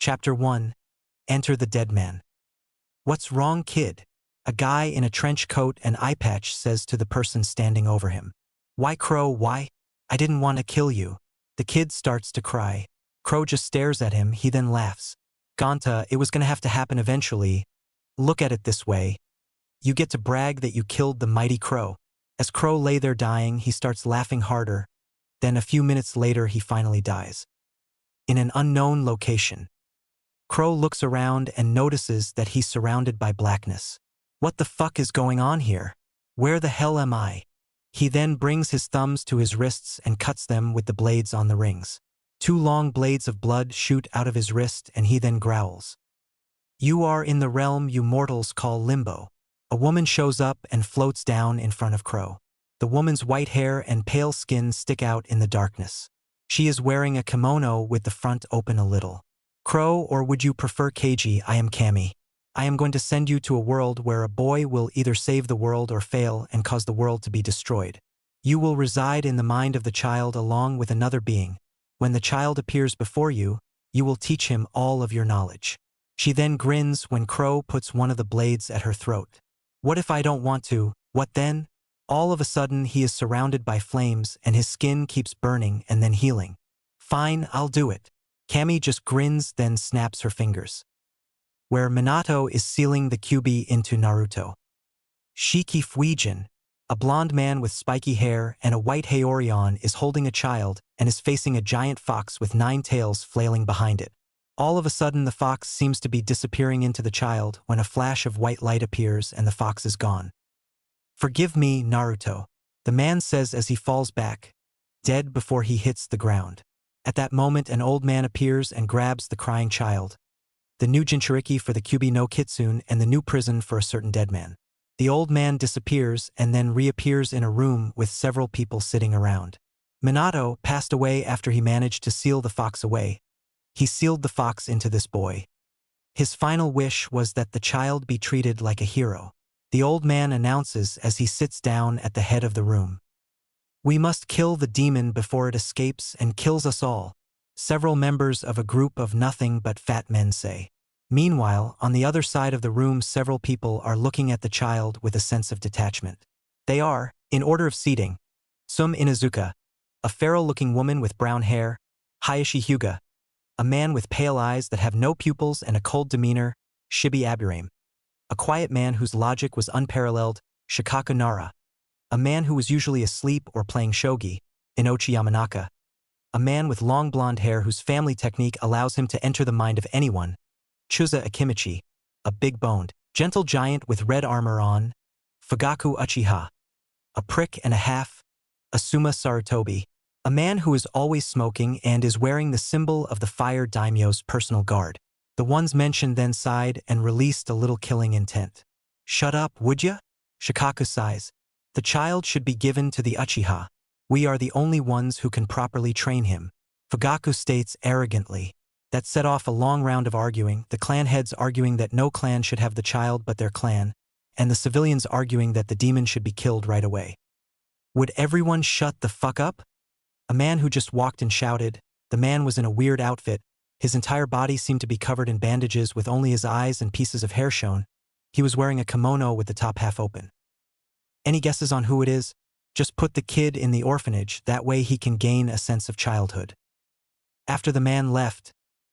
Chapter 1. Enter the Dead Man. What's wrong, kid? A guy in a trench coat and eye patch says to the person standing over him. Why, Crow, why? I didn't want to kill you. The kid starts to cry. Crow just stares at him, he then laughs. Ganta, it was gonna have to happen eventually. Look at it this way. You get to brag that you killed the mighty Crow. As Crow lay there dying, he starts laughing harder. Then a few minutes later he finally dies. In an unknown location. Crow looks around and notices that he's surrounded by blackness. What the fuck is going on here? Where the hell am I? He then brings his thumbs to his wrists and cuts them with the blades on the rings. 2 long blades of blood shoot out of his wrist and he then growls. You are in the realm you mortals call limbo. A woman shows up and floats down in front of Crow. The woman's white hair and pale skin stick out in the darkness. She is wearing a kimono with the front open a little. Crow, or would you prefer Keiji? I am Kami. I am going to send you to a world where a boy will either save the world or fail and cause the world to be destroyed. You will reside in the mind of the child along with another being. When the child appears before you, you will teach him all of your knowledge. She then grins when Crow puts one of the blades at her throat. What if I don't want to? What then? All of a sudden he is surrounded by flames and his skin keeps burning and then healing. Fine, I'll do it. Kami just grins then snaps her fingers. Where Minato is sealing the Kyuubi into Naruto. Shiki Fuijin, a blonde man with spiky hair and a white Haorion is holding a child and is facing a giant fox with 9 tails flailing behind it. All of a sudden the fox seems to be disappearing into the child when a flash of white light appears and the fox is gone. Forgive me, Naruto, the man says as he falls back, dead before he hits the ground. At that moment an old man appears and grabs the crying child. The new Jinchuriki for the Kyuubi no Kitsune and the new prison for a certain dead man. The old man disappears and then reappears in a room with several people sitting around. Minato passed away after he managed to seal the fox away. He sealed the fox into this boy. His final wish was that the child be treated like a hero. The old man announces as he sits down at the head of the room. We must kill the demon before it escapes and kills us all, several members of a group of nothing but fat men say. Meanwhile, on the other side of the room several people are looking at the child with a sense of detachment. They are, in order of seating, Sum Inuzuka, a feral-looking woman with brown hair, Hayashi Hyuga, a man with pale eyes that have no pupils and a cold demeanor, Shibi Aburame, a quiet man whose logic was unparalleled, Shikaku Nara, a man who was usually asleep or playing shogi, Inochi Yamanaka, a man with long blonde hair whose family technique allows him to enter the mind of anyone, Chuza Akimichi, a big-boned, gentle giant with red armor on, Fugaku Uchiha, a prick and a half, Asuma Sarutobi, a man who is always smoking and is wearing the symbol of the Fire Daimyo's personal guard. The ones mentioned then sighed and released a little killing intent. Shut up, would ya? Shikaku sighs. The child should be given to the Uchiha. We are the only ones who can properly train him. Fugaku states arrogantly. That set off a long round of arguing, the clan heads arguing that no clan should have the child but their clan, and the civilians arguing that the demon should be killed right away. Would everyone shut the fuck up? A man who just walked and shouted. The man was in a weird outfit. His entire body seemed to be covered in bandages with only his eyes and pieces of hair shown. He was wearing a kimono with the top half open. Any guesses on who it is? Just put the kid in the orphanage, that way he can gain a sense of childhood. After the man left,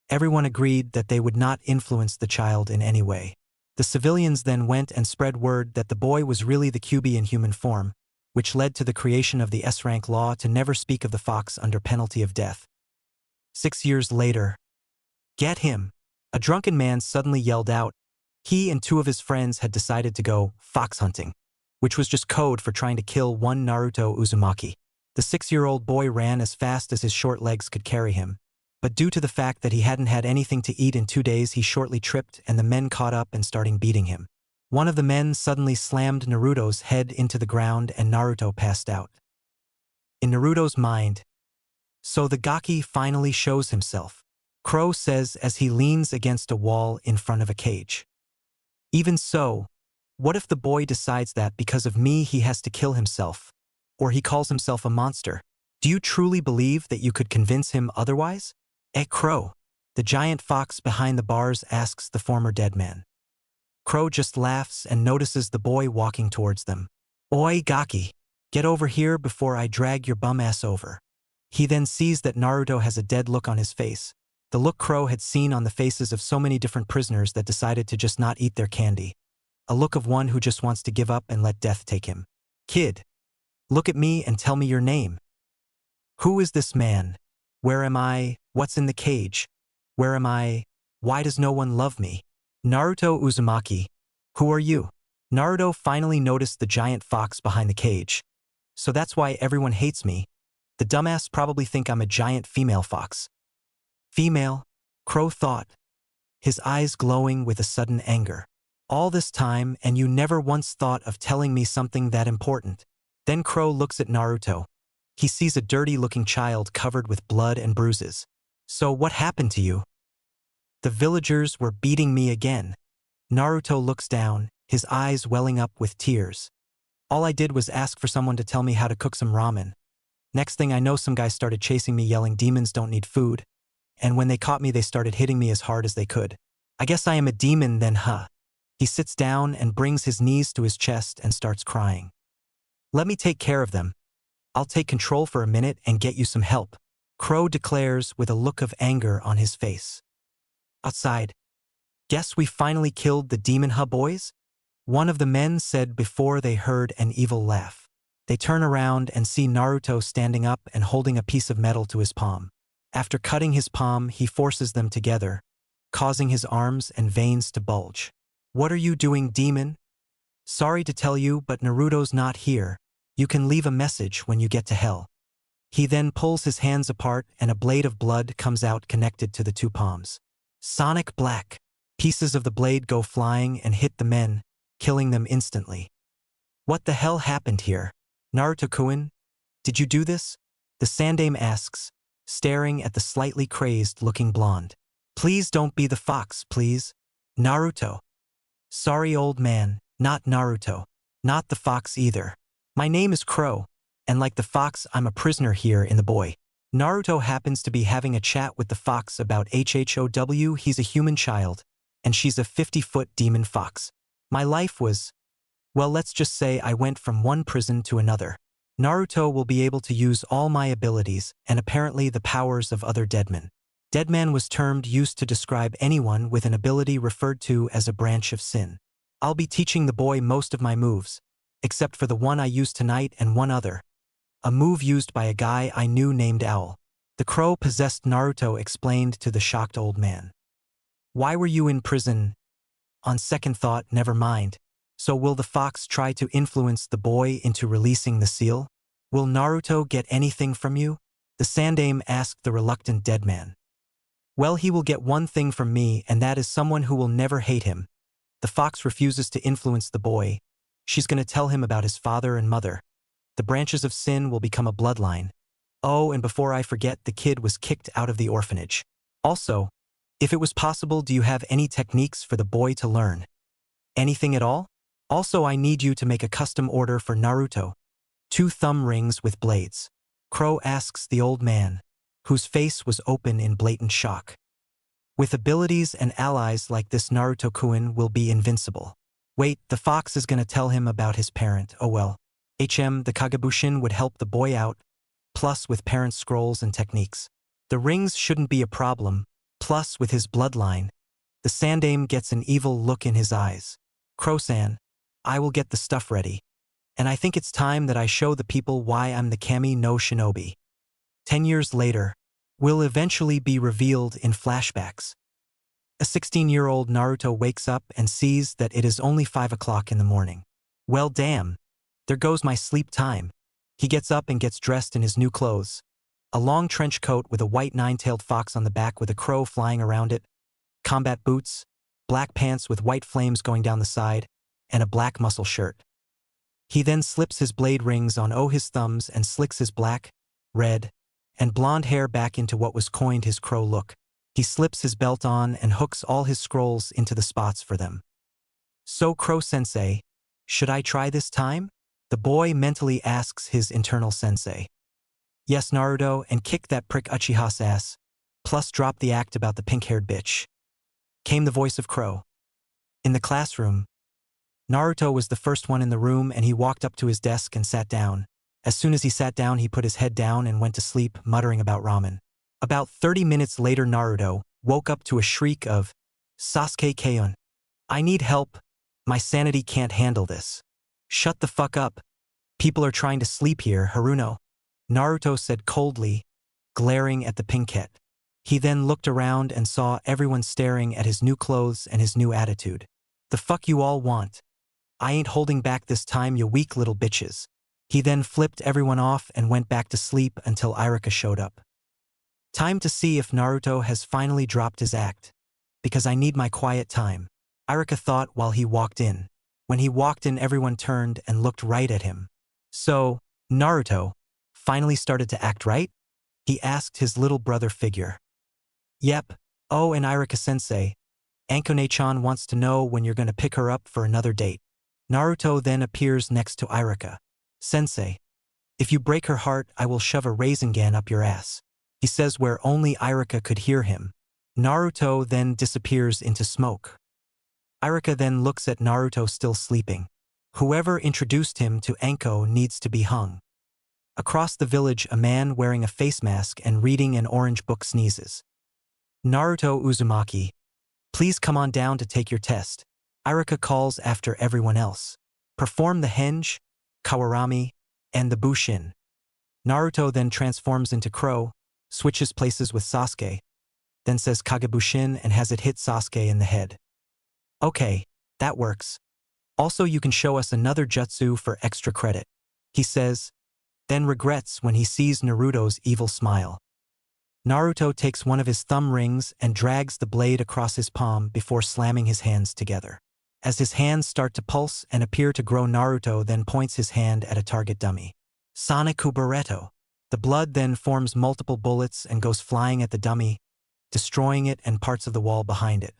everyone agreed that they would not influence the child in any way. The civilians then went and spread word that the boy was really the Kyuubi in human form, which led to the creation of the S-rank law to never speak of the fox under penalty of death. 6 years later. Get him! A drunken man suddenly yelled out. He and 2 of his friends had decided to go fox hunting, which was just code for trying to kill one Naruto Uzumaki. The 6-year-old boy ran as fast as his short legs could carry him, but due to the fact that he hadn't had anything to eat in 2 days he shortly tripped and the men caught up and started beating him. One of the men suddenly slammed Naruto's head into the ground and Naruto passed out. In Naruto's mind, so the Gaki finally shows himself, Crow says as he leans against a wall in front of a cage. Even so, what if the boy decides that because of me he has to kill himself, or he calls himself a monster? Do you truly believe that you could convince him otherwise? Crow. The giant fox behind the bars asks the former dead man. Crow just laughs and notices the boy walking towards them. Oi, Gaki! Get over here before I drag your bum ass over. He then sees that Naruto has a dead look on his face, the look Crow had seen on the faces of so many different prisoners that decided to just not eat their candy. A look of one who just wants to give up and let death take him. Kid, look at me and tell me your name. Who is this man? Where am I? What's in the cage? Where am I? Why does no one love me? Naruto Uzumaki. Who are you? Naruto finally noticed the giant fox behind the cage. So that's why everyone hates me. The dumbass probably think I'm a giant female fox. Female? Crow thought, his eyes glowing with a sudden anger. All this time and you never once thought of telling me something that important. Then Crow looks at Naruto. He sees a dirty-looking child covered with blood and bruises. So what happened to you? The villagers were beating me again. Naruto looks down, his eyes welling up with tears. All I did was ask for someone to tell me how to cook some ramen. Next thing I know, some guys started chasing me yelling demons don't need food. And when they caught me, they started hitting me as hard as they could. I guess I am a demon then, huh? He sits down and brings his knees to his chest and starts crying. Let me take care of them. I'll take control for a minute and get you some help, Crow declares with a look of anger on his face. Outside. Guess we finally killed the demon, huh, boys? One of the men said before they heard an evil laugh. They turn around and see Naruto standing up and holding a piece of metal to his palm. After cutting his palm, he forces them together, causing his arms and veins to bulge. What are you doing, demon? Sorry to tell you, but Naruto's not here. You can leave a message when you get to hell. He then pulls his hands apart and a blade of blood comes out connected to the two palms. Sonic Black. Pieces of the blade go flying and hit the men, killing them instantly. What the hell happened here? Naruto-kun, did you do this? The Sandaime asks, staring at the slightly crazed-looking blonde. Please don't be the fox, please. Naruto. Sorry, old man, not Naruto. Not the fox either. My name is Crow, and like the fox, I'm a prisoner here in the boy. Naruto happens to be having a chat with the fox about HHOW. He's a human child, and she's a 50-foot demon fox. My life was, well, let's just say I went from one prison to another. Naruto will be able to use all my abilities and apparently the powers of other deadmen. Deadman was termed used to describe anyone with an ability referred to as a branch of sin. I'll be teaching the boy most of my moves, except for the one I used tonight and one other. A move used by a guy I knew named Owl. The crow-possessed Naruto explained to the shocked old man. Why were you in prison? On second thought, never mind. So will the fox try to influence the boy into releasing the seal? Will Naruto get anything from you? The Sandaime asked the reluctant dead man. Well, he will get one thing from me, and that is someone who will never hate him. The fox refuses to influence the boy. She's going to tell him about his father and mother. The branches of sin will become a bloodline. Oh, and before I forget, the kid was kicked out of the orphanage. Also, if it was possible, do you have any techniques for the boy to learn? Anything at all? Also, I need you to make a custom order for Naruto. 2 thumb rings with blades. Crow asks the old man, whose face was open in blatant shock. With abilities and allies like this, Naruto-kun will be invincible. Wait, the fox is gonna tell him about his parent. Oh well. The Kagebushin would help the boy out, plus with parent scrolls and techniques. The rings shouldn't be a problem, plus with his bloodline. The Sandaime gets an evil look in his eyes. Crow-san, I will get the stuff ready. And I think it's time that I show the people why I'm the Kami no Shinobi. 10 years later, will eventually be revealed in flashbacks. A 16-year-old Naruto wakes up and sees that it is only 5 o'clock in the morning. Well, damn. There goes my sleep time. He gets up and gets dressed in his new clothes. A long trench coat with a white 9-tailed fox on the back with a crow flying around it, combat boots, black pants with white flames going down the side, and a black muscle shirt. He then slips his blade rings on his thumbs and slicks his black, red, and blonde hair back into what was coined his crow look. He slips his belt on and hooks all his scrolls into the spots for them. So Crow-sensei, should I try this time? The boy mentally asks his internal sensei. Yes, Naruto, and kick that prick Uchiha's ass. Plus drop the act about the pink-haired bitch. Came the voice of Crow. In the classroom, Naruto was the first one in the room and he walked up to his desk and sat down. As soon as he sat down, he put his head down and went to sleep, muttering about ramen. About 30 minutes later, Naruto woke up to a shriek of, "Sasuke Keion. I need help. My sanity can't handle this." "Shut the fuck up. People are trying to sleep here, Haruno," Naruto said coldly, glaring at the pinkette. He then looked around and saw everyone staring at his new clothes and his new attitude. "The fuck you all want? I ain't holding back this time, you weak little bitches." He then flipped everyone off and went back to sleep until Irika showed up. "Time to see if Naruto has finally dropped his act, because I need my quiet time," Irika thought while he walked in. When he walked in, everyone turned and looked right at him. "So, Naruto finally started to act right?" he asked his little brother figure. "Yep. Oh, and Irika-sensei, Ankone-chan wants to know when you're gonna pick her up for another date." Naruto then appears next to Irika. "Sensei, if you break her heart, I will shove a Rasengan up your ass," he says where only Irika could hear him. Naruto then disappears into smoke. Irika then looks at Naruto still sleeping. Whoever introduced him to Anko needs to be hung. Across the village, a man wearing a face mask and reading an orange book sneezes. "Naruto Uzumaki, please come on down to take your test," Irika calls after everyone else. "Perform the henge, kawarami, and the bushin." Naruto then transforms into Crow, switches places with Sasuke, then says Kagebushin and has it hit Sasuke in the head. "Okay, that works. Also, you can show us another jutsu for extra credit," he says, then regrets when he sees Naruto's evil smile. Naruto takes one of his thumb rings and drags the blade across his palm before slamming his hands together. As his hands start to pulse and appear to grow, Naruto then points his hand at a target dummy. Sonic Barretto. The blood then forms multiple bullets and goes flying at the dummy, destroying it and parts of the wall behind it.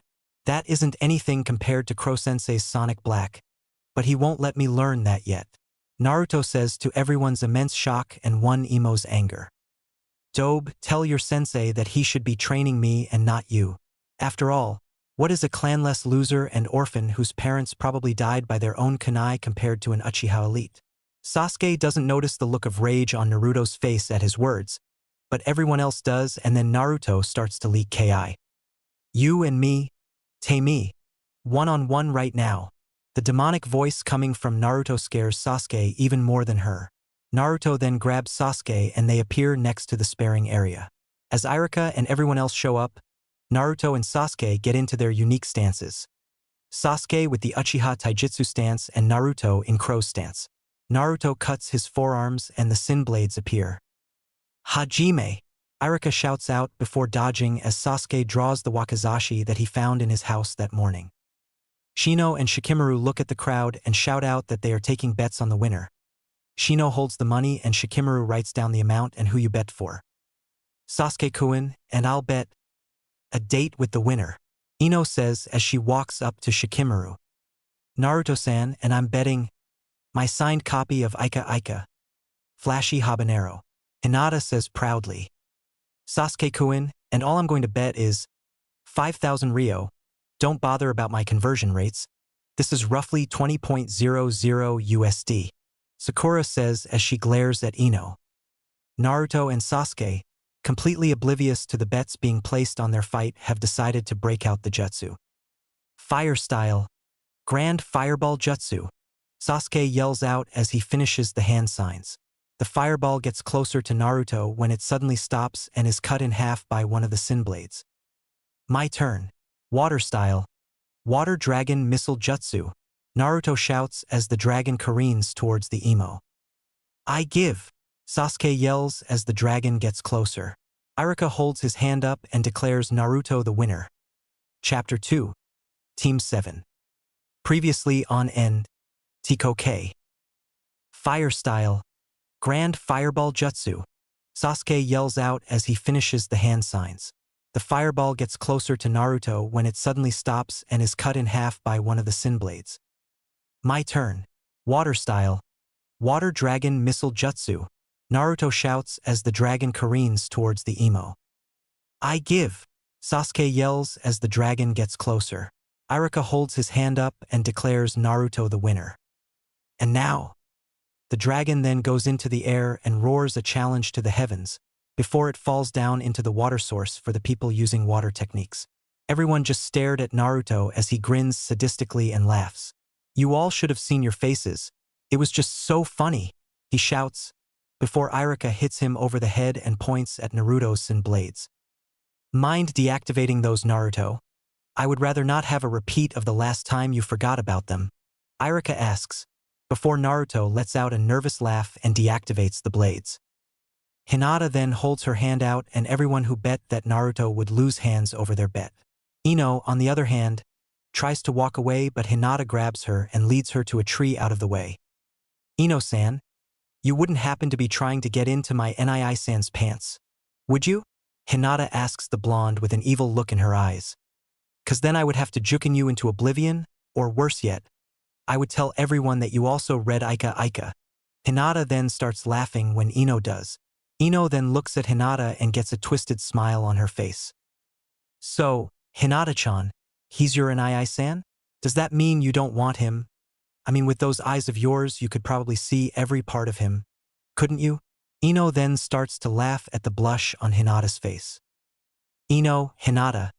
That isn't anything compared to Crow-sensei's Sonic Black, but he won't let me learn that yet, Naruto says to everyone's immense shock and one emo's anger. "Dobe, tell your sensei that he should be training me and not you. After all, what is a clanless loser and orphan whose parents probably died by their own kunai compared to an Uchiha elite?" Sasuke doesn't notice the look of rage on Naruto's face at his words, but everyone else does, and then Naruto starts to leak Ki. "You and me, me, one-on-one right now." The demonic voice coming from Naruto scares Sasuke even more than her. Naruto then grabs Sasuke and they appear next to the sparring area. As Irika and everyone else show up, Naruto and Sasuke get into their unique stances. Sasuke with the Uchiha Taijutsu stance and Naruto in Crow's stance. Naruto cuts his forearms and the sin blades appear. "Hajime!" Irika shouts out before dodging as Sasuke draws the wakizashi that he found in his house that morning. Shino and Shikamaru look at the crowd and shout out that they are taking bets on the winner. Shino holds the money and Shikamaru writes down the amount and who you bet for. "Sasuke-kun, and I'll bet a date with the winner," Ino says as she walks up to Shikamaru. "Naruto-san, and I'm betting my signed copy of Ika Ika, Flashy Habanero," Hinata says proudly. "Sasuke-kun, and all I'm going to bet is 5,000 Ryo. Don't bother about my conversion rates. This is roughly 20.00 USD. Sakura says as she glares at Ino. Naruto and Sasuke, completely oblivious to the bets being placed on their fight, have decided to break out the jutsu. "Fire style. Grand Fireball Jutsu," Sasuke yells out as he finishes the hand signs. The fireball gets closer to Naruto when it suddenly stops and is cut in half by one of the sin blades. "My turn. Water style. Water Dragon Missile Jutsu," Naruto shouts as the dragon careens towards the emo. "I give," Sasuke yells as the dragon gets closer. Irika holds his hand up and declares Naruto the winner. Chapter 2. Team 7. Previously on End. Tiko K. "Fire style. Grand Fireball Jutsu," Sasuke yells out as he finishes the hand signs. The fireball gets closer to Naruto when it suddenly stops and is cut in half by one of the sin blades. "My turn. Water style. Water Dragon Missile Jutsu," Naruto shouts as the dragon careens towards the emo. I give. Sasuke yells as the dragon gets closer. Iruka holds his hand up and declares Naruto the winner. And now, the dragon then goes into the air and roars a challenge to the heavens, before it falls down into the water source for the people using water techniques. Everyone just stared at Naruto as he grins sadistically and laughs. You all should have seen your faces. It was just so funny, he shouts, before Iruka hits him over the head and points at Naruto's sin blades. Mind deactivating those, Naruto? I would rather not have a repeat of the last time you forgot about them, Iruka asks, before Naruto lets out a nervous laugh and deactivates the blades. Hinata then holds her hand out and everyone who bet that Naruto would lose hands over their bet. Ino, on the other hand, tries to walk away but Hinata grabs her and leads her to a tree out of the way. Ino-san, you wouldn't happen to be trying to get into my Nii-san's pants, would you? Hinata asks the blonde with an evil look in her eyes. 'Cause then I would have to juken you into oblivion, or worse yet, I would tell everyone that you also read Ika Ika. Hinata then starts laughing when Ino does. Ino then looks at Hinata and gets a twisted smile on her face. So, Hinata-chan, he's your Nii-san? Does that mean you don't want him? I mean, with those eyes of yours, you could probably see every part of him, couldn't you? Ino then starts to laugh at the blush on Hinata's face. Ino, Hinata,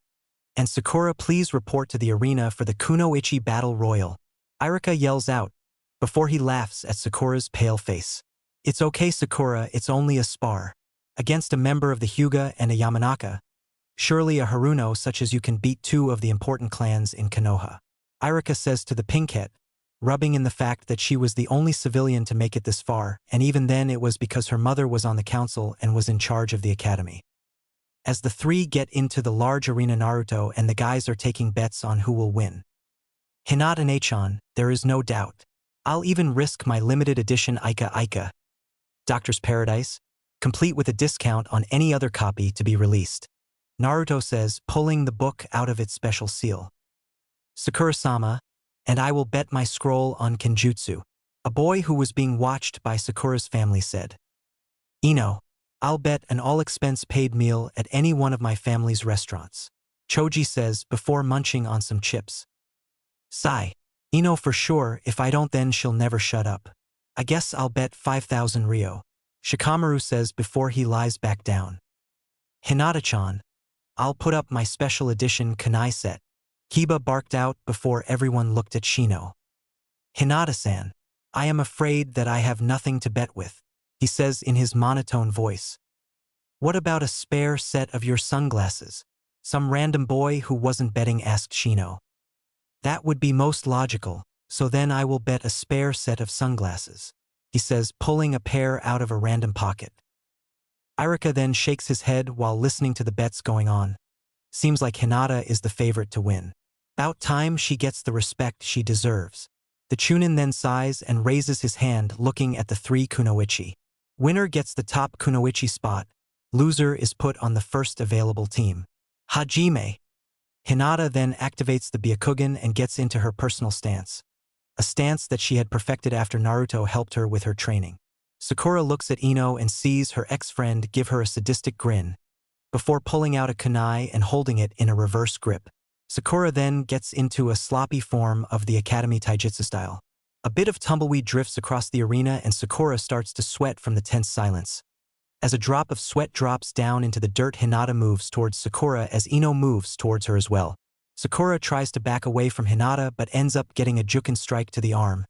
and Sakura, please report to the arena for the Kunoichi Battle Royal, Iruka yells out, before he laughs at Sakura's pale face. It's okay, Sakura, it's only a spar. Against a member of the Hyuga and a Yamanaka. Surely a Haruno such as you can beat two of the important clans in Konoha. Iruka says to the pinkette, rubbing in the fact that she was the only civilian to make it this far, and even then it was because her mother was on the council and was in charge of the academy. As the three get into the large arena, Naruto and the guys are taking bets on who will win. Hinata-chan, there is no doubt. I'll even risk my limited edition Ika Ika, Doctor's Paradise, complete with a discount on any other copy to be released, Naruto says, pulling the book out of its special seal. Sakura-sama, and I will bet my scroll on Kenjutsu, a boy who was being watched by Sakura's family said. Ino, I'll bet an all-expense-paid meal at any one of my family's restaurants, Choji says before munching on some chips. Sigh. Ino, for sure, if I don't then she'll never shut up. I guess I'll bet 5,000 Ryo, Shikamaru says before he lies back down. Hinata-chan, I'll put up my special edition kunai set, Kiba barked out before everyone looked at Shino. Hinata-san, I am afraid that I have nothing to bet with, he says in his monotone voice. What about a spare set of your sunglasses? Some random boy who wasn't betting asked Shino. That would be most logical, so then I will bet a spare set of sunglasses, he says, pulling a pair out of a random pocket. Iruka then shakes his head while listening to the bets going on. Seems like Hinata is the favorite to win. About time she gets the respect she deserves. The Chunin then sighs and raises his hand looking at the three kunoichi. Winner gets the top kunoichi spot. Loser is put on the first available team. Hajime. Hinata then activates the Byakugan and gets into her personal stance. A stance that she had perfected after Naruto helped her with her training. Sakura looks at Ino and sees her ex-friend give her a sadistic grin, before pulling out a kunai and holding it in a reverse grip. Sakura then gets into a sloppy form of the Academy Taijutsu style. A bit of tumbleweed drifts across the arena and Sakura starts to sweat from the tense silence. As a drop of sweat drops down into the dirt, Hinata moves towards Sakura as Ino moves towards her as well. Sakura tries to back away from Hinata but ends up getting a Juken strike to the arm,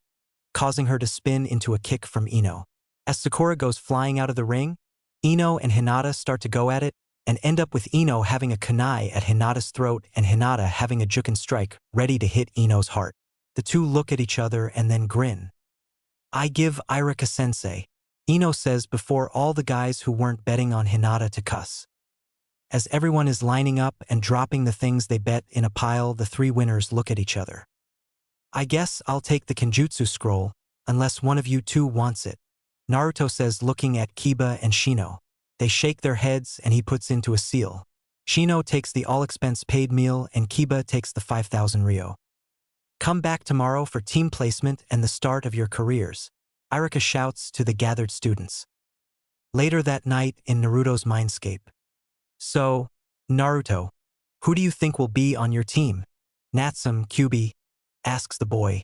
causing her to spin into a kick from Ino. As Sakura goes flying out of the ring, Ino and Hinata start to go at it, and end up with Ino having a kunai at Hinata's throat and Hinata having a Juken strike ready to hit Ino's heart. The two look at each other and then grin. I give Iruka-sensei, Ino says before all the guys who weren't betting on Hinata to cuss. As everyone is lining up and dropping the things they bet in a pile, the three winners look at each other. I guess I'll take the Kenjutsu scroll, unless one of you two wants it, Naruto says looking at Kiba and Shino. They shake their heads and he puts into a seal. Shino takes the all-expense-paid meal and Kiba takes the 5,000 Ryo. Come back tomorrow for team placement and the start of your careers, Iruka shouts to the gathered students. Later that night in Naruto's mindscape. So, Naruto, who do you think will be on your team? Natsum, Kyubi, asks the boy.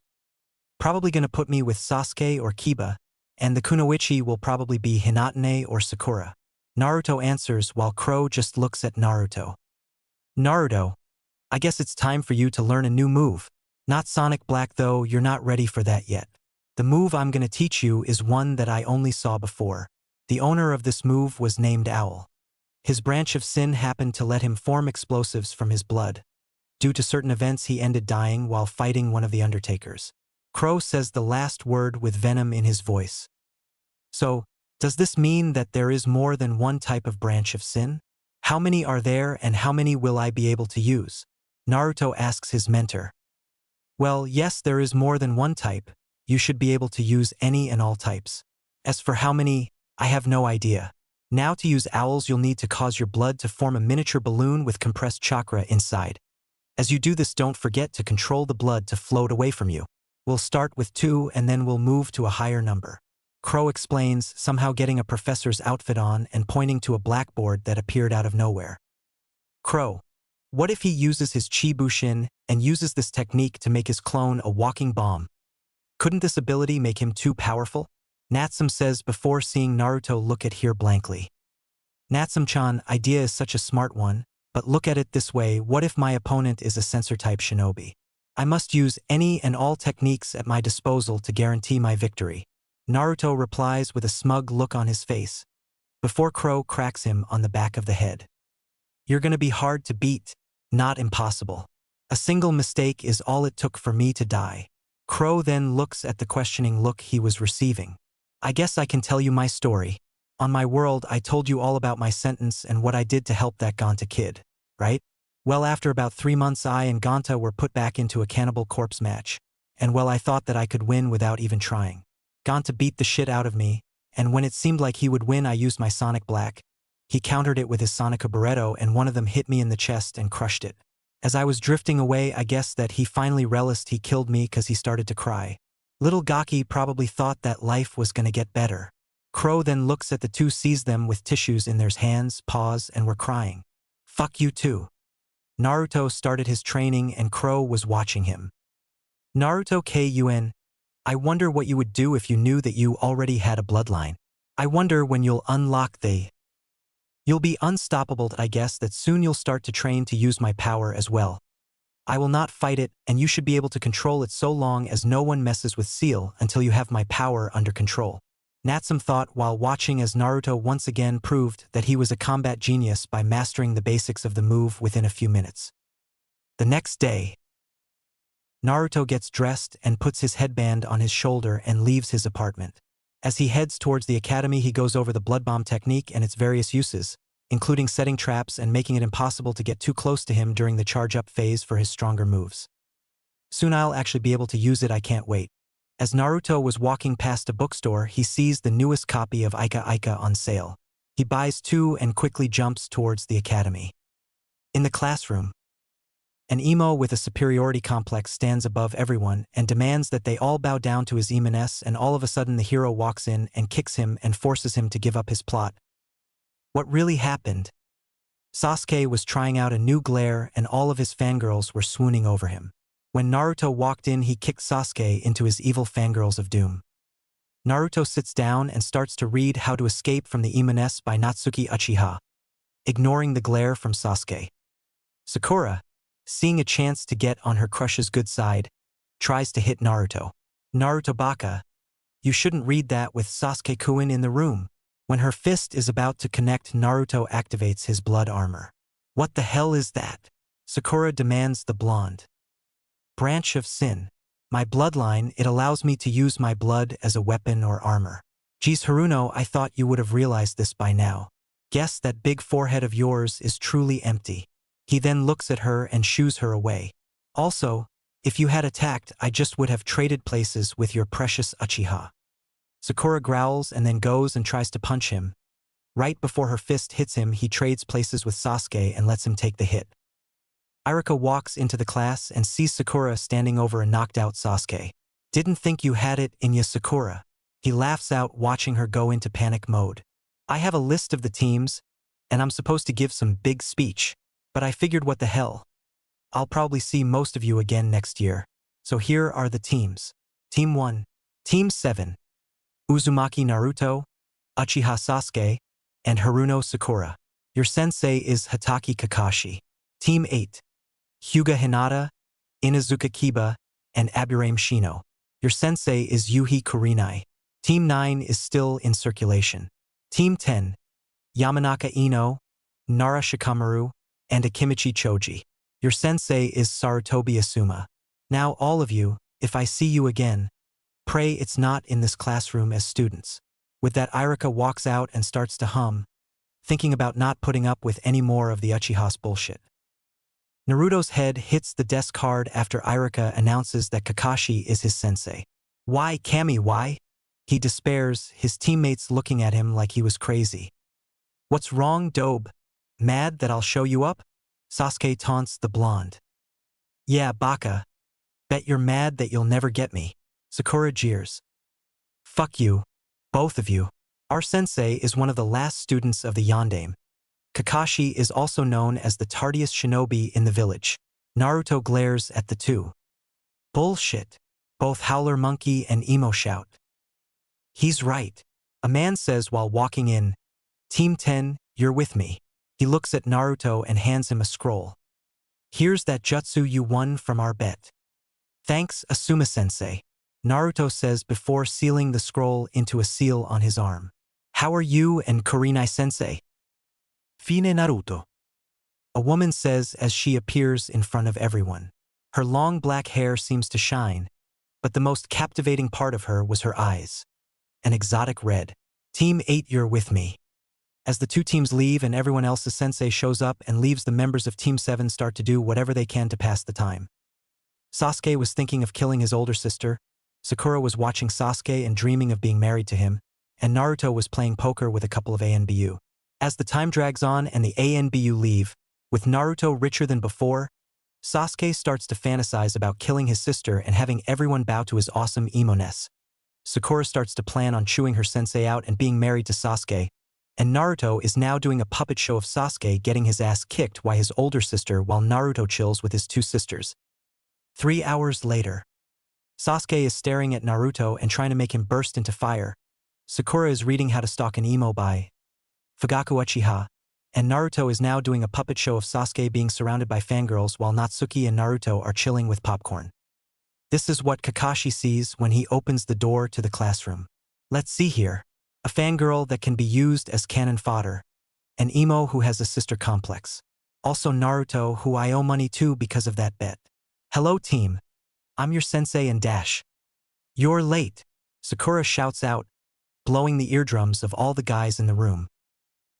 Probably gonna put me with Sasuke or Kiba, and the Kunoichi will probably be Hinata or Sakura. Naruto answers while Crow just looks at Naruto. Naruto, I guess it's time for you to learn a new move. Not Sonic Black though, you're not ready for that yet. The move I'm gonna teach you is one that I only saw before. The owner of this move was named Owl. His branch of sin happened to let him form explosives from his blood. Due to certain events he ended dying while fighting one of the Undertakers. Crow says the last word with venom in his voice. So, does this mean that there is more than one type of branch of sin? How many are there and how many will I be able to use? Naruto asks his mentor. Well, yes, there is more than one type. You should be able to use any and all types. As for how many, I have no idea. Now to use owls you'll need to cause your blood to form a miniature balloon with compressed chakra inside. As you do this, don't forget to control the blood to float away from you. We'll start with 2 and then we'll move to a higher number. Crow explains, somehow getting a professor's outfit on and pointing to a blackboard that appeared out of nowhere. Crow, what if he uses his Chi Bushin and uses this technique to make his clone a walking bomb? Couldn't this ability make him too powerful? Natsum says before seeing Naruto look at here blankly. Natsum-chan, idea is such a smart one, but look at it this way, what if my opponent is a sensor-type shinobi? I must use any and all techniques at my disposal to guarantee my victory. Naruto replies with a smug look on his face, before Crow cracks him on the back of the head. You're gonna be hard to beat, not impossible. A single mistake is all it took for me to die. Crow then looks at the questioning look he was receiving. I guess I can tell you my story. On my world, I told you all about my sentence and what I did to help that Gonta kid, right? Well, after about 3 months I and Gonta were put back into a cannibal corpse match, and well, I thought that I could win without even trying. Gonta beat the shit out of me, and when it seemed like he would win I used my Sonic Black. He countered it with his Sonic Barretto and one of them hit me in the chest and crushed it. As I was drifting away, I guess that he finally realized he killed me cause he started to cry. Little Gaki probably thought that life was gonna get better. Crow then looks at the two, sees them with tissues in their hands, paws, and were crying. Fuck you too. Naruto started his training and Crow was watching him. Naruto Kun, I wonder what you would do if you knew that you already had a bloodline. I wonder when you'll unlock You'll be unstoppable. I guess that soon you'll start to train to use my power as well. I will not fight it, and you should be able to control it so long as no one messes with Seal until you have my power under control. Natsum thought while watching as Naruto once again proved that he was a combat genius by mastering the basics of the move within a few minutes. The next day, Naruto gets dressed and puts his headband on his shoulder and leaves his apartment. As he heads towards the academy, he goes over the blood bomb technique and its various uses, including setting traps and making it impossible to get too close to him during the charge-up phase for his stronger moves. Soon I'll actually be able to use it, I can't wait. As Naruto was walking past a bookstore, he sees the newest copy of Ika Ika on sale. He buys 2 and quickly jumps towards the academy. In the classroom, an emo with a superiority complex stands above everyone and demands that they all bow down to his eminence, and all of a sudden the hero walks in and kicks him and forces him to give up his plot. What really happened? Sasuke was trying out a new glare and all of his fangirls were swooning over him. When Naruto walked in, he kicked Sasuke into his evil fangirls of doom. Naruto sits down and starts to read How to Escape from the Eminence by Natsuki Uchiha, ignoring the glare from Sasuke. Sakura, seeing a chance to get on her crush's good side, tries to hit Naruto. Naruto baka, you shouldn't read that with Sasuke-kun in the room. When her fist is about to connect, Naruto activates his blood armor. What the hell is that? Sakura demands the blonde. Branch of sin. My bloodline, it allows me to use my blood as a weapon or armor. Geez Haruno, I thought you would have realized this by now. Guess that big forehead of yours is truly empty. He then looks at her and shoos her away. Also, if you had attacked, I just would have traded places with your precious Uchiha. Sakura growls and then goes and tries to punch him. Right before her fist hits him, he trades places with Sasuke and lets him take the hit. Iruka walks into the class and sees Sakura standing over a knocked-out Sasuke. Didn't think you had it in ya, Sakura. He laughs out, watching her go into panic mode. I have a list of the teams, and I'm supposed to give some big speech. But I figured what the hell. I'll probably see most of you again next year. So here are the teams. Team 1. Team 7. Uzumaki Naruto, Uchiha Sasuke, and Haruno Sakura. Your sensei is Hatake Kakashi. Team 8. Hyuga Hinata, Inuzuka Kiba, and Aburame Shino. Your sensei is Yuhi Kurenai. Team 9 is still in circulation. Team 10. Yamanaka Ino, Nara Shikamaru, and Akimichi Choji. Your sensei is Sarutobi Asuma. Now all of you, if I see you again, pray it's not in this classroom as students. With that, Irika walks out and starts to hum, thinking about not putting up with any more of the Uchiha's bullshit. Naruto's head hits the desk hard after Irika announces that Kakashi is his sensei. Why, Kami, why? He despairs, his teammates looking at him like he was crazy. What's wrong, Dobe? Mad that I'll show you up? Sasuke taunts the blonde. Yeah, baka. Bet you're mad that you'll never get me. Sakura jeers. Fuck you, both of you. Our sensei is one of the last students of the Yondaime. Kakashi is also known as the tardiest shinobi in the village. Naruto glares at the two. Bullshit. Both Howler Monkey and Emo shout. He's right. A man says while walking in, Team 10, you're with me. He looks at Naruto and hands him a scroll. Here's that jutsu you won from our bet. Thanks, Asuma-sensei. Naruto says before sealing the scroll into a seal on his arm. How are you and Kurenai-sensei? Fine Naruto. A woman says as she appears in front of everyone. Her long black hair seems to shine, but the most captivating part of her was her eyes. An exotic red. Team 8, you're with me. As the two teams leave and everyone else's sensei shows up and leaves, the members of Team 7 start to do whatever they can to pass the time. Sasuke was thinking of killing his older sister, Sakura was watching Sasuke and dreaming of being married to him, and Naruto was playing poker with a couple of ANBU. As the time drags on and the ANBU leave, with Naruto richer than before, Sasuke starts to fantasize about killing his sister and having everyone bow to his awesome emo-ness. Sakura starts to plan on chewing her sensei out and being married to Sasuke, and Naruto is now doing a puppet show of Sasuke getting his ass kicked by his older sister while Naruto chills with his two sisters. 3 hours later. Sasuke is staring at Naruto and trying to make him burst into fire. Sakura is reading How to Stalk an Emo by Fugaku Uchiha, and Naruto is now doing a puppet show of Sasuke being surrounded by fangirls while Natsuki and Naruto are chilling with popcorn. This is what Kakashi sees when he opens the door to the classroom. Let's see here. A fangirl that can be used as cannon fodder. An emo who has a sister complex. Also Naruto, who I owe money to because of that bet. Hello team. I'm your sensei and dash. You're late. Sakura shouts out, blowing the eardrums of all the guys in the room.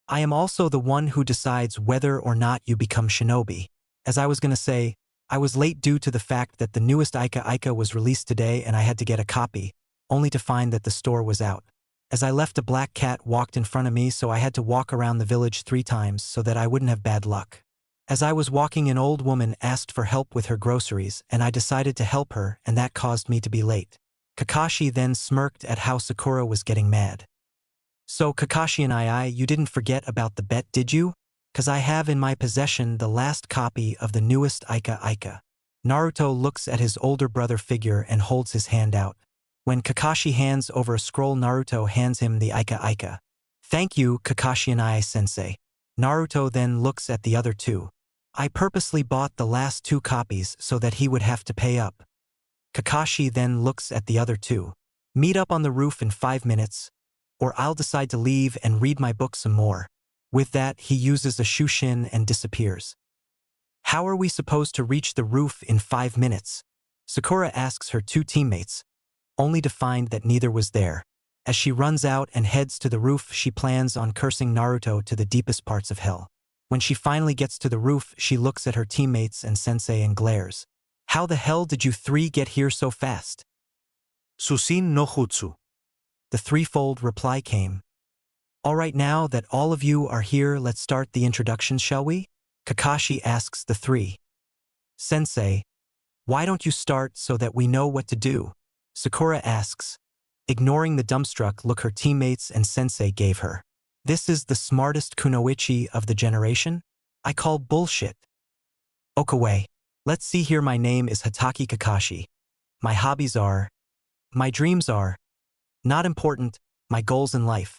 I am also the one who decides whether or not you become shinobi. As I was gonna say, I was late due to the fact that the newest Ika was released today and I had to get a copy, only to find that the store was out. As I left, a black cat walked in front of me, so I had to walk around the village 3 times so that I wouldn't have bad luck. As I was walking, an old woman asked for help with her groceries, and I decided to help her, and that caused me to be late. Kakashi then smirked at how Sakura was getting mad. So Kakashi and you didn't forget about the bet, did you? 'Cause I have in my possession the last copy of the newest Ika. Naruto looks at his older brother figure and holds his hand out. When Kakashi hands over a scroll, Naruto hands him the Ika. Thank you, Kakashi and sensei. Naruto then looks at the other two. I purposely bought the last 2 copies so that he would have to pay up. Kakashi then looks at the other two. Meet up on the roof in 5 minutes, or I'll decide to leave and read my book some more. With that, he uses a shushin and disappears. How are we supposed to reach the roof in 5 minutes? Sakura asks her 2 teammates, only to find that neither was there. As she runs out and heads to the roof, she plans on cursing Naruto to the deepest parts of hell. When she finally gets to the roof, she looks at her teammates and sensei and glares. How the hell did you 3 get here so fast? Susin no Jutsu. The threefold reply came. Alright, now that all of you are here, let's start the introductions, shall we? Kakashi asks the 3. Sensei, why don't you start so that we know what to do? Sakura asks, ignoring the dumbstruck look her teammates and sensei gave her. This is the smartest kunoichi of the generation? I call bullshit. Okawe. Let's see here, my name is Hataki Kakashi. My hobbies are, my dreams are, not important, my goals in life.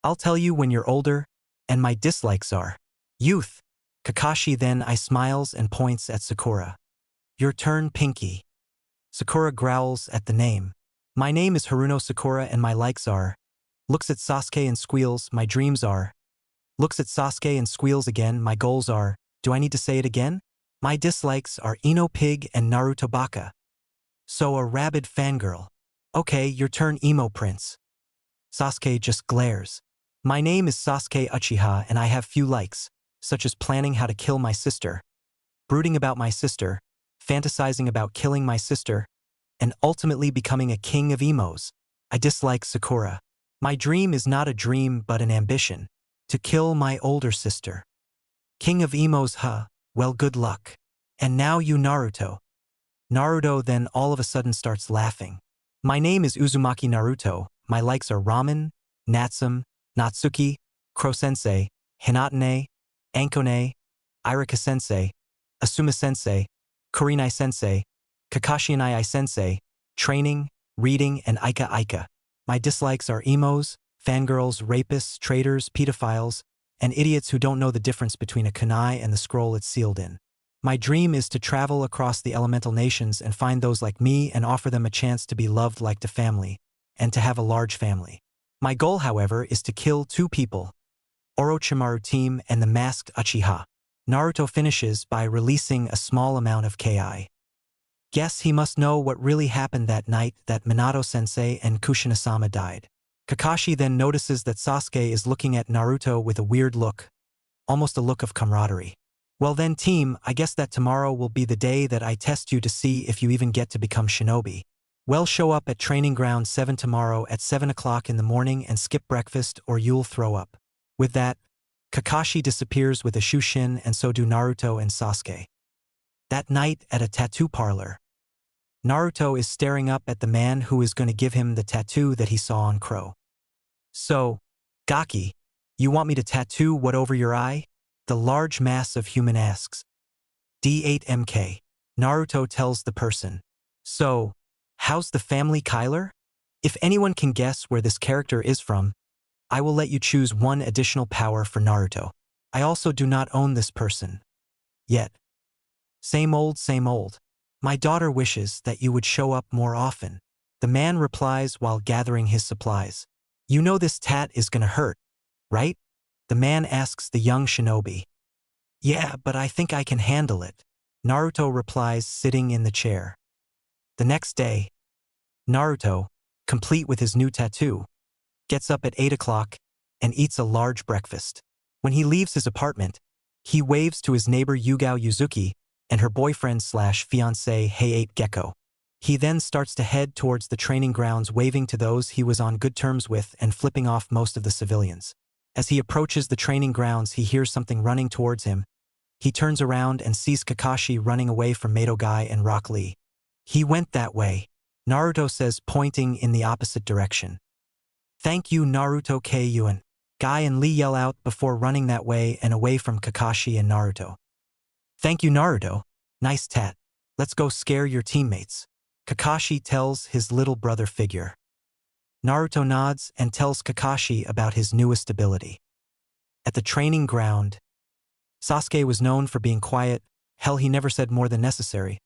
I'll tell you when you're older, and my dislikes are. Youth. Kakashi then I smiles and points at Sakura. Your turn, Pinky. Sakura growls at the name. My name is Haruno Sakura and my likes are. Looks at Sasuke and squeals, my dreams are. Looks at Sasuke and squeals again, my goals are. Do I need to say it again? My dislikes are Ino Pig and Naruto Baka. So a rabid fangirl. Okay, your turn, Emo Prince. Sasuke just glares. My name is Sasuke Uchiha and I have few likes, such as planning how to kill my sister, brooding about my sister, fantasizing about killing my sister, and ultimately becoming a king of emos. I dislike Sakura. My dream is not a dream but an ambition. To kill my older sister. King of emos, huh? Well, good luck. And now you, Naruto. Naruto then all of a sudden starts laughing. My name is Uzumaki Naruto. My likes are ramen, Natsum, Natsuki, Kro-sensei, Hinata, Ankone, Irika-sensei, Asuma-sensei, Kurinai-sensei, Kakashi-sensei, training, reading, and Aika-Aika. My dislikes are emos, fangirls, rapists, traitors, pedophiles, and idiots who don't know the difference between a kunai and the scroll it's sealed in. My dream is to travel across the elemental nations and find those like me and offer them a chance to be loved like a family, and to have a large family. My goal, however, is to kill 2 people, Orochimaru team and the masked Uchiha. Naruto finishes by releasing a small amount of Ki. Guess he must know what really happened that night that Minato-sensei and Kushina-sama died. Kakashi then notices that Sasuke is looking at Naruto with a weird look, almost a look of camaraderie. Well then, team, I guess that tomorrow will be the day that I test you to see if you even get to become shinobi. Well, show up at Training Ground 7 tomorrow at 7 o'clock in the morning and skip breakfast or you'll throw up. With that, Kakashi disappears with a Shushin and so do Naruto and Sasuke. That night at a tattoo parlor, Naruto is staring up at the man who is going to give him the tattoo that he saw on Crow. So, Gaki, you want me to tattoo what over your eye? The large mass of human asks. D8MK. Naruto tells the person. So, how's the family, Kyler? If anyone can guess where this character is from, I will let you choose one additional power for Naruto. I also do not own this person. Yet. Same old, same old. My daughter wishes that you would show up more often. The man replies while gathering his supplies. You know this tat is gonna hurt, right? The man asks the young shinobi. Yeah, but I think I can handle it. Naruto replies, sitting in the chair. The next day, Naruto, complete with his new tattoo, gets up at 8 o'clock and eats a large breakfast. When he leaves his apartment, he waves to his neighbor Yugao Yuzuki and her boyfriend/fiancé Hey8 Gecko. He then starts to head towards the training grounds, waving to those he was on good terms with and flipping off most of the civilians. As he approaches the training grounds, he hears something running towards him. He turns around and sees Kakashi running away from Mato Guy and Rock Lee. He went that way, Naruto says, pointing in the opposite direction. Thank you, Naruto K-Yuan. Guy and Lee yell out before running that way and away from Kakashi and Naruto. Thank you, Naruto. Nice tat. Let's go scare your teammates. Kakashi tells his little brother figure. Naruto nods and tells Kakashi about his newest ability. At the training ground, Sasuke was known for being quiet. Hell, he never said more than necessary.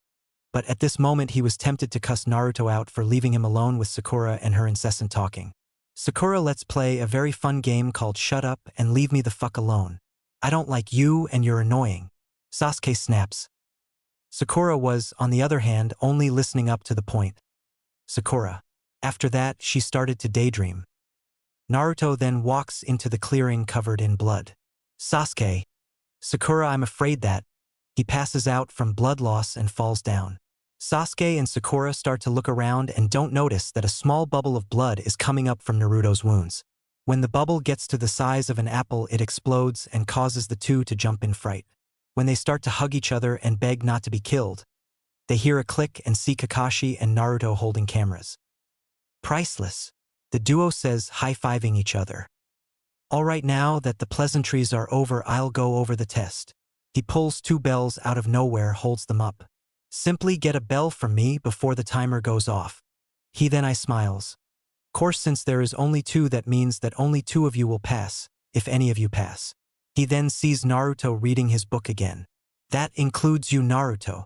But at this moment he was tempted to cuss Naruto out for leaving him alone with Sakura and her incessant talking. Sakura, let's play a very fun game called Shut Up and Leave Me the Fuck Alone. I don't like you and you're annoying. Sasuke snaps. Sakura was, on the other hand, only listening up to the point. Sakura. After that, she started to daydream. Naruto then walks into the clearing covered in blood. Sasuke. Sakura, I'm afraid that. He passes out from blood loss and falls down. Sasuke and Sakura start to look around and don't notice that a small bubble of blood is coming up from Naruto's wounds. When the bubble gets to the size of an apple, it explodes and causes the two to jump in fright. When they start to hug each other and beg not to be killed, they hear a click and see Kakashi and Naruto holding cameras. Priceless. The duo says, high-fiving each other. All right, now that the pleasantries are over, I'll go over the test. He pulls two bells out of nowhere, holds them up. Simply get a bell from me before the timer goes off. He then I smiles. Course, since there is only two, that means that only two of you will pass, if any of you pass. He then sees Naruto reading his book again. That includes you, Naruto.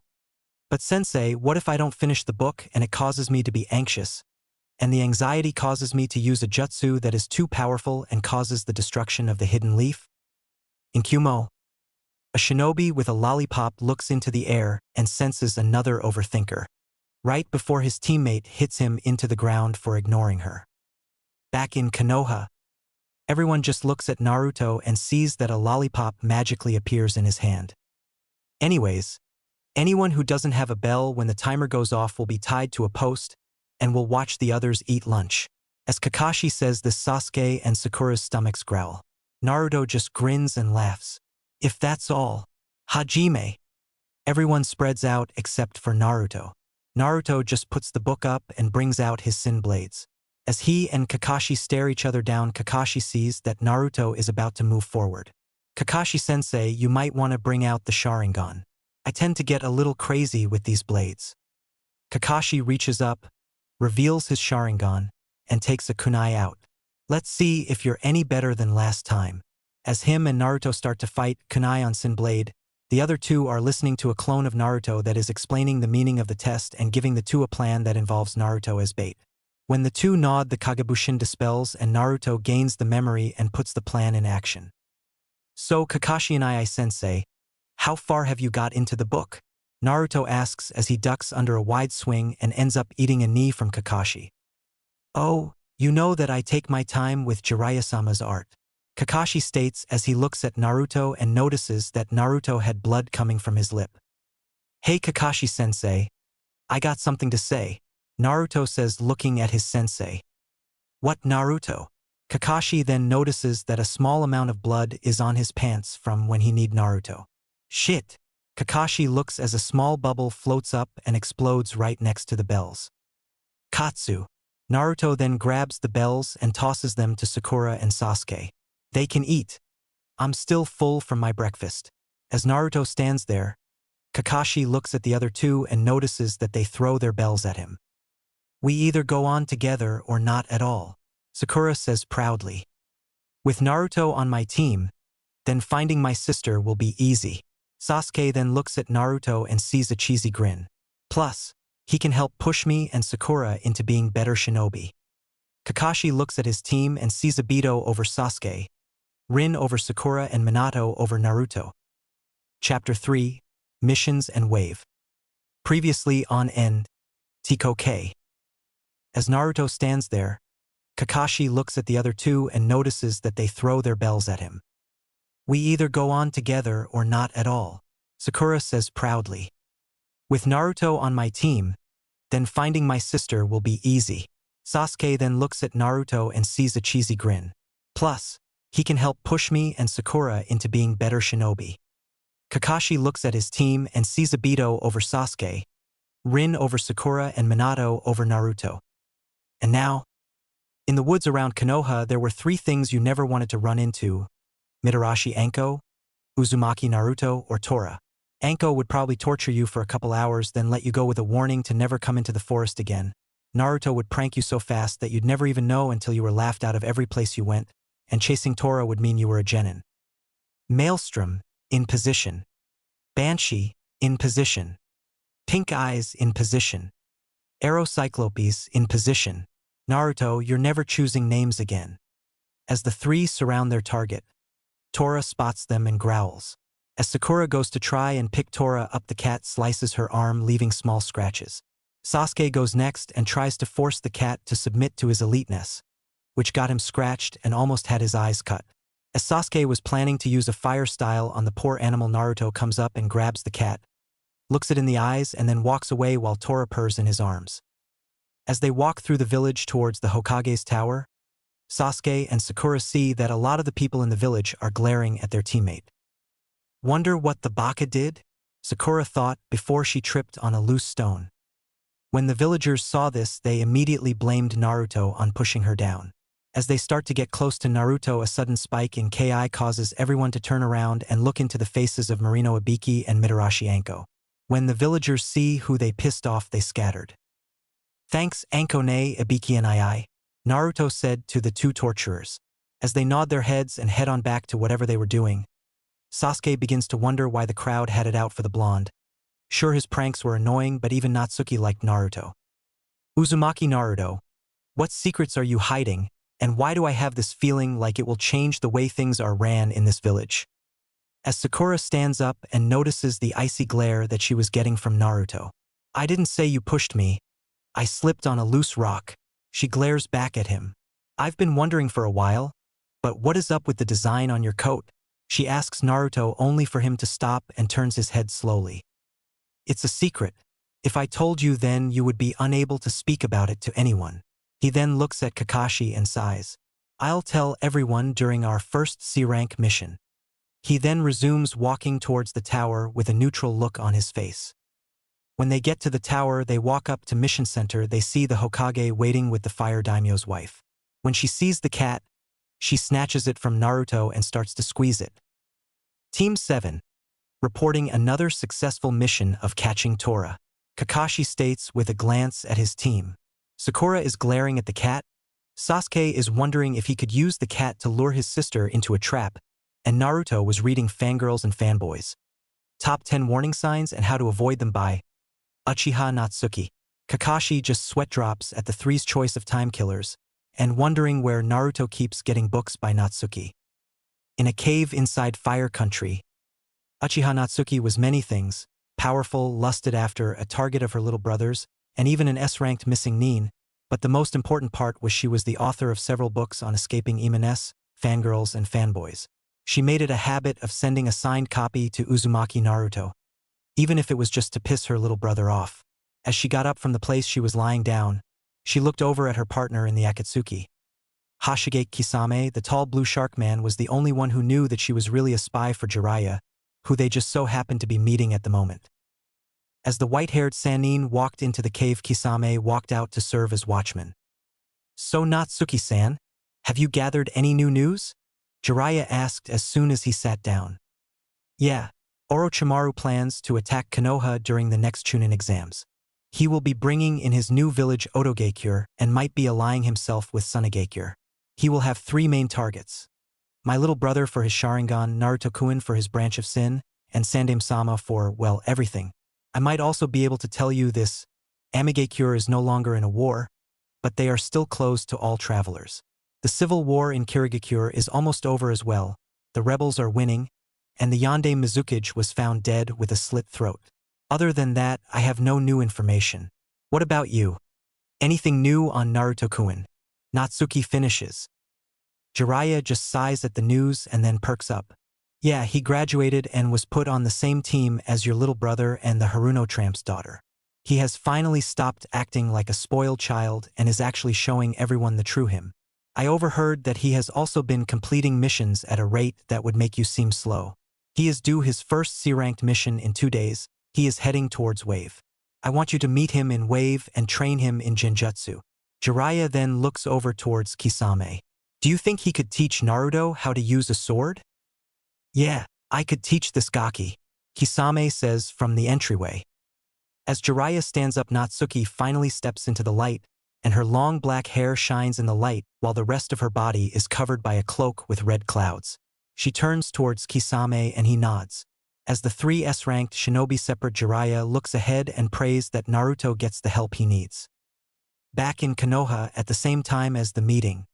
But sensei, what if I don't finish the book and it causes me to be anxious? And the anxiety causes me to use a jutsu that is too powerful and causes the destruction of the hidden leaf? Inkumo. A shinobi with a lollipop looks into the air and senses another overthinker. Right before his teammate hits him into the ground for ignoring her. Back in Konoha, everyone just looks at Naruto and sees that a lollipop magically appears in his hand. Anyways, anyone who doesn't have a bell when the timer goes off will be tied to a post and will watch the others eat lunch. As Kakashi says this, Sasuke and Sakura's stomachs growl. Naruto just grins and laughs. If that's all, Hajime. Everyone spreads out except for Naruto. Naruto just puts the book up and brings out his sin blades. As he and Kakashi stare each other down, Kakashi sees that Naruto is about to move forward. Kakashi-sensei, you might want to bring out the Sharingan. I tend to get a little crazy with these blades. Kakashi reaches up, reveals his Sharingan, and takes a kunai out. Let's see if you're any better than last time. As him and Naruto start to fight, kunai on Sin Blade, the other two are listening to a clone of Naruto that is explaining the meaning of the test and giving the two a plan that involves Naruto as bait. When the two nod, the Kagebushin dispels and Naruto gains the memory and puts the plan in action. So Kakashi and I-sensei, how far have you got into the book? Naruto asks as he ducks under a wide swing and ends up eating a knee from Kakashi. Oh, you know that I take my time with Jiraiya-sama's art. Kakashi states as he looks at Naruto and notices that Naruto had blood coming from his lip. Hey Kakashi-sensei, I got something to say, Naruto says looking at his sensei. What, Naruto? Kakashi then notices that a small amount of blood is on his pants from when he kneed Naruto. Shit! Kakashi looks as a small bubble floats up and explodes right next to the bells. Katsu. Naruto then grabs the bells and tosses them to Sakura and Sasuke. They can eat. I'm still full from my breakfast. As Naruto stands there, Kakashi looks at the other two and notices that they throw their bells at him. We either go on together or not at all, Sakura says proudly. With Naruto on my team, then finding my sister will be easy. Sasuke then looks at Naruto and sees a cheesy grin. Plus, he can help push me and Sakura into being better shinobi. Kakashi looks at his team and sees Obito over Sasuke, Rin over Sakura and Minato over Naruto. Chapter 3, Missions and Wave. Previously on End, TKK. As Naruto stands there, Kakashi looks at the other two and notices that they throw their bells at him. We either go on together or not at all, Sakura says proudly. With Naruto on my team, then finding my sister will be easy. Sasuke then looks at Naruto and sees a cheesy grin. Plus, he can help push me and Sakura into being better shinobi. Kakashi looks at his team and sees Obito over Sasuke, Rin over Sakura and Minato over Naruto. And now, in the woods around Konoha, there were three things you never wanted to run into: Mitarashi Anko, Uzumaki Naruto, or Tora. Anko would probably torture you for a couple hours, then let you go with a warning to never come into the forest again. Naruto would prank you so fast that you'd never even know until you were laughed out of every place you went, and chasing Tora would mean you were a genin. Maelstrom, in position. Banshee, in position. Pink Eyes, in position. Aerocyclopes, in position. Naruto, you're never choosing names again. As the three surround their target, Tora spots them and growls. As Sakura goes to try and pick Tora up, the cat slices her arm, leaving small scratches. Sasuke goes next and tries to force the cat to submit to his eliteness, which got him scratched and almost had his eyes cut. As Sasuke was planning to use a fire style on the poor animal, Naruto comes up and grabs the cat, looks it in the eyes, and then walks away while Tora purrs in his arms. As they walk through the village towards the Hokage's tower, Sasuke and Sakura see that a lot of the people in the village are glaring at their teammate. Wonder what the baka did? Sakura thought before she tripped on a loose stone. When the villagers saw this, they immediately blamed Naruto on pushing her down. As they start to get close to Naruto, a sudden spike in Ki causes everyone to turn around and look into the faces of Marino Ibiki and Mitarashi Anko. When the villagers see who they pissed off, they scattered. "Thanks, Anko-ne, Ibiki and II," Naruto said to the two torturers. As they nod their heads and head on back to whatever they were doing, Sasuke begins to wonder why the crowd had it out for the blonde. Sure, his pranks were annoying, but even Natsuki liked Naruto. "Uzumaki Naruto, what secrets are you hiding, and why do I have this feeling like it will change the way things are ran in this village?" As Sakura stands up and notices the icy glare that she was getting from Naruto. "I didn't say you pushed me. I slipped on a loose rock." She glares back at him. "I've been wondering for a while, but what is up with the design on your coat?" She asks Naruto only for him to stop and turns his head slowly. "It's a secret. If I told you, then you would be unable to speak about it to anyone." He then looks at Kakashi and sighs. "I'll tell everyone during our first C-rank mission." He then resumes walking towards the tower with a neutral look on his face. When they get to the tower, they walk up to Mission Center. They see the Hokage waiting with the Fire Daimyo's wife. When she sees the cat, she snatches it from Naruto and starts to squeeze it. Team 7. Reporting another successful mission of catching Tora. Kakashi states with a glance at his team. Sakura is glaring at the cat. Sasuke is wondering if he could use the cat to lure his sister into a trap, and Naruto was reading Fangirls and Fanboys. Top 10 warning signs and how to avoid them by Uchiha Natsuki. Kakashi just sweat drops at the three's choice of time killers, and wondering where Naruto keeps getting books by Natsuki. In a cave inside Fire Country, Uchiha Natsuki was many things: powerful, lusted after, a target of her little brothers, and even an S-ranked missing nin, but the most important part was she was the author of several books on escaping Imanes, Fangirls, and Fanboys. She made it a habit of sending a signed copy to Uzumaki Naruto, even if it was just to piss her little brother off. As she got up from the place she was lying down, she looked over at her partner in the Akatsuki. Hashige Kisame, the tall blue shark man, was the only one who knew that she was really a spy for Jiraiya, who they just so happened to be meeting at the moment. As the white-haired Sannin walked into the cave, Kisame walked out to serve as watchman. "So Natsuki-san, have you gathered any new news?" Jiraiya asked as soon as he sat down. "Yeah, Orochimaru plans to attack Konoha during the next Chunin exams. He will be bringing in his new village Otogakure and might be allying himself with Sunagakure. He will have 3 main targets: my little brother for his Sharingan, Naruto-kun for his branch of Sin, and Sandame-sama for, well, everything. I might also be able to tell you this: Amigakure is no longer in a war, but they are still closed to all travelers. The civil war in Kirigakure is almost over as well. The rebels are winning, and the Yonde Mizukage was found dead with a slit throat. Other than that, I have no new information. What about you? Anything new on Naruto-kun?" Natsuki finishes. Jiraiya just sighs at the news and then perks up. "Yeah, he graduated and was put on the same team as your little brother and the Haruno Tramp's daughter. He has finally stopped acting like a spoiled child and is actually showing everyone the true him. I overheard that he has also been completing missions at a rate that would make you seem slow. He is due his first C-ranked mission in 2 days. He is heading towards Wave. I want you to meet him in Wave and train him in Genjutsu." Jiraiya then looks over towards Kisame. "Do you think he could teach Naruto how to use a sword?" "Yeah, I could teach this Gaki," Kisame says from the entryway. As Jiraiya stands up, Natsuki finally steps into the light, and her long black hair shines in the light while the rest of her body is covered by a cloak with red clouds. She turns towards Kisame and he nods. As the 3 S-ranked shinobi separate, Jiraiya looks ahead and prays that Naruto gets the help he needs. Back in Konoha at the same time as the meeting,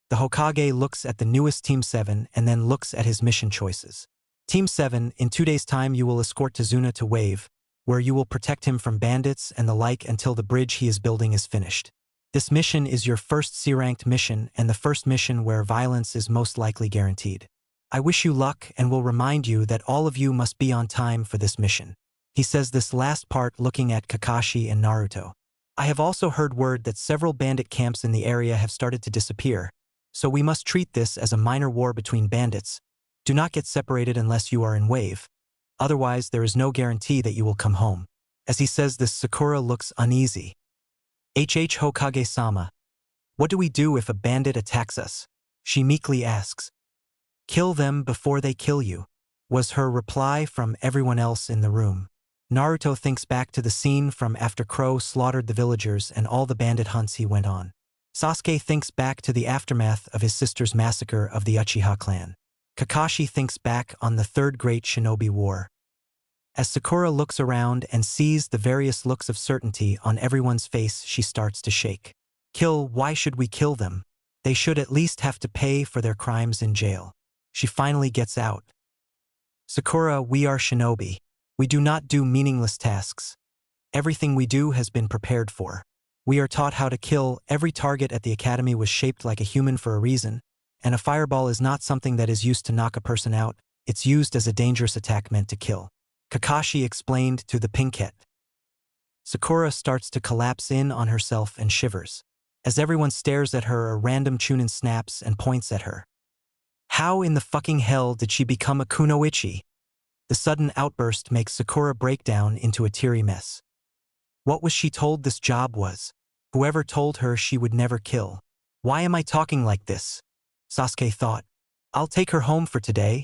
the Hokage looks at the newest Team 7 and then looks at his mission choices. Team 7, in 2 days' time you will escort Tazuna to Wave, where you will protect him from bandits and the like until the bridge he is building is finished. This mission is your first C-ranked mission and the first mission where violence is most likely guaranteed. I wish you luck and will remind you that all of you must be on time for this mission." He says this last part looking at Kakashi and Naruto. "I have also heard word that several bandit camps in the area have started to disappear, so we must treat this as a minor war between bandits. Do not get separated unless you are in Wave. Otherwise, there is no guarantee that you will come home." As he says this, Sakura looks uneasy. Hokage-sama, What do we do if a bandit attacks us? She meekly asks. Kill them before they kill you, was her reply from everyone else in the room. Naruto thinks back to the scene from after Crow slaughtered the villagers and all the bandit hunts he went on. Sasuke thinks back to the aftermath of his sister's massacre of the Uchiha clan. Kakashi thinks back on the Third Great Shinobi War. As Sakura looks around and sees the various looks of certainty on everyone's face, she starts to shake. Kill? Why should we kill them? They should at least have to pay for their crimes in jail. She finally gets out. Sakura, we are shinobi. We do not do meaningless tasks. Everything we do has been prepared for. We are taught how to kill. Every target at the academy was shaped like a human for a reason, and a fireball is not something that is used to knock a person out, it's used as a dangerous attack meant to kill. Kakashi explained to the Pinkette. Sakura starts to collapse in on herself and shivers. As everyone stares at her, a random Chunin snaps and points at her. How in the fucking hell did she become a kunoichi? The sudden outburst makes Sakura break down into a teary mess. What was she told this job was? Whoever told her she would never kill. Why am I talking like this? Sasuke thought. I'll take her home for today.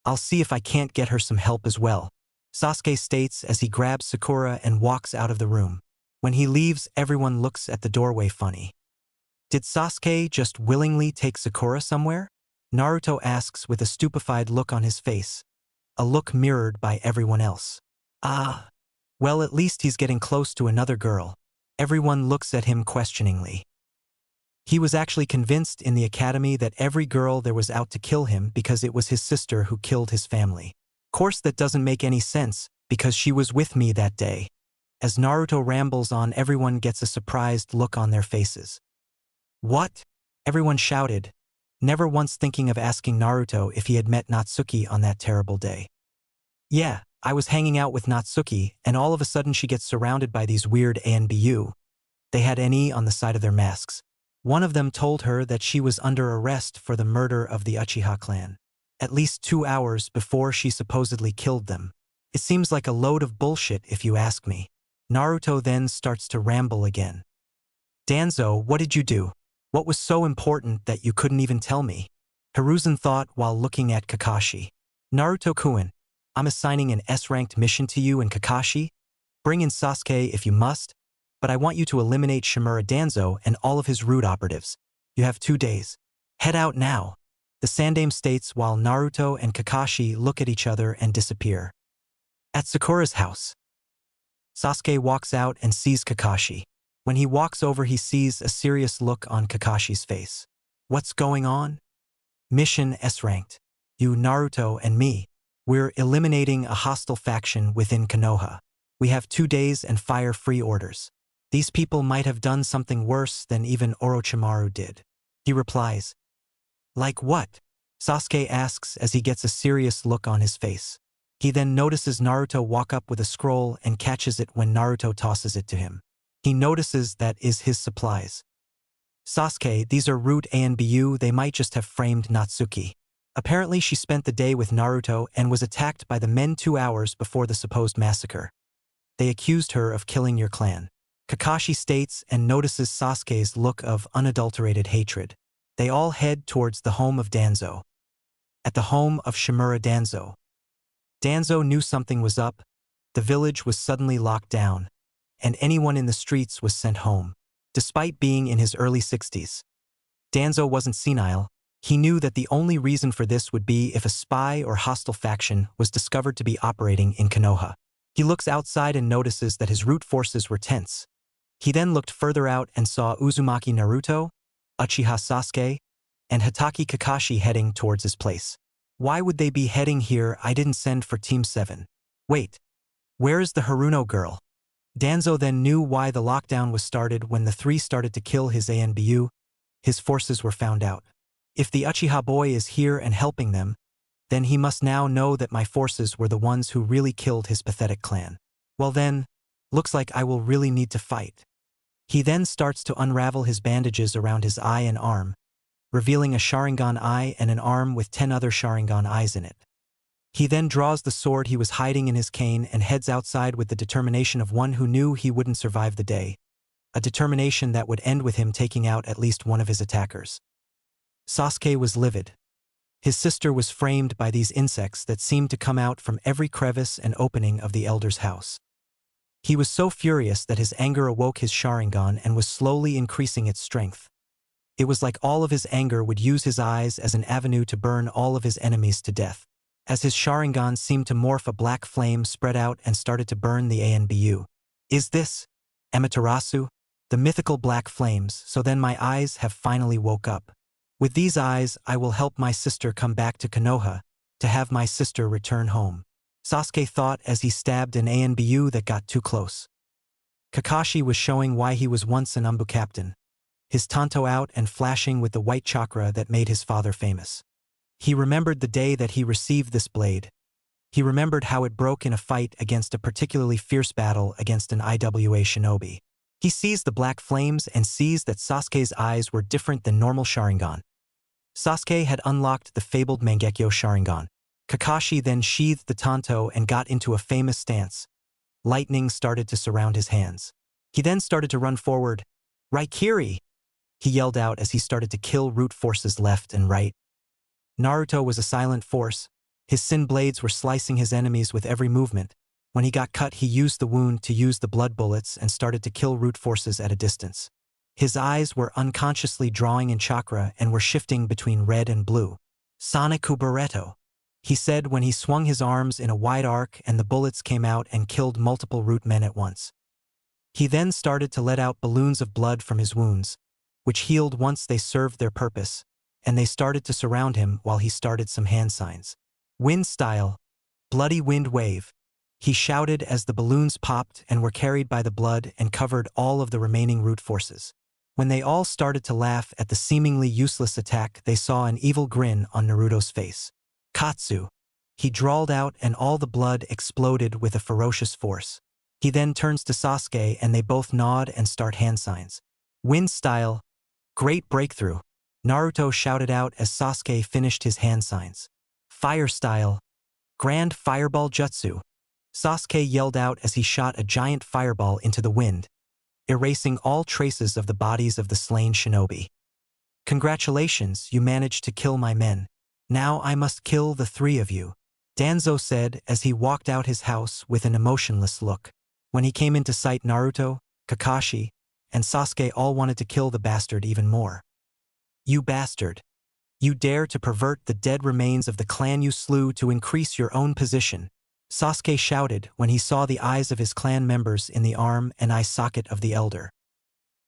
I'll see if I can't get her some help as well. Sasuke states as he grabs Sakura and walks out of the room. When he leaves, everyone looks at the doorway funny. Did Sasuke just willingly take Sakura somewhere? Naruto asks with a stupefied look on his face, a look mirrored by everyone else. Ah. Well, at least he's getting close to another girl. Everyone looks at him questioningly. He was actually convinced in the academy that every girl there was out to kill him because it was his sister who killed his family. Course that doesn't make any sense, because she was with me that day. As Naruto rambles on, everyone gets a surprised look on their faces. What? Everyone shouted, never once thinking of asking Naruto if he had met Natsuki on that terrible day. Yeah, I was hanging out with Natsuki, and all of a sudden she gets surrounded by these weird ANBU. They had NE on the side of their masks. One of them told her that she was under arrest for the murder of the Uchiha clan. At least 2 hours before she supposedly killed them. It seems like a load of bullshit if you ask me. Naruto then starts to ramble again. Danzo, what did you do? What was so important that you couldn't even tell me? Hiruzen thought while looking at Kakashi. Naruto-kun, I'm assigning an S-ranked mission to you and Kakashi. Bring in Sasuke if you must, but I want you to eliminate Shimura Danzo and all of his rude operatives. You have 2 days. Head out now. The Sandaime states while Naruto and Kakashi look at each other and disappear. At Sakura's house. Sasuke walks out and sees Kakashi. When he walks over, he sees a serious look on Kakashi's face. What's going on? Mission S-ranked. You, Naruto, and me. We're eliminating a hostile faction within Konoha. We have 2 days and fire-free orders. These people might have done something worse than even Orochimaru did. He replies. Like what? Sasuke asks as he gets a serious look on his face. He then notices Naruto walk up with a scroll and catches it when Naruto tosses it to him. He notices that is his supplies. Sasuke, these are root ANBU, they might just have framed Natsuki. Apparently she spent the day with Naruto and was attacked by the men 2 hours before the supposed massacre. They accused her of killing your clan. Kakashi states and notices Sasuke's look of unadulterated hatred. They all head towards the home of Danzo. At the home of Shimura Danzo. Danzo knew something was up. The village was suddenly locked down, and anyone in the streets was sent home. Despite being in his early 60s, Danzo wasn't senile. He knew that the only reason for this would be if a spy or hostile faction was discovered to be operating in Konoha. He looks outside and notices that his root forces were tense. He then looked further out and saw Uzumaki Naruto, Uchiha Sasuke, and Hatake Kakashi heading towards his place. Why would they be heading here? I didn't send for Team 7. Wait, where is the Haruno girl? Danzo then knew why the lockdown was started when the 3 started to kill his ANBU. His forces were found out. If the Uchiha boy is here and helping them, then he must now know that my forces were the ones who really killed his pathetic clan. Well then, looks like I will really need to fight. He then starts to unravel his bandages around his eye and arm, revealing a Sharingan eye and an arm with 10 other Sharingan eyes in it. He then draws the sword he was hiding in his cane and heads outside with the determination of one who knew he wouldn't survive the day. a determination that would end with him taking out at least one of his attackers. Sasuke was livid. His sister was framed by these insects that seemed to come out from every crevice and opening of the elder's house. He was so furious that his anger awoke his Sharingan and was slowly increasing its strength. It was like all of his anger would use his eyes as an avenue to burn all of his enemies to death. As his Sharingan seemed to morph, a black flame spread out and started to burn the ANBU. Is this Amaterasu? The mythical black flames. So then my eyes have finally woke up. With these eyes, I will help my sister come back to Konoha, to have my sister return home. Sasuke thought as he stabbed an ANBU that got too close. Kakashi was showing why he was once an Umbu captain. His tanto out and flashing with the white chakra that made his father famous. He remembered the day that he received this blade. He remembered how it broke in a fight against a particularly fierce battle against an IWA shinobi. He sees the black flames and sees that Sasuke's eyes were different than normal Sharingan. Sasuke had unlocked the fabled Mangekyo Sharingan. Kakashi then sheathed the tanto and got into a famous stance. Lightning started to surround his hands. He then started to run forward. "Raikiri!" he yelled out as he started to kill root forces left and right. Naruto was a silent force. His sin blades were slicing his enemies with every movement. When he got cut, he used the wound to use the blood bullets and started to kill root forces at a distance. His eyes were unconsciously drawing in chakra and were shifting between red and blue. "Sonic Barretto," he said when he swung his arms in a wide arc and the bullets came out and killed multiple root men at once. He then started to let out balloons of blood from his wounds, which healed once they served their purpose, and they started to surround him while he started some hand signs. "Wind style, bloody wind wave," he shouted as the balloons popped and were carried by the blood and covered all of the remaining root forces. When they all started to laugh at the seemingly useless attack, they saw an evil grin on Naruto's face. "Katsu," he drawled out, and all the blood exploded with a ferocious force. He then turns to Sasuke and they both nod and start hand signs. "Wind style, great breakthrough," Naruto shouted out as Sasuke finished his hand signs. "Fire style, grand fireball jutsu," Sasuke yelled out as he shot a giant fireball into the wind, erasing all traces of the bodies of the slain shinobi. "Congratulations, you managed to kill my men. Now I must kill the three of you," Danzo said as he walked out his house with an emotionless look. When he came into sight, Naruto, Kakashi, and Sasuke all wanted to kill the bastard even more. "You bastard! You dare to pervert the dead remains of the clan you slew to increase your own position," Sasuke shouted when he saw the eyes of his clan members in the arm and eye socket of the elder.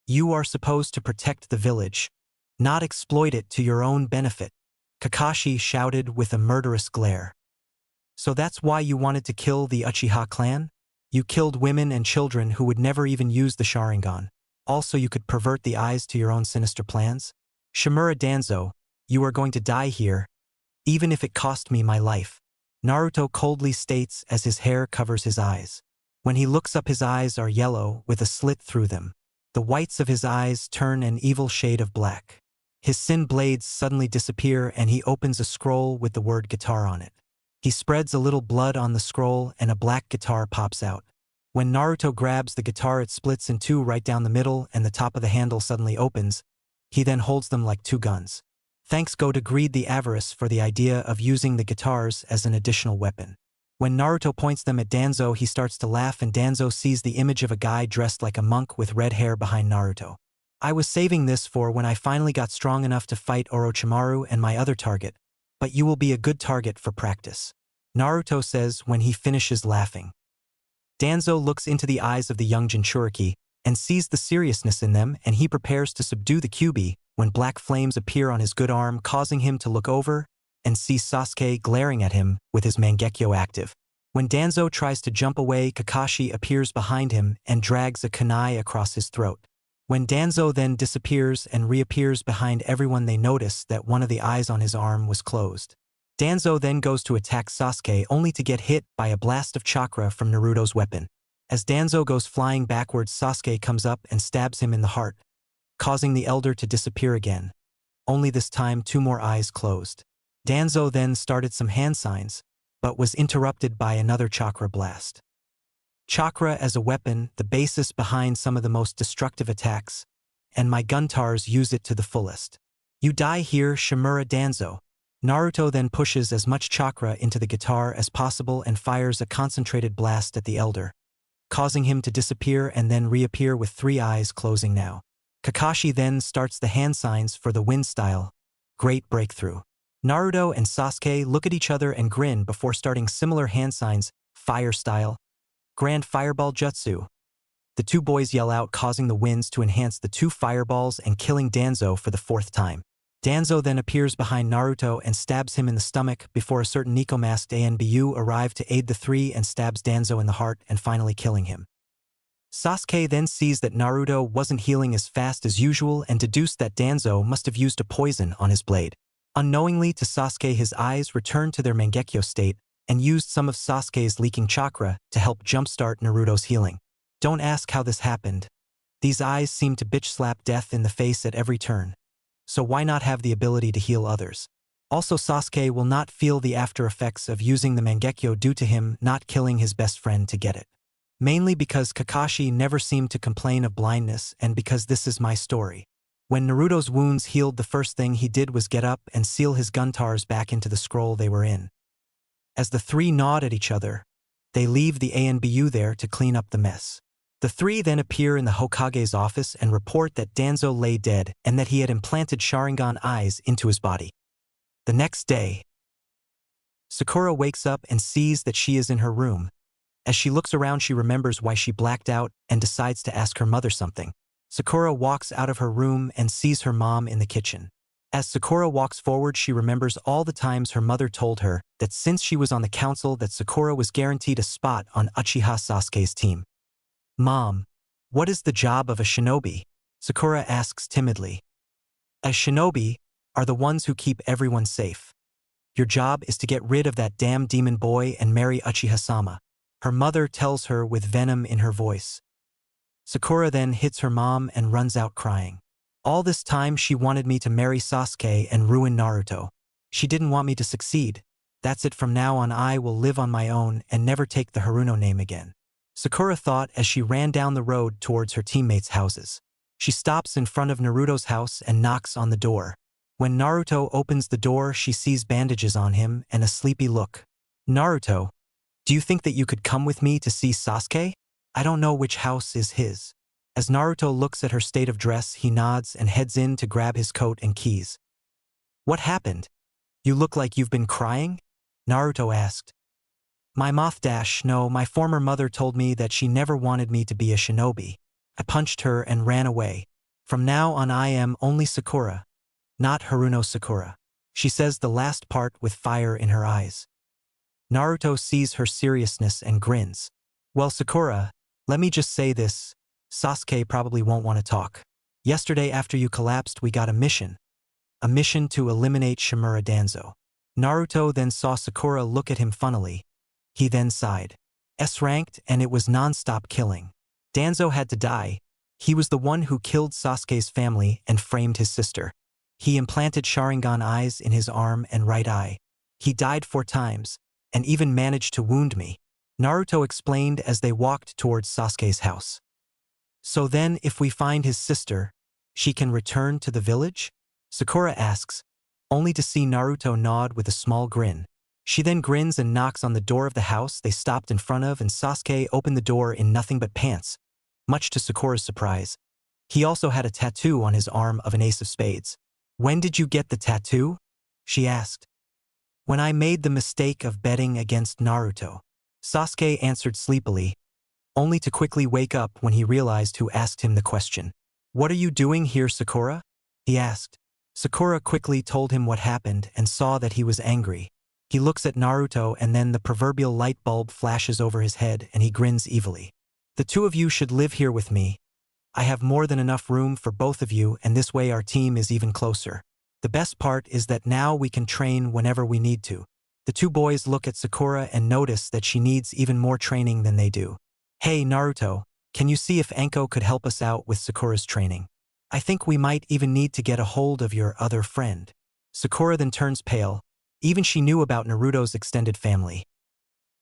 "You are supposed to protect the village, not exploit it to your own benefit," Kakashi shouted with a murderous glare. "So that's why you wanted to kill the Uchiha clan? You killed women and children who would never even use the Sharingan. Also, you could pervert the eyes to your own sinister plans? Shimura Danzo, you are going to die here, even if it cost me my life," Naruto coldly states as his hair covers his eyes. When he looks up, his eyes are yellow with a slit through them. The whites of his eyes turn an evil shade of black. His sin blades suddenly disappear and he opens a scroll with the word guitar on it. He spreads a little blood on the scroll and a black guitar pops out. When Naruto grabs the guitar, it splits in two right down the middle and the top of the handle suddenly opens. He then holds them like two guns. Thanks go to Greed the Avarice for the idea of using the guitars as an additional weapon. When Naruto points them at Danzo, he starts to laugh and Danzo sees the image of a guy dressed like a monk with red hair behind Naruto. "I was saving this for when I finally got strong enough to fight Orochimaru and my other target, but you will be a good target for practice," Naruto says when he finishes laughing. Danzo looks into the eyes of the young Jinchuriki and sees the seriousness in them, and he prepares to subdue the Kyuubi when black flames appear on his good arm, causing him to look over and see Sasuke glaring at him with his Mangekyo active. When Danzo tries to jump away, Kakashi appears behind him and drags a kunai across his throat. When Danzo then disappears and reappears behind everyone, they notice that one of the eyes on his arm was closed. Danzo then goes to attack Sasuke only to get hit by a blast of chakra from Naruto's weapon. As Danzo goes flying backwards, Sasuke comes up and stabs him in the heart, causing the elder to disappear again. Only this time 2 more eyes closed. Danzo then started some hand signs, but was interrupted by another chakra blast. Chakra as a weapon, the basis behind some of the most destructive attacks, and my guntars use it to the fullest. You die here, Shimura Danzo. Naruto then pushes as much chakra into the guitar as possible and fires a concentrated blast at the elder, causing him to disappear and then reappear with 3 eyes closing now. Kakashi then starts the hand signs for the wind style. Great breakthrough. Naruto and Sasuke look at each other and grin before starting similar hand signs, fire style. Grand Fireball Jutsu. The 2 boys yell out, causing the winds to enhance the 2 fireballs and killing Danzo for the 4th time. Danzo then appears behind Naruto and stabs him in the stomach before a certain Nico-masked ANBU arrive to aid the 3 and stabs Danzo in the heart and finally killing him. Sasuke then sees that Naruto wasn't healing as fast as usual and deduced that Danzo must have used a poison on his blade. Unknowingly to Sasuke, his eyes returned to their Mangekyo state and used some of Sasuke's leaking chakra to help jumpstart Naruto's healing. Don't ask how this happened. These eyes seem to bitch-slap death in the face at every turn. So why not have the ability to heal others? Also, Sasuke will not feel the after effects of using the Mangekyo due to him not killing his best friend to get it. Mainly because Kakashi never seemed to complain of blindness and because this is my story. When Naruto's wounds healed, the first thing he did was get up and seal his guntars back into the scroll they were in. As the 3 nod at each other, they leave the ANBU there to clean up the mess. The 3 then appear in the Hokage's office and report that Danzo lay dead and that he had implanted Sharingan eyes into his body. The next day, Sakura wakes up and sees that she is in her room. As she looks around, she remembers why she blacked out and decides to ask her mother something. Sakura walks out of her room and sees her mom in the kitchen. As Sakura walks forward, she remembers all the times her mother told her that since she was on the council that Sakura was guaranteed a spot on Uchiha Sasuke's team. Mom, what is the job of a shinobi? Sakura asks timidly. A shinobi are the ones who keep everyone safe. Your job is to get rid of that damn demon boy and marry Uchiha-sama. Her mother tells her with venom in her voice. Sakura then hits her mom and runs out crying. All this time she wanted me to marry Sasuke and ruin Naruto. She didn't want me to succeed. That's it, from now on I will live on my own and never take the Haruno name again. Sakura thought as she ran down the road towards her teammates' houses. She stops in front of Naruto's house and knocks on the door. When Naruto opens the door, she sees bandages on him and a sleepy look. Naruto, do you think that you could come with me to see Sasuke? I don't know which house is his. As Naruto looks at her state of dress, he nods and heads in to grab his coat and keys. What happened? You look like you've been crying? Naruto asked. My no, my former mother told me that she never wanted me to be a shinobi. I punched her and ran away. From now on I am only Sakura, not Haruno Sakura. She says the last part with fire in her eyes. Naruto sees her seriousness and grins. Well, Sakura, let me just say this. Sasuke probably won't want to talk. Yesterday after you collapsed, we got a mission. A mission to eliminate Shimura Danzo. Naruto then saw Sakura look at him funnily. He then sighed. S-ranked, and it was non-stop killing. Danzo had to die. He was the one who killed Sasuke's family and framed his sister. He implanted Sharingan eyes in his arm and right eye. He died 4 times, and even managed to wound me. Naruto explained as they walked towards Sasuke's house. So then, if we find his sister, she can return to the village? Sakura asks, only to see Naruto nod with a small grin. She then grins and knocks on the door of the house they stopped in front of, and Sasuke opened the door in nothing but pants, much to Sakura's surprise. He also had a tattoo on his arm of an ace of spades. When did you get the tattoo? She asked. When I made the mistake of betting against Naruto. Sasuke answered sleepily, only to quickly wake up when he realized who asked him the question. What are you doing here, Sakura? He asked. Sakura quickly told him what happened and saw that he was angry. He looks at Naruto and then the proverbial light bulb flashes over his head and he grins evilly. The 2 of you should live here with me. I have more than enough room for both of you, and this way our team is even closer. The best part is that now we can train whenever we need to. The 2 boys look at Sakura and notice that she needs even more training than they do. Hey Naruto, can you see if Anko could help us out with Sakura's training? I think we might even need to get a hold of your other friend. Sakura then turns pale. Even she knew about Naruto's extended family.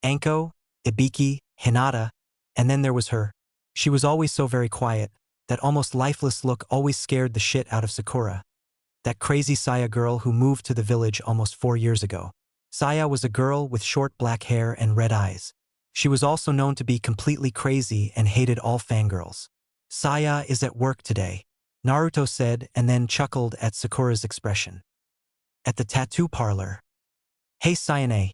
Anko, Ibiki, Hinata, And then there was her. She was always so very quiet. That almost lifeless look always scared the shit out of Sakura. That crazy Saya girl who moved to the village almost 4 years ago. Saya was a girl with short black hair and red eyes. She was also known to be completely crazy and hated all fangirls. Saya is at work today, Naruto said and then chuckled at Sakura's expression. At the tattoo parlor. Hey Sayane.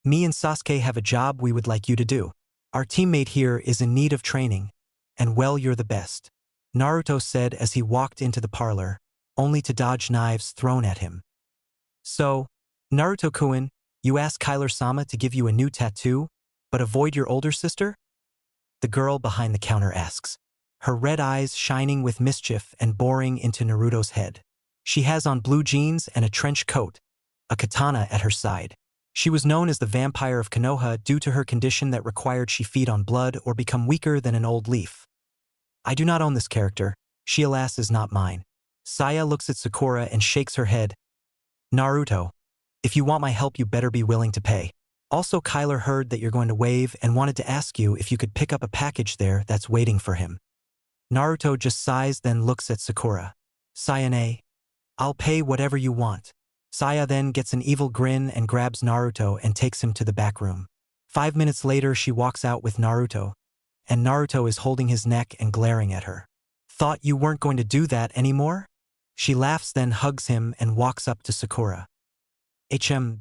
Me and Sasuke have a job we would like you to do. Our teammate here is in need of training. And well, you're the best. Naruto said as he walked into the parlor, only to dodge knives thrown at him. So, Naruto-kun, you asked Kyler-sama to give you a new tattoo, but avoid your older sister? The girl behind the counter asks, her red eyes shining with mischief and boring into Naruto's head. She has on blue jeans and a trench coat, a katana at her side. She was known as the Vampire of Konoha due to her condition that required she feed on blood or become weaker than an old leaf. I do not own this character. She alas is not mine. Saya looks at Sakura and shakes her head. Naruto, if you want my help you better be willing to pay. Also Kyler heard that you're going to wave and wanted to ask you if you could pick up a package there that's waiting for him. Naruto just sighs then looks at Sakura. Sayane, I'll pay whatever you want. Saya then gets an evil grin and grabs Naruto and takes him to the back room. 5 minutes later she walks out with Naruto, and Naruto is holding his neck and glaring at her. Thought you weren't going to do that anymore? She laughs then hugs him and walks up to Sakura.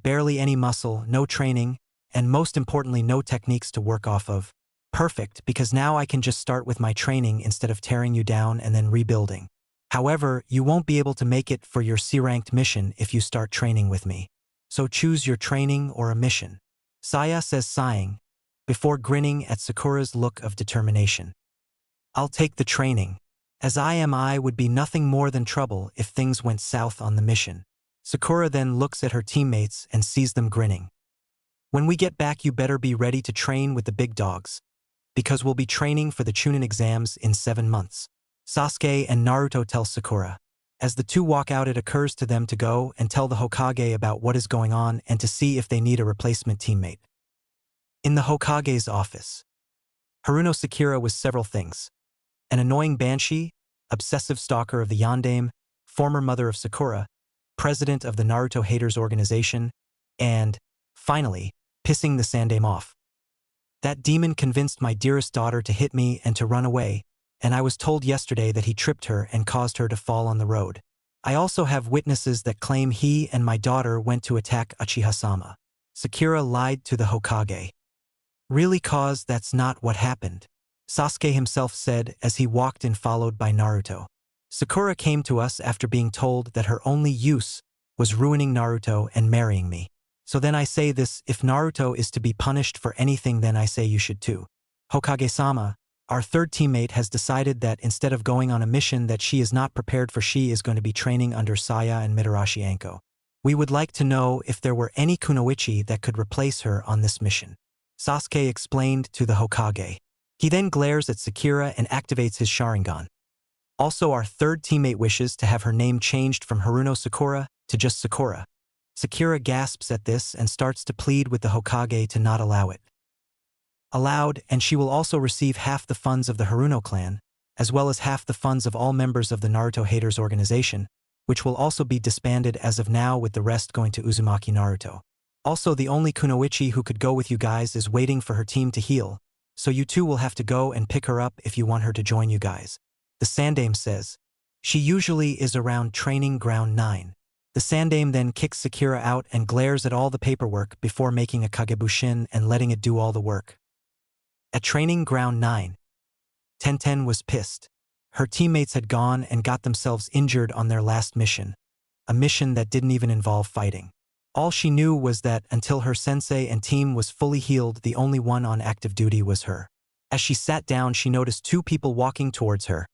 Barely any muscle, no training, and most importantly no techniques to work off of. Perfect, because now I can just start with my training instead of tearing you down and then rebuilding. However, you won't be able to make it for your C-ranked mission if you start training with me. So choose your training or a mission. Saya says sighing, before grinning at Sakura's look of determination. I'll take the training, as I would be nothing more than trouble if things went south on the mission. Sakura then looks at her teammates and sees them grinning. When we get back you better be ready to train with the big dogs, because we'll be training for the Chunin exams in 7 months. Sasuke and Naruto tell Sakura. As the two walk out it occurs to them to go and tell the Hokage about what is going on and to see if they need a replacement teammate. In the Hokage's office. Haruno Sakura was several things. An annoying banshee, obsessive stalker of the Yondaime, former mother of Sakura, president of the Naruto Haters Organization, and, finally, pissing the Sandaime off. That demon convinced my dearest daughter to hit me and to run away, and I was told yesterday that he tripped her and caused her to fall on the road. I also have witnesses that claim he and my daughter went to attack Uchiha-sama. Sakura lied to the Hokage. Really, cause that's not what happened, Sasuke himself said as he walked in followed by Naruto. Sakura came to us after being told that her only use was ruining Naruto and marrying me. So then I say this, if Naruto is to be punished for anything then I say you should too. Hokage-sama, our third teammate has decided that instead of going on a mission that she is not prepared for she is going to be training under Saya and Mitarashi Anko. We would like to know if there were any kunoichi that could replace her on this mission. Sasuke explained to the Hokage. He then glares at Sakura and activates his Sharingan. Also our third teammate wishes to have her name changed from Haruno Sakura to just Sakura. Sakura gasps at this and starts to plead with the Hokage to not allow it. Allowed, and she will also receive half the funds of the Haruno clan, as well as half the funds of all members of the Naruto Haters Organization, which will also be disbanded as of now with the rest going to Uzumaki Naruto. Also the only kunoichi who could go with you guys is waiting for her team to heal, so you two will have to go and pick her up if you want her to join you guys. The Sandaime says. She usually is around training ground 9. The Sandaime then kicks Sakura out and glares at all the paperwork before making a Kagebushin and letting it do all the work. At training ground 9, Tenten was pissed. Her teammates had gone and got themselves injured on their last mission, a mission that didn't even involve fighting. All she knew was that until her sensei and team was fully healed, the only one on active duty was her. As she sat down, she noticed 2 people walking towards her,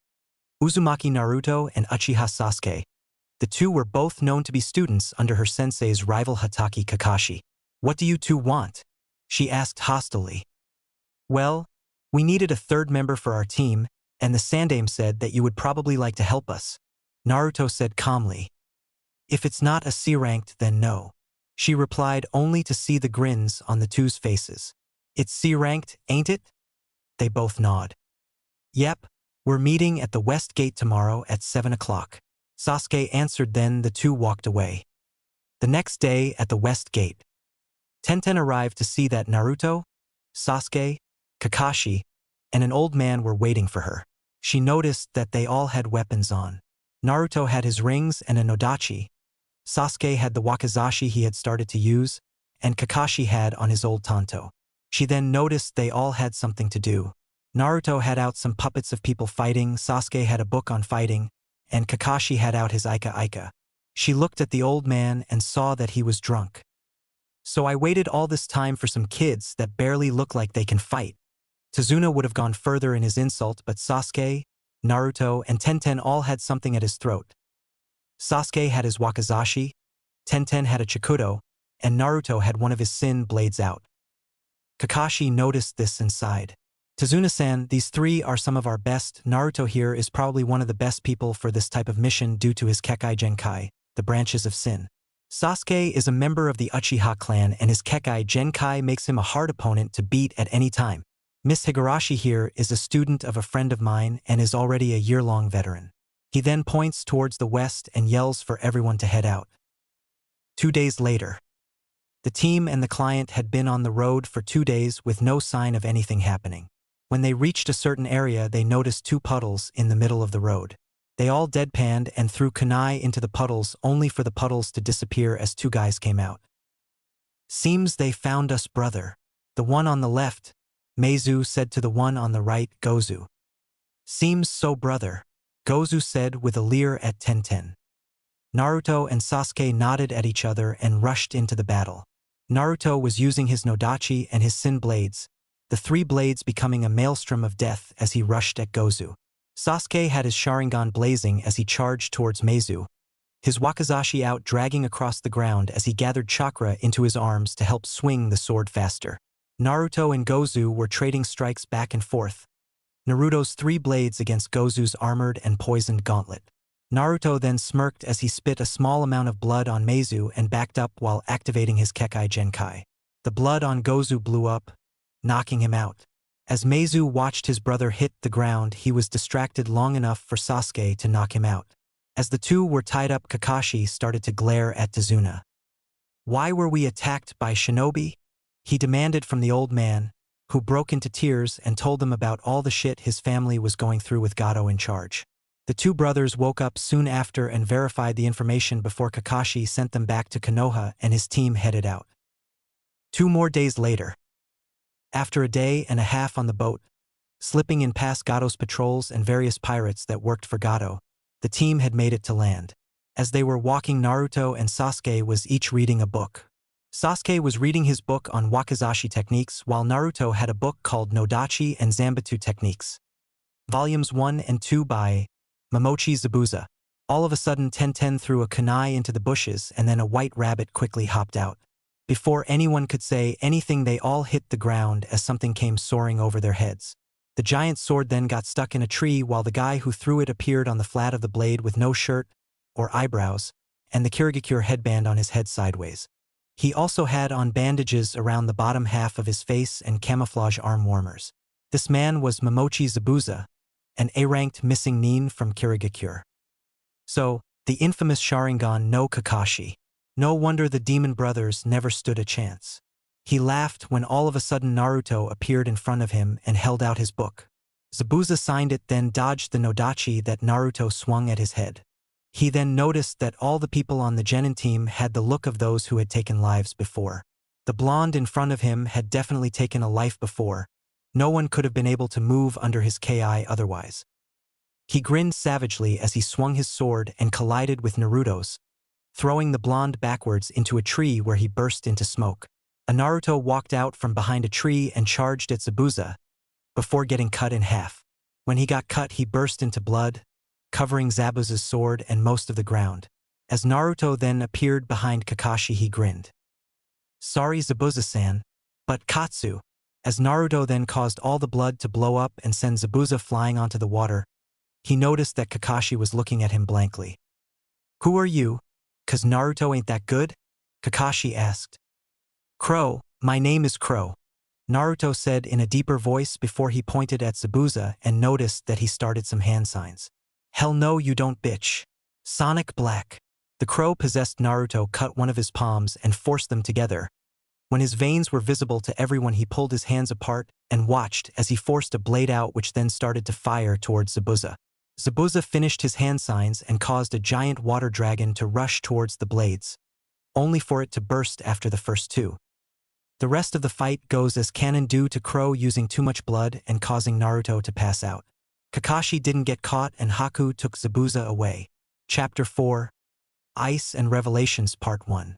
Uzumaki Naruto and Uchiha Sasuke. The 2 were both known to be students under her sensei's rival Hatake Kakashi. What do you 2 want? She asked hostilely. Well, we needed a third member for our team, and the Sandaime said that you would probably like to help us. Naruto said calmly. If it's not a C-ranked, then no. She replied only to see the grins on the 2's faces. It's C-ranked, ain't it? They both nod. Yep, we're meeting at the West Gate tomorrow at 7 o'clock. Sasuke answered. Then the two walked away. The next day at the West Gate, Tenten arrived to see that Naruto, Sasuke, Kakashi, and an old man were waiting for her. She noticed that they all had weapons on. Naruto had his rings and a nodachi. Sasuke had the wakizashi he had started to use, and Kakashi had on his old tanto. She then noticed they all had something to do. Naruto had out some puppets of people fighting, Sasuke had a book on fighting, and Kakashi had out his Ika. She looked at the old man and saw that he was drunk. So I waited all this time for some kids that barely look like they can fight. Tazuna would have gone further in his insult, but Sasuke, Naruto, and Tenten all had something at his throat. Sasuke had his wakizashi, Tenten had a chikudo, and Naruto had one of his sin blades out. Kakashi noticed this and sighed. Tazuna-san, these three are some of our best. Naruto here is probably one of the best people for this type of mission due to his Kekkei Genkai, the branches of sin. Sasuke is a member of the Uchiha clan and his Kekkei Genkai makes him a hard opponent to beat at any time. Miss Higurashi here is a student of a friend of mine and is already a year-long veteran. He then points towards the west and yells for everyone to head out. 2 days later. The team and the client had been on the road for 2 days with no sign of anything happening. When they reached a certain area, they noticed 2 puddles in the middle of the road. They all deadpanned and threw kunai into the puddles only for the puddles to disappear as 2 guys came out. Seems they found us, brother. The one on the left, Meizu, said to the one on the right, Gozu. Seems so, brother, Gozu said with a leer at Tenten. Naruto and Sasuke nodded at each other and rushed into the battle. Naruto was using his nodachi and his sin blades, the 3 blades becoming a maelstrom of death as he rushed at Gozu. Sasuke had his Sharingan blazing as he charged towards Meizu, his wakizashi out dragging across the ground as he gathered chakra into his arms to help swing the sword faster. Naruto and Gozu were trading strikes back and forth. Naruto's 3 blades against Gozu's armored and poisoned gauntlet. Naruto then smirked as he spit a small amount of blood on Meizu and backed up while activating his Kekkei Genkai. The blood on Gozu blew up, knocking him out. As Meizu watched his brother hit the ground, he was distracted long enough for Sasuke to knock him out. As the two were tied up, Kakashi started to glare at Tazuna. Why were we attacked by shinobi? He demanded from the old man, who broke into tears and told them about all the shit his family was going through with Gato in charge. The 2 brothers woke up soon after and verified the information before Kakashi sent them back to Konoha and his team headed out. 2 more days later. After a day and a half on the boat, slipping in past Gato's patrols and various pirates that worked for Gato, the team had made it to land. As they were walking, Naruto and Sasuke was each reading a book. Sasuke was reading his book on wakizashi techniques while Naruto had a book called Nodachi and Zanbatsu Techniques. Volumes 1 and 2 by Momochi Zabuza. All of a sudden Tenten threw a kunai into the bushes and then a white rabbit quickly hopped out. Before anyone could say anything, they all hit the ground as something came soaring over their heads. The giant sword then got stuck in a tree while the guy who threw it appeared on the flat of the blade with no shirt or eyebrows and the Kirigakure headband on his head sideways. He also had on bandages around the bottom half of his face and camouflage arm warmers. This man was Momochi Zabuza, an A-ranked missing nin from Kirigakure. So, the infamous Sharingan no Kakashi. No wonder the demon brothers never stood a chance. He laughed when all of a sudden Naruto appeared in front of him and held out his book. Zabuza signed it, then dodged the nodachi that Naruto swung at his head. He then noticed that all the people on the Genin team had the look of those who had taken lives before. The blonde in front of him had definitely taken a life before. No one could have been able to move under his ki otherwise. He grinned savagely as he swung his sword and collided with Naruto's, throwing the blonde backwards into a tree where he burst into smoke. A Naruto walked out from behind a tree and charged at Zabuza, before getting cut in half. When he got cut, he burst into blood, covering Zabuza's sword and most of the ground. As Naruto then appeared behind Kakashi, he grinned. Sorry, Zabuza-san, but Katsu. As Naruto then caused all the blood to blow up and send Zabuza flying onto the water, he noticed that Kakashi was looking at him blankly. Who are you? 'Cause Naruto ain't that good? Kakashi asked. Crow, my name is Crow. Naruto said in a deeper voice before he pointed at Zabuza and noticed that he started some hand signs. Hell no you don't bitch. Sonic Black. The crow possessed Naruto cut one of his palms and forced them together. When his veins were visible to everyone he pulled his hands apart and watched as he forced a blade out which then started to fire towards Zabuza. Zabuza finished his hand signs and caused a giant water dragon to rush towards the blades, only for it to burst after the first two. The rest of the fight goes as canon due to Crow using too much blood and causing Naruto to pass out. Kakashi didn't get caught and Haku took Zabuza away. Chapter 4, Ice and Revelations Part 1.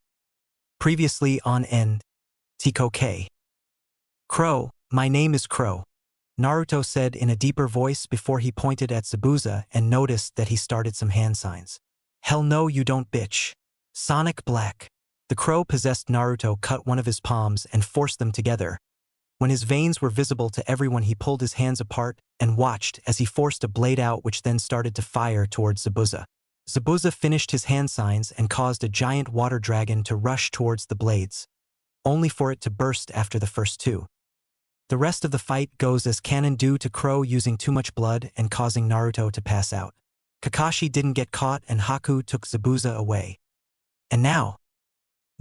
Previously on NTK. Crow, my name is Crow. Naruto said in a deeper voice before he pointed at Zabuza and noticed that he started some hand signs. Hell no you don't bitch. Sonic Black. The crow possessed Naruto cut one of his palms and forced them together. When his veins were visible to everyone he pulled his hands apart and watched as he forced a blade out which then started to fire towards Zabuza. Zabuza finished his hand signs and caused a giant water dragon to rush towards the blades, only for it to burst after the first two. The rest of the fight goes as canon due to Crow using too much blood and causing Naruto to pass out. Kakashi didn't get caught and Haku took Zabuza away. And now,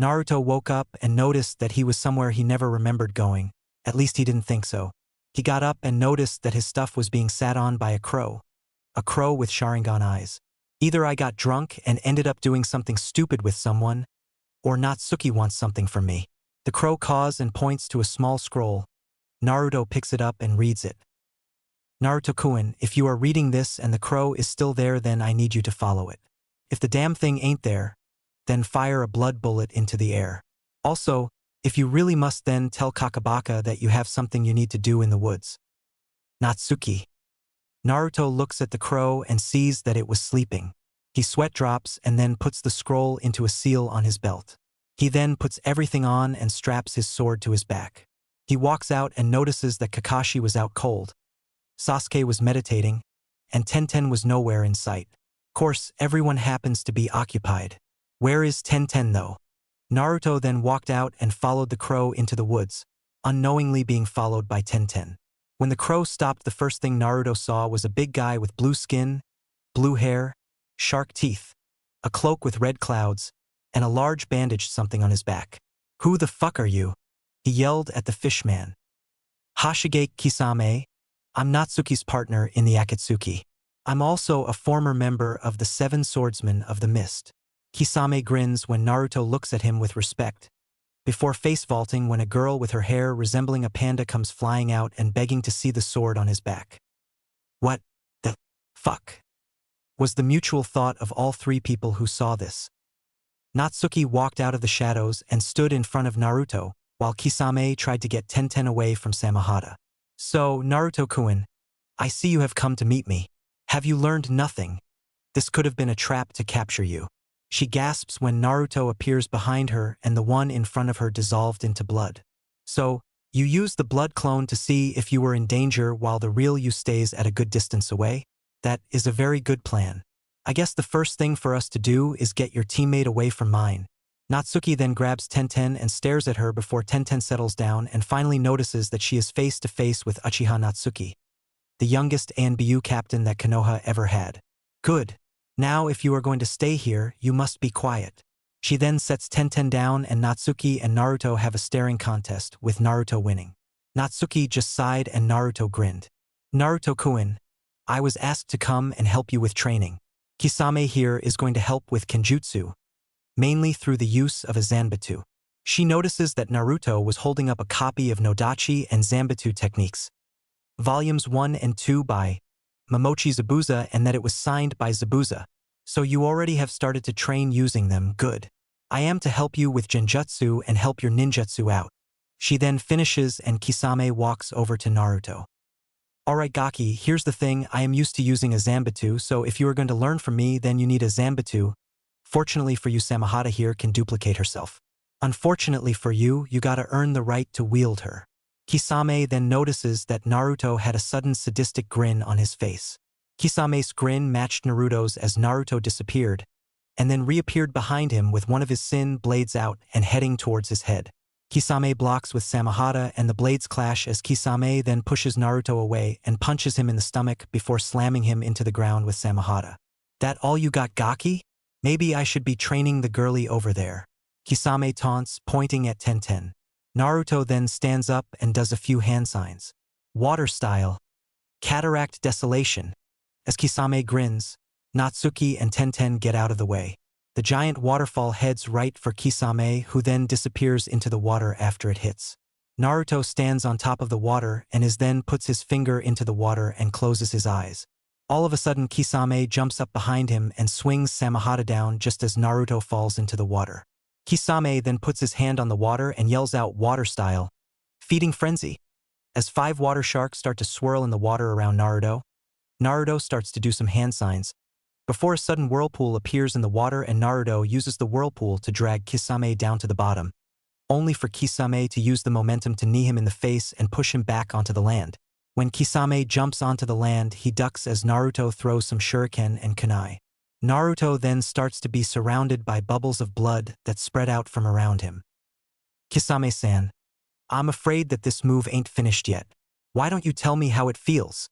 Naruto woke up and noticed that he was somewhere he never remembered going. At least he didn't think so. He got up and noticed that his stuff was being sat on by a crow with Sharingan eyes. Either I got drunk and ended up doing something stupid with someone, or Natsuki wants something from me. The crow caws and points to a small scroll. Naruto picks it up and reads it. Naruto-kun, if you are reading this and the crow is still there, then I need you to follow it. If the damn thing ain't there, then fire a blood bullet into the air. Also, if you really must, then tell Kakabaka that you have something you need to do in the woods. Natsuki. Naruto looks at the crow and sees that it was sleeping. He sweat drops and then puts the scroll into a seal on his belt. He then puts everything on and straps his sword to his back. He walks out and notices that Kakashi was out cold. Sasuke was meditating, and Tenten was nowhere in sight. Of course, everyone happens to be occupied. Where is Tenten though? Naruto then walked out and followed the crow into the woods, unknowingly being followed by Tenten. When the crow stopped, the first thing Naruto saw was a big guy with blue skin, blue hair, shark teeth, a cloak with red clouds, and a large bandaged something on his back. Who the fuck are you? He yelled at the fishman. Hashige Kisame, I'm Natsuki's partner in the Akatsuki. I'm also a former member of the Seven Swordsmen of the Mist. Kisame grins when Naruto looks at him with respect, before face vaulting when a girl with her hair resembling a panda comes flying out and begging to see the sword on his back. What the fuck? Was the mutual thought of all three people who saw this. Natsuki walked out of the shadows and stood in front of Naruto, while Kisame tried to get Tenten away from Samahata. So, Naruto-kun, I see you have come to meet me. Have you learned nothing? This could have been a trap to capture you. She gasps when Naruto appears behind her and the one in front of her dissolved into blood. So, you used the blood clone to see if you were in danger while the real you stays at a good distance away? That is a very good plan. I guess the first thing for us to do is get your teammate away from mine. Natsuki then grabs Tenten and stares at her before Tenten settles down and finally notices that she is face to face with Uchiha Natsuki, the youngest ANBU captain that Konoha ever had. Good. Now if you are going to stay here, you must be quiet. She then sets Tenten down and Natsuki and Naruto have a staring contest, with Naruto winning. Natsuki just sighed and Naruto grinned. Naruto-kun, I was asked to come and help you with training. Kisame here is going to help with Kenjutsu, mainly through the use of a Zanbatsu. She notices that Naruto was holding up a copy of Nodachi and Zanbatsu techniques, volumes 1 and 2 by Momochi Zabuza, and that it was signed by Zabuza. So you already have started to train using them, good. I am to help you with Genjutsu and help your ninjutsu out. She then finishes and Kisame walks over to Naruto. Alright Gaki, here's the thing, I am used to using a Zanbatsu, so if you are going to learn from me, then you need a Zanbatsu. Fortunately for you, Samahata here can duplicate herself. Unfortunately for you, you gotta earn the right to wield her. Kisame then notices that Naruto had a sudden sadistic grin on his face. Kisame's grin matched Naruto's as Naruto disappeared, and then reappeared behind him with one of his sin blades out and heading towards his head. Kisame blocks with Samahata and the blades clash as Kisame then pushes Naruto away and punches him in the stomach before slamming him into the ground with Samahata. That all you got, Gaki? Maybe I should be training the girlie over there. Kisame taunts, pointing at Tenten. Naruto then stands up and does a few hand signs. Water style. Cataract desolation. As Kisame grins, Natsuki and Tenten get out of the way. The giant waterfall heads right for Kisame, who then disappears into the water after it hits. Naruto stands on top of the water and then puts his finger into the water and closes his eyes. All of a sudden Kisame jumps up behind him and swings Samahata down just as Naruto falls into the water. Kisame then puts his hand on the water and yells out water style. Feeding frenzy. As 5 water sharks start to swirl in the water around Naruto, Naruto starts to do some hand signs, before a sudden whirlpool appears in the water and Naruto uses the whirlpool to drag Kisame down to the bottom, only for Kisame to use the momentum to knee him in the face and push him back onto the land. When Kisame jumps onto the land, he ducks as Naruto throws some shuriken and kunai. Naruto then starts to be surrounded by bubbles of blood that spread out from around him. Kisame-san, I'm afraid that this move ain't finished yet. Why don't you tell me how it feels?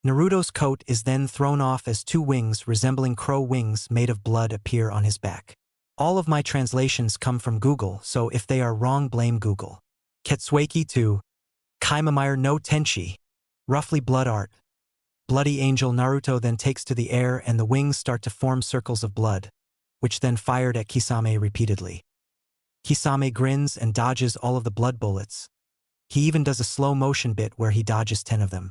Naruto's coat is then thrown off as 2 wings resembling crow wings made of blood appear on his back. All of my translations come from Google, so if they are wrong, blame Google. Ketsueki 2. Kaimamire no Tenshi. Roughly blood art. Bloody Angel. Naruto then takes to the air and the wings start to form circles of blood, which then fired at Kisame repeatedly. Kisame grins and dodges all of the blood bullets. He even does a slow motion bit where he dodges 10 of them.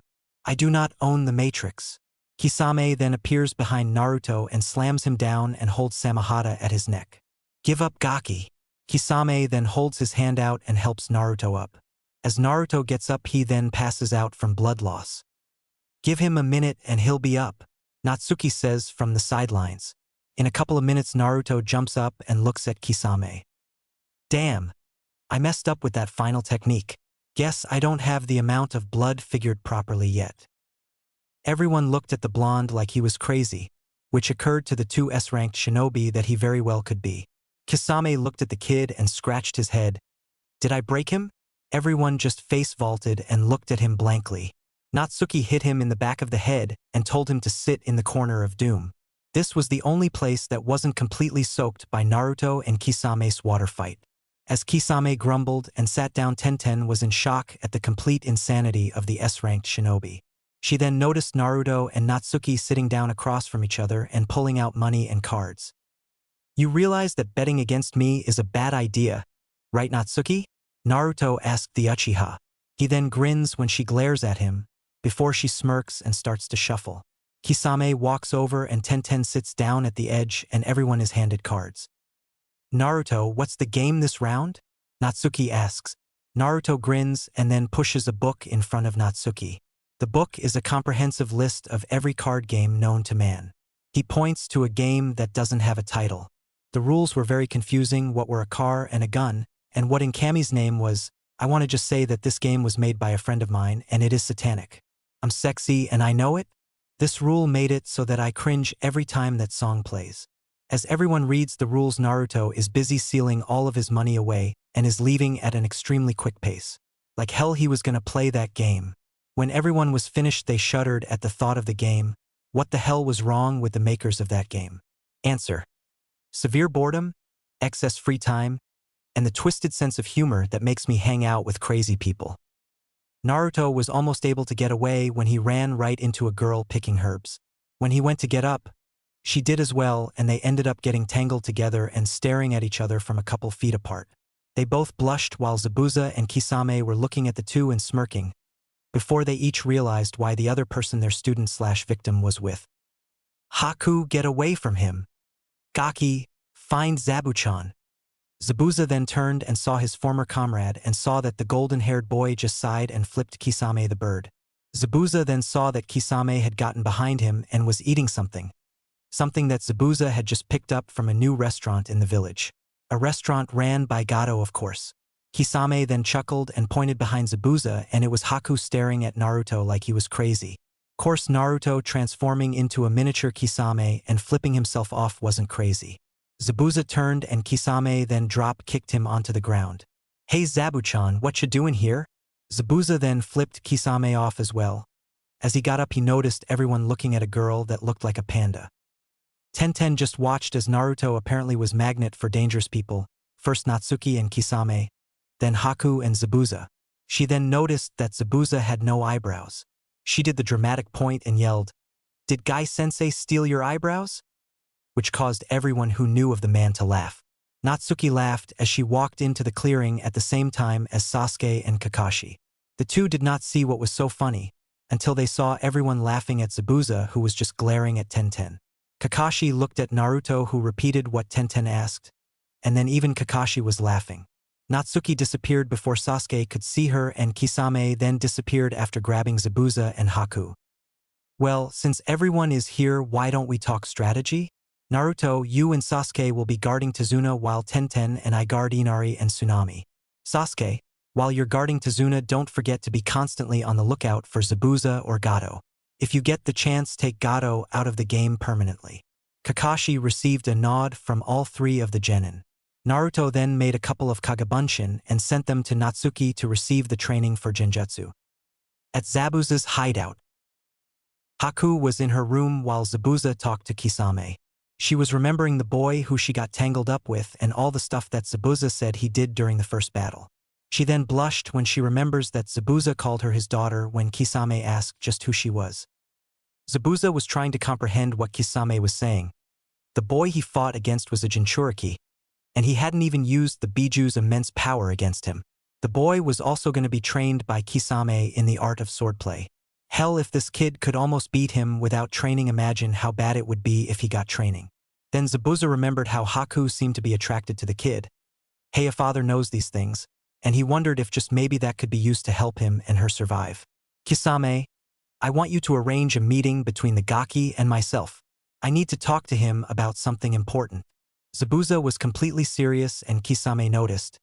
I do not own the Matrix. Kisame then appears behind Naruto and slams him down and holds Samahata at his neck. Give up, Gaki. Kisame then holds his hand out and helps Naruto up. As Naruto gets up, he then passes out from blood loss. Give him a minute and he'll be up, Natsuki says from the sidelines. In a couple of minutes, Naruto jumps up and looks at Kisame. Damn. I messed up with that final technique. Guess I don't have the amount of blood figured properly yet. Everyone looked at the blonde like he was crazy, which occurred to the 2 S-ranked shinobi that he very well could be. Kisame looked at the kid and scratched his head. Did I break him? Everyone just face vaulted and looked at him blankly. Natsuki hit him in the back of the head and told him to sit in the corner of doom. This was the only place that wasn't completely soaked by Naruto and Kisame's water fight. As Kisame grumbled and sat down, Tenten was in shock at the complete insanity of the S-ranked shinobi. She then noticed Naruto and Natsuki sitting down across from each other and pulling out money and cards. You realize that betting against me is a bad idea, right, Natsuki? Naruto asked the Uchiha. He then grins when she glares at him, before she smirks and starts to shuffle. Kisame walks over and Tenten sits down at the edge and everyone is handed cards. Naruto, what's the game this round? Natsuki asks. Naruto grins and then pushes a book in front of Natsuki. The book is a comprehensive list of every card game known to man. He points to a game that doesn't have a title. The rules were very confusing, what were a car and a gun, and what in Kami's name was, I want to just say that this game was made by a friend of mine and it is satanic. I'm sexy and I know it? This rule made it so that I cringe every time that song plays. As everyone reads the rules, Naruto is busy sealing all of his money away and is leaving at an extremely quick pace. Like hell he was gonna play that game. When everyone was finished, they shuddered at the thought of the game. What the hell was wrong with the makers of that game? Answer. Severe boredom, excess free time, and the twisted sense of humor that makes me hang out with crazy people. Naruto was almost able to get away when he ran right into a girl picking herbs. When he went to get up, she did as well, and they ended up getting tangled together and staring at each other from a couple feet apart. They both blushed while Zabuza and Kisame were looking at the two and smirking, before they each realized why the other person their student/victim was with. Haku, get away from him. Gaki, find Zabuchan. Zabuza then turned and saw his former comrade and saw that the golden-haired boy just sighed and flipped Kisame the bird. Zabuza then saw that Kisame had gotten behind him and was eating something. Something that Zabuza had just picked up from a new restaurant in the village. A restaurant ran by Gato, of course. Kisame then chuckled and pointed behind Zabuza, and it was Haku staring at Naruto like he was crazy. Of course, Naruto transforming into a miniature Kisame and flipping himself off wasn't crazy. Zabuza turned and Kisame then drop-kicked him onto the ground. Hey Zabuchan, what you doing here? Zabuza then flipped Kisame off as well. As he got up he noticed everyone looking at a girl that looked like a panda. Tenten just watched as Naruto apparently was magnet for dangerous people, first Natsuki and Kisame, then Haku and Zabuza. She then noticed that Zabuza had no eyebrows. She did the dramatic point and yelled, "Did Guy-sensei steal your eyebrows?" Which caused everyone who knew of the man to laugh. Natsuki laughed as she walked into the clearing at the same time as Sasuke and Kakashi. The two did not see what was so funny, until they saw everyone laughing at Zabuza who was just glaring at Tenten. Kakashi looked at Naruto who repeated what Tenten asked, and then even Kakashi was laughing. Natsuki disappeared before Sasuke could see her and Kisame then disappeared after grabbing Zabuza and Haku. Well, since everyone is here, why don't we talk strategy? Naruto, you and Sasuke will be guarding Tazuna while Tenten and I guard Inari and Tsunami. Sasuke, while you're guarding Tazuna, don't forget to be constantly on the lookout for Zabuza or Gato. If you get the chance, take Gato out of the game permanently. Kakashi received a nod from all three of the genin. Naruto then made a couple of Kagabunshin and sent them to Natsuki to receive the training for Genjutsu. At Zabuza's hideout, Haku was in her room while Zabuza talked to Kisame. She was remembering the boy who she got tangled up with and all the stuff that Zabuza said he did during the first battle. She then blushed when she remembers that Zabuza called her his daughter when Kisame asked just who she was. Zabuza was trying to comprehend what Kisame was saying. The boy he fought against was a Jinchuriki, and he hadn't even used the Biju's immense power against him. The boy was also going to be trained by Kisame in the art of swordplay. Hell, if this kid could almost beat him without training, imagine how bad it would be if he got training. Then Zabuza remembered how Haku seemed to be attracted to the kid. Hey, a father knows these things, and he wondered if just maybe that could be used to help him and her survive. Kisame, I want you to arrange a meeting between the Gaki and myself. I need to talk to him about something important. Zabuza was completely serious and Kisame noticed.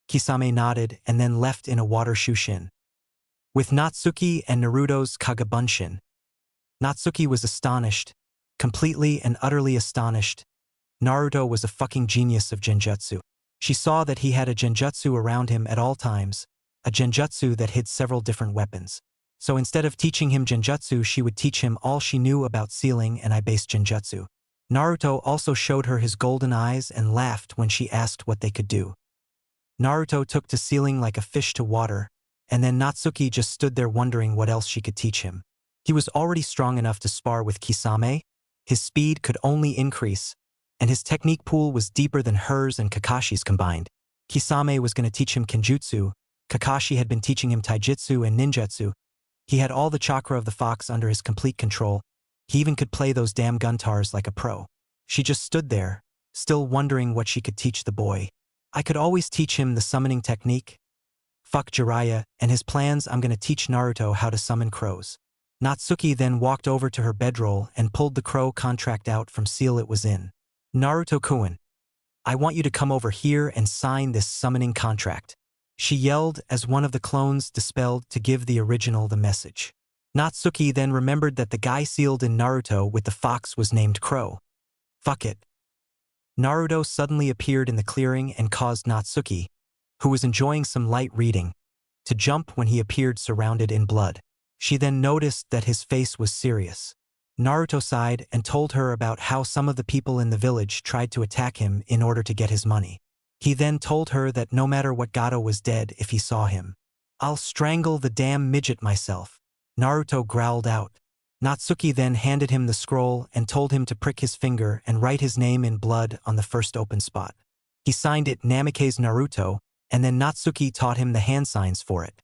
Kisame nodded and then left in a water shushin. With Natsuki and Naruto's Kagabunshin, Natsuki was astonished, completely and utterly astonished. Naruto was a fucking genius of Genjutsu. She saw that he had a Genjutsu around him at all times, a Genjutsu that hid several different weapons. So instead of teaching him Genjutsu, she would teach him all she knew about sealing and eye-based Genjutsu. Naruto also showed her his golden eyes and laughed when she asked what they could do. Naruto took to sealing like a fish to water, and then Natsuki just stood there wondering what else she could teach him. He was already strong enough to spar with Kisame, his speed could only increase, and his technique pool was deeper than hers and Kakashi's combined. Kisame was going to teach him Kenjutsu, Kakashi had been teaching him Taijutsu and Ninjutsu. He had all the chakra of the fox under his complete control. He even could play those damn guntars like a pro. She just stood there, still wondering what she could teach the boy. I could always teach him the summoning technique. Fuck Jiraiya and his plans. I'm gonna teach Naruto how to summon crows. Natsuki then walked over to her bedroll and pulled the crow contract out from seal it was in. Naruto-kun, I want you to come over here and sign this summoning contract. She yelled as one of the clones dispelled to give the original the message. Natsuki then remembered that the guy sealed in Naruto with the fox was named Crow. Fuck it. Naruto suddenly appeared in the clearing and caused Natsuki, who was enjoying some light reading, to jump when he appeared surrounded in blood. She then noticed that his face was serious. Naruto sighed and told her about how some of the people in the village tried to attack him in order to get his money. He then told her that no matter what, Gato was dead if he saw him. I'll strangle the damn midget myself. Naruto growled out. Natsuki then handed him the scroll and told him to prick his finger and write his name in blood on the first open spot. He signed it Namikaze Naruto, and then Natsuki taught him the hand signs for it.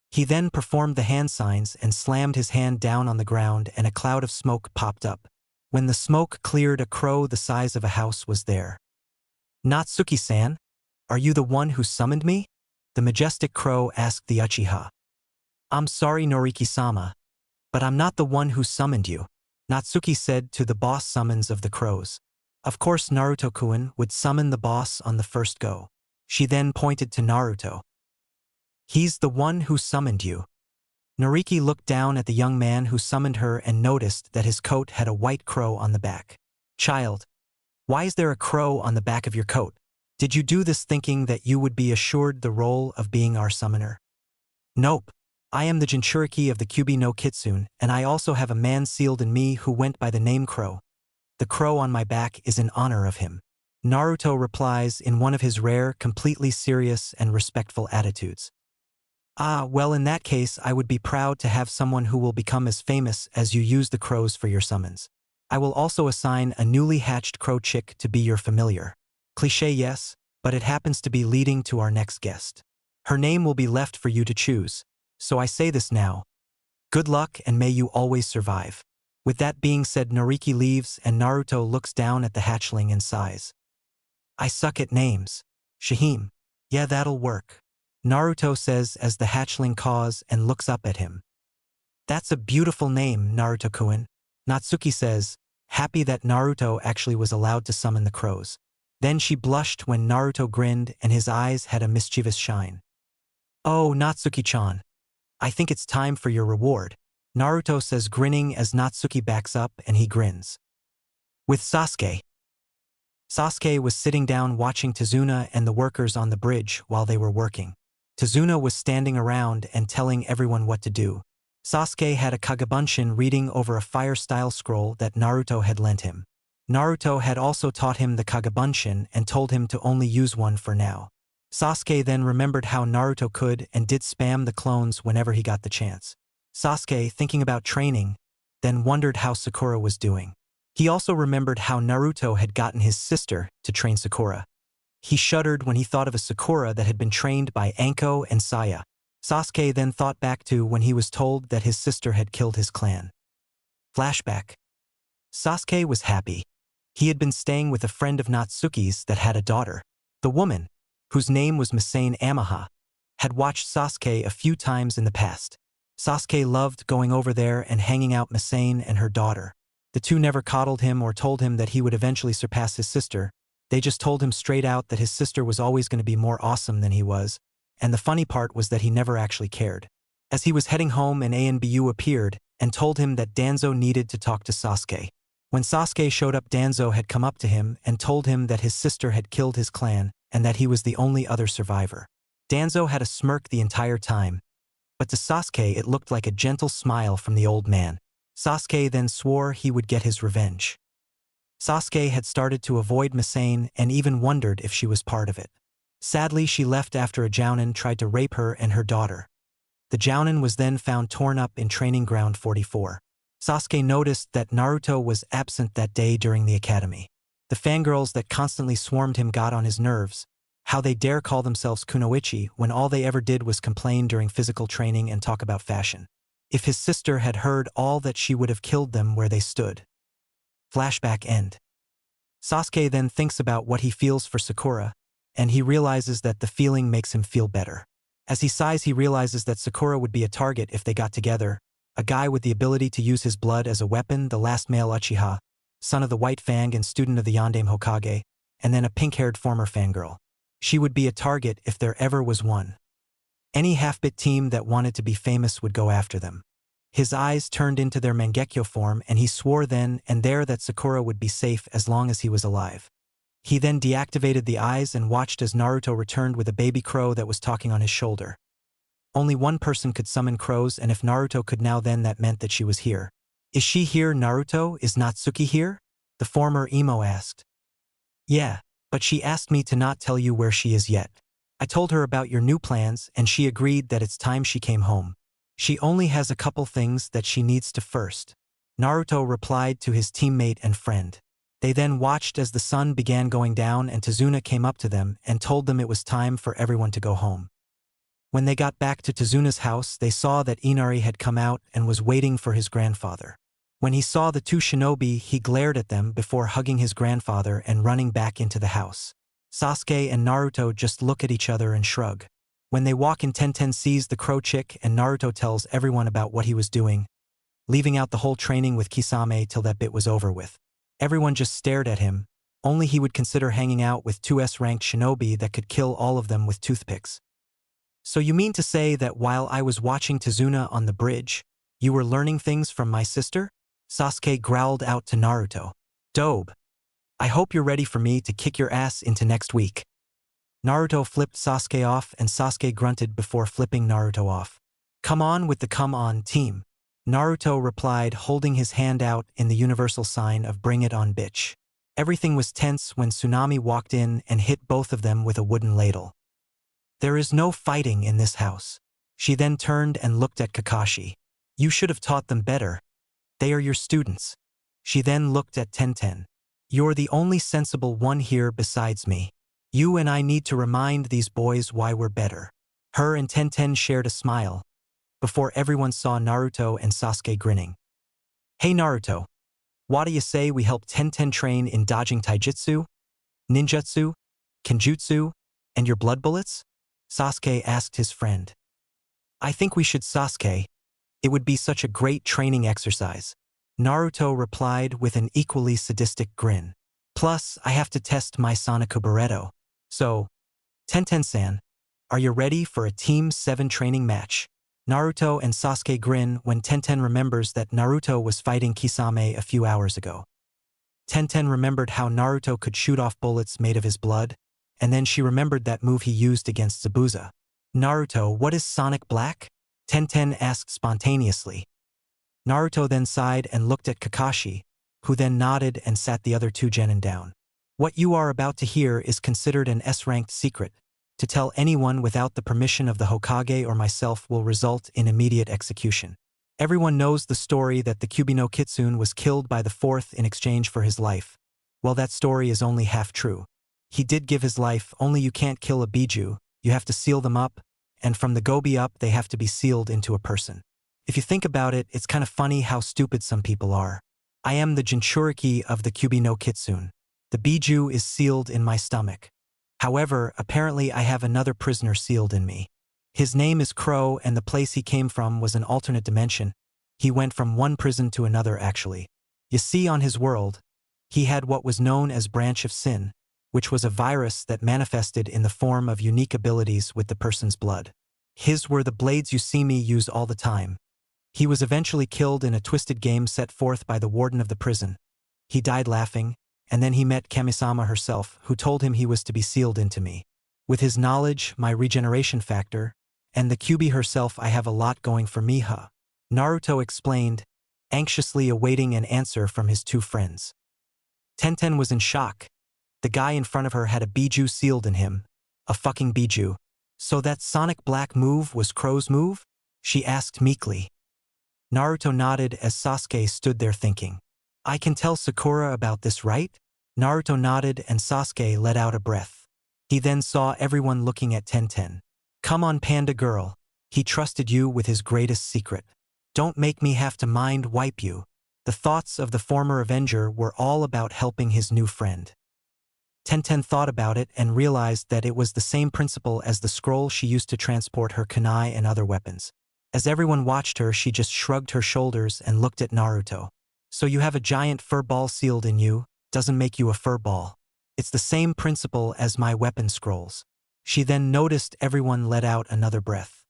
He then performed the hand signs and slammed his hand down on the ground and a cloud of smoke popped up. When the smoke cleared, a crow the size of a house was there. Natsuki-san, are you the one who summoned me? The majestic crow asked the Uchiha. I'm sorry, Noriki-sama, but I'm not the one who summoned you, Natsuki said to the boss summons of the crows. Of course Naruto-kun would summon the boss on the first go. She then pointed to Naruto. He's the one who summoned you. Noriki looked down at the young man who summoned her and noticed that his coat had a white crow on the back. Child, why is there a crow on the back of your coat? Did you do this thinking that you would be assured the role of being our summoner? Nope. I am the Jinchuriki of the Kyubi no Kitsune, and I also have a man sealed in me who went by the name Crow. The crow on my back is in honor of him. Naruto replies in one of his rare, completely serious and respectful attitudes. Ah, well, in that case I would be proud to have someone who will become as famous as you use the crows for your summons. I will also assign a newly hatched crow chick to be your familiar. Cliché, yes, but it happens to be leading to our next guest. Her name will be left for you to choose, so I say this now. Good luck and may you always survive. With that being said, Nariki leaves and Naruto looks down at the hatchling and sighs. I suck at names. Shahim. Yeah, that'll work. Naruto says as the hatchling caws and looks up at him. That's a beautiful name, Naruto-kun. Natsuki says, happy that Naruto actually was allowed to summon the crows. Then she blushed when Naruto grinned and his eyes had a mischievous shine. Oh, Natsuki-chan. I think it's time for your reward, Naruto says, grinning as Natsuki backs up and he grins. With Sasuke. Sasuke was sitting down watching Tazuna and the workers on the bridge while they were working. Tazuna was standing around and telling everyone what to do. Sasuke had a Kagabunshin reading over a fire-style scroll that Naruto had lent him. Naruto had also taught him the Kagabunshin and told him to only use one for now. Sasuke then remembered how Naruto could and did spam the clones whenever he got the chance. Sasuke, thinking about training, then wondered how Sakura was doing. He also remembered how Naruto had gotten his sister to train Sakura. He shuddered when he thought of a Sakura that had been trained by Anko and Saya. Sasuke then thought back to when he was told that his sister had killed his clan. Flashback. Sasuke was happy. He had been staying with a friend of Natsuki's that had a daughter. The woman, whose name was Misane Amaha, had watched Sasuke a few times in the past. Sasuke loved going over there and hanging out Misane and her daughter. The two never coddled him or told him that he would eventually surpass his sister. They just told him straight out that his sister was always going to be more awesome than he was, and the funny part was that he never actually cared. As he was heading home, an ANBU appeared and told him that Danzo needed to talk to Sasuke. When Sasuke showed up, Danzo had come up to him and told him that his sister had killed his clan and that he was the only other survivor. Danzo had a smirk the entire time, but to Sasuke it looked like a gentle smile from the old man. Sasuke then swore he would get his revenge. Sasuke had started to avoid Misane and even wondered if she was part of it. Sadly, she left after a Jounin tried to rape her and her daughter. The Jounin was then found torn up in Training Ground 44. Sasuke noticed that Naruto was absent that day during the academy. The fangirls that constantly swarmed him got on his nerves. How they dare call themselves kunoichi when all they ever did was complain during physical training and talk about fashion. If his sister had heard all that, she would have killed them where they stood. Flashback end. Sasuke then thinks about what he feels for Sakura, and he realizes that the feeling makes him feel better. As he sighs, he realizes that Sakura would be a target if they got together, a guy with the ability to use his blood as a weapon, the last male Uchiha, son of the White Fang and student of the Yondaime Hokage, and then a pink-haired former fangirl. She would be a target if there ever was one. Any half-bit team that wanted to be famous would go after them. His eyes turned into their Mangekyo form and he swore then and there that Sakura would be safe as long as he was alive. He then deactivated the eyes and watched as Naruto returned with a baby crow that was talking on his shoulder. Only one person could summon crows, and if Naruto could now, then that meant that she was here. Is she here, Naruto? Is Natsuki here? The former emo asked. Yeah, but she asked me to not tell you where she is yet. I told her about your new plans and she agreed that it's time she came home. She only has a couple things that she needs to first. Naruto replied to his teammate and friend. They then watched as the sun began going down and Tazuna came up to them and told them it was time for everyone to go home. When they got back to Tazuna's house, they saw that Inari had come out and was waiting for his grandfather. When he saw the two shinobi, he glared at them before hugging his grandfather and running back into the house. Sasuke and Naruto just look at each other and shrug. When they walk in, Tenten sees the crow chick and Naruto tells everyone about what he was doing, leaving out the whole training with Kisame till that bit was over with. Everyone just stared at him. Only he would consider hanging out with 2S-ranked shinobi that could kill all of them with toothpicks. So you mean to say that while I was watching Tazuna on the bridge, you were learning things from my sister? Sasuke growled out to Naruto. Dobe. I hope you're ready for me to kick your ass into next week. Naruto flipped Sasuke off and Sasuke grunted before flipping Naruto off. Come on with the come on, team. Naruto replied, holding his hand out in the universal sign of bring it on bitch. Everything was tense when Tsunami walked in and hit both of them with a wooden ladle. There is no fighting in this house. She then turned and looked at Kakashi. You should have taught them better. They are your students. She then looked at Tenten. You're the only sensible one here besides me. You and I need to remind these boys why we're better. Her and Tenten shared a smile before everyone saw Naruto and Sasuke grinning. Hey Naruto, what do you say we help Tenten train in dodging taijutsu, ninjutsu, kenjutsu, and your blood bullets? Sasuke asked his friend. I think we should, Sasuke. It would be such a great training exercise. Naruto replied with an equally sadistic grin. Plus, I have to test my Sonicubaretto. So, Tenten-san, are you ready for a Team 7 training match? Naruto and Sasuke grin when Tenten remembers that Naruto was fighting Kisame a few hours ago. Tenten remembered how Naruto could shoot off bullets made of his blood, and then she remembered that move he used against Zabuza. Naruto, what is Sonic Black? Tenten asked spontaneously. Naruto then sighed and looked at Kakashi, who then nodded and sat the other two genin down. What you are about to hear is considered an S-ranked secret. To tell anyone without the permission of the Hokage or myself will result in immediate execution. Everyone knows the story that the Kyuubi no Kitsune was killed by the fourth in exchange for his life. Well, that story is only half true. He did give his life, only you can't kill a Biju, you have to seal them up, and from the Gobi up they have to be sealed into a person. If you think about it, it's kind of funny how stupid some people are. I am the Jinchuriki of the Kyuubi no Kitsune. The Biju is sealed in my stomach. However, apparently I have another prisoner sealed in me. His name is Crow and the place he came from was an alternate dimension. He went from one prison to another actually. You see, on his world, he had what was known as Branch of Sin, which was a virus that manifested in the form of unique abilities with the person's blood. His were the blades you see me use all the time. He was eventually killed in a twisted game set forth by the warden of the prison. He died laughing, and then he met Kamisama herself, who told him he was to be sealed into me. With his knowledge, my regeneration factor, and the Kyuubi herself, I have a lot going for me, huh? Naruto explained, anxiously awaiting an answer from his two friends. Tenten was in shock. The guy in front of her had a Biju sealed in him. A fucking Biju. So that Sonic Black move was Crow's move? She asked meekly. Naruto nodded as Sasuke stood there thinking. I can tell Sakura about this, right? Naruto nodded and Sasuke let out a breath. He then saw everyone looking at Tenten. Come on, panda girl. He trusted you with his greatest secret. Don't make me have to mind wipe you. The thoughts of the former Avenger were all about helping his new friend. Tenten thought about it and realized that it was the same principle as the scroll she used to transport her kunai and other weapons. As everyone watched her, she just shrugged her shoulders and looked at Naruto. So you have a giant fur ball sealed in you, doesn't make you a fur ball. It's the same principle as my weapon scrolls. She then noticed everyone let out another breath.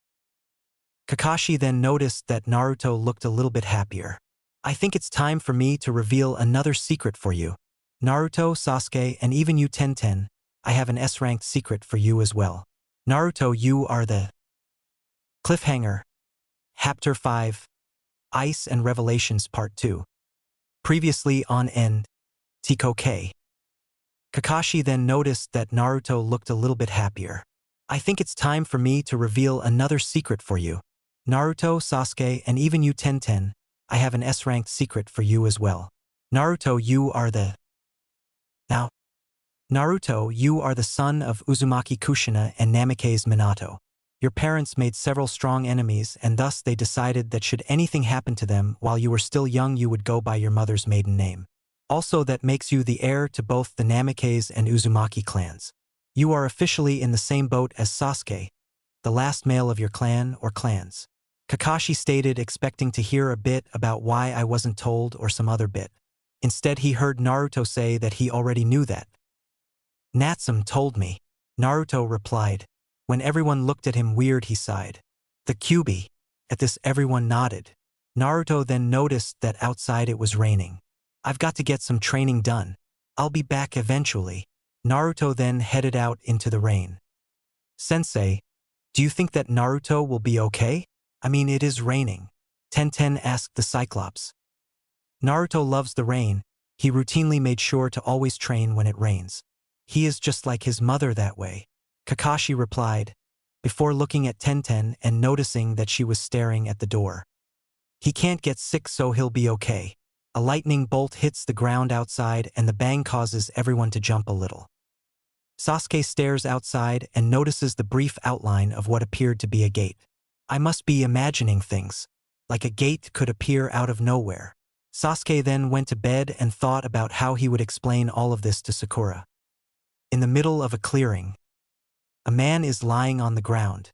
Kakashi then noticed that Naruto looked a little bit happier. I think it's time for me to reveal another secret for you. Naruto, Sasuke, and even you Tenten, I have an S-ranked secret for you as well. Naruto, you are the cliffhanger. Chapter 5. Ice and Revelations Part 2. Previously on NTK. Kakashi then noticed that Naruto looked a little bit happier. I think it's time for me to reveal another secret for you. Naruto, Sasuke, and even you Tenten, I have an S-ranked secret for you as well. Naruto, you are the... Now, Naruto, you are the son of Uzumaki Kushina and Namikaze Minato. Your parents made several strong enemies, and thus they decided that should anything happen to them while you were still young, you would go by your mother's maiden name. Also, that makes you the heir to both the Namikaze and Uzumaki clans. You are officially in the same boat as Sasuke, the last male of your clan or clans. Kakashi stated, expecting to hear a bit about why I wasn't told or some other bit. Instead, he heard Naruto say that he already knew that. Natsum told me. Naruto replied. When everyone looked at him weird, he sighed. The Kyuubi. At this, everyone nodded. Naruto then noticed that outside it was raining. I've got to get some training done. I'll be back eventually. Naruto then headed out into the rain. Sensei, do you think that Naruto will be okay? I mean, it is raining. Tenten asked the Cyclops. Naruto loves the rain. He routinely made sure to always train when it rains. He is just like his mother that way. Kakashi replied, before looking at Tenten and noticing that she was staring at the door. He can't get sick, so he'll be okay. A lightning bolt hits the ground outside and the bang causes everyone to jump a little. Sasuke stares outside and notices the brief outline of what appeared to be a gate. I must be imagining things. Like a gate could appear out of nowhere. Sasuke then went to bed and thought about how he would explain all of this to Sakura. In the middle of a clearing, a man is lying on the ground.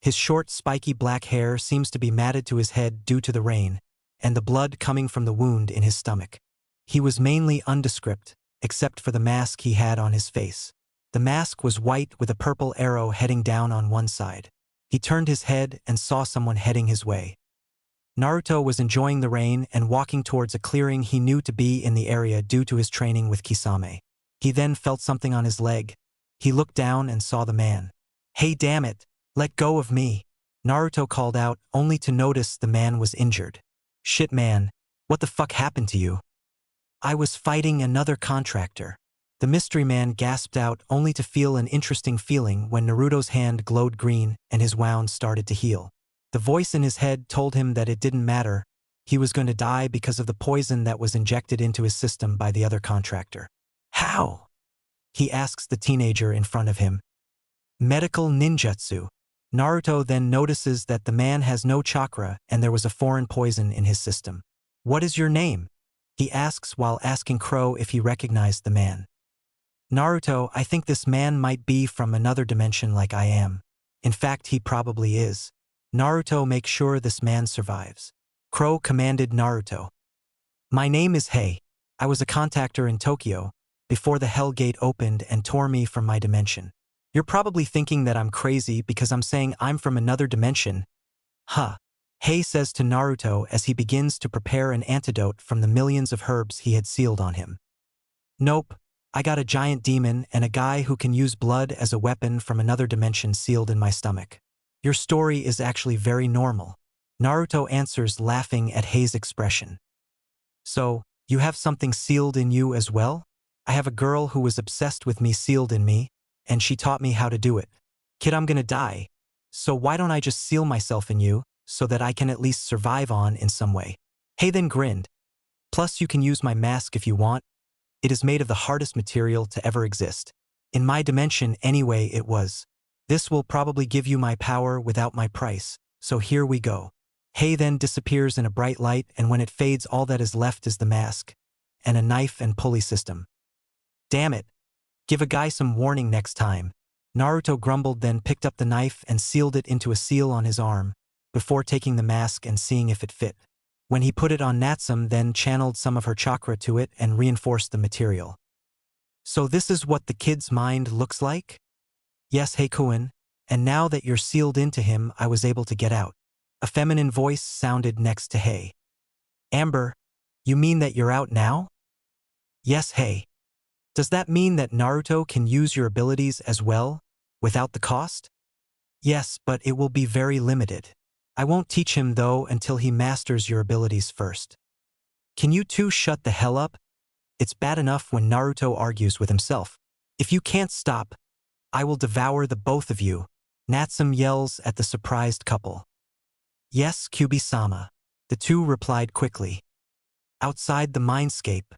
His short, spiky black hair seems to be matted to his head due to the rain, and the blood coming from the wound in his stomach. He was mainly nondescript, except for the mask he had on his face. The mask was white with a purple arrow heading down on one side. He turned his head and saw someone heading his way. Naruto was enjoying the rain and walking towards a clearing he knew to be in the area due to his training with Kisame. He then felt something on his leg. He looked down and saw the man. "Hey, damn it! Let go of me!" Naruto called out, only to notice the man was injured. "Shit, man, what the fuck happened to you?" "I was fighting another contractor." The mystery man gasped out, only to feel an interesting feeling when Naruto's hand glowed green and his wound started to heal. The voice in his head told him that it didn't matter. He was going to die because of the poison that was injected into his system by the other contractor. "How?" he asks the teenager in front of him. "Medical ninjutsu." Naruto then notices that the man has no chakra and there was a foreign poison in his system. "What is your name?" he asks while asking Crow if he recognized the man. "Naruto, I think this man might be from another dimension like I am. In fact, he probably is. Naruto, make sure this man survives." Crow commanded Naruto. "My name is Hei. I was a contactor in Tokyo before the Hell Gate opened and tore me from my dimension. You're probably thinking that I'm crazy because I'm saying I'm from another dimension. Huh." Hei says to Naruto as he begins to prepare an antidote from the millions of herbs he had sealed on him. "Nope, I got a giant demon and a guy who can use blood as a weapon from another dimension sealed in my stomach. Your story is actually very normal." Naruto answers, laughing at Hei's expression. "So, you have something sealed in you as well? I have a girl who was obsessed with me sealed in me, and she taught me how to do it. Kid, I'm gonna die. So why don't I just seal myself in you, so that I can at least survive on in some way?" Hei then grinned. "Plus you can use my mask if you want. It is made of the hardest material to ever exist. In my dimension anyway it was. This will probably give you my power without my price, so here we go." Hei then disappears in a bright light, and when it fades all that is left is the mask, and a knife and pulley system. "Damn it. Give a guy some warning next time." Naruto grumbled, then picked up the knife and sealed it into a seal on his arm, before taking the mask and seeing if it fit. When he put it on, Natsum then channeled some of her chakra to it and reinforced the material. "So this is what the kid's mind looks like?" "Yes, Heikuen, and now that you're sealed into him, I was able to get out." A feminine voice sounded next to Hei. "Amber, you mean that you're out now?" "Yes, Hei. Does that mean that Naruto can use your abilities as well, without the cost?" "Yes, but it will be very limited. I won't teach him though until he masters your abilities first." "Can you two shut the hell up? It's bad enough when Naruto argues with himself. If you can't stop, I will devour the both of you," Natsum yells at the surprised couple. "Yes, Kyubi-sama," the two replied quickly. Outside the mindscape,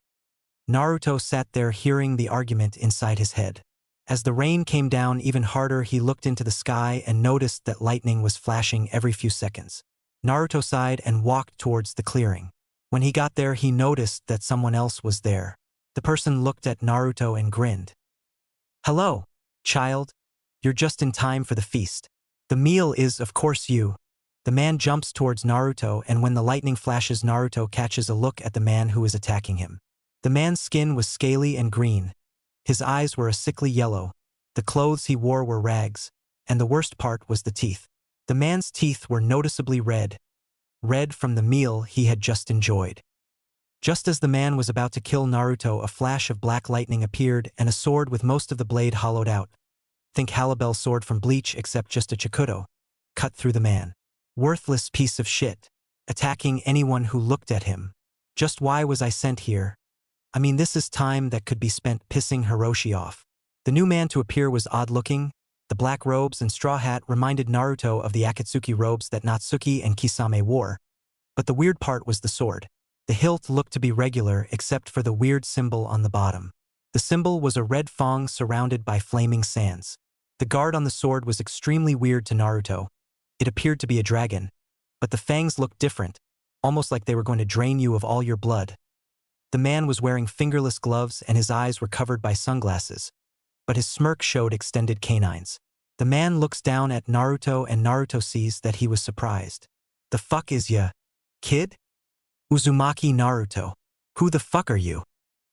Naruto sat there hearing the argument inside his head. As the rain came down even harder, he looked into the sky and noticed that lightning was flashing every few seconds. Naruto sighed and walked towards the clearing. When he got there, he noticed that someone else was there. The person looked at Naruto and grinned. "Hello, child. You're just in time for the feast. The meal is, of course, you." The man jumps towards Naruto, and when the lightning flashes, Naruto catches a look at the man who is attacking him. The man's skin was scaly and green. His eyes were a sickly yellow. The clothes he wore were rags, and the worst part was the teeth. The man's teeth were noticeably red from the meal he had just enjoyed. Just as the man was about to kill Naruto, a flash of black lightning appeared and a sword with most of the blade hollowed out. think Halibel's sword from Bleach except just a Chikuto, cut through the man. Worthless piece of shit. Attacking anyone who looked at him. Just why was I sent here? I mean, this is time that could be spent pissing Hiroshi off. The new man to appear was odd-looking. The black robes and straw hat reminded Naruto of the Akatsuki robes that Natsuki and Kisame wore. But the weird part was the sword. The hilt looked to be regular except for the weird symbol on the bottom. The symbol was a red fong surrounded by flaming sands. The guard on the sword was extremely weird to Naruto. It appeared to be a dragon. But the fangs looked different, almost like they were going to drain you of all your blood. The man was wearing fingerless gloves and his eyes were covered by sunglasses. But his smirk showed extended canines. The man looks down at Naruto and Naruto sees that he was surprised. The fuck is ya, kid? Uzumaki Naruto. Who the fuck are you?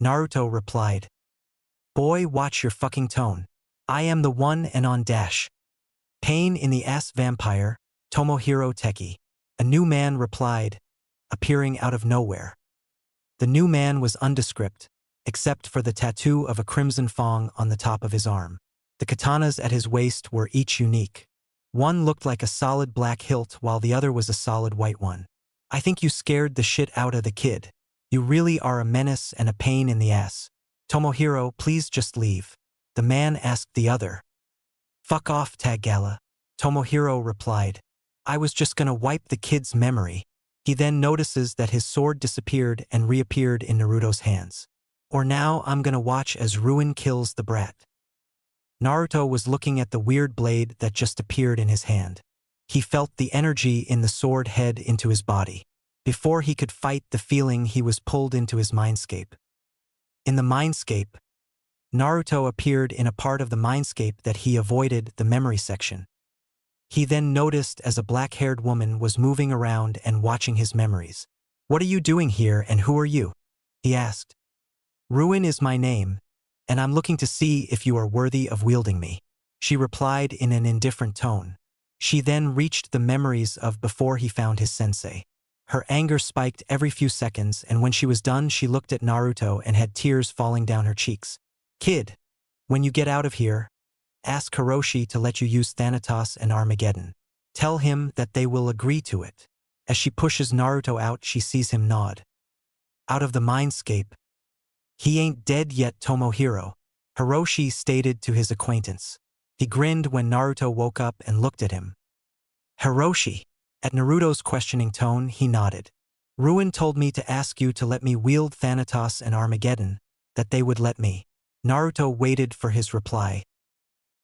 Naruto replied. Boy, watch your fucking tone. I am the one and on dash. Pain in the ass vampire, Tomohiro Teki. A new man replied, appearing out of nowhere. The new man was undescript, except for the tattoo of a crimson fong on the top of his arm. The katanas at his waist were each unique. One looked like a solid black hilt while the other was a solid white one. I think you scared the shit out of the kid. You really are a menace and a pain in the ass. Tomohiro, please just leave. The man asked the other. Fuck off, Tagala. Tomohiro replied. I was just gonna wipe the kid's memory. He then notices that his sword disappeared and reappeared in Naruto's hands. Or now I'm gonna watch as Ruin kills the brat. Naruto was looking at the weird blade that just appeared in his hand. He felt the energy in the sword head into his body. Before he could fight the feeling, he was pulled into his mindscape. In the mindscape, Naruto appeared in a part of the mindscape that he avoided, the memory section. He then noticed as a black-haired woman was moving around and watching his memories. What are you doing here and who are you? He asked. Ruin is my name, and I'm looking to see if you are worthy of wielding me. She replied in an indifferent tone. She then reached the memories of before he found his sensei. Her anger spiked every few seconds, and when she was done she looked at Naruto and had tears falling down her cheeks. Kid, when you get out of here, ask Hiroshi to let you use Thanatos and Armageddon. Tell him that they will agree to it. As she pushes Naruto out, she sees him nod. Out of the mindscape. He ain't dead yet, Tomohiro. Hiroshi stated to his acquaintance. He grinned when Naruto woke up and looked at him. Hiroshi. At Naruto's questioning tone, he nodded. Ruin told me to ask you to let me wield Thanatos and Armageddon, that they would let me. Naruto waited for his reply.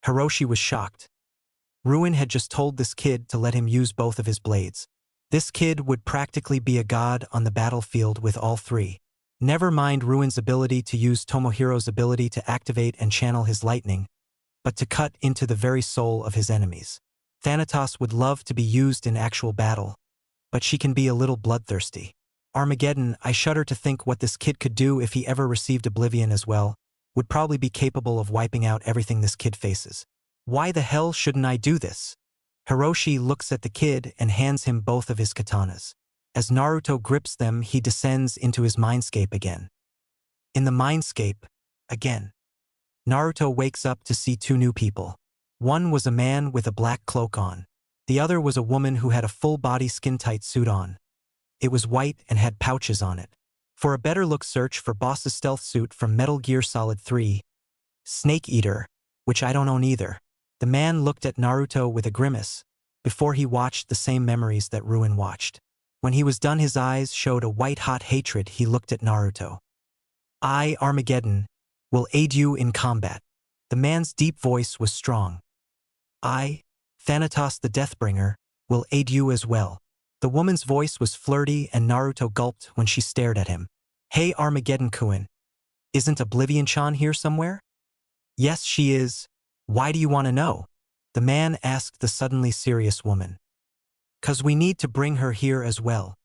Hiroshi was shocked. Ruin had just told this kid to let him use both of his blades. This kid would practically be a god on the battlefield with all three. Never mind Ruin's ability to use Tomohiro's ability to activate and channel his lightning, but to cut into the very soul of his enemies. Thanatos would love to be used in actual battle, but she can be a little bloodthirsty. Armageddon, I shudder to think what this kid could do if he ever received Oblivion as well, would probably be capable of wiping out everything this kid faces. Why the hell shouldn't I do this? Hiroshi looks at the kid and hands him both of his katanas. As Naruto grips them, he descends into his mindscape again. In the mindscape, again. Naruto wakes up to see two new people. One was a man with a black cloak on. The other was a woman who had a full-body skin-tight suit on. It was white and had pouches on it. For a better look, search for Boss's stealth suit from Metal Gear Solid 3. Snake Eater, which I don't own either. The man looked at Naruto with a grimace, before he watched the same memories that Ruin watched. When he was done, his eyes showed a white-hot hatred. He looked at Naruto. I, Armageddon, will aid you in combat. The man's deep voice was strong. I, Thanatos the Deathbringer, will aid you as well. The woman's voice was flirty and Naruto gulped when she stared at him. Hey Armageddon-kun, isn't Oblivion-chan here somewhere? Yes, she is. Why do you want to know? The man asked the suddenly serious woman. 'Cause we need to bring her here as well.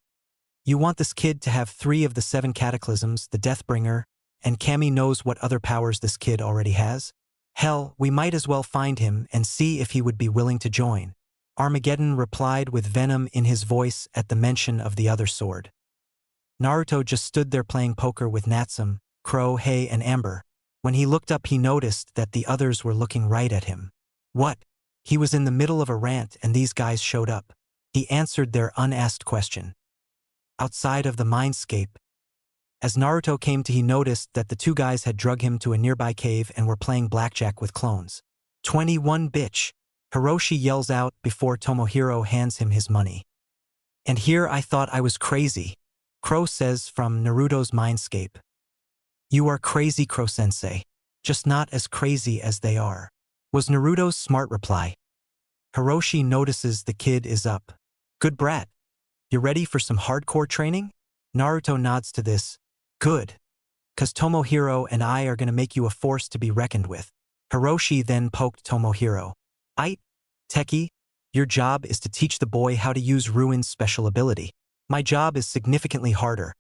You want this kid to have 3 of the 7 cataclysms, the Deathbringer, and Kami knows what other powers this kid already has? Hell, we might as well find him and see if he would be willing to join. Armageddon replied with venom in his voice at the mention of the other sword. Naruto just stood there playing poker with Natsum, Crow, Hay, and Amber. When he looked up, he noticed that the others were looking right at him. What? He was in the middle of a rant and these guys showed up. He answered their unasked question. Outside of the mindscape, as Naruto came to, he noticed that the two guys had drug him to a nearby cave and were playing blackjack with clones. 21 bitch, Hiroshi yells out before Tomohiro hands him his money. And here I thought I was crazy, Crow says from Naruto's mindscape. You are crazy, Crow-sensei. Just not as crazy as they are, was Naruto's smart reply. Hiroshi notices the kid is up. Good brat. You ready for some hardcore training? Naruto nods to this. Good. 'Cause Tomohiro and I are gonna make you a force to be reckoned with. Hiroshi then poked Tomohiro. Aight, Techie, your job is to teach the boy how to use Ruin's special ability. My job is significantly harder.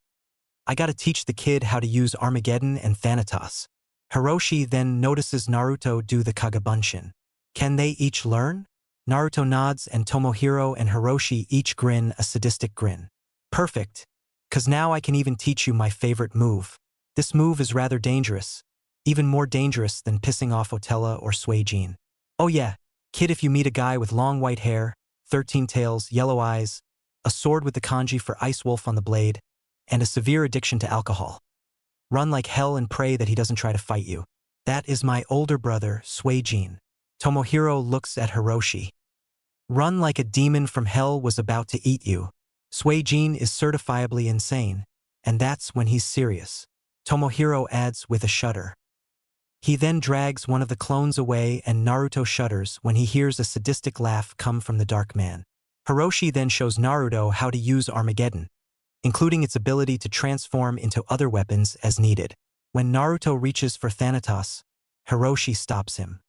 I gotta teach the kid how to use Armageddon and Thanatos. Hiroshi then notices Naruto do the Kagabunshin. Can they each learn? Naruto nods and Tomohiro and Hiroshi each grin a sadistic grin. Perfect. 'Cause now I can even teach you my favorite move. This move is rather dangerous. Even more dangerous than pissing off Otella or Suijin. Oh yeah, kid, if you meet a guy with long white hair, 13 tails, yellow eyes, a sword with the kanji for Ice Wolf on the blade, and a severe addiction to alcohol, run like hell and pray that he doesn't try to fight you. That is my older brother, Suijin. Tomohiro looks at Hiroshi. Run like a demon from hell was about to eat you. Suijin is certifiably insane, and that's when he's serious. Tomohiro adds with a shudder. He then drags one of the clones away and Naruto shudders when he hears a sadistic laugh come from the dark man. Hiroshi then shows Naruto how to use Armageddon, including its ability to transform into other weapons as needed. When Naruto reaches for Thanatos, Hiroshi stops him.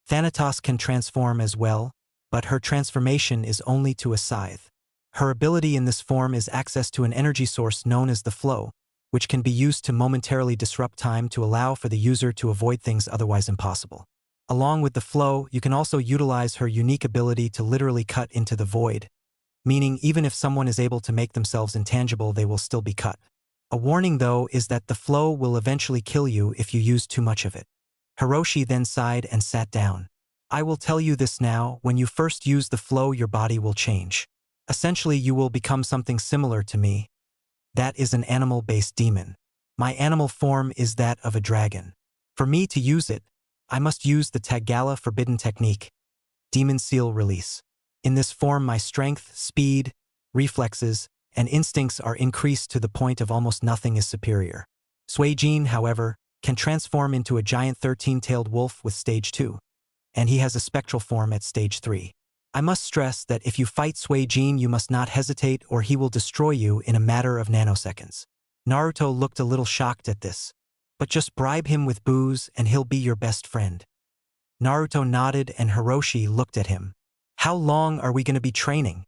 Thanatos can transform as well, but her transformation is only to a scythe. Her ability in this form is access to an energy source known as the flow, which can be used to momentarily disrupt time to allow for the user to avoid things otherwise impossible. Along with the flow, you can also utilize her unique ability to literally cut into the void, meaning even if someone is able to make themselves intangible, they will still be cut. A warning, though, is that the flow will eventually kill you if you use too much of it. Hiroshi then sighed and sat down. I will tell you this now, when you first use the flow, your body will change. Essentially, you will become something similar to me. That is an animal-based demon. My animal form is that of a dragon. For me to use it, I must use the Tagala forbidden technique, Demon Seal Release. In this form, my strength, speed, reflexes, and instincts are increased to the point of almost nothing is superior. Suijin, however, can transform into a giant 13-tailed wolf with stage 2, and he has a spectral form at stage 3. I must stress that if you fight Suijin, you must not hesitate or he will destroy you in a matter of nanoseconds. Naruto looked a little shocked at this. But just bribe him with booze and he'll be your best friend. Naruto nodded and Hiroshi looked at him. How long are we going to be training?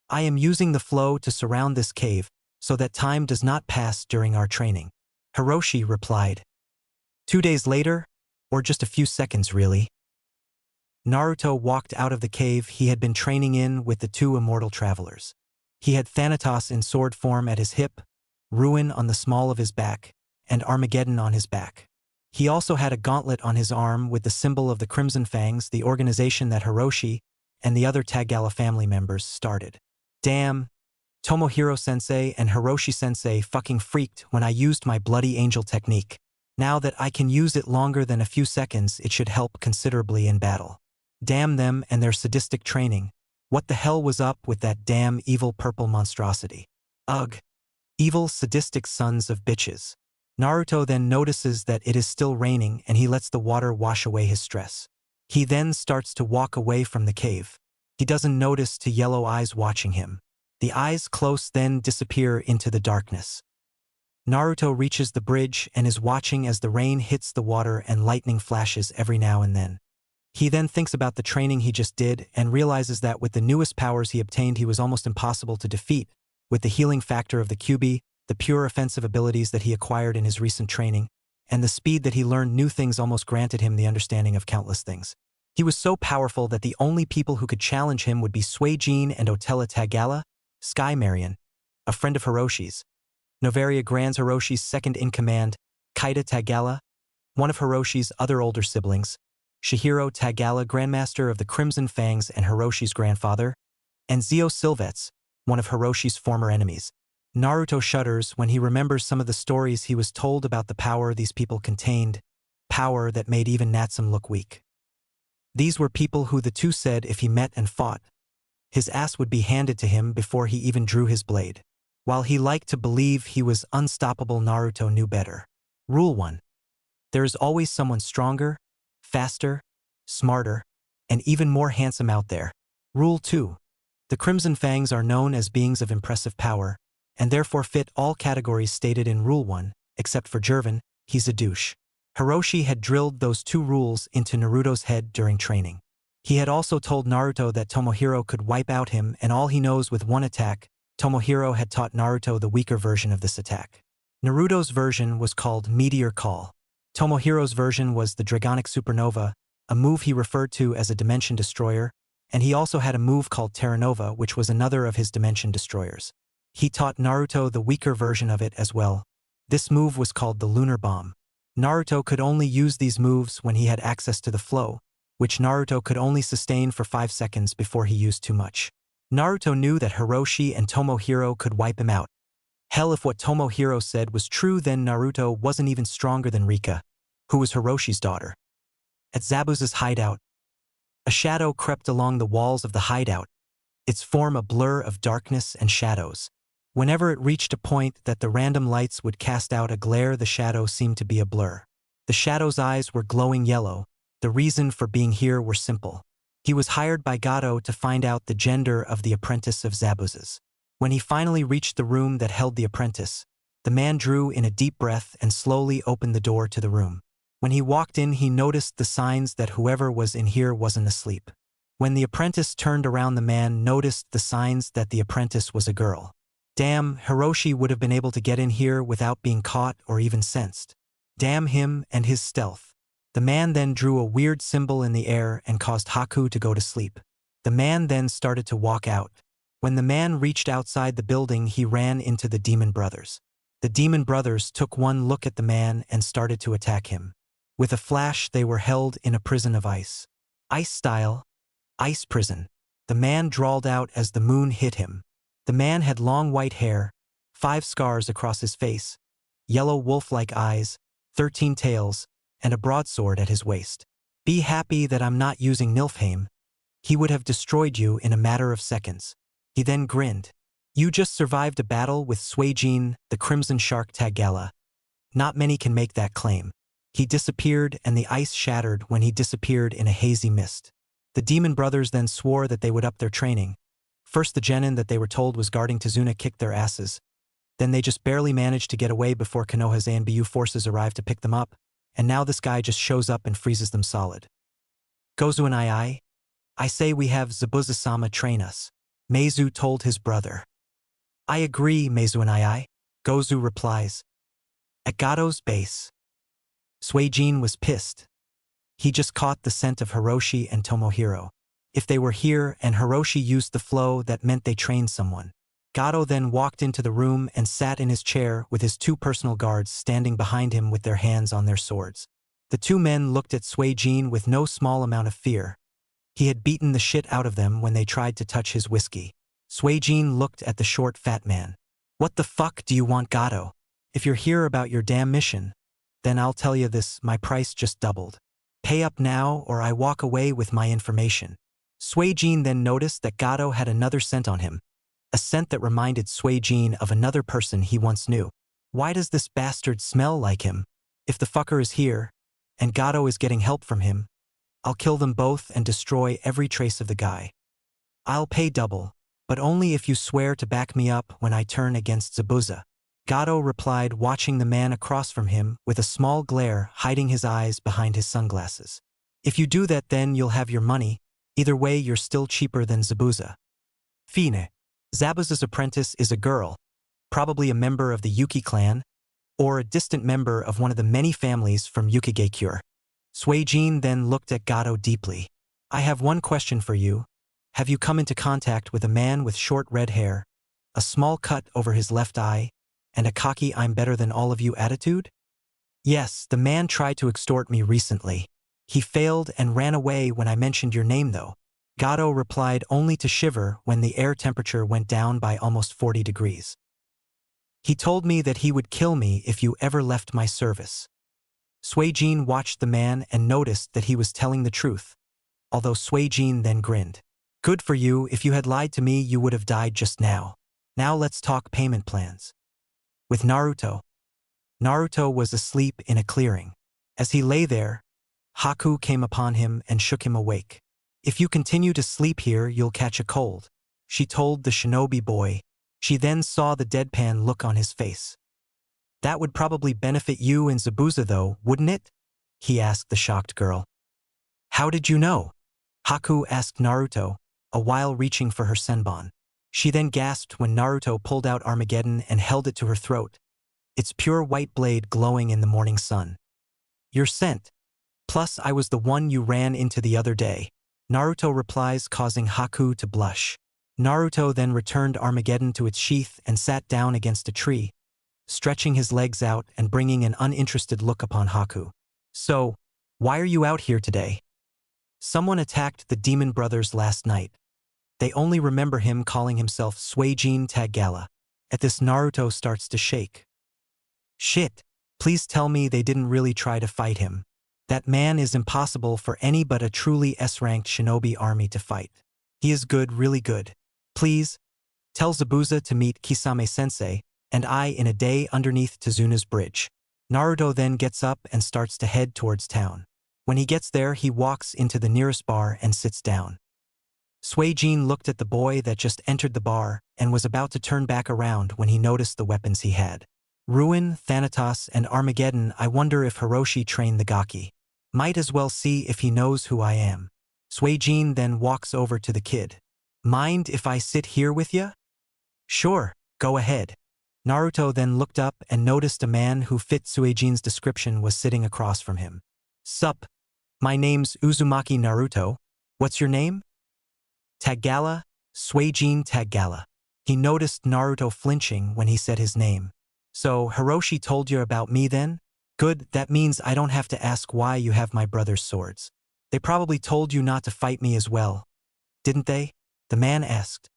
I am using the flow to surround this cave so that time does not pass during our training. Hiroshi replied. 2 days later, or just a few seconds really. Naruto walked out of the cave he had been training in with the two immortal travelers. He had Thanatos in sword form at his hip, Ruin on the small of his back, and Armageddon on his back. He also had a gauntlet on his arm with the symbol of the Crimson Fangs, the organization that Hiroshi and the other Tagala family members started. Damn, Tomohiro-sensei and Hiroshi-sensei fucking freaked when I used my Bloody Angel technique. Now that I can use it longer than a few seconds, it should help considerably in battle. Damn them and their sadistic training. What the hell was up with that damn evil purple monstrosity? Ugh. Evil, sadistic sons of bitches. Naruto then notices that it is still raining and he lets the water wash away his stress. He then starts to walk away from the cave. He doesn't notice two yellow eyes watching him. The eyes close then disappear into the darkness. Naruto reaches the bridge and is watching as the rain hits the water and lightning flashes every now and then. He then thinks about the training he just did and realizes that with the newest powers he obtained, he was almost impossible to defeat. With the healing factor of the QB, the pure offensive abilities that he acquired in his recent training, and the speed that he learned new things almost granted him the understanding of countless things. He was so powerful that the only people who could challenge him would be Suijin and Otella Tagala, Sky Marion, a friend of Hiroshi's, Novaria Grand Hiroshi's second-in-command, Kaida Tagala, one of Hiroshi's other older siblings, Chihiro Tagala, Grandmaster of the Crimson Fangs and Hiroshi's grandfather, and Zio Silvets, one of Hiroshi's former enemies. Naruto shudders when he remembers some of the stories he was told about the power these people contained, power that made even Natsum look weak. These were people who the two said if he met and fought, his ass would be handed to him before he even drew his blade. While he liked to believe he was unstoppable, Naruto knew better. Rule 1. There is always someone stronger, faster, smarter, and even more handsome out there. Rule 2. The Crimson Fangs are known as beings of impressive power, and therefore fit all categories stated in Rule 1, except for Jervin, he's a douche. Hiroshi had drilled those two rules into Naruto's head during training. He had also told Naruto that Tomohiro could wipe out him and all he knows with one attack. Tomohiro had taught Naruto the weaker version of this attack. Naruto's version was called Meteor Call. Tomohiro's version was the Dragonic Supernova, a move he referred to as a Dimension Destroyer, and he also had a move called Terra Nova, which was another of his Dimension Destroyers. He taught Naruto the weaker version of it as well. This move was called the Lunar Bomb. Naruto could only use these moves when he had access to the flow, which Naruto could only sustain for 5 seconds before he used too much. Naruto knew that Hiroshi and Tomohiro could wipe him out. Hell, if what Tomohiro said was true, then Naruto wasn't even stronger than Rika, who was Hiroshi's daughter. At Zabuza's hideout, a shadow crept along the walls of the hideout, its form a blur of darkness and shadows. Whenever it reached a point that the random lights would cast out a glare, the shadow seemed to be a blur. The shadow's eyes were glowing yellow. The reason for being here were simple. He was hired by Gato to find out the gender of the apprentice of Zabuza's. When he finally reached the room that held the apprentice, the man drew in a deep breath and slowly opened the door to the room. When he walked in, he noticed the signs that whoever was in here wasn't asleep. When the apprentice turned around, the man noticed the signs that the apprentice was a girl. Damn, Hiroshi would have been able to get in here without being caught or even sensed. Damn him and his stealth. The man then drew a weird symbol in the air and caused Haku to go to sleep. The man then started to walk out. When the man reached outside the building, he ran into the Demon Brothers. The Demon Brothers took one look at the man and started to attack him. With a flash, they were held in a prison of ice. Ice style. Ice prison. The man drawled out as the moon hit him. The man had long white hair, 5 scars across his face, yellow wolf-like eyes, 13 tails, and a broadsword at his waist. Be happy that I'm not using Nilfheim. He would have destroyed you in a matter of seconds. He then grinned. You just survived a battle with Suijin, the Crimson Shark Tagala. Not many can make that claim. He disappeared and the ice shattered when he disappeared in a hazy mist. The Demon Brothers then swore that they would up their training. First, the genin that they were told was guarding Tazuna kicked their asses. Then they just barely managed to get away before Konoha's Zanbyu forces arrived to pick them up, and now this guy just shows up and freezes them solid. Gozu and I say we have Zabuza-sama train us, Meizu told his brother. I agree, Meizu and Gozu replies. At Gato's base, Suijin was pissed. He just caught the scent of Hiroshi and Tomohiro. If they were here and Hiroshi used the flow, that meant they trained someone. Gato then walked into the room and sat in his chair with his 2 personal guards standing behind him with their hands on their swords. The 2 men looked at Suijin with no small amount of fear. He had beaten the shit out of them when they tried to touch his whiskey. Suijin looked at the short fat man. What the fuck do you want, Gato? If you're here about your damn mission, then I'll tell you this, my price just doubled. Pay up now or I walk away with my information. Suijin then noticed that Gato had another scent on him. A scent that reminded Suijin of another person he once knew. Why does this bastard smell like him? If the fucker is here, and Gato is getting help from him, I'll kill them both and destroy every trace of the guy. I'll pay double, but only if you swear to back me up when I turn against Zabuza. Gato replied, watching the man across from him with a small glare hiding his eyes behind his sunglasses. If you do that, then you'll have your money. Either way, you're still cheaper than Zabuza. Fine. Zabuza's apprentice is a girl, probably a member of the Yuki clan, or a distant member of one of the many families from Yukigekure. Suijin then looked at Gato deeply. I have one question for you. Have you come into contact with a man with short red hair, a small cut over his left eye, and a cocky I'm better than all of you attitude? Yes, the man tried to extort me recently. He failed and ran away when I mentioned your name though. Gato replied only to shiver when the air temperature went down by almost 40 degrees. He told me that he would kill me if you ever left my service. Suijin watched the man and noticed that he was telling the truth, although Suijin then grinned. Good for you, if you had lied to me you would have died just now. Now let's talk payment plans. With Naruto. Naruto was asleep in a clearing. As he lay there, Haku came upon him and shook him awake. If you continue to sleep here you'll catch a cold, she told the shinobi boy. She then saw the deadpan look on his face. That would probably benefit you and Zabuza though, wouldn't it? He asked the shocked girl. How did you know? Haku asked Naruto, a while reaching for her senbon. She then gasped when Naruto pulled out Armageddon and held it to her throat, its pure white blade glowing in the morning sun. You're sent. Plus I was the one you ran into the other day, Naruto replies, causing Haku to blush. Naruto then returned Armageddon to its sheath and sat down against a tree, stretching his legs out and bringing an uninterested look upon Haku. So, why are you out here today? Someone attacked the demon brothers last night. They only remember him calling himself Suijin Taggala. At this Naruto starts to shake. Shit, please tell me they didn't really try to fight him. That man is impossible for any but a truly S-ranked shinobi army to fight. He is good, really good. Please, tell Zabuza to meet Kisame-sensei and I in a day underneath Tezuna's bridge. Naruto then gets up and starts to head towards town. When he gets there he walks into the nearest bar and sits down. Suijin looked at the boy that just entered the bar and was about to turn back around when he noticed the weapons he had. Ruin, Thanatos, and Armageddon. I wonder if Hiroshi trained the Gaki. Might as well see if he knows who I am. Suijin then walks over to the kid. Mind if I sit here with ya? Sure, go ahead. Naruto then looked up and noticed a man who fit Suijin's description was sitting across from him. Sup, my name's Uzumaki Naruto. What's your name? Taggala, Suijin Taggala. He noticed Naruto flinching when he said his name. So Hiroshi told you about me then? Good, that means I don't have to ask why you have my brother's swords. They probably told you not to fight me as well, didn't they? The man asked.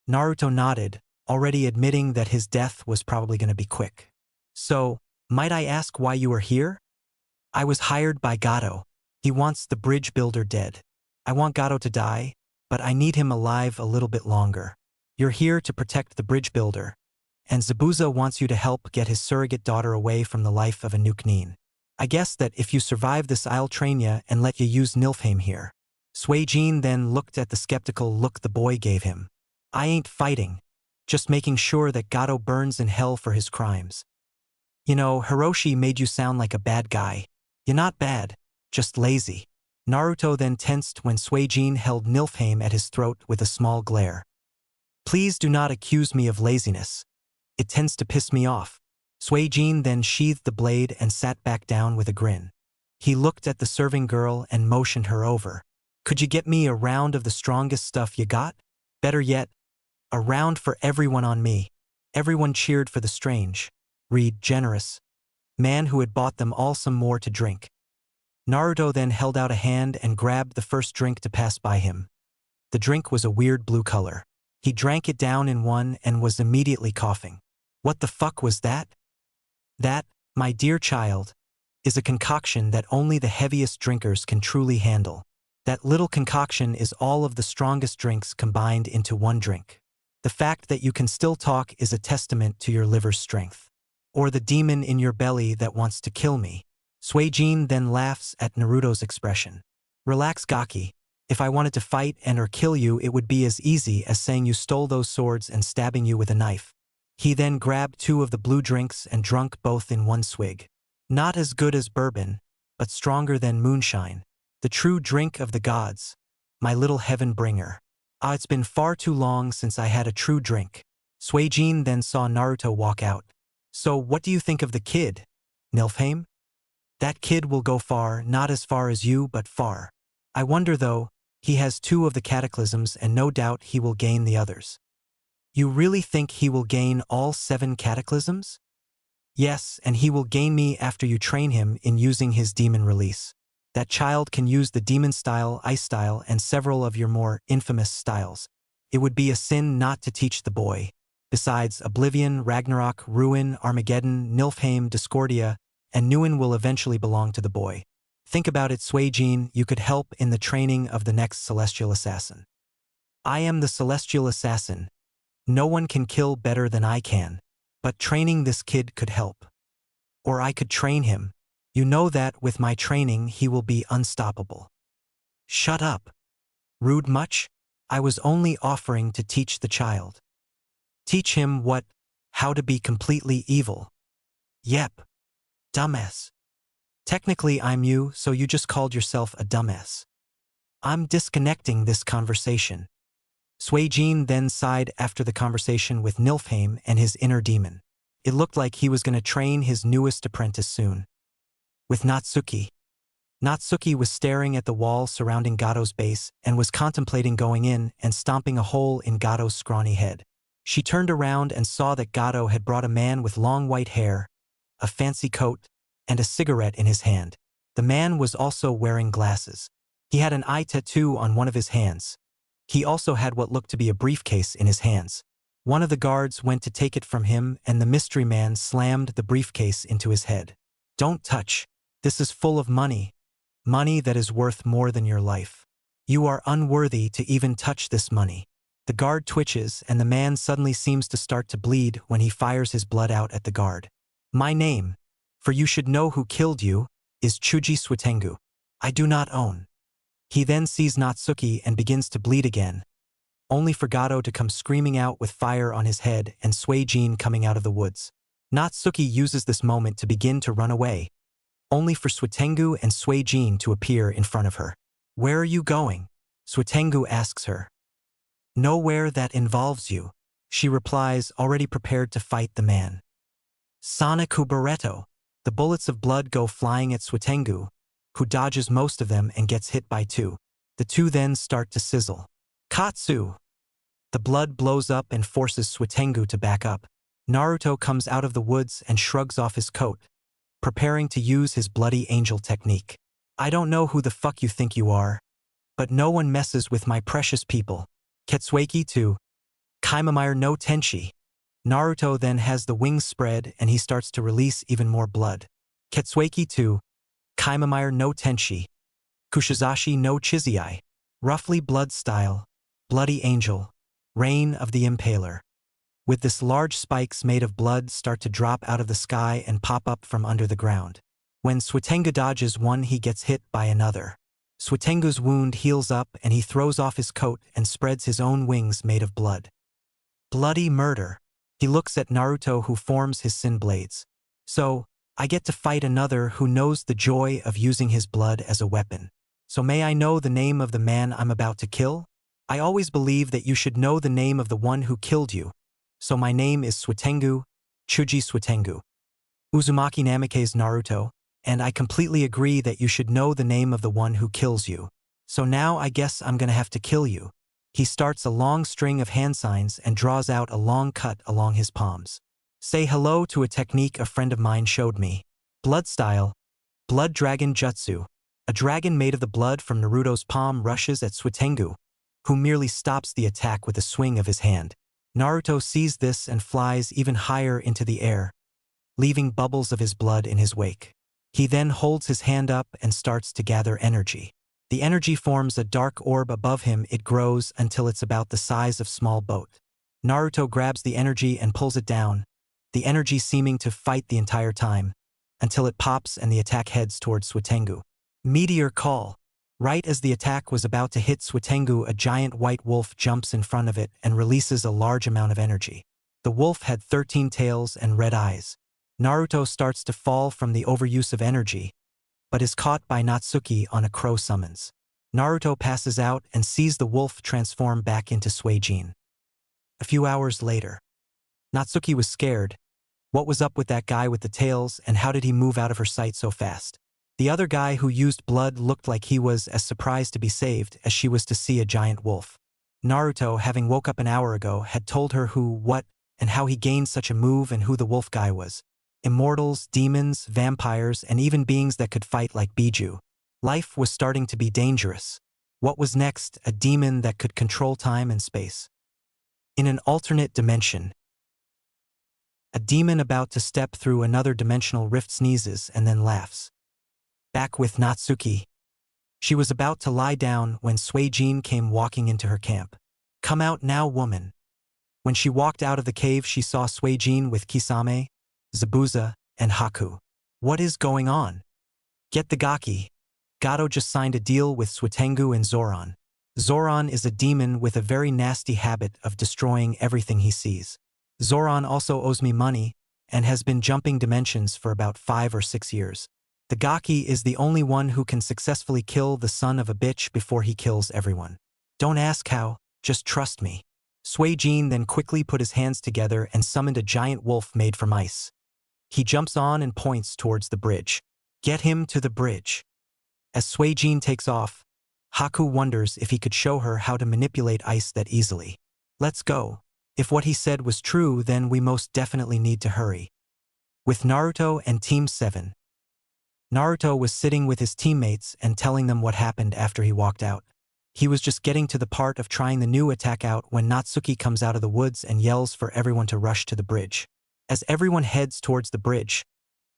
Naruto nodded, already admitting that his death was probably going to be quick. So, might I ask why you are here? I was hired by Gato. He wants the bridge builder dead. I want Gato to die, but I need him alive a little bit longer. You're here to protect the bridge builder, and Zabuza wants you to help get his surrogate daughter away from the life of a Chunin. I guess that if you survive this I'll train ya and let ya use Nilfheim here. Suijin then looked at the skeptical look the boy gave him. I ain't fighting, just making sure that Gato burns in hell for his crimes. You know, Hiroshi made you sound like a bad guy. You're not bad, just lazy. Naruto then tensed when Suijin held Nilfheim at his throat with a small glare. Please do not accuse me of laziness. It tends to piss me off. Suijin then sheathed the blade and sat back down with a grin. He looked at the serving girl and motioned her over. Could you get me a round of the strongest stuff you got? Better yet, a round for everyone on me. Everyone cheered for the strange, generous man who had bought them all some more to drink. Naruto then held out a hand and grabbed the first drink to pass by him. The drink was a weird blue color. He drank it down in one and was immediately coughing. What the fuck was that? That, my dear child, is a concoction that only the heaviest drinkers can truly handle. That little concoction is all of the strongest drinks combined into one drink. The fact that you can still talk is a testament to your liver's strength. Or the demon in your belly that wants to kill me. Suijin then laughs at Naruto's expression. Relax, Gaki. If I wanted to fight and or kill you it would be as easy as saying you stole those swords and stabbing you with a knife. He then grabbed 2 of the blue drinks and drunk both in one swig. Not as good as bourbon, but stronger than moonshine. The true drink of the gods. My little heaven bringer. Ah, it's been far too long since I had a true drink. Suijin then saw Naruto walk out. So what do you think of the kid, Nilfheim? That kid will go far, not as far as you, but far. I wonder though, he has 2 of the cataclysms and no doubt he will gain the others. You really think he will gain all 7 cataclysms? Yes, and he will gain me after you train him in using his demon release. That child can use the demon style, ice style, and several of your more infamous styles. It would be a sin not to teach the boy. Besides, Oblivion, Ragnarok, Ruin, Armageddon, Nilfheim, Discordia, and Nuin will eventually belong to the boy. Think about it, Suijin, you could help in the training of the next celestial assassin. I am the celestial assassin. No one can kill better than I can. But training this kid could help. Or I could train him. You know that with my training he will be unstoppable. Shut up. Rude much? I was only offering to teach the child. Teach him what? How to be completely evil. Yep. Dumbass. Technically I'm you, so you just called yourself a dumbass. I'm disconnecting this conversation. Suijin then sighed after the conversation with Nilfheim and his inner demon. It looked like he was going to train his newest apprentice soon. With Natsuki. Natsuki was staring at the wall surrounding Gato's base and was contemplating going in and stomping a hole in Gato's scrawny head. She turned around and saw that Gato had brought a man with long white hair, a fancy coat, and a cigarette in his hand. The man was also wearing glasses. He had an eye tattoo on one of his hands. He also had what looked to be a briefcase in his hands. One of the guards went to take it from him and the mystery man slammed the briefcase into his head. Don't touch. This is full of money. Money that is worth more than your life. You are unworthy to even touch this money. The guard twitches and the man suddenly seems to start to bleed when he fires his blood out at the guard. My name, for you should know who killed you, is Chuji Suitengu. I do not own. He then sees Natsuki and begins to bleed again, only for Gato to come screaming out with fire on his head and Suijin coming out of the woods. Natsuki uses this moment to begin to run away, only for Suitengu and Suijin to appear in front of her. Where are you going? Suitengu asks her. Nowhere that involves you. She replies, already prepared to fight the man. Soniku Barreto. The bullets of blood go flying at Suitengu, who dodges most of them and gets hit by two. The two then start to sizzle. Katsu! The blood blows up and forces Suitengu to back up. Naruto comes out of the woods and shrugs off his coat, preparing to use his bloody angel technique. I don't know who the fuck you think you are, but no one messes with my precious people. Ketsueki 2. Kaimamire no Tenshi. Naruto then has the wings spread and he starts to release even more blood. Ketsueki 2. Kaimamire no Tenshi. Kushizashi no Chizai. Roughly blood style. Bloody angel. Reign of the Impaler. With this large spikes made of blood start to drop out of the sky and pop up from under the ground. When Suitengu dodges one he gets hit by another. Suitengu's wound heals up and he throws off his coat and spreads his own wings made of blood. Bloody murder. He looks at Naruto who forms his sin blades. So, I get to fight another who knows the joy of using his blood as a weapon. So may I know the name of the man I'm about to kill? I always believe that you should know the name of the one who killed you. So my name is Suitengu, Chuji Suitengu. Uzumaki Namikaze Naruto, and I completely agree that you should know the name of the one who kills you. So now I guess I'm gonna have to kill you. He starts a long string of hand signs and draws out a long cut along his palms. Say hello to a technique a friend of mine showed me. Blood style. Blood Dragon Jutsu. A dragon made of the blood from Naruto's palm rushes at Suitengu, who merely stops the attack with a swing of his hand. Naruto sees this and flies even higher into the air, leaving bubbles of his blood in his wake. He then holds his hand up and starts to gather energy. The energy forms a dark orb above him. It grows until it's about the size of a small boat. Naruto grabs the energy and pulls it down, the energy seeming to fight the entire time, until it pops and the attack heads towards Suitengu. Meteor Call. Right as the attack was about to hit Suitengu, a giant white wolf jumps in front of it and releases a large amount of energy. The wolf had 13 tails and red eyes. Naruto starts to fall from the overuse of energy, but is caught by Natsuki on a crow summons. Naruto passes out and sees the wolf transform back into Suijin. A few hours later. Natsuki was scared. What was up with that guy with the tails and how did he move out of her sight so fast? The other guy who used blood looked like he was as surprised to be saved as she was to see a giant wolf. Naruto, having woke up an hour ago, had told her who, what, and how he gained such a move and who the wolf guy was. Immortals, demons, vampires, and even beings that could fight like Biju. Life was starting to be dangerous. What was next? A demon that could control time and space. In an alternate dimension, a demon about to step through another dimensional rift sneezes and then laughs. Back with Natsuki. She was about to lie down when Suijin came walking into her camp. Come out now, woman. When she walked out of the cave, she saw Suijin with Kisame, Zabuza, and Haku. What is going on? Get the Gaki. Gato just signed a deal with Suitengu and Zoran. Zoran is a demon with a very nasty habit of destroying everything he sees. Zoran also owes me money and has been jumping dimensions for about 5 or 6 years. The Gaki is the only one who can successfully kill the son of a bitch before he kills everyone. Don't ask how, just trust me. Suijin then quickly put his hands together and summoned a giant wolf made from ice. He jumps on and points towards the bridge. Get him to the bridge. As Suijin takes off, Haku wonders if he could show her how to manipulate ice that easily. Let's go. If what he said was true, then we most definitely need to hurry. With Naruto and Team 7. Naruto was sitting with his teammates and telling them what happened after he walked out. He was just getting to the part of trying the new attack out when Natsuki comes out of the woods and yells for everyone to rush to the bridge. As everyone heads towards the bridge,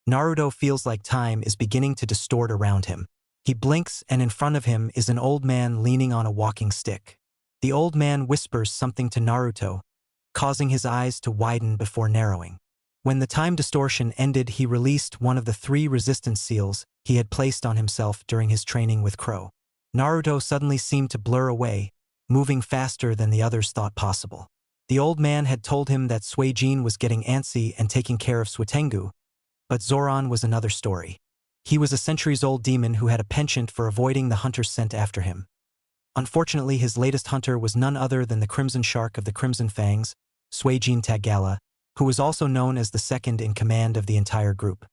Naruto feels like time is beginning to distort around him. He blinks and in front of him is an old man leaning on a walking stick. The old man whispers something to Naruto, causing his eyes to widen before narrowing. When the time distortion ended, he released one of the 3 resistance seals he had placed on himself during his training with Crow. Naruto suddenly seemed to blur away, moving faster than the others thought possible. The old man had told him that Suijin was getting antsy and taking care of Suitengu, but Zoran was another story. He was a centuries-old demon who had a penchant for avoiding the hunters sent after him. Unfortunately, his latest hunter was none other than the Crimson Shark of the Crimson Fangs, Suijin Tagala, who was also known as the second in command of the entire group.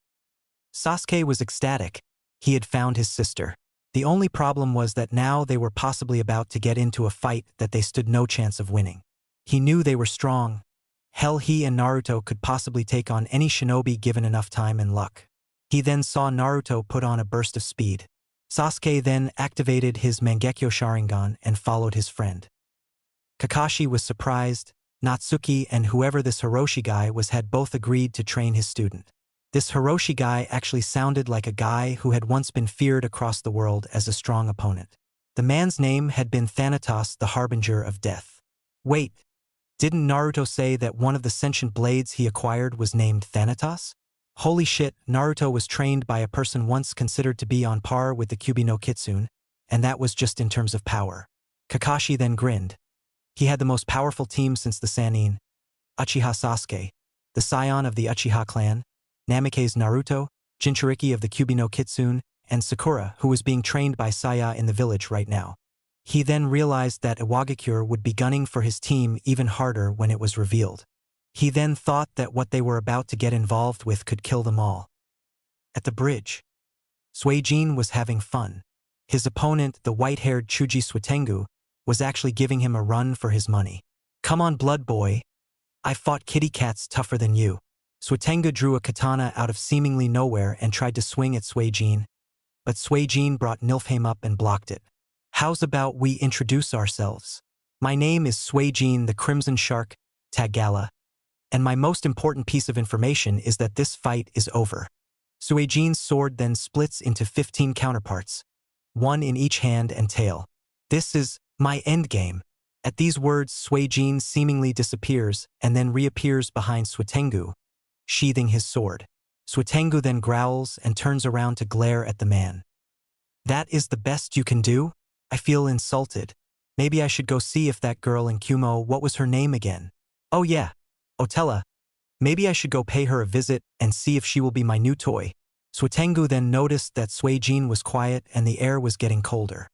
Sasuke was ecstatic. He had found his sister. The only problem was that now they were possibly about to get into a fight that they stood no chance of winning. He knew they were strong. Hell, he and Naruto could possibly take on any shinobi given enough time and luck. He then saw Naruto put on a burst of speed. Sasuke then activated his Mangekyo Sharingan and followed his friend. Kakashi was surprised. Natsuki and whoever this Hiroshi guy was had both agreed to train his student. This Hiroshi guy actually sounded like a guy who had once been feared across the world as a strong opponent. The man's name had been Thanatos, the Harbinger of Death. Wait, didn't Naruto say that one of the sentient blades he acquired was named Thanatos? Holy shit, Naruto was trained by a person once considered to be on par with the Kyuubi no Kitsune, and that was just in terms of power. Kakashi then grinned. He had the most powerful team since the Sannin, Uchiha Sasuke, the scion of the Uchiha clan, Namikaze Naruto, Jinchuriki of the Kyuubi no Kitsune, and Sakura, who was being trained by Saya in the village right now. He then realized that Iwagakure would be gunning for his team even harder when it was revealed. He then thought that what they were about to get involved with could kill them all. At the bridge, Suijin was having fun. His opponent, the white-haired Chuji Suitengu, was actually giving him a run for his money. Come on, blood boy. I fought kitty cats tougher than you. Suitengu drew a katana out of seemingly nowhere and tried to swing at Suijin, but Suijin brought Nilfheim up and blocked it. How's about we introduce ourselves? My name is Suijin the Crimson Shark, Tagala, and my most important piece of information is that this fight is over. Suijin's sword then splits into 15 counterparts, one in each hand and tail. This is my endgame. At these words, Suijin seemingly disappears and then reappears behind Suitengu, sheathing his sword. Suitengu then growls and turns around to glare at the man. That is the best you can do? I feel insulted. Maybe I should go see if that girl in Kumo, what was her name again? Oh yeah, Otella. Maybe I should go pay her a visit and see if she will be my new toy. Suitengu then noticed that Suijin was quiet and the air was getting colder.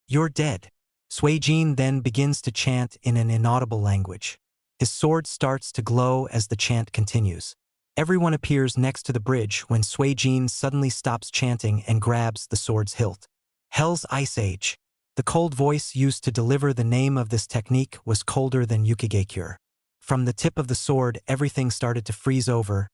You're dead. Suijin then begins to chant in an inaudible language. His sword starts to glow as the chant continues. Everyone appears next to the bridge when Suijin suddenly stops chanting and grabs the sword's hilt. Hell's Ice Age. The cold voice used to deliver the name of this technique was colder than Yukigekure. From the tip of the sword, everything started to freeze over,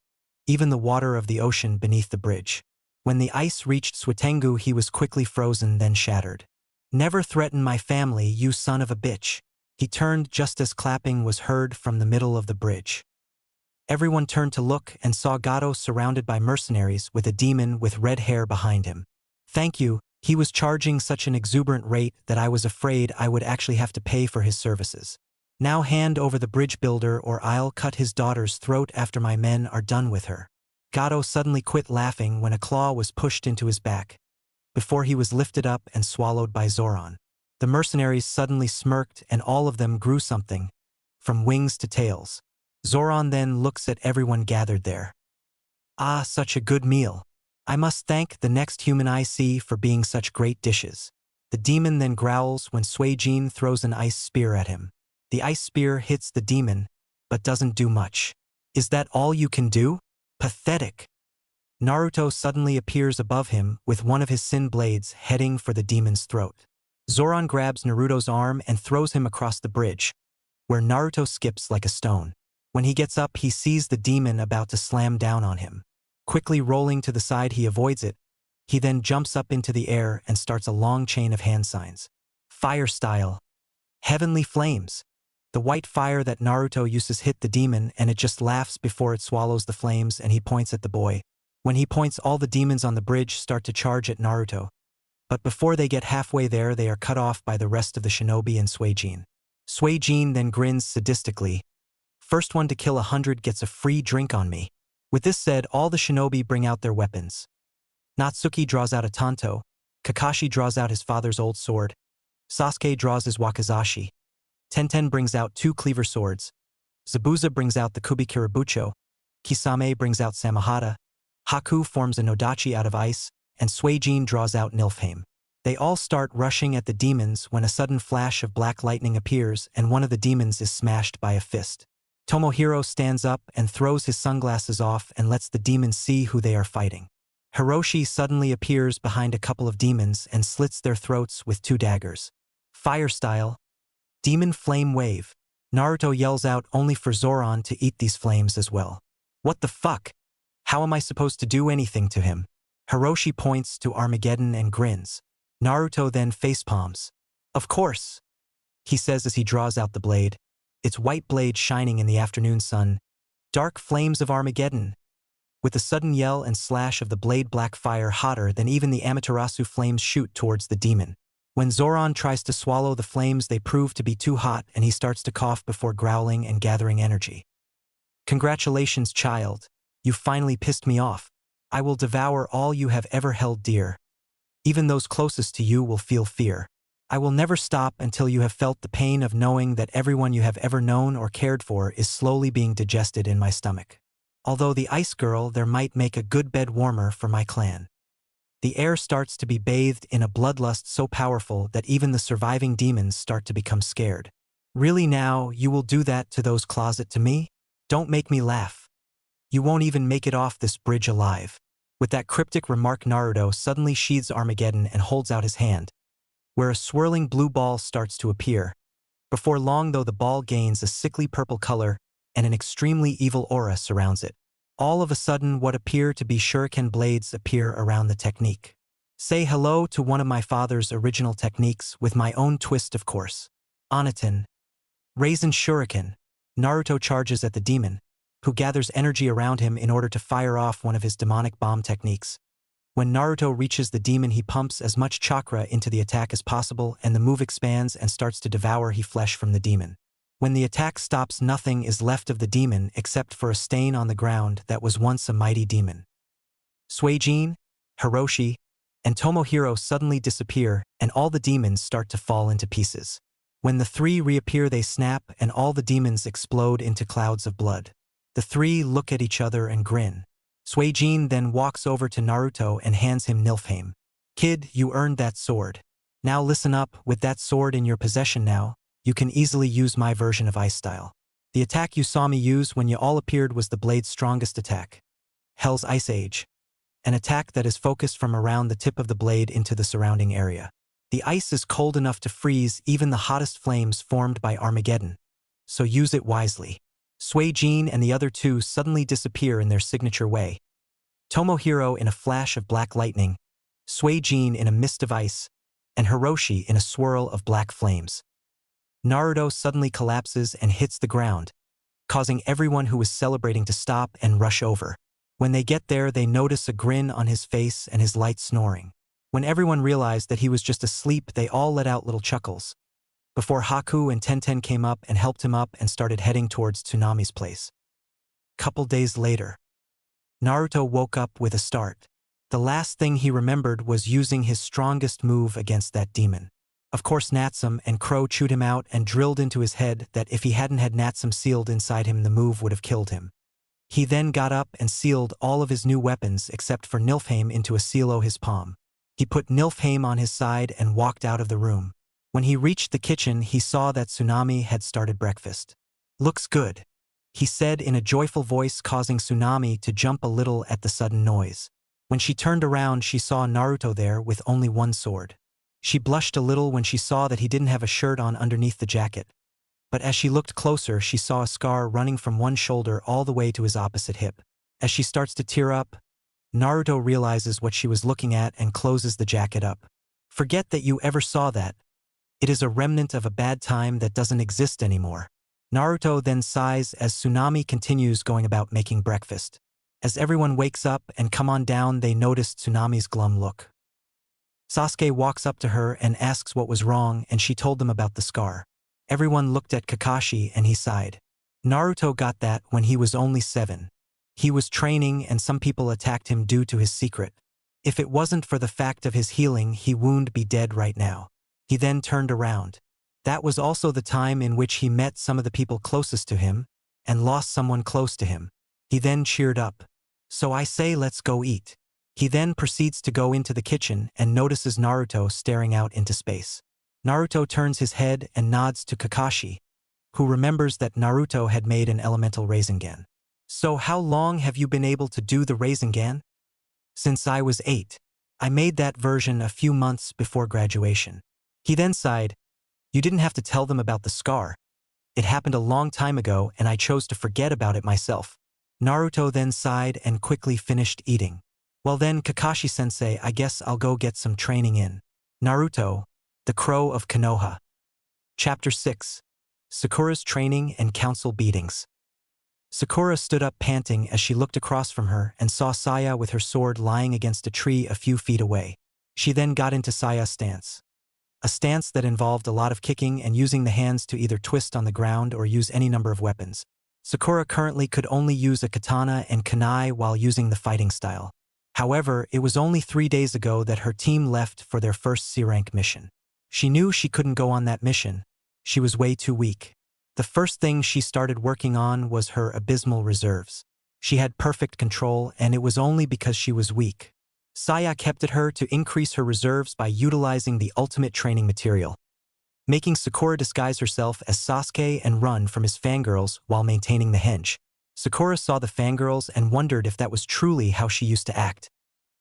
even the water of the ocean beneath the bridge. When the ice reached Suitengu, he was quickly frozen, then shattered. Never threaten my family, you son of a bitch. He turned just as clapping was heard from the middle of the bridge. Everyone turned to look and saw Gato surrounded by mercenaries with a demon with red hair behind him. Thank you, he was charging such an exuberant rate that I was afraid I would actually have to pay for his services. Now hand over the bridge builder or I'll cut his daughter's throat after my men are done with her. Gato suddenly quit laughing when a claw was pushed into his back, before he was lifted up and swallowed by Zoran. The mercenaries suddenly smirked and all of them grew something, from wings to tails. Zoran then looks at everyone gathered there. Ah, such a good meal. I must thank the next human I see for being such great dishes. The demon then growls when Suijin throws an ice spear at him. The ice spear hits the demon, but doesn't do much. Is that all you can do? Pathetic. Naruto suddenly appears above him with one of his sin blades heading for the demon's throat. Zoran grabs Naruto's arm and throws him across the bridge, where Naruto skips like a stone. When he gets up, he sees the demon about to slam down on him. Quickly rolling to the side, he avoids it. He then jumps up into the air and starts a long chain of hand signs. Fire style. Heavenly flames. The white fire that Naruto uses hit the demon and it just laughs before it swallows the flames, and he points at the boy. When he points, all the demons on the bridge start to charge at Naruto. But before they get halfway there, they are cut off by the rest of the shinobi and Suijin. Suijin then grins sadistically. First one to kill 100 gets a free drink on me. With this said, all the shinobi bring out their weapons. Natsuki draws out a tanto. Kakashi draws out his father's old sword. Sasuke draws his wakizashi. Tenten brings out 2 cleaver swords. Zabuza brings out the kubikirabucho. Kisame brings out samahata. Haku forms a nodachi out of ice, and Suijin draws out Nilfheim. They all start rushing at the demons when a sudden flash of black lightning appears and one of the demons is smashed by a fist. Tomohiro stands up and throws his sunglasses off and lets the demons see who they are fighting. Hiroshi suddenly appears behind a couple of demons and slits their throats with 2 daggers. Fire style. Demon flame wave. Naruto yells out only for Zoran to eat these flames as well. What the fuck? How am I supposed to do anything to him? Hiroshi points to Armageddon and grins. Naruto then facepalms. Of course, he says as he draws out the blade. Its white blade shining in the afternoon sun. Dark flames of Armageddon. With a sudden yell and slash of the blade, black fire hotter than even the Amaterasu flames shoot towards the demon. When Zoran tries to swallow the flames, they prove to be too hot and he starts to cough before growling and gathering energy. Congratulations, child. You finally pissed me off. I will devour all you have ever held dear. Even those closest to you will feel fear. I will never stop until you have felt the pain of knowing that everyone you have ever known or cared for is slowly being digested in my stomach. Although the ice girl there might make a good bed warmer for my clan. The air starts to be bathed in a bloodlust so powerful that even the surviving demons start to become scared. Really now, you will do that to those closet to me? Don't make me laugh. You won't even make it off this bridge alive. With that cryptic remark, Naruto suddenly sheathes Armageddon and holds out his hand, where a swirling blue ball starts to appear. Before long, though, the ball gains a sickly purple color and an extremely evil aura surrounds it. All of a sudden, what appear to be shuriken blades appear around the technique. Say hello to one of my father's original techniques with my own twist, of course. Anatin. Raisin Shuriken. Naruto charges at the demon, who gathers energy around him in order to fire off one of his demonic bomb techniques. When Naruto reaches the demon, he pumps as much chakra into the attack as possible and the move expands and starts to devour the flesh from the demon. When the attack stops, nothing is left of the demon except for a stain on the ground that was once a mighty demon. Suijin, Hiroshi, and Tomohiro suddenly disappear and all the demons start to fall into pieces. When the 3 reappear, they snap and all the demons explode into clouds of blood. The 3 look at each other and grin. Suijin then walks over to Naruto and hands him Nilfheim. Kid, you earned that sword. Now listen up, with that sword in your possession now, you can easily use my version of ice style. The attack you saw me use when you all appeared was the blade's strongest attack. Hell's Ice Age. An attack that is focused from around the tip of the blade into the surrounding area. The ice is cold enough to freeze even the hottest flames formed by Armageddon, so use it wisely. Suijin and the other 2 suddenly disappear in their signature way. Tomohiro in a flash of black lightning, Suijin in a mist of ice, and Hiroshi in a swirl of black flames. Naruto suddenly collapses and hits the ground, causing everyone who was celebrating to stop and rush over. When they get there, they notice a grin on his face and his light snoring. When everyone realized that he was just asleep, they all let out little chuckles. Before Haku and Tenten came up and helped him up and started heading towards Tsunami's place. Couple days later, Naruto woke up with a start. The last thing he remembered was using his strongest move against that demon. Of course, Natsum and Crow chewed him out and drilled into his head that if he hadn't had Natsum sealed inside him, the move would have killed him. He then got up and sealed all of his new weapons except for Nilfheim into a seal his palm. He put Nilfheim on his side and walked out of the room. When he reached the kitchen, he saw that Tsunami had started breakfast. "Looks good," he said in a joyful voice, causing Tsunami to jump a little at the sudden noise. When she turned around, she saw Naruto there with only one sword. She blushed a little when she saw that he didn't have a shirt on underneath the jacket. But as she looked closer, she saw a scar running from one shoulder all the way to his opposite hip. As she starts to tear up, Naruto realizes what she was looking at and closes the jacket up. "Forget that you ever saw that. It is a remnant of a bad time that doesn't exist anymore." Naruto then sighs as Tsunami continues going about making breakfast. As everyone wakes up and come on down, they notice Tsunami's glum look. Sasuke walks up to her and asks what was wrong, and she told them about the scar. Everyone looked at Kakashi and he sighed. Naruto got that when he was only 7. He was training and some people attacked him due to his secret. If it wasn't for the fact of his healing, he would be dead right now. He then turned around. That was also the time in which he met some of the people closest to him and lost someone close to him. He then cheered up. "So I say let's go eat." He then proceeds to go into the kitchen and notices Naruto staring out into space. Naruto turns his head and nods to Kakashi, who remembers that Naruto had made an elemental Rasengan. "So how long have you been able to do the Rasengan?" "Since I was 8. I made that version a few months before graduation." He then sighed. "You didn't have to tell them about the scar. It happened a long time ago and I chose to forget about it myself." Naruto then sighed and quickly finished eating. "Well then, Kakashi-sensei, I guess I'll go get some training in." Naruto, the Crow of Konoha. Chapter 6. Sakura's Training and Council Beatings. Sakura stood up panting as she looked across from her and saw Saya with her sword lying against a tree a few feet away. She then got into Saya's stance. A stance that involved a lot of kicking and using the hands to either twist on the ground or use any number of weapons. Sakura currently could only use a katana and kunai while using the fighting style. However, it was only 3 days ago that her team left for their first C-rank mission. She knew she couldn't go on that mission. She was way too weak. The first thing she started working on was her abysmal reserves. She had perfect control, and it was only because she was weak. Saya kept at her to increase her reserves by utilizing the ultimate training material, making Sakura disguise herself as Sasuke and run from his fangirls while maintaining the henge. Sakura saw the fangirls and wondered if that was truly how she used to act.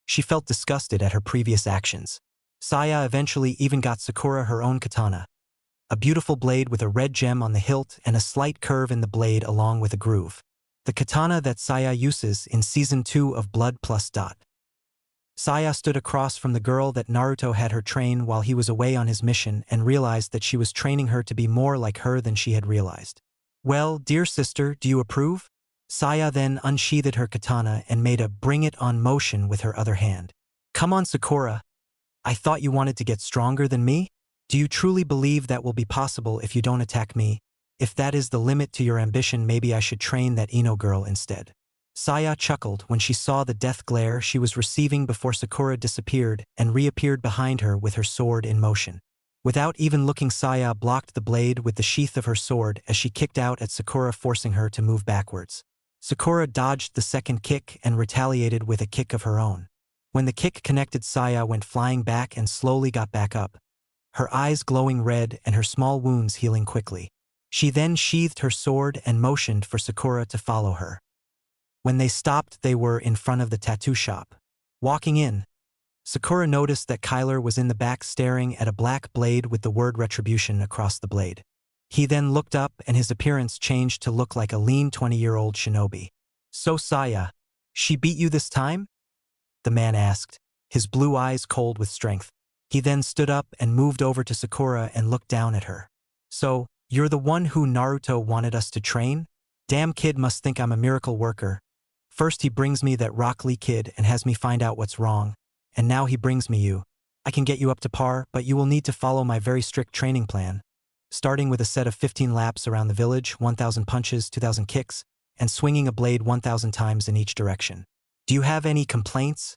She felt disgusted at her previous actions. Saya eventually even got Sakura her own katana, a beautiful blade with a red gem on the hilt and a slight curve in the blade along with a groove. The katana that Saya uses in Season 2 of Blood Plus. Saya stood across from the girl that Naruto had her train while he was away on his mission and realized that she was training her to be more like her than she had realized. "Well, dear sister, do you approve?" Saya then unsheathed her katana and made a bring it on motion with her other hand. "Come on, Sakura. I thought you wanted to get stronger than me? Do you truly believe that will be possible if you don't attack me? If that is the limit to your ambition, maybe I should train that Ino girl instead." Saya chuckled when she saw the death glare she was receiving before Sakura disappeared and reappeared behind her with her sword in motion. Without even looking, Saya blocked the blade with the sheath of her sword as she kicked out at Sakura, forcing her to move backwards. Sakura dodged the second kick and retaliated with a kick of her own. When the kick connected, Saya went flying back and slowly got back up, her eyes glowing red and her small wounds healing quickly. She then sheathed her sword and motioned for Sakura to follow her. When they stopped, they were in front of the tattoo shop. Walking in, Sakura noticed that Kyler was in the back staring at a black blade with the word retribution across the blade. He then looked up and his appearance changed to look like a lean 20-year-old shinobi. "So Saya, she beat you this time?" the man asked, his blue eyes cold with strength. He then stood up and moved over to Sakura and looked down at her. So, you're the one who Naruto wanted us to train? Damn kid must think I'm a miracle worker. First he brings me that Rock Lee kid and has me find out what's wrong. And now he brings me you. I can get you up to par, but you will need to follow my very strict training plan. Starting with a set of 15 laps around the village, 1,000 punches, 2,000 kicks, and swinging a blade 1,000 times in each direction. Do you have any complaints?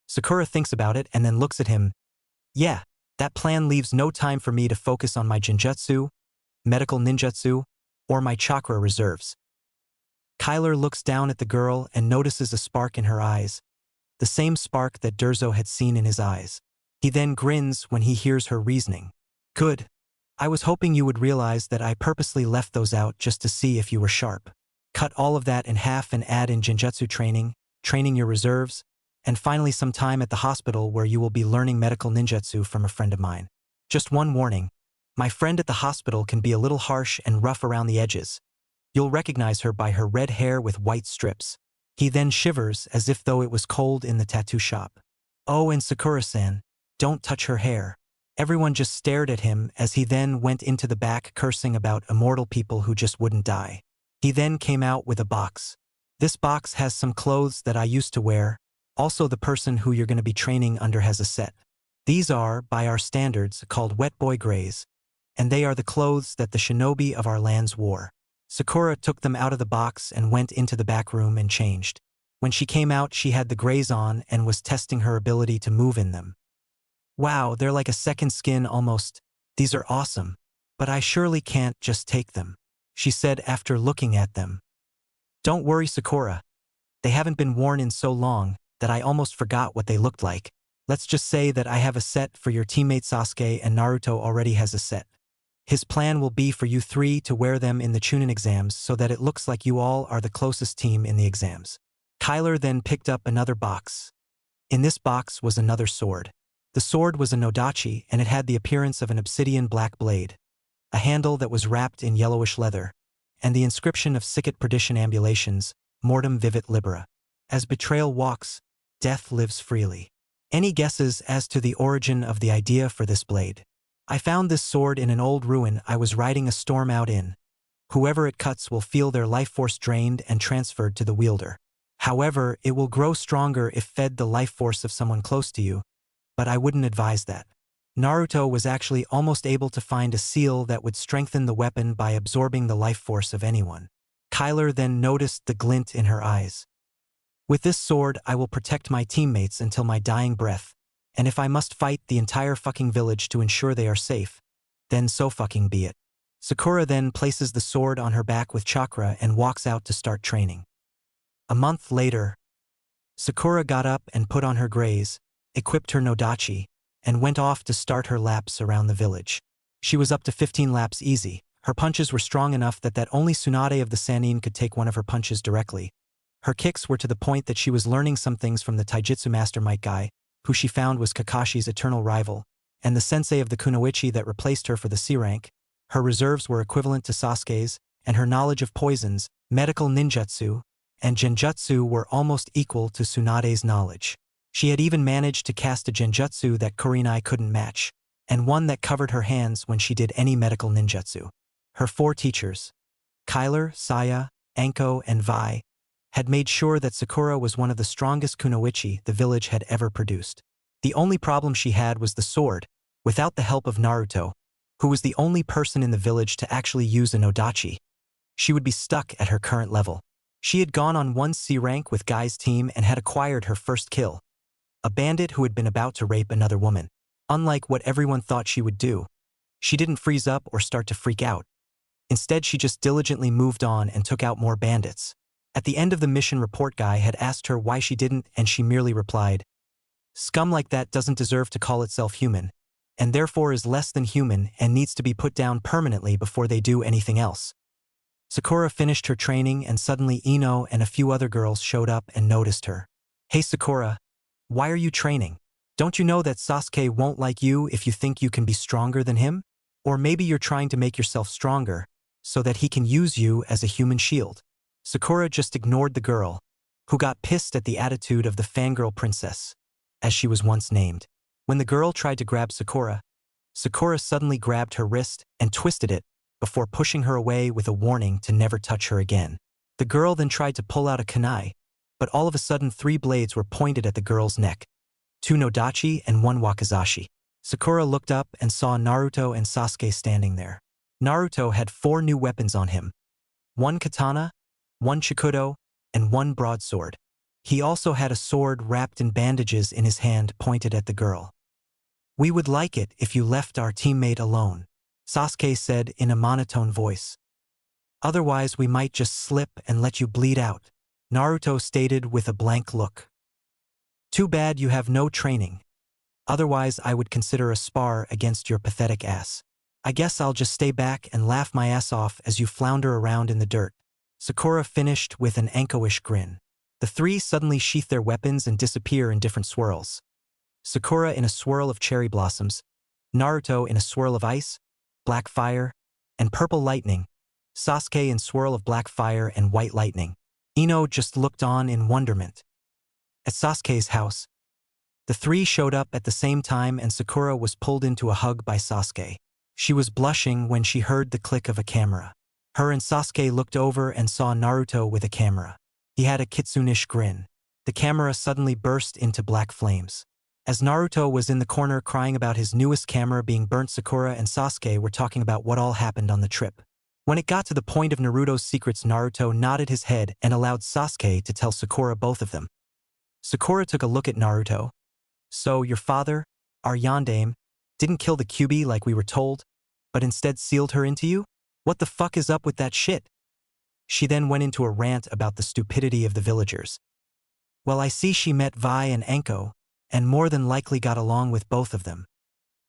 Sakura thinks about it and then looks at him. Yeah, that plan leaves no time for me to focus on my genjutsu, medical ninjutsu, or my chakra reserves. Kyler looks down at the girl and notices a spark in her eyes, the same spark that Danzo had seen in his eyes. He then grins when he hears her reasoning. Good. I was hoping you would realize that I purposely left those out just to see if you were sharp. Cut all of that in half and add in genjutsu training your reserves, and finally some time at the hospital where you will be learning medical ninjutsu from a friend of mine. Just one warning. My friend at the hospital can be a little harsh and rough around the edges. You'll recognize her by her red hair with white strips. He then shivers as if though it was cold in the tattoo shop. Oh, and Sakura-san, don't touch her hair. Everyone just stared at him as he then went into the back cursing about immortal people who just wouldn't die. He then came out with a box. This box has some clothes that I used to wear. Also the person who you're going to be training under has a set. These are, by our standards, called wet boy grays. And they are the clothes that the shinobi of our lands wore. Sakura took them out of the box and went into the back room and changed. When she came out she had the grays on and was testing her ability to move in them. Wow, they're like a second skin almost. These are awesome. But I surely can't just take them, she said after looking at them. Don't worry, Sakura. They haven't been worn in so long that I almost forgot what they looked like. Let's just say that I have a set for your teammate Sasuke and Naruto already has a set. His plan will be for you three to wear them in the Chunin exams so that it looks like you all are the closest team in the exams. Kyler then picked up another box. In this box was another sword. The sword was a nodachi and it had the appearance of an obsidian black blade, a handle that was wrapped in yellowish leather, and the inscription of Sicut Perdition Ambulations, Mortem Vivit Libera. As betrayal walks, death lives freely. Any guesses as to the origin of the idea for this blade? I found this sword in an old ruin I was riding a storm out in. Whoever it cuts will feel their life force drained and transferred to the wielder. However, it will grow stronger if fed the life force of someone close to you, but I wouldn't advise that. Naruto was actually almost able to find a seal that would strengthen the weapon by absorbing the life force of anyone. Kyler then noticed the glint in her eyes. With this sword, I will protect my teammates until my dying breath, and if I must fight the entire fucking village to ensure they are safe, then so fucking be it. Sakura then places the sword on her back with chakra and walks out to start training. A month later, Sakura got up and put on her grays, equipped her nodachi, and went off to start her laps around the village. She was up to 15 laps easy. Her punches were strong enough that only Tsunade of the Sannin could take one of her punches directly. Her kicks were to the point that she was learning some things from the taijutsu master Might Guy, who she found was Kakashi's eternal rival, and the sensei of the kunoichi that replaced her for the C rank. Her reserves were equivalent to Sasuke's, and her knowledge of poisons, medical ninjutsu, and genjutsu were almost equal to Tsunade's knowledge. She had even managed to cast a genjutsu that Kurenai couldn't match, and one that covered her hands when she did any medical ninjutsu. Her four teachers, Kyler, Saya, Anko, and Vi, had made sure that Sakura was one of the strongest kunoichi the village had ever produced. The only problem she had was the sword, without the help of Naruto, who was the only person in the village to actually use a nodachi. She would be stuck at her current level. She had gone on one C rank with Guy's team and had acquired her first kill, a bandit who had been about to rape another woman. Unlike what everyone thought she would do, she didn't freeze up or start to freak out. Instead, she just diligently moved on and took out more bandits. At the end of the mission, report Guy had asked her why she didn't, and she merely replied, "Scum like that doesn't deserve to call itself human, and therefore is less than human and needs to be put down permanently before they do anything else." Sakura finished her training and suddenly Ino and a few other girls showed up and noticed her. "Hey Sakura, why are you training? Don't you know that Sasuke won't like you if you think you can be stronger than him? Or maybe you're trying to make yourself stronger so that he can use you as a human shield." Sakura just ignored the girl. who got pissed at the attitude of the fangirl princess, as she was once named. When the girl tried to grab Sakura, Sakura suddenly grabbed her wrist and twisted it before pushing her away with a warning to never touch her again. The girl then tried to pull out a kunai, but all of a sudden 3 blades were pointed at the girl's neck, 2 nodachi and 1 wakizashi. Sakura looked up and saw Naruto and Sasuke standing there. Naruto had 4 new weapons on him, 1 katana, 1 chikudo, and 1 broadsword. He also had a sword wrapped in bandages in his hand pointed at the girl. "We would like it if you left our teammate alone," Sasuke said in a monotone voice. "Otherwise we might just slip and let you bleed out," Naruto stated with a blank look. "Too bad you have no training. Otherwise I would consider a spar against your pathetic ass. I guess I'll just stay back and laugh my ass off as you flounder around in the dirt," Sakura finished with an Anko-ish grin. The 3 suddenly sheath their weapons and disappear in different swirls. Sakura in a swirl of cherry blossoms, Naruto in a swirl of ice, black fire, and purple lightning, Sasuke in swirl of black fire and white lightning. Ino just looked on in wonderment. At Sasuke's house, the 3 showed up at the same time and Sakura was pulled into a hug by Sasuke. She was blushing when she heard the click of a camera. Her and Sasuke looked over and saw Naruto with a camera. He had a kitsune-ish grin. The camera suddenly burst into black flames. As Naruto was in the corner crying about his newest camera being burnt, Sakura and Sasuke were talking about what all happened on the trip. When it got to the point of Naruto's secrets, Naruto nodded his head and allowed Sasuke to tell Sakura both of them. Sakura took a look at Naruto. "So, your father, our yandere, didn't kill the Kyuubi like we were told, but instead sealed her into you? What the fuck is up with that shit?" She then went into a rant about the stupidity of the villagers. "Well, I see she met Vi and Anko, and more than likely got along with both of them."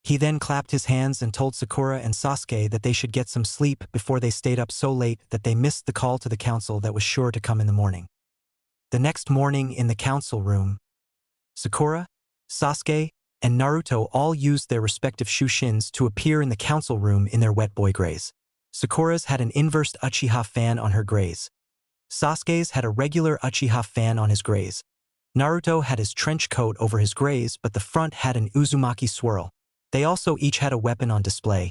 He then clapped his hands and told Sakura and Sasuke that they should get some sleep before they stayed up so late that they missed the call to the council that was sure to come in the morning. The next morning in the council room, Sakura, Sasuke, and Naruto all used their respective shushins to appear in the council room in their wet boy grays. Sakura's had an inversed Uchiha fan on her grays. Sasuke's had a regular Uchiha fan on his grays. Naruto had his trench coat over his grays, but the front had an Uzumaki swirl. They also each had a weapon on display.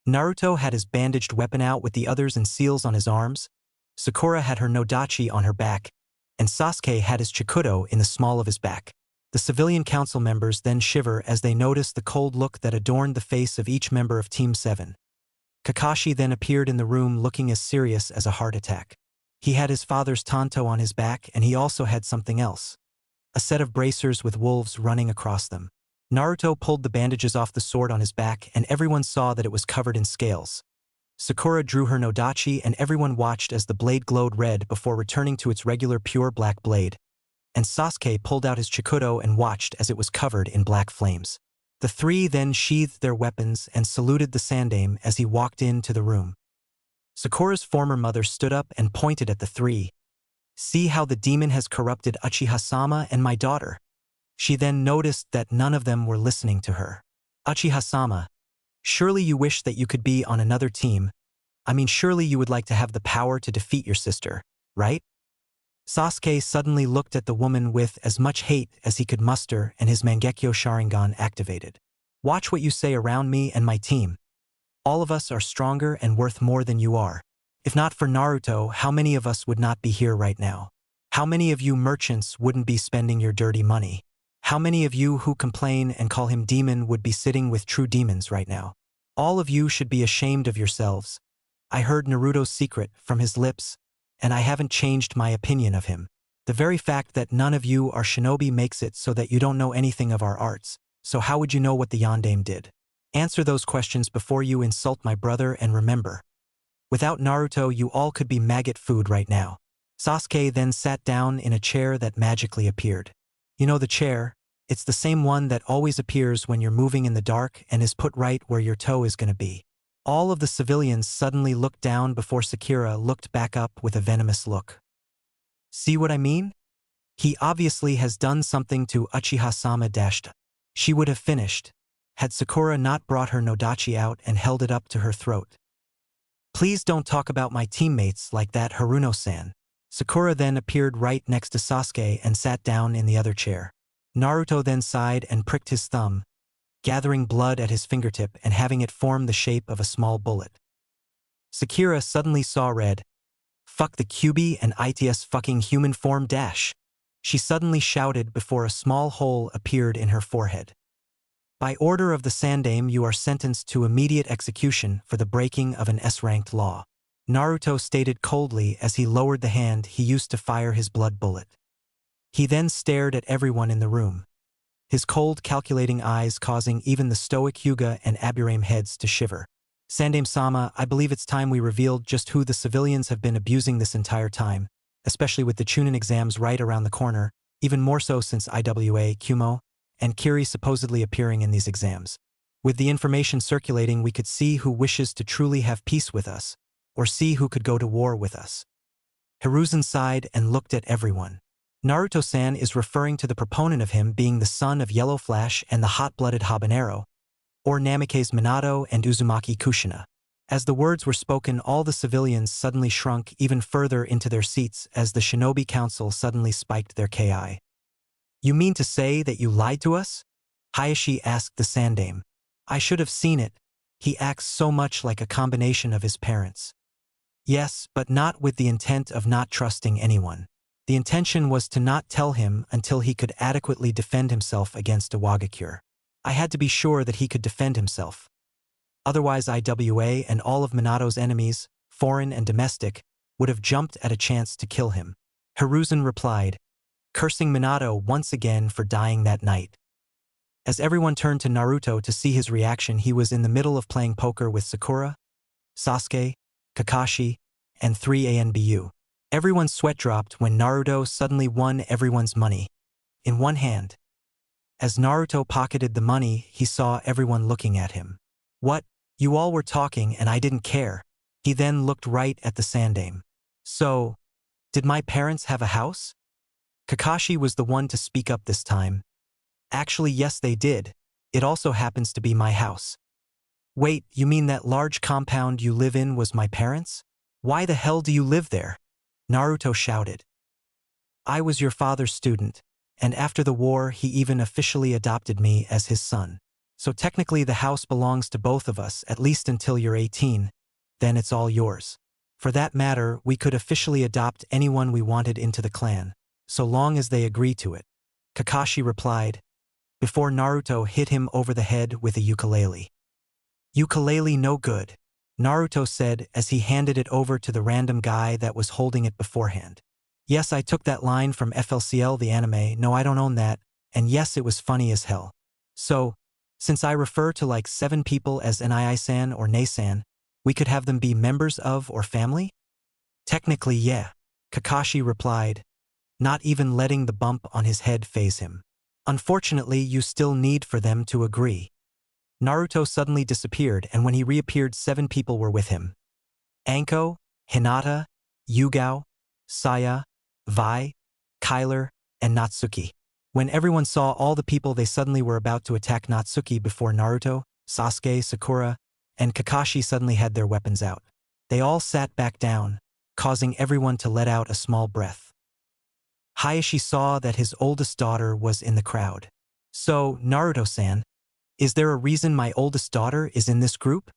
Naruto had his bandaged weapon out with the others and seals on his arms. Sakura had her nodachi on her back, and Sasuke had his chikudo in the small of his back. The civilian council members then shiver as they notice the cold look that adorned the face of each member of Team 7. Kakashi then appeared in the room looking as serious as a heart attack. He had his father's tanto on his back and he also had something else. A set of bracers with wolves running across them. Naruto pulled the bandages off the sword on his back and everyone saw that it was covered in scales. Sakura drew her nodachi and everyone watched as the blade glowed red before returning to its regular pure black blade. And Sasuke pulled out his chikudo and watched as it was covered in black flames. The 3 then sheathed their weapons and saluted the Sandaime as he walked into the room. Sakura's former mother stood up and pointed at the 3. "See how the demon has corrupted Uchiha-sama and my daughter." She then noticed that none of them were listening to her. "Uchiha-sama, surely you wish that you could be on another team. I mean, surely you would like to have the power to defeat your sister, right?" Sasuke suddenly looked at the woman with as much hate as he could muster and his Mangekyo Sharingan activated. "Watch what you say around me and my team. All of us are stronger and worth more than you are. If not for Naruto, how many of us would not be here right now? How many of you merchants wouldn't be spending your dirty money? How many of you who complain and call him demon would be sitting with true demons right now? All of you should be ashamed of yourselves. I heard Naruto's secret from his lips, and I haven't changed my opinion of him. The very fact that none of you are shinobi makes it so that you don't know anything of our arts, so how would you know what the yandere did? Answer those questions before you insult my brother and remember. Without Naruto, you all could be maggot food right now." Sasuke then sat down in a chair that magically appeared. You know the chair? It's the same one that always appears when you're moving in the dark and is put right where your toe is going to be. All of the civilians suddenly looked down before Sakura looked back up with a venomous look. "See what I mean? He obviously has done something to Uchiha-sama dashed." She would have finished, had Sakura not brought her nodachi out and held it up to her throat. "Please don't talk about my teammates like that, Haruno-san. Sakura then appeared right next to Sasuke and sat down in the other chair. Naruto then sighed and pricked his thumb, gathering blood at his fingertip and having it form the shape of a small bullet. Sakura suddenly saw red. Fuck the QB and ITS fucking human form dash. She suddenly shouted before a small hole appeared in her forehead. By order of the Sandaime, you are sentenced to immediate execution for the breaking of an S-ranked law. Naruto stated coldly as he lowered the hand he used to fire his blood bullet. He then stared at everyone in the room, his cold calculating eyes causing even the stoic Hyuga and Aburame heads to shiver. Sandaime-sama, I believe it's time we revealed just who the civilians have been abusing this entire time, especially with the Chunin exams right around the corner, even more so since IWA, Kumo, and Kiri supposedly appearing in these exams. With the information circulating, we could see who wishes to truly have peace with us, or see who could go to war with us. Hiruzen sighed and looked at everyone. Naruto-san is referring to the proponent of him being the son of Yellow Flash and the hot-blooded Habanero, or Namikaze Minato and Uzumaki Kushina. As the words were spoken, all the civilians suddenly shrunk even further into their seats as the Shinobi Council suddenly spiked their ki. You mean to say that you lied to us? Hayashi asked the Sandaime. I should have seen it. He acts so much like a combination of his parents. Yes, but not with the intent of not trusting anyone. The intention was to not tell him until he could adequately defend himself against a Wagakure. I had to be sure that he could defend himself. Otherwise IWA and all of Minato's enemies, foreign and domestic, would have jumped at a chance to kill him. Hiruzen replied, cursing Minato once again for dying that night. As everyone turned to Naruto to see his reaction, he was in the middle of playing poker with Sakura, Sasuke, Kakashi, and 3ANBU. Everyone's sweat dropped when Naruto suddenly won everyone's money. In one hand. As Naruto pocketed the money, he saw everyone looking at him. What? You all were talking and I didn't care. He then looked right at the Sandaime. So, did my parents have a house? Kakashi was the one to speak up this time. Actually, yes, they did. It also happens to be my house. Wait, you mean that large compound you live in was my parents'? Why the hell do you live there? Naruto shouted. I was your father's student, and after the war he even officially adopted me as his son. So technically the house belongs to both of us, at least until you're 18, then it's all yours. For that matter, we could officially adopt anyone we wanted into the clan, so long as they agree to it. Kakashi replied, before Naruto hit him over the head with a ukulele. Ukulele no good, Naruto said as he handed it over to the random guy that was holding it beforehand. Yes, I took that line from FLCL the anime, no I don't own that, and yes it was funny as hell. So, since I refer to like 7 people as Nii-san or Nei-san, we could have them be members of or family? Technically yeah, Kakashi replied, not even letting the bump on his head faze him. Unfortunately, you still need for them to agree. Naruto suddenly disappeared, and when he reappeared 7 people were with him. Anko, Hinata, Yugao, Saya, Vi, Kyler, and Natsuki. When everyone saw all the people, they suddenly were about to attack Natsuki before Naruto, Sasuke, Sakura, and Kakashi suddenly had their weapons out. They all sat back down, causing everyone to let out a small breath. Hayashi saw that his oldest daughter was in the crowd. So, Naruto-san, is there a reason my oldest daughter is in this group?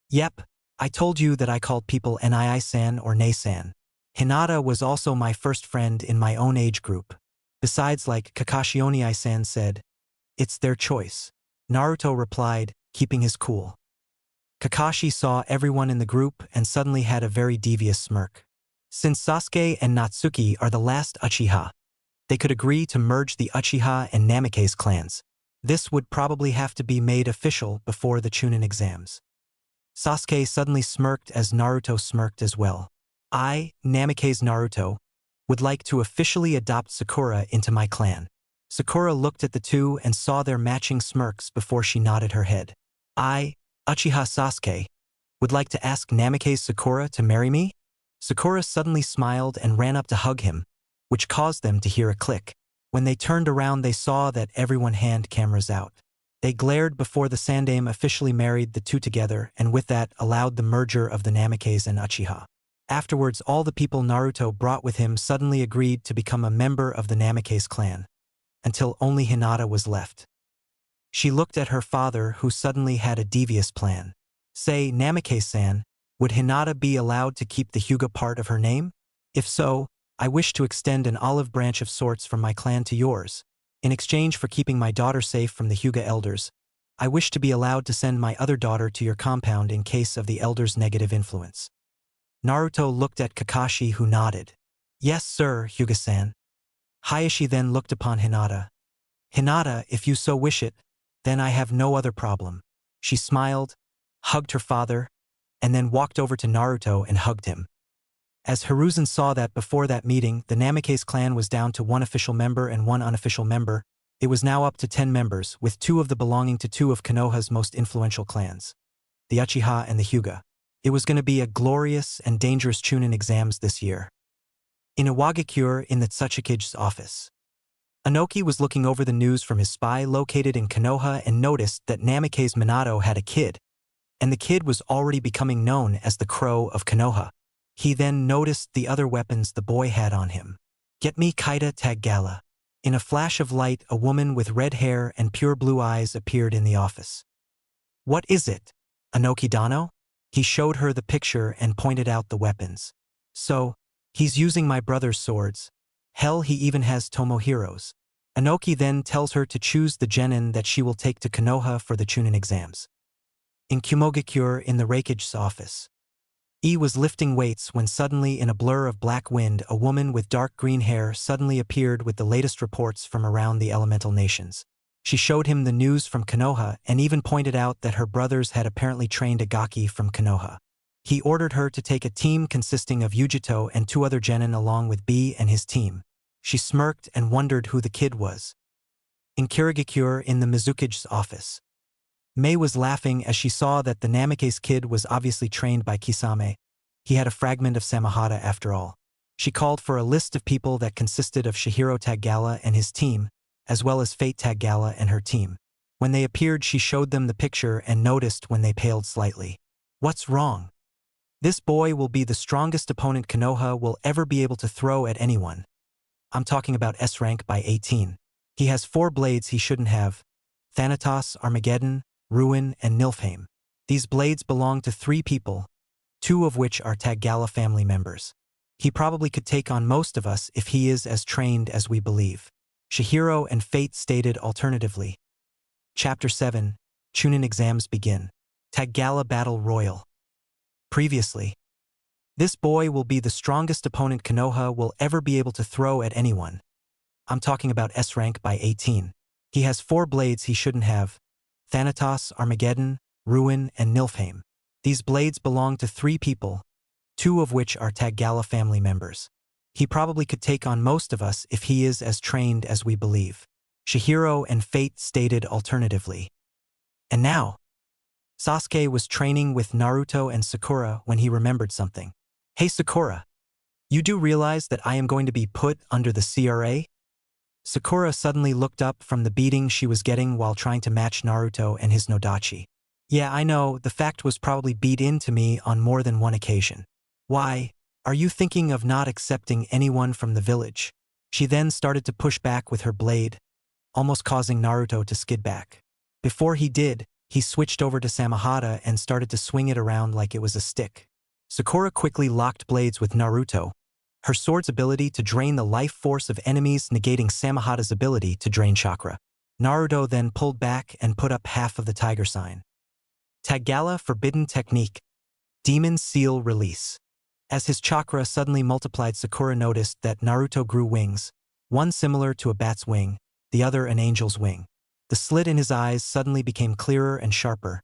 Yep, I told you that I called people Nii-san or Nei-san. Hinata was also my first friend in my own age group. Besides, like Kakashi Oni-san said, it's their choice. Naruto replied, keeping his cool. Kakashi saw everyone in the group and suddenly had a very devious smirk. Since Sasuke and Natsuki are the last Uchiha, they could agree to merge the Uchiha and Namikaze clans. This would probably have to be made official before the Chunin exams. Sasuke suddenly smirked as Naruto smirked as well. I, Namikaze Naruto, would like to officially adopt Sakura into my clan. Sakura looked at the two and saw their matching smirks before she nodded her head. I, Uchiha Sasuke, would like to ask Namikaze Sakura to marry me? Sakura suddenly smiled and ran up to hug him, which caused them to hear a click. When they turned around, they saw that everyone had cameras out. They glared before the Sandaime officially married the two together and with that allowed the merger of the Namikaze and Uchiha. Afterwards, all the people Naruto brought with him suddenly agreed to become a member of the Namikaze clan, until only Hinata was left. She looked at her father, who suddenly had a devious plan. Say, Namikaze-san, would Hinata be allowed to keep the Hyuga part of her name? If so, I wish to extend an olive branch of sorts from my clan to yours. In exchange for keeping my daughter safe from the Hyuga elders, I wish to be allowed to send my other daughter to your compound in case of the elders' negative influence. Naruto looked at Kakashi, who nodded. Yes, sir, Hyuga-san. Hayashi then looked upon Hinata. Hinata, if you so wish it, then I have no other problem. She smiled, hugged her father, and then walked over to Naruto and hugged him. As Hiruzen saw that before that meeting, the Namikaze clan was down to 1 official member and 1 unofficial member, it was now up to 10 members, with 2 of them belonging to 2 of Konoha's most influential clans, the Uchiha and the Hyuga. It was going to be a glorious and dangerous Chunin exams this year. In Iwagakure, in the Tsuchikige's office, Inoki was looking over the news from his spy located in Konoha and noticed that Namikaze Minato had a kid, and the kid was already becoming known as the Crow of Konoha. He then noticed the other weapons the boy had on him. Get me Kaita Taggala. In a flash of light, a woman with red hair and pure blue eyes appeared in the office. What is it? Inoki Dano? He showed her the picture and pointed out the weapons. So, he's using my brother's swords. Hell, he even has Tomohiro's. Inoki then tells her to choose the genin that she will take to Konoha for the Chunin exams. In Kumogakure, in the Reikige's office, E was lifting weights when suddenly, in a blur of black wind, a woman with dark green hair suddenly appeared with the latest reports from around the elemental nations. She showed him the news from Konoha and even pointed out that her brothers had apparently trained a gaki from Konoha. He ordered her to take a team consisting of Yujito and 2 other genin along with B and his team. She smirked and wondered who the kid was. In Kirigakure, in the Mizukige's office, Mei was laughing as she saw that the Namikaze kid was obviously trained by Kisame. He had a fragment of Samahata after all. She called for a list of people that consisted of Shihiro Taggala and his team, as well as Fate Taggala and her team. When they appeared, she showed them the picture and noticed when they paled slightly. What's wrong? This boy will be the strongest opponent Konoha will ever be able to throw at anyone. I'm talking about S rank by 18. He has 4 blades he shouldn't have: Thanatos, Armageddon, Ruin, and Nilfheim. These blades belong to 3 people, 2 of which are Taggala family members. He probably could take on most of us if he is as trained as we believe. Shihiro and Fate stated alternatively. Chapter 7, Chunin exams begin. Taggala Battle Royal. Previously, this boy will be the strongest opponent Konoha will ever be able to throw at anyone. I'm talking about S rank by 18. He has 4 blades he shouldn't have: Thanatos, Armageddon, Ruin, and Nilfheim. These blades belong to 3 people, 2 of which are Taggala family members. He probably could take on most of us if he is as trained as we believe. Shihiro and Fate stated alternatively. And now, Sasuke was training with Naruto and Sakura when he remembered something. Hey Sakura, you do realize that I am going to be put under the CRA? Sakura suddenly looked up from the beating she was getting while trying to match Naruto and his Nodachi. Yeah, I know, the fact was probably beat into me on more than one occasion. Why, are you thinking of not accepting anyone from the village? She then started to push back with her blade, almost causing Naruto to skid back. Before he did, he switched over to Samahata and started to swing it around like it was a stick. Sakura quickly locked blades with Naruto, her sword's ability to drain the life force of enemies negating Samahata's ability to drain chakra. Naruto then pulled back and put up half of the tiger sign. Taggala Forbidden Technique. Demon Seal Release. As his chakra suddenly multiplied, Sakura noticed that Naruto grew wings, one similar to a bat's wing, the other an angel's wing. The slit in his eyes suddenly became clearer and sharper.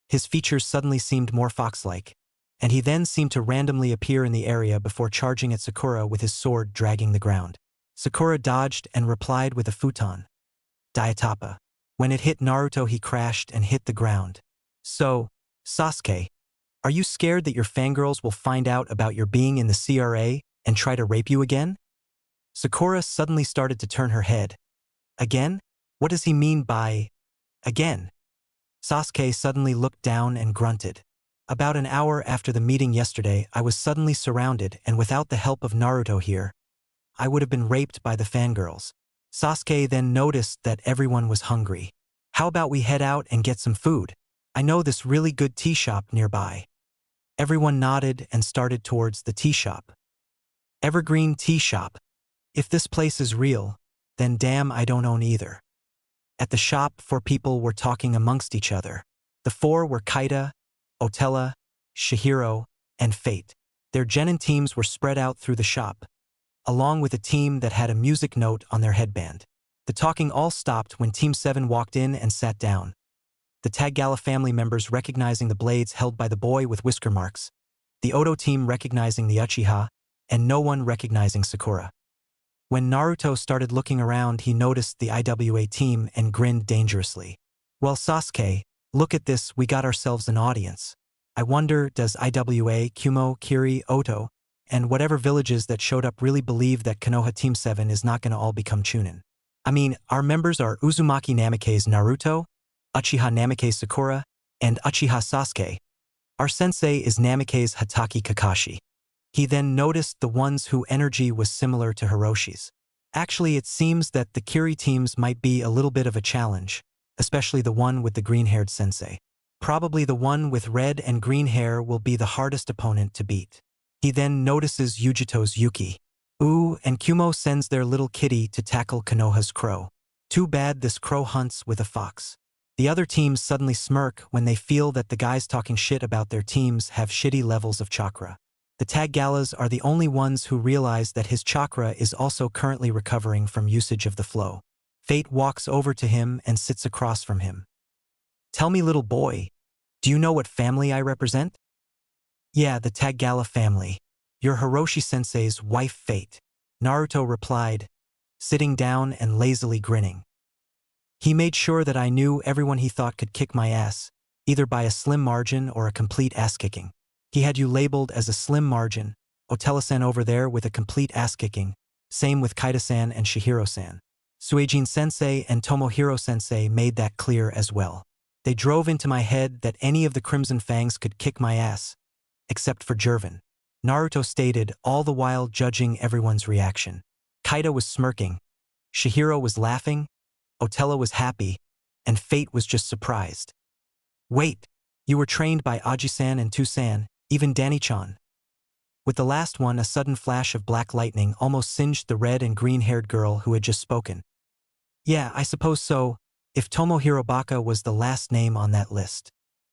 His features suddenly seemed more fox-like, and he then seemed to randomly appear in the area before charging at Sakura with his sword dragging the ground. Sakura dodged and replied with a futon. Diatapa. When it hit Naruto, he crashed and hit the ground. So, Sasuke, are you scared that your fangirls will find out about your being in the CRA and try to rape you again? Sakura suddenly started to turn her head. Again? What does he mean by again? Sasuke suddenly looked down and grunted. About an hour after the meeting yesterday, I was suddenly surrounded, and without the help of Naruto here, I would have been raped by the fangirls. Sasuke then noticed that everyone was hungry. How about we head out and get some food? I know this really good tea shop nearby. Everyone nodded and started towards the tea shop. Evergreen Tea Shop. If this place is real, then damn I don't own either. At the shop, 4 people were talking amongst each other. The 4 were Kaita, Otella, Chihiro, and Fate. Their genin teams were spread out through the shop, along with a team that had a music note on their headband. The talking all stopped when Team 7 walked in and sat down. The Tagala family members recognizing the blades held by the boy with whisker marks, the Odo team recognizing the Uchiha, and no one recognizing Sakura. When Naruto started looking around, he noticed the IWA team and grinned dangerously. Well, Sasuke, look at this, we got ourselves an audience. I wonder, does IWA, Kumo, Kiri, Oto, and whatever villages that showed up really believe that Konoha Team 7 is not gonna all become Chunin? I mean, our members are Uzumaki Namikaze Naruto, Uchiha Namikaze Sakura, and Uchiha Sasuke. Our sensei is Namikaze Hatake Kakashi. He then noticed the ones whose energy was similar to Hiroshi's. Actually, it seems that the Kiri teams might be a little bit of a challenge, especially the one with the green-haired sensei. Probably the one with red and green hair will be the hardest opponent to beat. He then notices Yujito's Yuki. Ooh, and Kumo sends their little kitty to tackle Konoha's crow. Too bad this crow hunts with a fox. The other teams suddenly smirk when they feel that the guys talking shit about their teams have shitty levels of chakra. The Tagalas are the only ones who realize that his chakra is also currently recovering from usage of the flow. Fate walks over to him and sits across from him. Tell me, little boy, do you know what family I represent? Yeah, the Tagala family. Your Hiroshi-sensei's wife, Fate. Naruto replied, sitting down and lazily grinning. He made sure that I knew everyone he thought could kick my ass, either by a slim margin or a complete ass-kicking. He had you labeled as a slim margin, Otella-san over there with a complete ass-kicking, same with Kaita-san and Chihiro-san. Suejin-sensei and Tomohiro-sensei made that clear as well. They drove into my head that any of the Crimson Fangs could kick my ass, except for Jervin. Naruto stated, all the while judging everyone's reaction. Kaita was smirking, Chihiro was laughing, Otella was happy, and Fate was just surprised. Wait, you were trained by Aji-san and Tu-san, even Danny-chan. With the last one, a sudden flash of black lightning almost singed the red and green-haired girl who had just spoken. Yeah, I suppose so, if Tomohiro Baka was the last name on that list.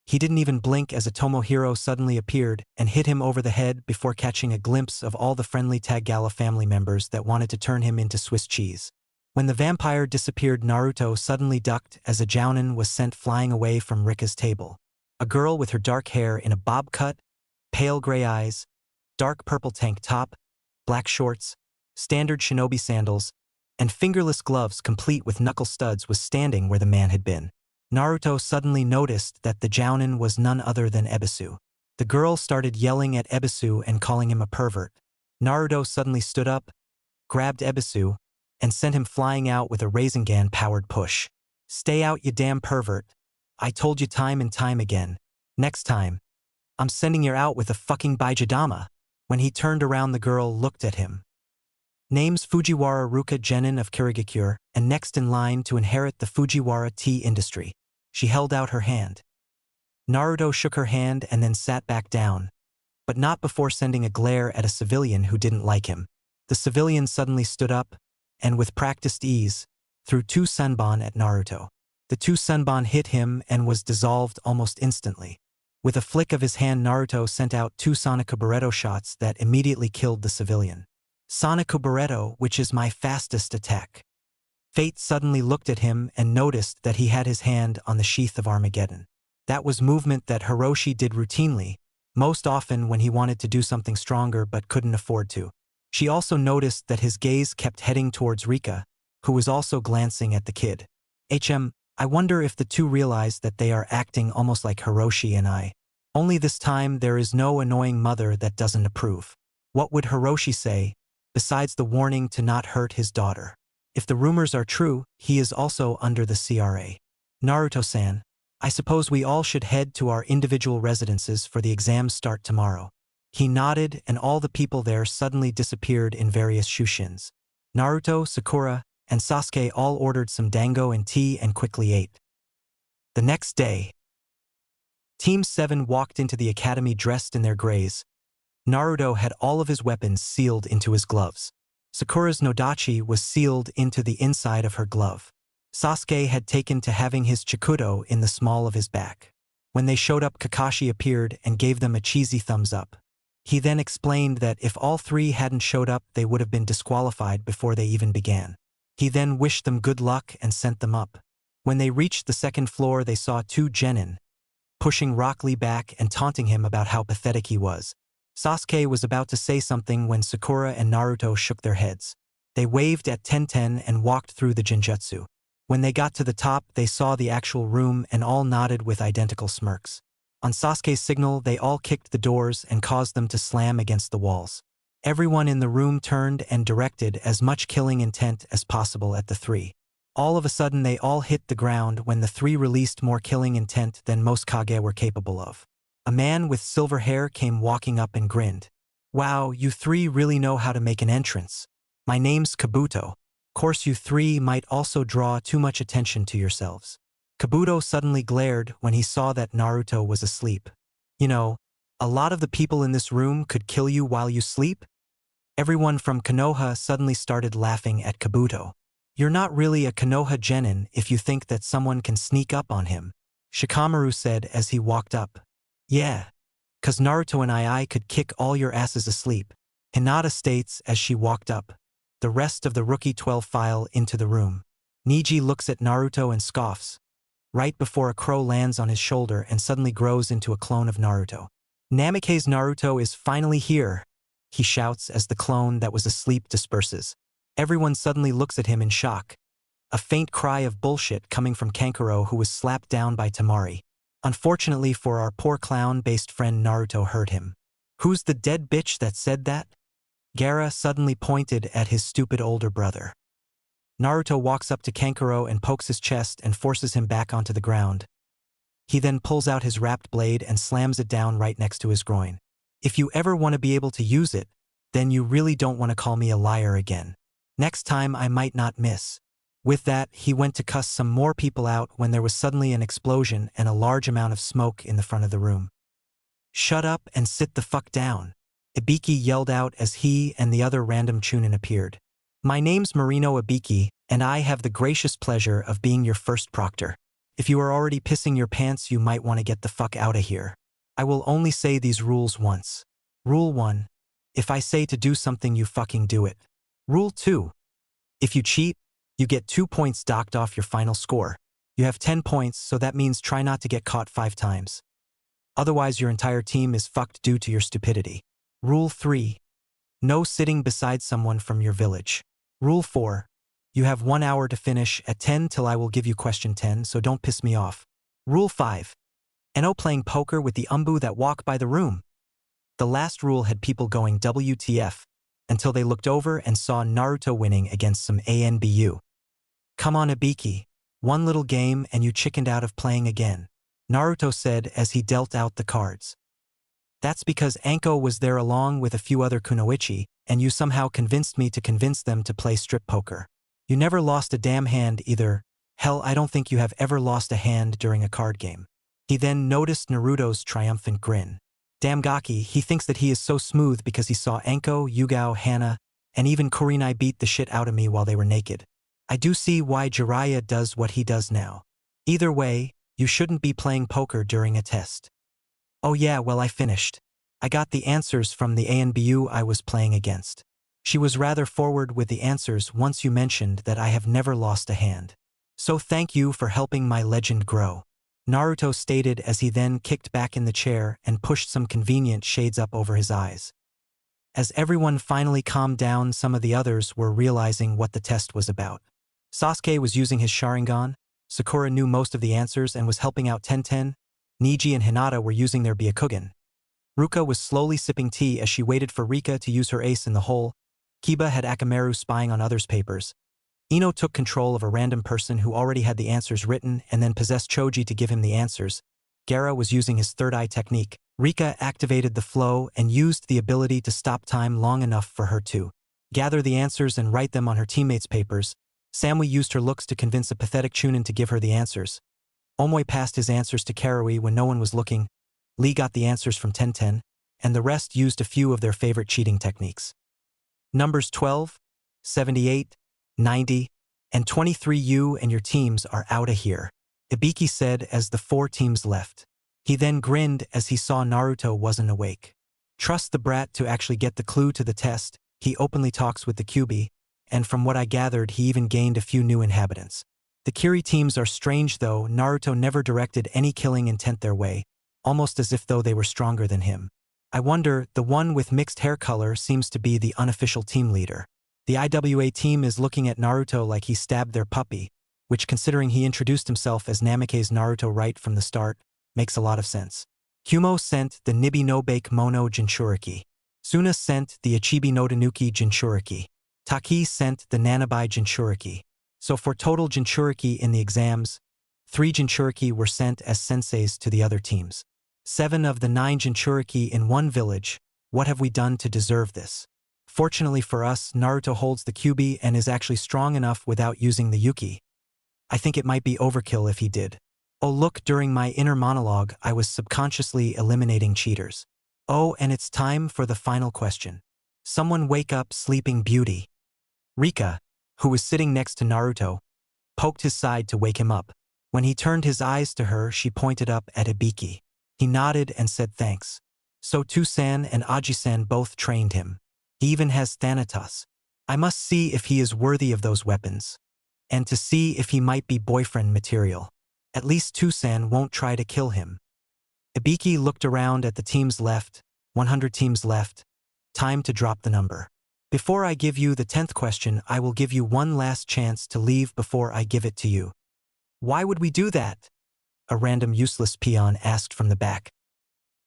He didn't even blink as a Tomohiro suddenly appeared and hit him over the head before catching a glimpse of all the friendly Tagala family members that wanted to turn him into Swiss cheese. When the vampire disappeared, Naruto suddenly ducked as a jounin was sent flying away from Rika's table. A girl with her dark hair in a bob cut, pale gray eyes, dark purple tank top, black shorts, standard shinobi sandals, and fingerless gloves complete with knuckle studs was standing where the man had been. Naruto suddenly noticed that the jounin was none other than Ebisu. The girl started yelling at Ebisu and calling him a pervert. Naruto suddenly stood up, grabbed Ebisu, and sent him flying out with a Rasengan-powered push. Stay out, you damn pervert. I told you time and time again. Next time, I'm sending you out with a fucking Baijidama. When he turned around, the girl looked at him. Name's Fujiwara Ruka Genin of Kirigakure, and next in line to inherit the Fujiwara tea industry. She held out her hand. Naruto shook her hand and then sat back down, but not before sending a glare at a civilian who didn't like him. The civilian suddenly stood up, and with practiced ease, threw 2 senbon at Naruto. The 2 senbon hit him and was dissolved almost instantly. With a flick of his hand, Naruto sent out 2 Sonokubaretto shots that immediately killed the civilian. Sonokubaretto, which is my fastest attack. Fate suddenly looked at him and noticed that he had his hand on the sheath of Armageddon. That was movement that Hiroshi did routinely, most often when he wanted to do something stronger but couldn't afford to. She also noticed that his gaze kept heading towards Rika, who was also glancing at the kid. I wonder if the two realize that they are acting almost like Hiroshi and I. Only this time there is no annoying mother that doesn't approve. What would Hiroshi say, besides the warning to not hurt his daughter? If the rumors are true, he is also under the CRA. Naruto-san, I suppose we all should head to our individual residences for the exams start tomorrow. He nodded, and all the people there suddenly disappeared in various shushins. Naruto, Sakura, and Sasuke all ordered some dango and tea and quickly ate. The next day, Team 7 walked into the academy dressed in their grays. Naruto had all of his weapons sealed into his gloves. Sakura's nodachi was sealed into the inside of her glove. Sasuke had taken to having his chikudo in the small of his back. When they showed up, Kakashi appeared and gave them a cheesy thumbs up. He then explained that if all three hadn't showed up, they would have been disqualified before they even began. He then wished them good luck and sent them up. When they reached the second floor, they saw two genin, pushing Rock Lee back and taunting him about how pathetic he was. Sasuke was about to say something when Sakura and Naruto shook their heads. They waved at Tenten and walked through the genjutsu. When they got to the top, they saw the actual room and all nodded with identical smirks. On Sasuke's signal, they all kicked the doors and caused them to slam against the walls. Everyone in the room turned and directed as much killing intent as possible at the three. All of a sudden, they all hit the ground when the three released more killing intent than most Kage were capable of. A man with silver hair came walking up and grinned. "Wow, you three really know how to make an entrance. My name's Kabuto. Course you three might also draw too much attention to yourselves." Kabuto suddenly glared when he saw that Naruto was asleep. "You know, a lot of the people in this room could kill you while you sleep?" Everyone from Konoha suddenly started laughing at Kabuto. "You're not really a Konoha genin if you think that someone can sneak up on him," Shikamaru said as he walked up. "Yeah, 'cause Naruto and I could kick all your asses asleep," Hinata states as she walked up. The rest of the Rookie 12 file into the room. Neji looks at Naruto and scoffs, right before a crow lands on his shoulder and suddenly grows into a clone of Naruto. "Namikaze Naruto is finally here," he shouts as the clone that was asleep disperses. Everyone suddenly looks at him in shock. A faint cry of bullshit coming from Kankuro, who was slapped down by Tamari. Unfortunately for our poor clown-based friend, Naruto heard him. "Who's the dead bitch that said that?" Gaara suddenly pointed at his stupid older brother. Naruto walks up to Kankuro and pokes his chest and forces him back onto the ground. He then pulls out his wrapped blade and slams it down right next to his groin. "If you ever want to be able to use it, then you really don't want to call me a liar again. Next time I might not miss." With that, he went to cuss some more people out when there was suddenly an explosion and a large amount of smoke in the front of the room. "Shut up and sit the fuck down," Ibiki yelled out as he and the other random Chunin appeared. "My name's Marino Ibiki, and I have the gracious pleasure of being your first proctor. If you are already pissing your pants, you might want to get the fuck out of here. I will only say these rules once. Rule 1. If I say to do something, you fucking do it. Rule 2. If you cheat, you get 2 points docked off your final score. You have 10 points, so that means try not to get caught 5 times. Otherwise, your entire team is fucked due to your stupidity. Rule 3. No sitting beside someone from your village. Rule 4. You have 1 hour to finish at 10 till I will give you question 10, so don't piss me off. Rule 5. No playing poker with the umbu that walk by the room. The last rule had people going WTF until they looked over and saw Naruto winning against some ANBU. "Come on, Ibiki. One little game and you chickened out of playing again," Naruto said as he dealt out the cards. "That's because Anko was there along with a few other kunoichi, and you somehow convinced me to convince them to play strip poker. You never lost a damn hand either. Hell, I don't think you have ever lost a hand during a card game." He then noticed Naruto's triumphant grin. Damn Gaki, he thinks that he is so smooth because he saw Anko, Yugao, Hana, and even Kurenai beat the shit out of me while they were naked. I do see why Jiraiya does what he does now. Either way, you shouldn't be playing poker during a test. "Oh yeah, well, I finished. I got the answers from the ANBU I was playing against. She was rather forward with the answers once you mentioned that I have never lost a hand. So thank you for helping my legend grow," Naruto stated as he then kicked back in the chair and pushed some convenient shades up over his eyes. As everyone finally calmed down, some of the others were realizing what the test was about. Sasuke was using his Sharingan, Sakura knew most of the answers and was helping out Tenten, Neji and Hinata were using their Byakugan. Ruka was slowly sipping tea as she waited for Rika to use her ace in the hole. Kiba had Akamaru spying on others' papers. Ino took control of a random person who already had the answers written and then possessed Choji to give him the answers. Gaara was using his third eye technique. Rika activated the flow and used the ability to stop time long enough for her to gather the answers and write them on her teammates' papers. Samui used her looks to convince a pathetic Chunin to give her the answers. Omoi passed his answers to Karui when no one was looking. Lee got the answers from Tenten, and the rest used a few of their favorite cheating techniques. Numbers 12, 78, 90, and 23. You and your teams are outta here, Ibiki said as the 4 teams left. He then grinned as he saw Naruto wasn't awake. Trust the brat to actually get the clue to the test. He openly talks with the QB, and from what I gathered he even gained a few new inhabitants. The Kiri teams are strange though. Naruto never directed any killing intent their way, almost as if though they were stronger than him. I wonder, the one with mixed hair color seems to be the unofficial team leader. The IWA team is looking at Naruto like he stabbed their puppy, which considering he introduced himself as Namake's Naruto right from the start, makes a lot of sense. Kumo sent the Nibi no Bake Mono Jinchuriki. Suna sent the Ichibi no Tanuki Jinchuriki. Taki sent the Nanabai Jinchuriki. So for total Jinchuriki in the exams, 3 Jinchuriki were sent as senseis to the other teams. 7 of the 9 Jinchuriki in one village. What have we done to deserve this? Fortunately for us, Naruto holds the QB and is actually strong enough without using the Yuki. I think it might be overkill if he did. Oh look, during my inner monologue I was subconsciously eliminating cheaters. Oh, and it's time for the final question. Someone wake up Sleeping Beauty. Rika, who was sitting next to Naruto, poked his side to wake him up. When he turned his eyes to her, she pointed up at Ibiki. He nodded and said thanks. So Tu-san and Aji-san both trained him. He even has Thanatos. I must see if he is worthy of those weapons. And to see if he might be boyfriend material. At least Tu-san won't try to kill him. Ibiki looked around at the teams left, 100 teams left. Time to drop the number. Before I give you the 10th question, I will give you one last chance to leave before I give it to you. Why would we do that? A random useless peon asked from the back.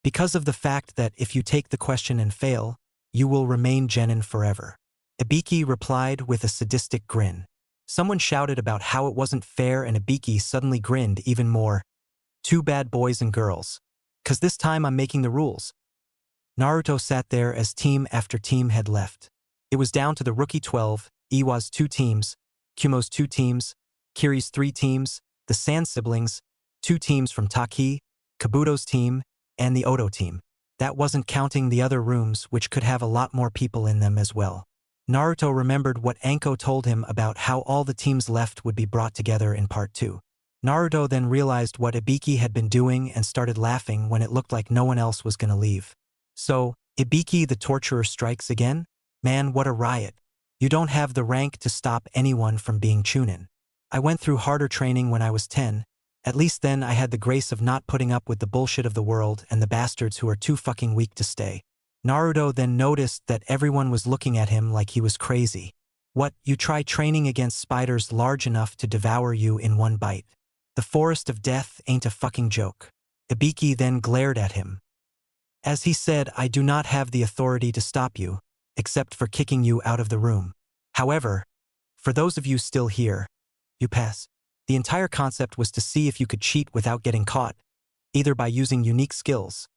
Because of the fact that if you take the question and fail, you will remain genin forever. Ibiki replied with a sadistic grin. Someone shouted about how it wasn't fair and Ibiki suddenly grinned even more. Too bad boys and girls. 'Cause this time I'm making the rules. Naruto sat there as team after team had left. It was down to the rookie 12, Iwa's 2 teams, Kumo's 2 teams, Kiri's 3 teams, the Sand siblings, 2 teams from Taki, Kabuto's team, and the Oto team. That wasn't counting the other rooms which could have a lot more people in them as well. Naruto remembered what Anko told him about how all the teams left would be brought together in part 2. Naruto then realized what Ibiki had been doing and started laughing when it looked like no one else was gonna leave. So, Ibiki the torturer strikes again? Man, what a riot. You don't have the rank to stop anyone from being Chunin. I went through harder training when I was 10. At least then I had the grace of not putting up with the bullshit of the world and the bastards who are too fucking weak to stay. Naruto then noticed that everyone was looking at him like he was crazy. What, you try training against spiders large enough to devour you in one bite? The forest of death ain't a fucking joke. Ibiki then glared at him. As he said, I do not have the authority to stop you, except for kicking you out of the room. However, for those of you still here, you pass. The entire concept was to see if you could cheat without getting caught, either by using unique skills.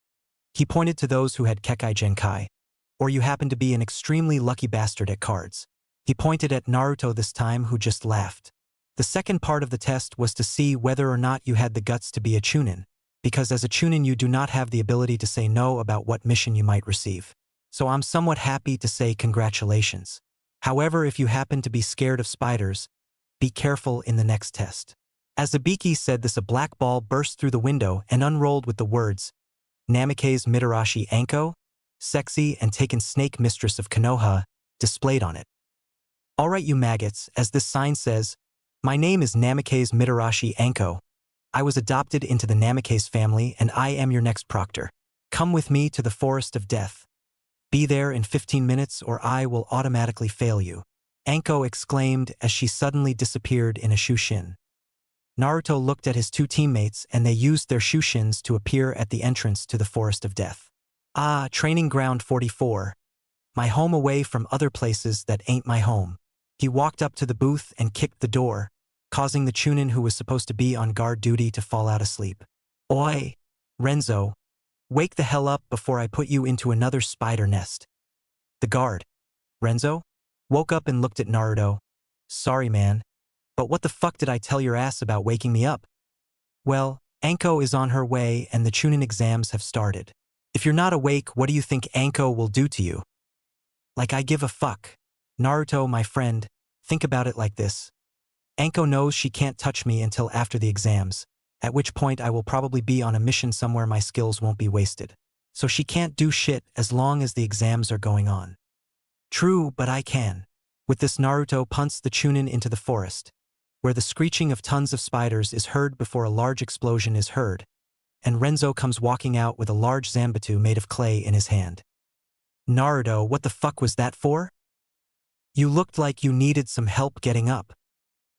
He pointed to those who had Kekai Genkai, or you happen to be an extremely lucky bastard at cards. He pointed at Naruto this time, who just laughed. The second part of the test was to see whether or not you had the guts to be a Chunin, because as a Chunin you do not have the ability to say no about what mission you might receive. So I'm somewhat happy to say congratulations. However, if you happen to be scared of spiders, be careful in the next test. As Ibiki said this, a black ball burst through the window and unrolled with the words, Namake's Mitarashi Anko, sexy and taken snake mistress of Konoha, displayed on it. Alright you maggots, as this sign says, my name is Namake's Mitarashi Anko. I was adopted into the Namake's family and I am your next proctor. Come with me to the forest of death. Be there in 15 minutes or I will automatically fail you. Anko exclaimed as she suddenly disappeared in a shushin. Naruto looked at his 2 teammates and they used their shushins to appear at the entrance to the forest of death. Ah, training ground 44. My home away from other places that ain't my home. He walked up to the booth and kicked the door, causing the Chunin who was supposed to be on guard duty to fall out asleep. Oi, Renzo, wake the hell up before I put you into another spider nest. The guard, Renzo, woke up and looked at Naruto. Sorry man, but what the fuck did I tell your ass about waking me up? Well, Anko is on her way and the Chunin exams have started. If you're not awake, what do you think Anko will do to you? Like I give a fuck. Naruto, my friend, think about it like this. Anko knows she can't touch me until after the exams, at which point I will probably be on a mission somewhere my skills won't be wasted. So she can't do shit as long as the exams are going on. True, but I can. With this, Naruto punts the Chunin into the forest, where the screeching of tons of spiders is heard before a large explosion is heard, and Renzo comes walking out with a large Zanbatsu made of clay in his hand. Naruto, what the fuck was that for? You looked like you needed some help getting up.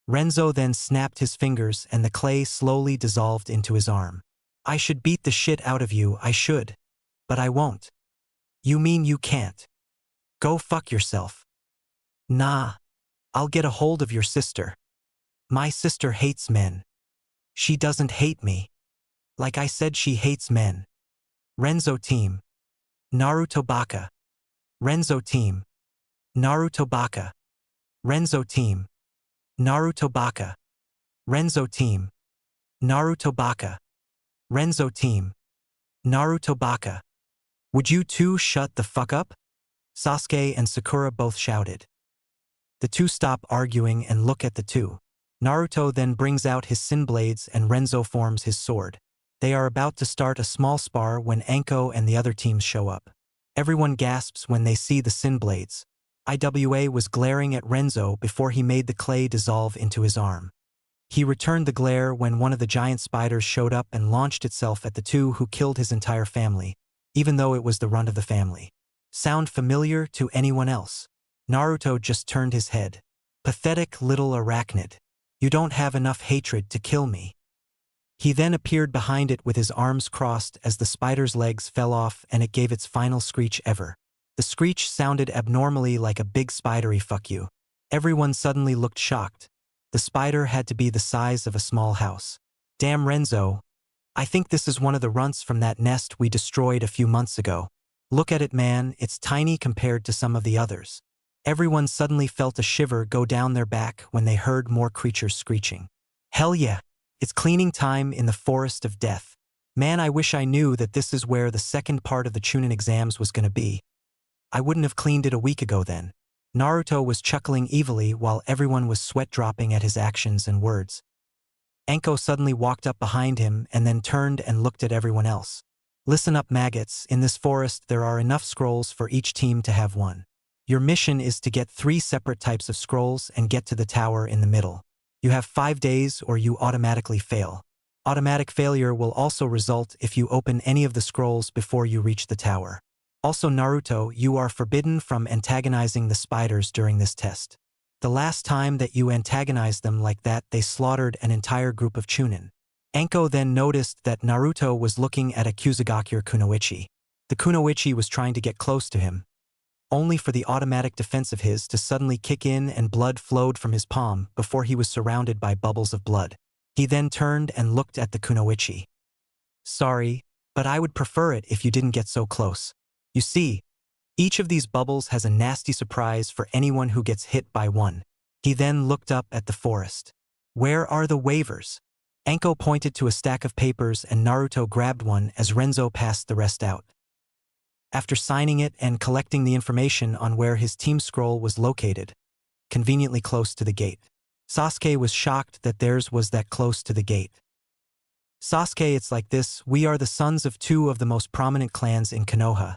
Renzo then snapped his fingers and the clay slowly dissolved into his arm. I should beat the shit out of you, I should. But I won't. You mean you can't? Go fuck yourself. Nah. I'll get a hold of your sister. My sister hates men. She doesn't hate me. Like I said, she hates men. Renzo team. Naruto baka. Renzo team. Naruto baka. Renzo team. Naruto baka. Renzo team. Naruto baka. Renzo team. Naruto baka. Would you two shut the fuck up? Sasuke and Sakura both shouted. The two stop arguing and look at the two. Naruto then brings out his sin blades and Renzo forms his sword. They are about to start a small spar when Anko and the other teams show up. Everyone gasps when they see the sin blades. IWA was glaring at Renzo before he made the clay dissolve into his arm. He returned the glare when one of the giant spiders showed up and launched itself at the two who killed his entire family, even though it was the runt of the family. Sound familiar to anyone else? Naruto just turned his head. Pathetic little arachnid. You don't have enough hatred to kill me. He then appeared behind it with his arms crossed as the spider's legs fell off and it gave its final screech ever. The screech sounded abnormally like a big spidery fuck you. Everyone suddenly looked shocked. The spider had to be the size of a small house. Damn Renzo. I think this is one of the runts from that nest we destroyed a few months ago. Look at it man, it's tiny compared to some of the others. Everyone suddenly felt a shiver go down their back when they heard more creatures screeching. Hell yeah, it's cleaning time in the forest of death. Man, I wish I knew that this is where the second part of the Chunin exams was gonna be. I wouldn't have cleaned it a week ago then. Naruto was chuckling evilly while everyone was sweat-dropping at his actions and words. Anko suddenly walked up behind him and then turned and looked at everyone else. Listen up maggots, in this forest there are enough scrolls for each team to have one. Your mission is to get 3 separate types of scrolls and get to the tower in the middle. You have 5 days or you automatically fail. Automatic failure will also result if you open any of the scrolls before you reach the tower. Also Naruto, you are forbidden from antagonizing the spiders during this test. The last time that you antagonized them like that, they slaughtered an entire group of Chunin. Anko then noticed that Naruto was looking at a Kusagakure Kunoichi. The Kunoichi was trying to get close to him, only for the automatic defense of his to suddenly kick in and blood flowed from his palm before he was surrounded by bubbles of blood. He then turned and looked at the Kunoichi. Sorry, but I would prefer it if you didn't get so close. You see, each of these bubbles has a nasty surprise for anyone who gets hit by one. He then looked up at the forest. Where are the waivers? Anko pointed to a stack of papers and Naruto grabbed one as Renzo passed the rest out. After signing it and collecting the information on where his team scroll was located, conveniently close to the gate, Sasuke was shocked that theirs was that close to the gate. Sasuke, it's like this, we are the sons of 2 of the most prominent clans in Konoha,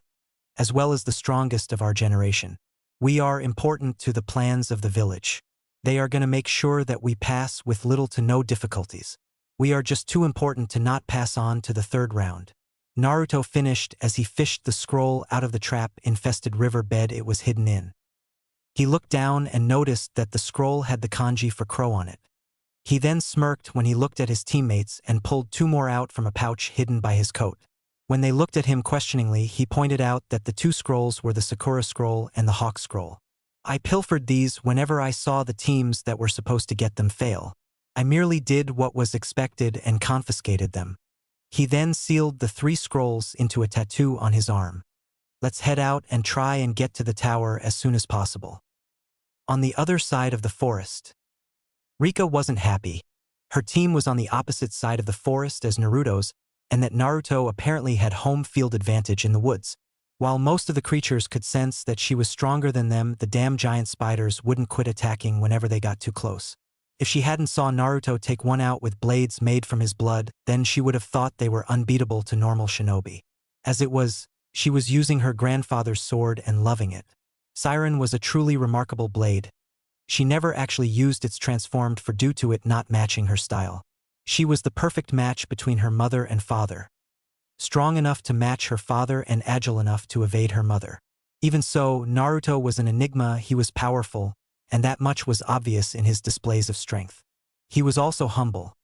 as well as the strongest of our generation. We are important to the plans of the village. They are going to make sure that we pass with little to no difficulties. We are just too important to not pass on to the 3rd round. Naruto finished as he fished the scroll out of the trap-infested river bed it was hidden in. He looked down and noticed that the scroll had the kanji for crow on it. He then smirked when he looked at his teammates and pulled 2 more out from a pouch hidden by his coat. When they looked at him questioningly, he pointed out that the 2 scrolls were the Sakura scroll and the Hawk scroll. I pilfered these whenever I saw the teams that were supposed to get them fail. I merely did what was expected and confiscated them. He then sealed the 3 scrolls into a tattoo on his arm. Let's head out and try and get to the tower as soon as possible. On the other side of the forest. Rika wasn't happy. Her team was on the opposite side of the forest as Naruto's, and that Naruto apparently had home field advantage in the woods. While most of the creatures could sense that she was stronger than them, the damn giant spiders wouldn't quit attacking whenever they got too close. If she hadn't saw Naruto take one out with blades made from his blood, then she would have thought they were unbeatable to normal shinobi. As it was, she was using her grandfather's sword and loving it. Siren was a truly remarkable blade. She never actually used its transformed for due to it not matching her style. She was the perfect match between her mother and father. Strong enough to match her father and agile enough to evade her mother. Even so, Naruto was an enigma. He was powerful, and that much was obvious in his displays of strength. He was also humble.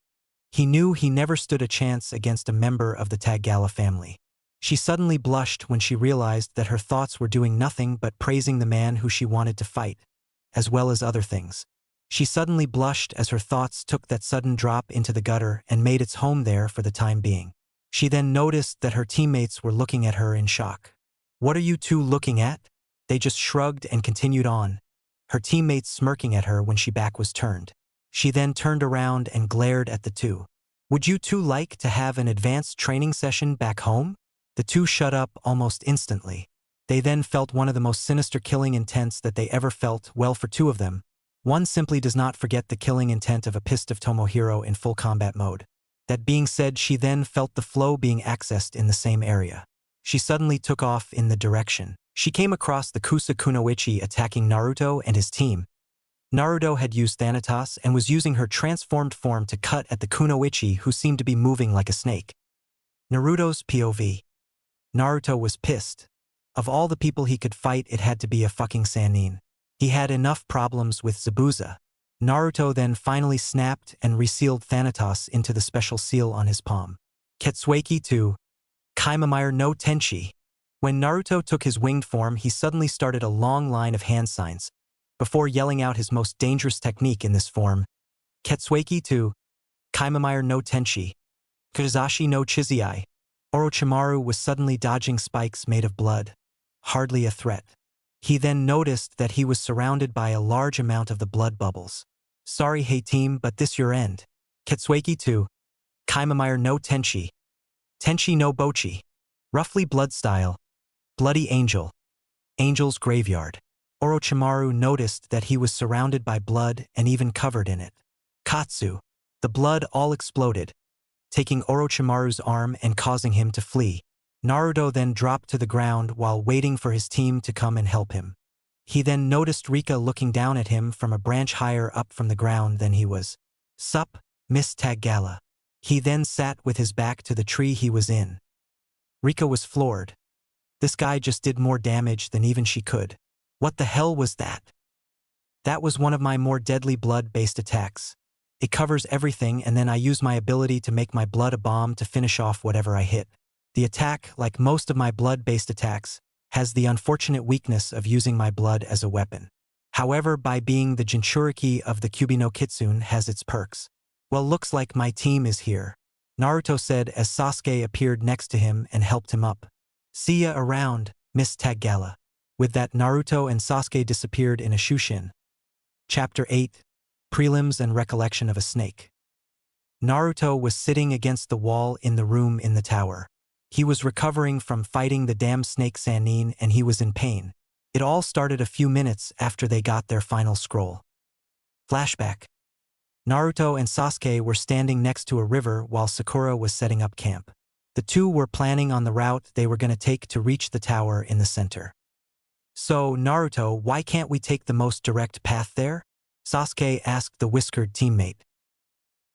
He knew he never stood a chance against a member of the Tagala family. She suddenly blushed when she realized that her thoughts were doing nothing but praising the man who she wanted to fight, as well as other things. She suddenly blushed as her thoughts took that sudden drop into the gutter and made its home there for the time being. She then noticed that her teammates were looking at her in shock. "What are you two looking at?" They just shrugged and continued on, her teammates smirking at her when she back was turned. She then turned around and glared at the two. "Would you two like to have an advanced training session back home?" The two shut up almost instantly. They then felt one of the most sinister killing intents that they ever felt. Well, for two of them, one simply does not forget the killing intent of a pissed of Tomohiro in full combat mode. That being said, she then felt the flow being accessed in the same area. She suddenly took off in the direction. She came across the Kusa Kunoichi attacking Naruto and his team. Naruto had used Thanatos and was using her transformed form to cut at the Kunoichi, who seemed to be moving like a snake. Naruto's POV. Naruto was pissed. Of all the people he could fight, it had to be a fucking Sannin. He had enough problems with Zabuza. Naruto then finally snapped and resealed Thanatos into the special seal on his palm. Ketsueki 2. Kaimamire no Tenchi. When Naruto took his winged form, he suddenly started a long line of hand signs, before yelling out his most dangerous technique in this form. Ketsueki 2. Kaimamire no Tenchi. Kuzashi no Chizai. Orochimaru was suddenly dodging spikes made of blood. Hardly a threat. He then noticed that he was surrounded by a large amount of the blood bubbles. "Sorry, hey team, but this your end." Ketsueki 2. Kaimamire no Tenchi. Tenchi no Bochi. Roughly blood style. Bloody Angel. Angel's Graveyard. Orochimaru noticed that he was surrounded by blood and even covered in it. Katsu. The blood all exploded, taking Orochimaru's arm and causing him to flee. Naruto then dropped to the ground while waiting for his team to come and help him. He then noticed Rika looking down at him from a branch higher up from the ground than he was. "Sup, Miss Tagala." He then sat with his back to the tree he was in. Rika was floored. This guy just did more damage than even she could. What the hell was that? That was one of my more deadly blood-based attacks. It covers everything, and then I use my ability to make my blood a bomb to finish off whatever I hit. The attack, like most of my blood-based attacks, has the unfortunate weakness of using my blood as a weapon. However, by being the Jinchuriki of the Kyubi no Kitsune has its perks. "Well, looks like my team is here," Naruto said as Sasuke appeared next to him and helped him up. "See ya around, Miss Tagala." With that, Naruto and Sasuke disappeared in a shushin. Chapter 8. Prelims and Recollection of a Snake. Naruto was sitting against the wall in the room in the tower. He was recovering from fighting the damn snake Sannin, and he was in pain. It all started a few minutes after they got their final scroll. Flashback. Naruto and Sasuke were standing next to a river while Sakura was setting up camp. The two were planning on the route they were going to take to reach the tower in the center. "So, Naruto, why can't we take the most direct path there?" Sasuke asked the whiskered teammate.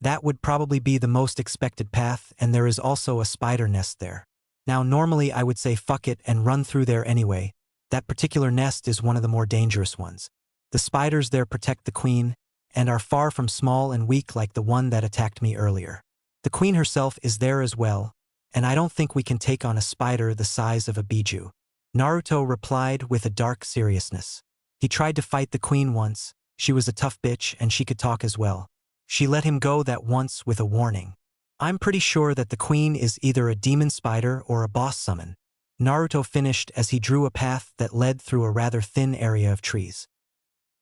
"That would probably be the most expected path, and there is also a spider nest there. Now, normally I would say fuck it and run through there anyway. That particular nest is one of the more dangerous ones. The spiders there protect the queen, and are far from small and weak like the one that attacked me earlier. The queen herself is there as well, and I don't think we can take on a spider the size of a biju," Naruto replied with a dark seriousness. He tried to fight the queen once. She was a tough bitch and she could talk as well. She let him go that once with a warning. I'm pretty sure that the queen is either a demon spider or a boss summon. Naruto finished as he drew a path that led through a rather thin area of trees.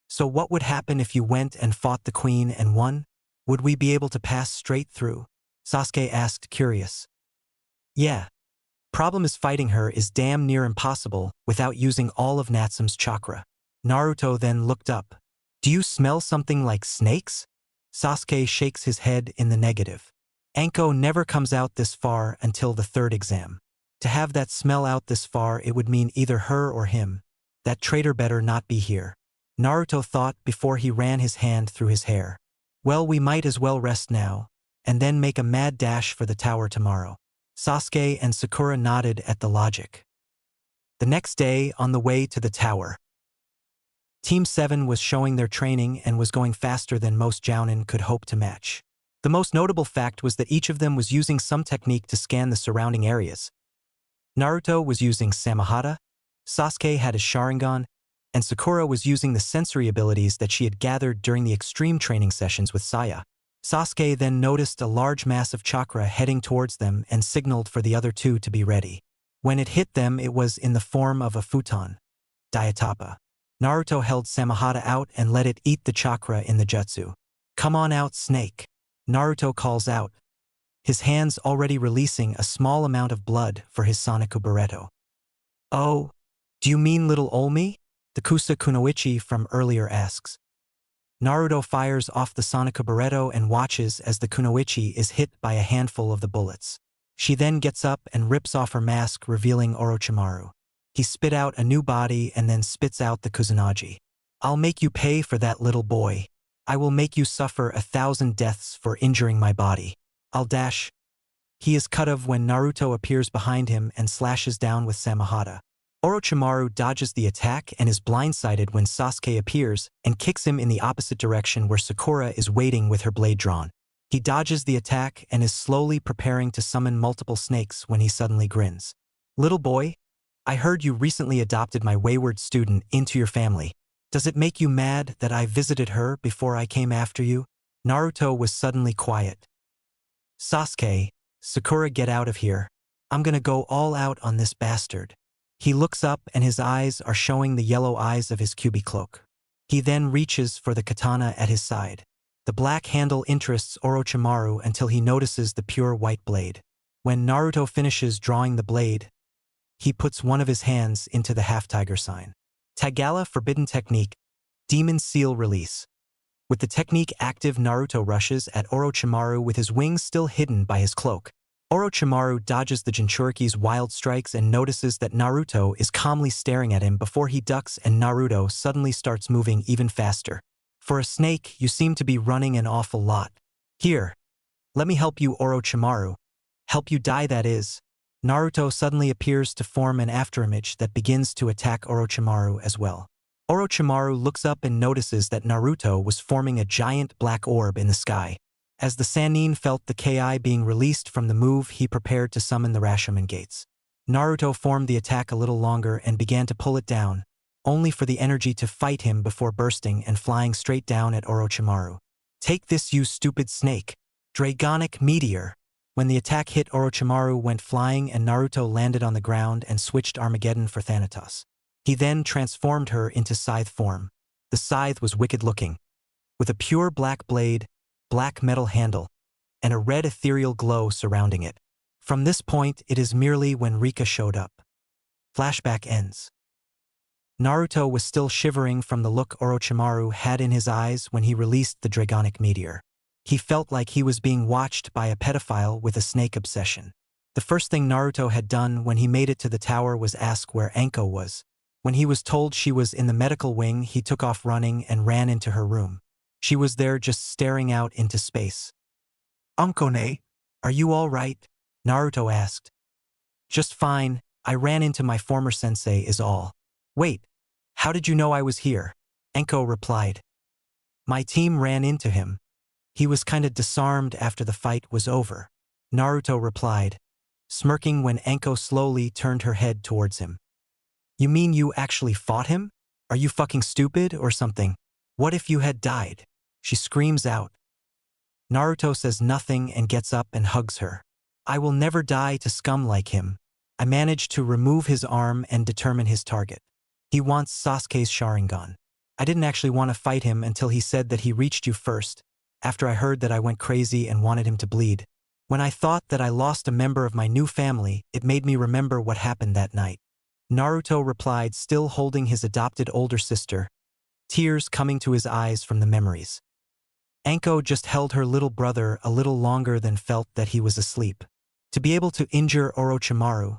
So what would happen if you went and fought the queen and won? Would we be able to pass straight through? Sasuke asked, curious. Yeah. Problem is fighting her is damn near impossible without using all of Natsume's chakra. Naruto then looked up. Do you smell something like snakes? Sasuke shakes his head in the negative. Anko never comes out this far until the third exam. To have that smell out this far, it would mean either her or him. That traitor better not be here. Naruto thought before he ran his hand through his hair. Well, we might as well rest now, and then make a mad dash for the tower tomorrow. Sasuke and Sakura nodded at the logic. The next day, on the way to the tower, Team 7 was showing their training and was going faster than most jounin could hope to match. The most notable fact was that each of them was using some technique to scan the surrounding areas. Naruto was using Samahata, Sasuke had his Sharingan, and Sakura was using the sensory abilities that she had gathered during the extreme training sessions with Saya. Sasuke then noticed a large mass of chakra heading towards them and signaled for the other two to be ready. When it hit them, it was in the form of a futon. Diatapa. Naruto held Samahata out and let it eat the chakra in the jutsu. Come on out, snake. Naruto calls out, his hands already releasing a small amount of blood for his Soniku Barreto. Oh, do you mean little Olmi? The Kusa Kunoichi from earlier asks. Naruto fires off the Soniku Barreto and watches as the Kunoichi is hit by a handful of the bullets. She then gets up and rips off her mask, revealing Orochimaru. He spit out a new body and then spits out the Kusanagi. I'll make you pay for that, little boy. I will make you suffer 1,000 deaths for injuring my body. I'll dash. He is cut off when Naruto appears behind him and slashes down with Samahata. Orochimaru dodges the attack and is blindsided when Sasuke appears and kicks him in the opposite direction where Sakura is waiting with her blade drawn. He dodges the attack and is slowly preparing to summon multiple snakes when he suddenly grins. Little boy, I heard you recently adopted my wayward student into your family. Does it make you mad that I visited her before I came after you? Naruto was suddenly quiet. Sasuke, Sakura, get out of here. I'm gonna go all out on this bastard. He looks up and his eyes are showing the yellow eyes of his Kyuubi cloak. He then reaches for the katana at his side. The black handle interests Orochimaru until he notices the pure white blade. When Naruto finishes drawing the blade, he puts one of his hands into the half-tiger sign. Tagala Forbidden Technique, Demon Seal Release. With the technique active, Naruto rushes at Orochimaru with his wings still hidden by his cloak. Orochimaru dodges the Jinchuriki's wild strikes and notices that Naruto is calmly staring at him before he ducks, and Naruto suddenly starts moving even faster. For a snake, you seem to be running an awful lot. Here, let me help you, Orochimaru. Help you die, that is. Naruto suddenly appears to form an afterimage that begins to attack Orochimaru as well. Orochimaru looks up and notices that Naruto was forming a giant black orb in the sky. As the Sannin felt the Ki being released from the move, he prepared to summon the Rashomon gates. Naruto formed the attack a little longer and began to pull it down, only for the energy to fight him before bursting and flying straight down at Orochimaru. Take this, you stupid snake. Dragonic Meteor. When the attack hit, Orochimaru went flying and Naruto landed on the ground and switched Armageddon for Thanatos. He then transformed her into scythe form. The scythe was wicked looking, with a pure black blade, black metal handle, and a red ethereal glow surrounding it. From this point, it is merely when Rika showed up. Flashback ends. Naruto was still shivering from the look Orochimaru had in his eyes when he released the Dragonic Meteor. He felt like he was being watched by a pedophile with a snake obsession. The first thing Naruto had done when he made it to the tower was ask where Anko was. When he was told she was in the medical wing, he took off running and ran into her room. She was there just staring out into space. Ankone, are you all right? Naruto asked. Just fine, I ran into my former sensei is all. Wait, how did you know I was here? Anko replied. My team ran into him. He was kinda disarmed after the fight was over. Naruto replied, smirking when Anko slowly turned her head towards him. You mean you actually fought him? Are you fucking stupid or something? What if you had died? She screams out. Naruto says nothing and gets up and hugs her. I will never die to scum like him. I managed to remove his arm and determine his target. He wants Sasuke's Sharingan. I didn't actually want to fight him until he said that he reached you first, after I heard that I went crazy and wanted him to bleed. When I thought that I lost a member of my new family, it made me remember what happened that night. Naruto replied, still holding his adopted older sister, tears coming to his eyes from the memories. Anko just held her little brother a little longer than felt that he was asleep. To be able to injure Orochimaru,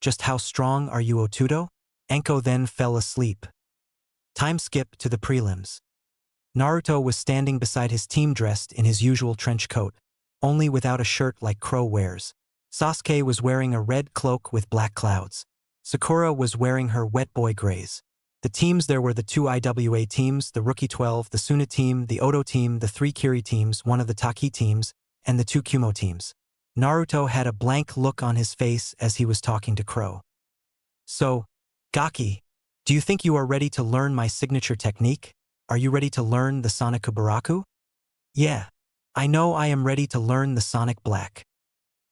just how strong are you, Otudo? Anko then fell asleep. Time skip to the prelims. Naruto was standing beside his team dressed in his usual trench coat, only without a shirt like Crow wears. Sasuke was wearing a red cloak with black clouds. Sakura was wearing her wet boy grays. The teams there were the 2 IWA teams, the Rookie 12, the Suna team, the Odo team, the 3 Kiri teams, one of the Taki teams, and the 2 Kumo teams. Naruto had a blank look on his face as he was talking to Crow. So, Gaki, do you think you are ready to learn my signature technique? Are you ready to learn the Sonic Kubaraku? Yeah. I know I am ready to learn the Sonic Black.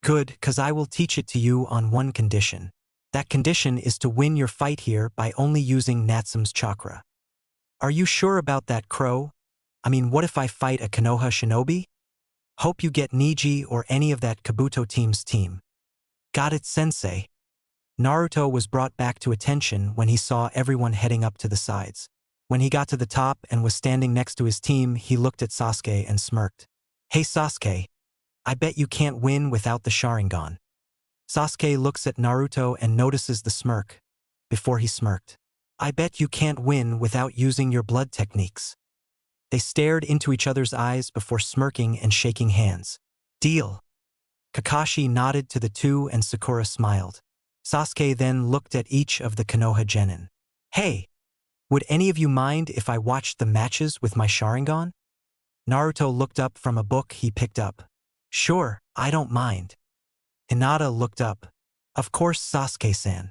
Good, cause I will teach it to you on one condition. That condition is to win your fight here by only using Natsume's chakra. Are you sure about that, Crow? I mean, what if I fight a Konoha shinobi? Hope you get Niji or any of that Kabuto team's team. Got it, sensei. Naruto was brought back to attention when he saw everyone heading up to the sides. When he got to the top and was standing next to his team, he looked at Sasuke and smirked. Hey Sasuke, I bet you can't win without the Sharingan. Sasuke looks at Naruto and notices the smirk. Before he smirked. I bet you can't win without using your blood techniques. They stared into each other's eyes before smirking and shaking hands. Deal. Kakashi nodded to the two and Sakura smiled. Sasuke then looked at each of the Konoha genin. Hey, would any of you mind if I watched the matches with my Sharingan? Naruto looked up from a book he picked up. Sure, I don't mind. Hinata looked up. Of course, Sasuke-san.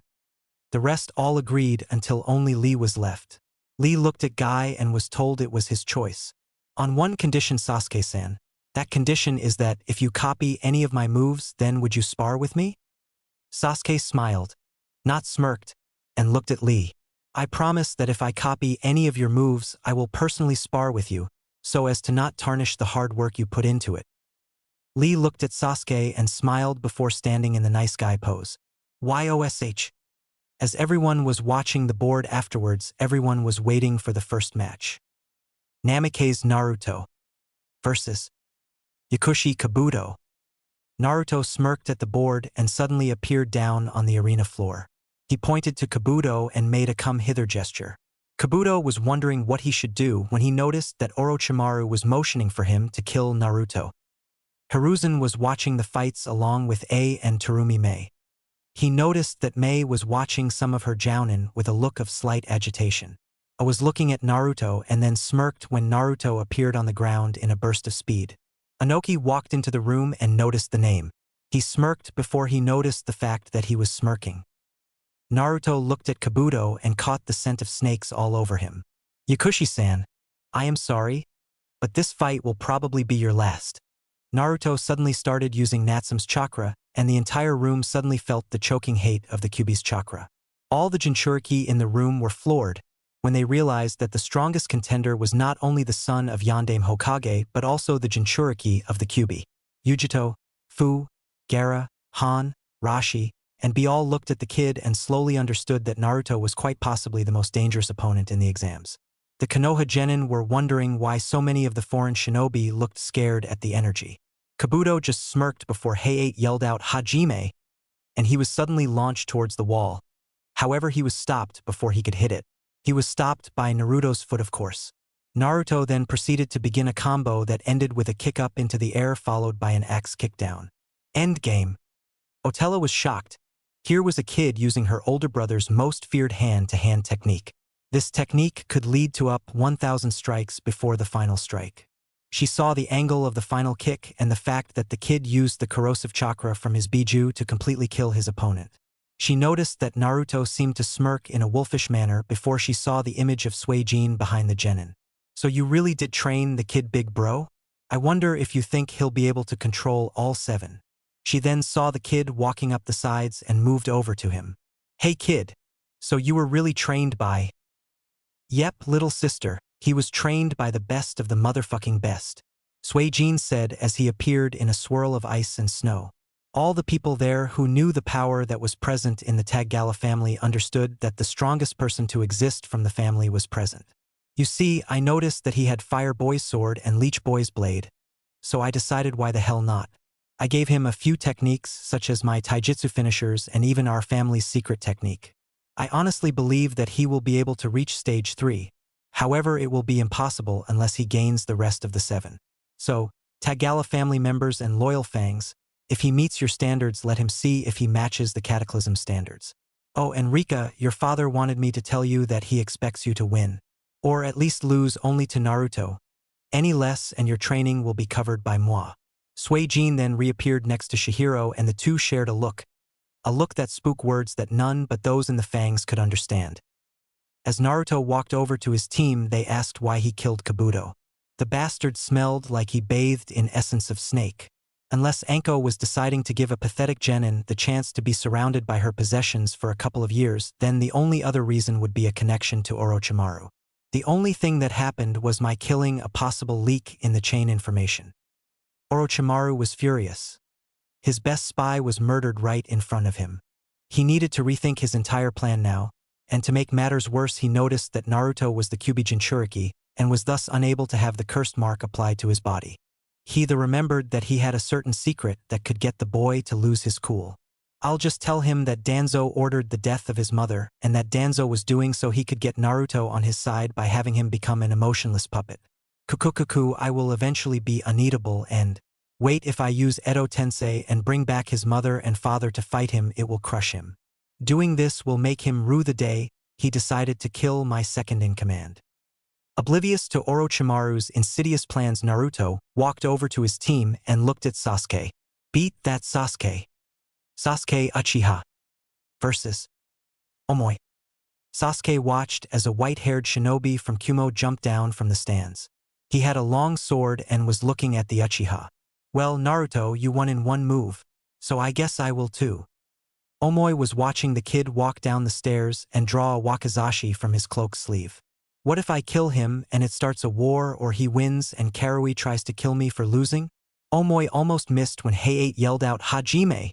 The rest all agreed until only Lee was left. Lee looked at Guy and was told it was his choice. On one condition, Sasuke-san. That condition is that if you copy any of my moves, then would you spar with me? Sasuke smiled, not smirked, and looked at Lee. I promise that if I copy any of your moves, I will personally spar with you, so as to not tarnish the hard work you put into it. Lee looked at Sasuke and smiled before standing in the nice guy pose. YOSH. As everyone was watching the board afterwards, everyone was waiting for the first match. Namikaze Naruto versus Yakushi Kabuto. Naruto smirked at the board and suddenly appeared down on the arena floor. He pointed to Kabuto and made a come-hither gesture. Kabuto was wondering what he should do when he noticed that Orochimaru was motioning for him to kill Naruto. Hiruzen was watching the fights along with A and Terumi Mei. He noticed that Mei was watching some of her jounin with a look of slight agitation. A was looking at Naruto and then smirked when Naruto appeared on the ground in a burst of speed. Inoki walked into the room and noticed the name. He smirked before he noticed the fact that he was smirking. Naruto looked at Kabuto and caught the scent of snakes all over him. Yakushi-san, I am sorry, but this fight will probably be your last. Naruto suddenly started using Natsume's chakra, and the entire room suddenly felt the choking hate of the Kyuubi's chakra. All the Jinchuriki in the room were floored when they realized that the strongest contender was not only the son of Yondaime Hokage but also the Jinchuriki of the Kyuubi. Yujito, Fu, Gaara, Han, Rashi, and B all looked at the kid and slowly understood that Naruto was quite possibly the most dangerous opponent in the exams. The Konoha genin were wondering why so many of the foreign shinobi looked scared at the energy. Kabuto just smirked before Heiei yelled out Hajime, and he was suddenly launched towards the wall. However, he was stopped before he could hit it. He was stopped by Naruto's foot, of course. Naruto then proceeded to begin a combo that ended with a kick up into the air followed by an axe kickdown. Endgame. Otella was shocked. Here was a kid using her older brother's most feared hand-to-hand technique. This technique could lead to up 1,000 strikes before the final strike. She saw the angle of the final kick and the fact that the kid used the corrosive chakra from his Biju to completely kill his opponent. She noticed that Naruto seemed to smirk in a wolfish manner before she saw the image of Suijin behind the genin. So you really did train the kid, big bro? I wonder if you think he'll be able to control all 7. She then saw the kid walking up the sides and moved over to him. Hey kid, so you were really trained by… Yep, little sister, he was trained by the best of the motherfucking best, Suijin said as he appeared in a swirl of ice and snow. All the people there who knew the power that was present in the Tagala family understood that the strongest person to exist from the family was present. You see, I noticed that he had Fire Boy's sword and Leech Boy's blade, so I decided why the hell not. I gave him a few techniques such as my taijutsu finishers and even our family's secret technique. I honestly believe that he will be able to reach stage 3. However, it will be impossible unless he gains the rest of the 7. So, Tagala family members and loyal fangs, if he meets your standards, let him see if he matches the Cataclysm standards. Oh, and Rika, your father wanted me to tell you that he expects you to win. Or at least lose only to Naruto. Any less and your training will be covered by moi. Suijin then reappeared next to Chihiro and the two shared a look that spoke words that none but those in the fangs could understand. As Naruto walked over to his team, they asked why he killed Kabuto. The bastard smelled like he bathed in essence of snake. Unless Anko was deciding to give a pathetic genin the chance to be surrounded by her possessions for a couple of years, then the only other reason would be a connection to Orochimaru. The only thing that happened was my killing a possible leak in the chain information. Orochimaru was furious. His best spy was murdered right in front of him. He needed to rethink his entire plan now, and to make matters worse he noticed that Naruto was the Kyuubi Jinchuriki and was thus unable to have the cursed mark applied to his body. He remembered that he had a certain secret that could get the boy to lose his cool. I'll just tell him that Danzo ordered the death of his mother and that Danzo was doing so he could get Naruto on his side by having him become an emotionless puppet. Kukukuku, I will eventually be uneatable and… Wait, if I use Edo Tensei and bring back his mother and father to fight him, it will crush him. Doing this will make him rue the day he decided to kill my second-in-command. Oblivious to Orochimaru's insidious plans, Naruto walked over to his team and looked at Sasuke. Beat that Sasuke. Sasuke Uchiha versus Omoi. Sasuke watched as a white-haired shinobi from Kumo jumped down from the stands. He had a long sword and was looking at the Uchiha. Well, Naruto, you won in one move, so I guess I will too. Omoi was watching the kid walk down the stairs and draw a wakizashi from his cloak sleeve. What if I kill him and it starts a war, or he wins and Karui tries to kill me for losing? Omoi almost missed when Heiei yelled out Hajime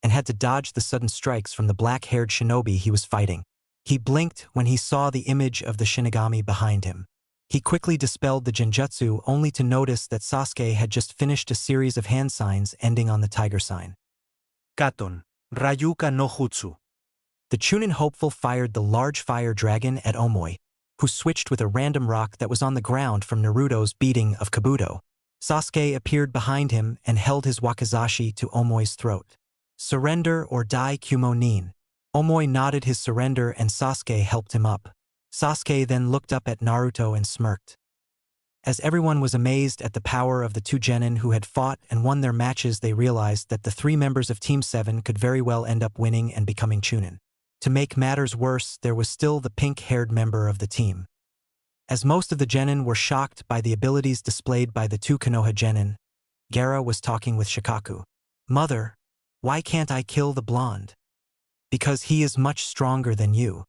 and had to dodge the sudden strikes from the black-haired shinobi he was fighting. He blinked when he saw the image of the Shinigami behind him. He quickly dispelled the genjutsu only to notice that Sasuke had just finished a series of hand signs ending on the tiger sign. Katon, Ryuka no Jutsu. The Chunin hopeful fired the large fire dragon at Omoi, who switched with a random rock that was on the ground from Naruto's beating of Kabuto. Sasuke appeared behind him and held his wakizashi to Omoi's throat. Surrender or die, Kumo Nin. Omoi nodded his surrender and Sasuke helped him up. Sasuke then looked up at Naruto and smirked. As everyone was amazed at the power of the two genin who had fought and won their matches, they realized that the 3 members of Team 7 could very well end up winning and becoming Chunin. To make matters worse, there was still the pink-haired member of the team. As most of the genin were shocked by the abilities displayed by the 2 Konoha genin, Gaara was talking with Shikaku. Mother, why can't I kill the blonde? Because he is much stronger than you.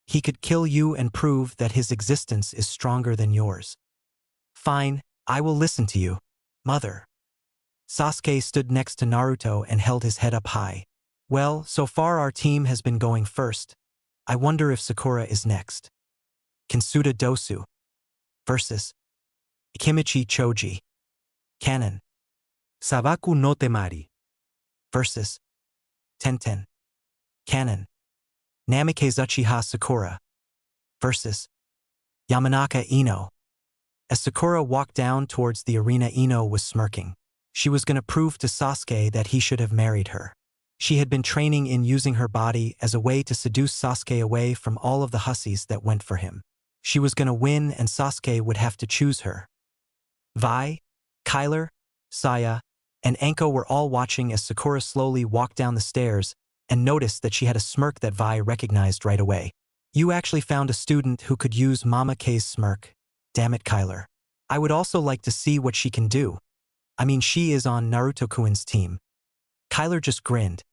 He could kill you and prove that his existence is stronger than yours. Fine, I will listen to you, mother. Sasuke stood next to Naruto and held his head up high. Well, so far our team has been going first. I wonder if Sakura is next. Kinsuda Dosu versus Ikimichi Choji. Canon. Sabaku no Temari versus Tenten. Canon. Namikaze Uchiha Sakura versus Yamanaka Ino. As Sakura walked down towards the arena, Ino was smirking. She was going to prove to Sasuke that he should have married her. She had been training in using her body as a way to seduce Sasuke away from all of the hussies that went for him. She was going to win and Sasuke would have to choose her. Vi, Kyler, Saya, and Anko were all watching as Sakura slowly walked down the stairs and noticed that she had a smirk that Vi recognized right away. You actually found a student who could use Mama K's smirk. Damn it, Kyler. I would also like to see what she can do. I mean, she is on Naruto-kun's team. Kyler just grinned.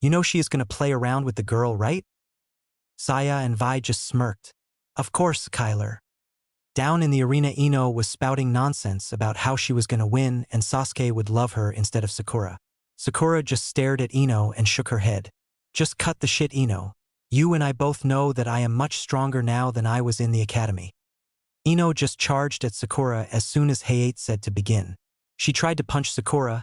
You know she is going to play around with the girl, right? Saya and Vi just smirked. Of course, Kyler. Down in the arena, Ino was spouting nonsense about how she was going to win and Sasuke would love her instead of Sakura. Sakura just stared at Ino and shook her head. Just cut the shit, Ino. You and I both know that I am much stronger now than I was in the academy. Ino just charged at Sakura as soon as Hayate said to begin. She tried to punch Sakura,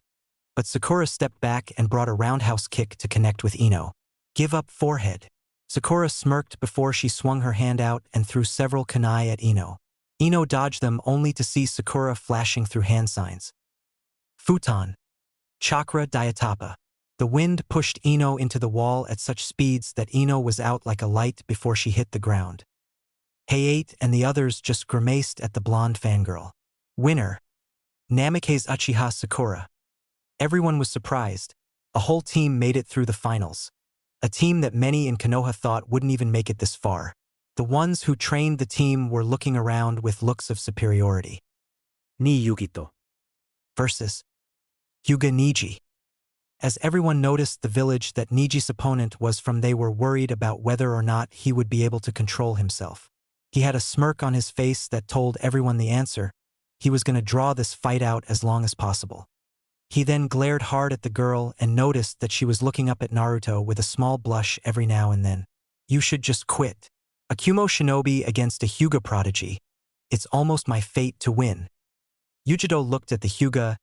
but Sakura stepped back and brought a roundhouse kick to connect with Ino. Give up, forehead. Sakura smirked before she swung her hand out and threw several kunai at Ino. Ino dodged them only to see Sakura flashing through hand signs. Futon. Chakra Diatapa. The wind pushed Ino into the wall at such speeds that Ino was out like a light before she hit the ground. Hayate and the others just grimaced at the blonde fangirl. Winner. Namikaze Uchiha Sakura. Everyone was surprised. A whole team made it through the finals. A team that many in Konoha thought wouldn't even make it this far. The ones who trained the team were looking around with looks of superiority. Ni Yukito. Versus Hyuga Niji. As everyone noticed the village that Niji's opponent was from, they were worried about whether or not he would be able to control himself. He had a smirk on his face that told everyone the answer. He was going to draw this fight out as long as possible. He then glared hard at the girl and noticed that she was looking up at Naruto with a small blush every now and then. You should just quit. A Kumo shinobi against a Hyuga prodigy. It's almost my fate to win. Yujido looked at the Hyuga.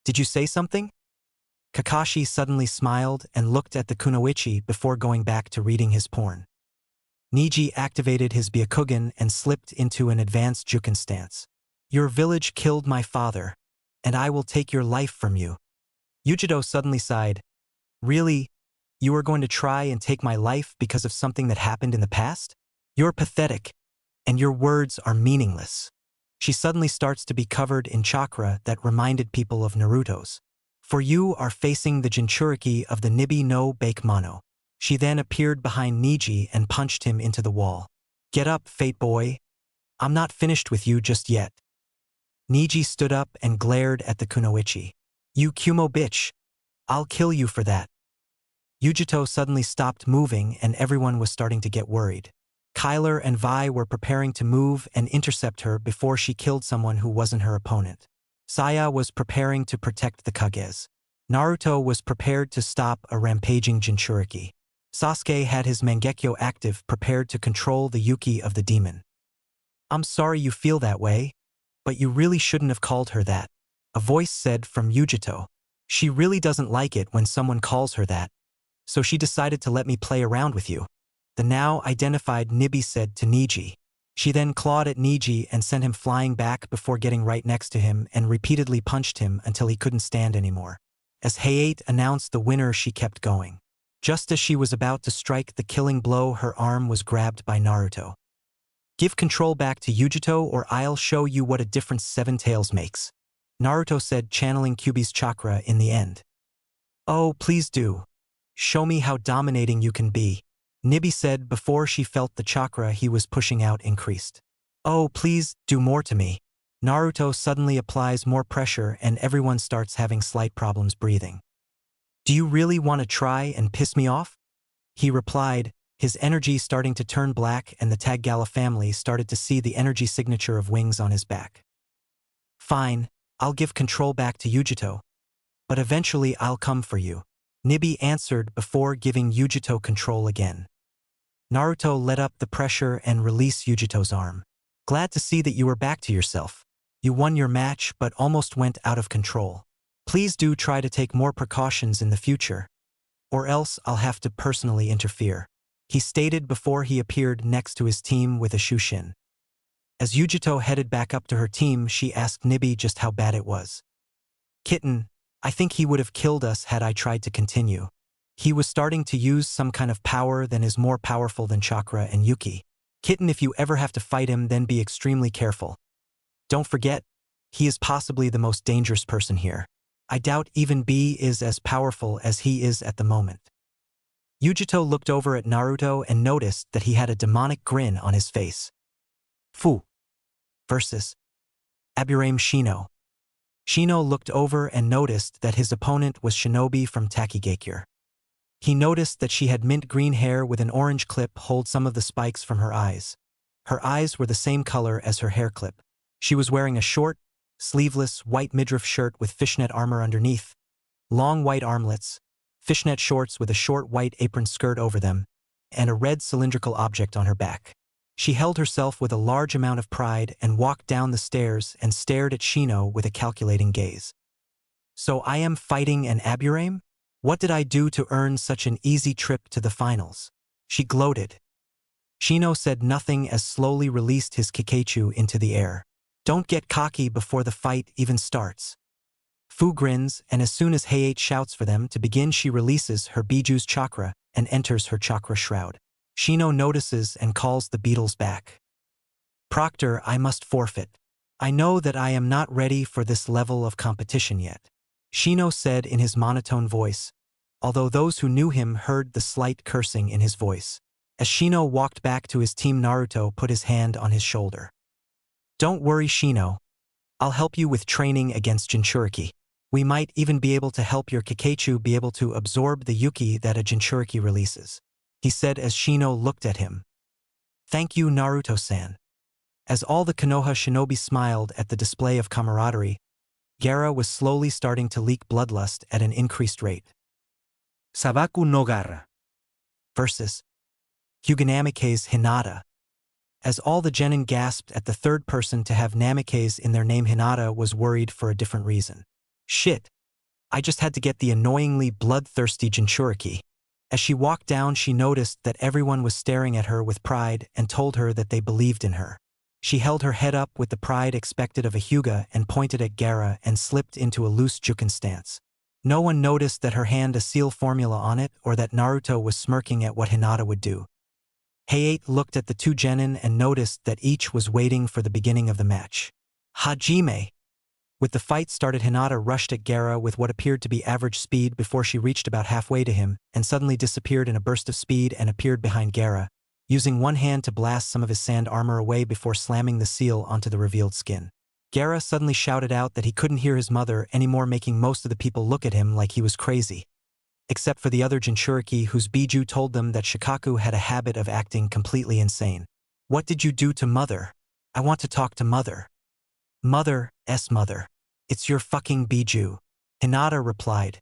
Did you say something? Kakashi suddenly smiled and looked at the kunoichi before going back to reading his porn. Niji activated his Byakugan and slipped into an advanced Juken stance. Your village killed my father, and I will take your life from you. Yujido suddenly sighed. Really? You are going to try and take my life because of something that happened in the past? You're pathetic, and your words are meaningless. She suddenly starts to be covered in chakra that reminded people of Naruto's. For you are facing the Jinchuriki of the Nibi no Bakemono. She then appeared behind Niji and punched him into the wall. Get up, Fate Boy. I'm not finished with you just yet. Niji stood up and glared at the kunoichi. You Kumo bitch. I'll kill you for that. Yujito suddenly stopped moving and everyone was starting to get worried. Kyler and Vi were preparing to move and intercept her before she killed someone who wasn't her opponent. Saya was preparing to protect the Kages. Naruto was prepared to stop a rampaging Jinchuriki. Sasuke had his Mangekyo active, prepared to control the Yuki of the demon. I'm sorry you feel that way, but you really shouldn't have called her that. A voice said from Yujito. She really doesn't like it when someone calls her that, so she decided to let me play around with you. The now identified Nibi said to Niji. She then clawed at Niji and sent him flying back before getting right next to him and repeatedly punched him until he couldn't stand anymore. As Hayate announced the winner, she kept going. Just as she was about to strike the killing blow, her arm was grabbed by Naruto. Give control back to Yujito or I'll show you what a difference Seven Tails makes. Naruto said, channeling Kyuubi's chakra in the end. Oh, please do. Show me how dominating you can be. Nibi said before she felt the chakra he was pushing out increased. Oh, please, do more to me. Naruto suddenly applies more pressure and everyone starts having slight problems breathing. Do you really want to try and piss me off? He replied, his energy starting to turn black, and the Taggala family started to see the energy signature of wings on his back. Fine, I'll give control back to Yujito. But eventually I'll come for you. Nibi answered before giving Yujito control again. Naruto let up the pressure and released Yujito's arm. Glad to see that you are back to yourself. You won your match but almost went out of control. Please do try to take more precautions in the future, or else I'll have to personally interfere, he stated before he appeared next to his team with a Shushin. As Yujito headed back up to her team, she asked Nibi just how bad it was. Kitten, I think he would have killed us had I tried to continue. He was starting to use some kind of power that is more powerful than Chakra and Yuki. Kitten, if you ever have to fight him, then be extremely careful. Don't forget, he is possibly the most dangerous person here. I doubt even B is as powerful as he is at the moment. Yujito looked over at Naruto and noticed that he had a demonic grin on his face. Fu versus Aburame Shino. Shino looked over and noticed that his opponent was Shinobi from Takigakure. He noticed that she had mint green hair with an orange clip hold some of the spikes from her eyes. Her eyes were the same color as her hair clip. She was wearing a short, sleeveless, white midriff shirt with fishnet armor underneath, long white armlets, fishnet shorts with a short white apron skirt over them, and a red cylindrical object on her back. She held herself with a large amount of pride and walked down the stairs and stared at Shino with a calculating gaze. So I am fighting an Aburame? What did I do to earn such an easy trip to the finals? She gloated. Shino said nothing as slowly released his Kikachu into the air. Don't get cocky before the fight even starts. Fu grins, and as soon as Hayate shouts for them to begin, she releases her Biju's chakra and enters her chakra shroud. Shino notices and calls the beetles back. Proctor, I must forfeit. I know that I am not ready for this level of competition yet, Shino said in his monotone voice, although those who knew him heard the slight cursing in his voice. As Shino walked back to his team, Naruto put his hand on his shoulder. Don't worry, Shino. I'll help you with training against Jinchuriki. We might even be able to help your Kikachu be able to absorb the Yuki that a Jinchuriki releases, he said as Shino looked at him. Thank you, Naruto-san. As all the Konoha shinobi smiled at the display of camaraderie, Gaara was slowly starting to leak bloodlust at an increased rate. Sabaku no Gaara Versus Hyuga-Namikaze Hinata. As all the genin gasped at the third person to have Namikaze in their name, Hinata was worried for a different reason. Shit. I just had to get the annoyingly bloodthirsty Jinchuriki. As she walked down, she noticed that everyone was staring at her with pride and told her that they believed in her. She held her head up with the pride expected of a Hyuga and pointed at Gaara and slipped into a loose Juken stance. No one noticed that her hand a seal formula on it or that Naruto was smirking at what Hinata would do. Hayate looked at the two genin and noticed that each was waiting for the beginning of the match. Hajime. With the fight started, Hinata rushed at Gaara with what appeared to be average speed before she reached about halfway to him and suddenly disappeared in a burst of speed and appeared behind Gaara, using one hand to blast some of his sand armor away before slamming the seal onto the revealed skin. Gaara suddenly shouted out that he couldn't hear his mother anymore, making most of the people look at him like he was crazy. Except for the other Jinchuriki, whose Biju told them that Shikaku had a habit of acting completely insane. What did you do to Mother? I want to talk to Mother. Mother. It's your fucking Biju. Hinata replied.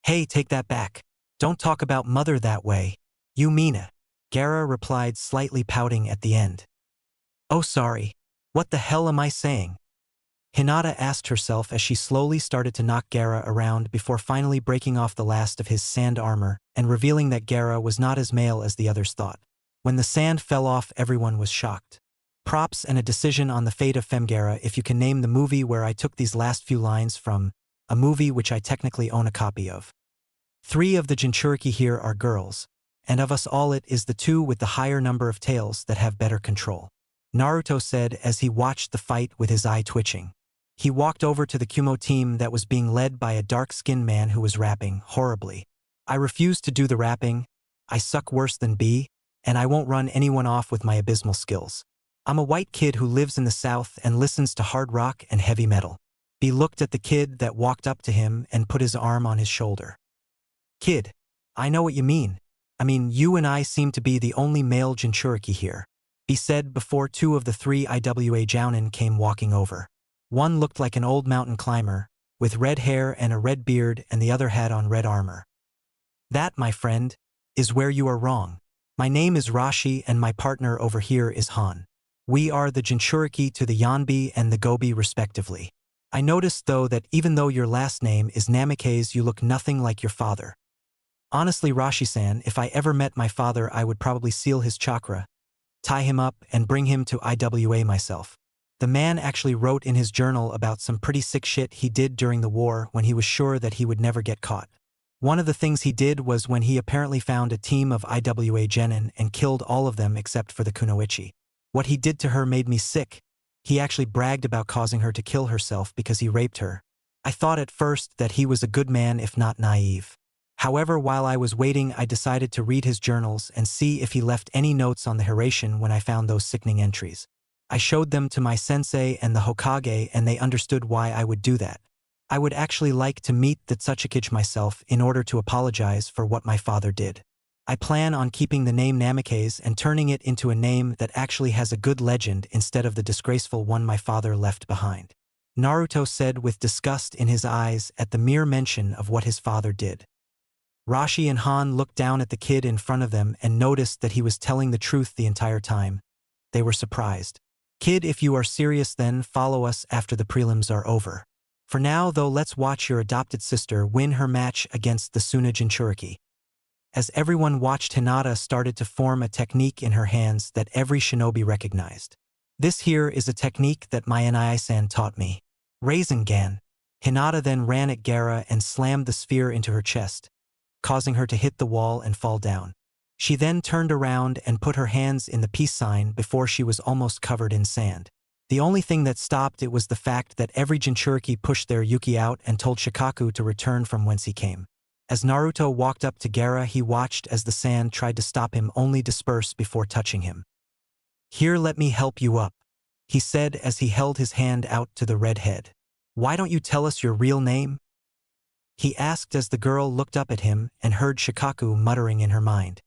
Hey, take that back. Don't talk about Mother that way. You mean it. Gaara replied, slightly pouting at the end. Oh, sorry. What the hell am I saying? Hinata asked herself as she slowly started to knock Gaara around before finally breaking off the last of his sand armor and revealing that Gaara was not as male as the others thought. When the sand fell off, everyone was shocked. Props and a decision on the fate of Femgara if you can name the movie where I took these last few lines from, a movie which I technically own a copy of. 3 of the Jinchuriki here are girls, and of us all it is the 2 with the higher number of tails that have better control, Naruto said as he watched the fight with his eye twitching. He walked over to the Kumo team that was being led by a dark-skinned man who was rapping horribly. I refuse to do the rapping, I suck worse than B, and I won't run anyone off with my abysmal skills. I'm a white kid who lives in the South and listens to hard rock and heavy metal. B looked at the kid that walked up to him and put his arm on his shoulder. Kid, I know what you mean. I mean, you and I seem to be the only male Jinchuriki here, B said before 2 of the 3 IWA Jounin came walking over. One looked like an old mountain climber, with red hair and a red beard, and the other had on red armor. That, my friend, is where you are wrong. My name is Rashi and my partner over here is Han. We are the Jinchuriki to the Yanbi and the Gobi respectively. I noticed though that even though your last name is Namikaze, you look nothing like your father. Honestly, Rashi-san, if I ever met my father, I would probably seal his chakra, tie him up, and bring him to IWA myself. The man actually wrote in his journal about some pretty sick shit he did during the war when he was sure that he would never get caught. One of the things he did was when he apparently found a team of IWA genin and killed all of them except for the Kunoichi. What he did to her made me sick. He actually bragged about causing her to kill herself because he raped her. I thought at first that he was a good man if not naive. However, while I was waiting, I decided to read his journals and see if he left any notes on the Hiraishin when I found those sickening entries. I showed them to my sensei and the Hokage, and they understood why I would do that. I would actually like to meet the Tsuchikage myself in order to apologize for what my father did. I plan on keeping the name Namikaze and turning it into a name that actually has a good legend instead of the disgraceful one my father left behind. Naruto said with disgust in his eyes at the mere mention of what his father did. Rashi and Han looked down at the kid in front of them and noticed that he was telling the truth the entire time. They were surprised. Kid, if you are serious, then follow us after the prelims are over. For now, though, let's watch your adopted sister win her match against the Suna Jinchuriki. As everyone watched, Hinata started to form a technique in her hands that every shinobi recognized. This here is a technique that my Nai-san taught me. Rasengan. Hinata then ran at Gaara and slammed the sphere into her chest, causing her to hit the wall and fall down. She then turned around and put her hands in the peace sign before she was almost covered in sand. The only thing that stopped it was the fact that every Jinchuriki pushed their Yuki out and told Shikaku to return from whence he came. As Naruto walked up to Gaara, he watched as the sand tried to stop him, only disperse before touching him. Here, let me help you up, he said as he held his hand out to the redhead. Why don't you tell us your real name? He asked as the girl looked up at him and heard Shikaku muttering in her mind.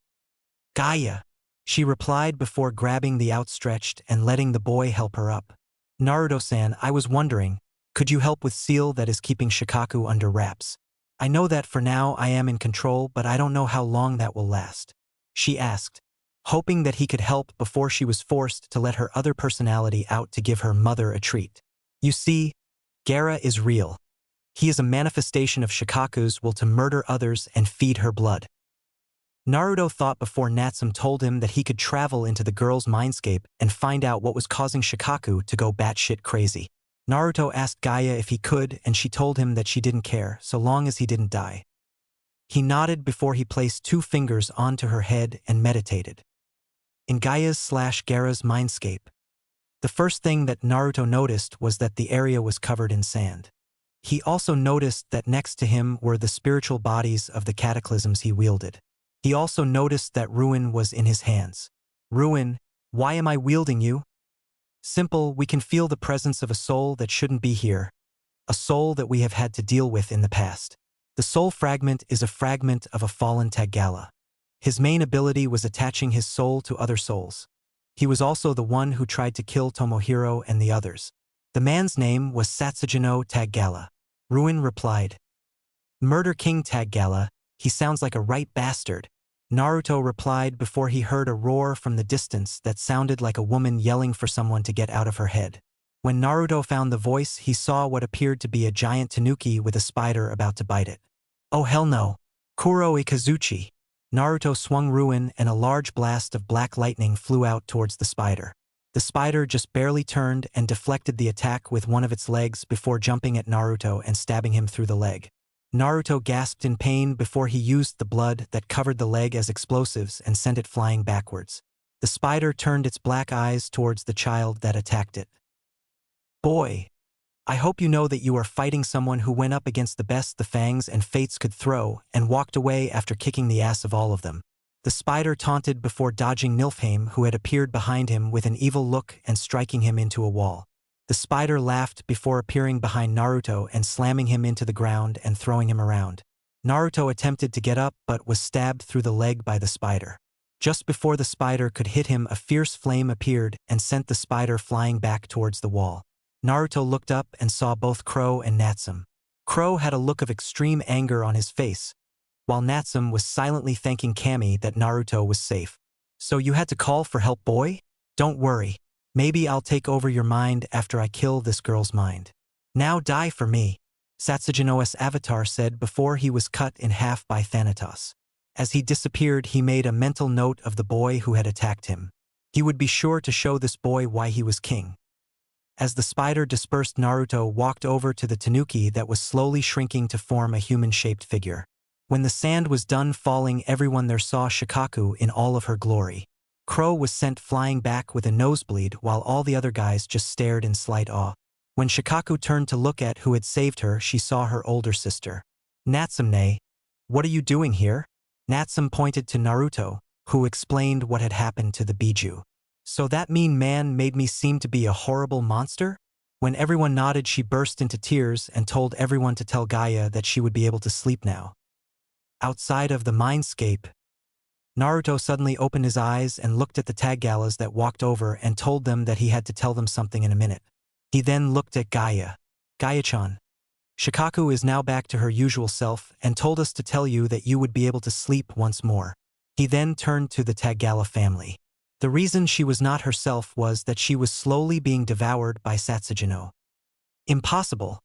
Gaia, she replied before grabbing the outstretched and letting the boy help her up. Naruto-san, I was wondering, could you help with Seal that is keeping Shikaku under wraps? I know that for now I am in control, but I don't know how long that will last, she asked, hoping that he could help before she was forced to let her other personality out to give her mother a treat. You see, Gaara is real. He is a manifestation of Shikaku's will to murder others and feed her blood. Naruto thought before Natsum told him that he could travel into the girl's mindscape and find out what was causing Shikaku to go batshit crazy. Naruto asked Gaia if he could, and she told him that she didn't care so long as he didn't die. He nodded before he placed 2 fingers onto her head and meditated. In Gaia's/Gaara's mindscape, the first thing that Naruto noticed was that the area was covered in sand. He also noticed that next to him were the spiritual bodies of the cataclysms he wielded. He also noticed that Ruin was in his hands. Ruin, why am I wielding you? Simple, we can feel the presence of a soul that shouldn't be here, a soul that we have had to deal with in the past. The soul fragment is a fragment of a fallen Taggala. His main ability was attaching his soul to other souls. He was also the one who tried to kill Tomohiro and the others. The man's name was Satsujino Taggala. Ruin replied, Murder King Taggala, he sounds like a right bastard. Naruto replied before he heard a roar from the distance that sounded like a woman yelling for someone to get out of her head. When Naruto found the voice, he saw what appeared to be a giant tanuki with a spider about to bite it. Oh hell no! Kuro Ikazuchi! Naruto swung Ruin and a large blast of black lightning flew out towards the spider. The spider just barely turned and deflected the attack with one of its legs before jumping at Naruto and stabbing him through the leg. Naruto gasped in pain before he used the blood that covered the leg as explosives and sent it flying backwards. The spider turned its black eyes towards the child that attacked it. Boy, I hope you know that you are fighting someone who went up against the best the Fangs and Fates could throw and walked away after kicking the ass of all of them. The spider taunted before dodging Nilfheim, who had appeared behind him with an evil look and striking him into a wall. The spider laughed before appearing behind Naruto and slamming him into the ground and throwing him around. Naruto attempted to get up but was stabbed through the leg by the spider. Just before the spider could hit him, a fierce flame appeared and sent the spider flying back towards the wall. Naruto looked up and saw both Crow and Natsum. Crow had a look of extreme anger on his face, while Natsum was silently thanking Kami that Naruto was safe. So you had to call for help, boy? Don't worry. Maybe I'll take over your mind after I kill this girl's mind. Now die for me, Satsujino's avatar said before he was cut in half by Thanatos. As he disappeared, he made a mental note of the boy who had attacked him. He would be sure to show this boy why he was king. As the spider dispersed, Naruto walked over to the tanuki that was slowly shrinking to form a human-shaped figure. When the sand was done falling, everyone there saw Shikaku in all of her glory. Crow was sent flying back with a nosebleed while all the other guys just stared in slight awe. When Shikaku turned to look at who had saved her, she saw her older sister. Natsume, what are you doing here? Natsume pointed to Naruto, who explained what had happened to the Biju. So that mean man made me seem to be a horrible monster? When everyone nodded, she burst into tears and told everyone to tell Gaia that she would be able to sleep now. Outside of the mindscape, Naruto suddenly opened his eyes and looked at the tag galas that walked over and told them that he had to tell them something in a minute. He then looked at Gaia. Gaia-chan, Shikaku is now back to her usual self and told us to tell you that you would be able to sleep once more. He then turned to the Tagala family. The reason she was not herself was that she was slowly being devoured by Satsujino. Impossible.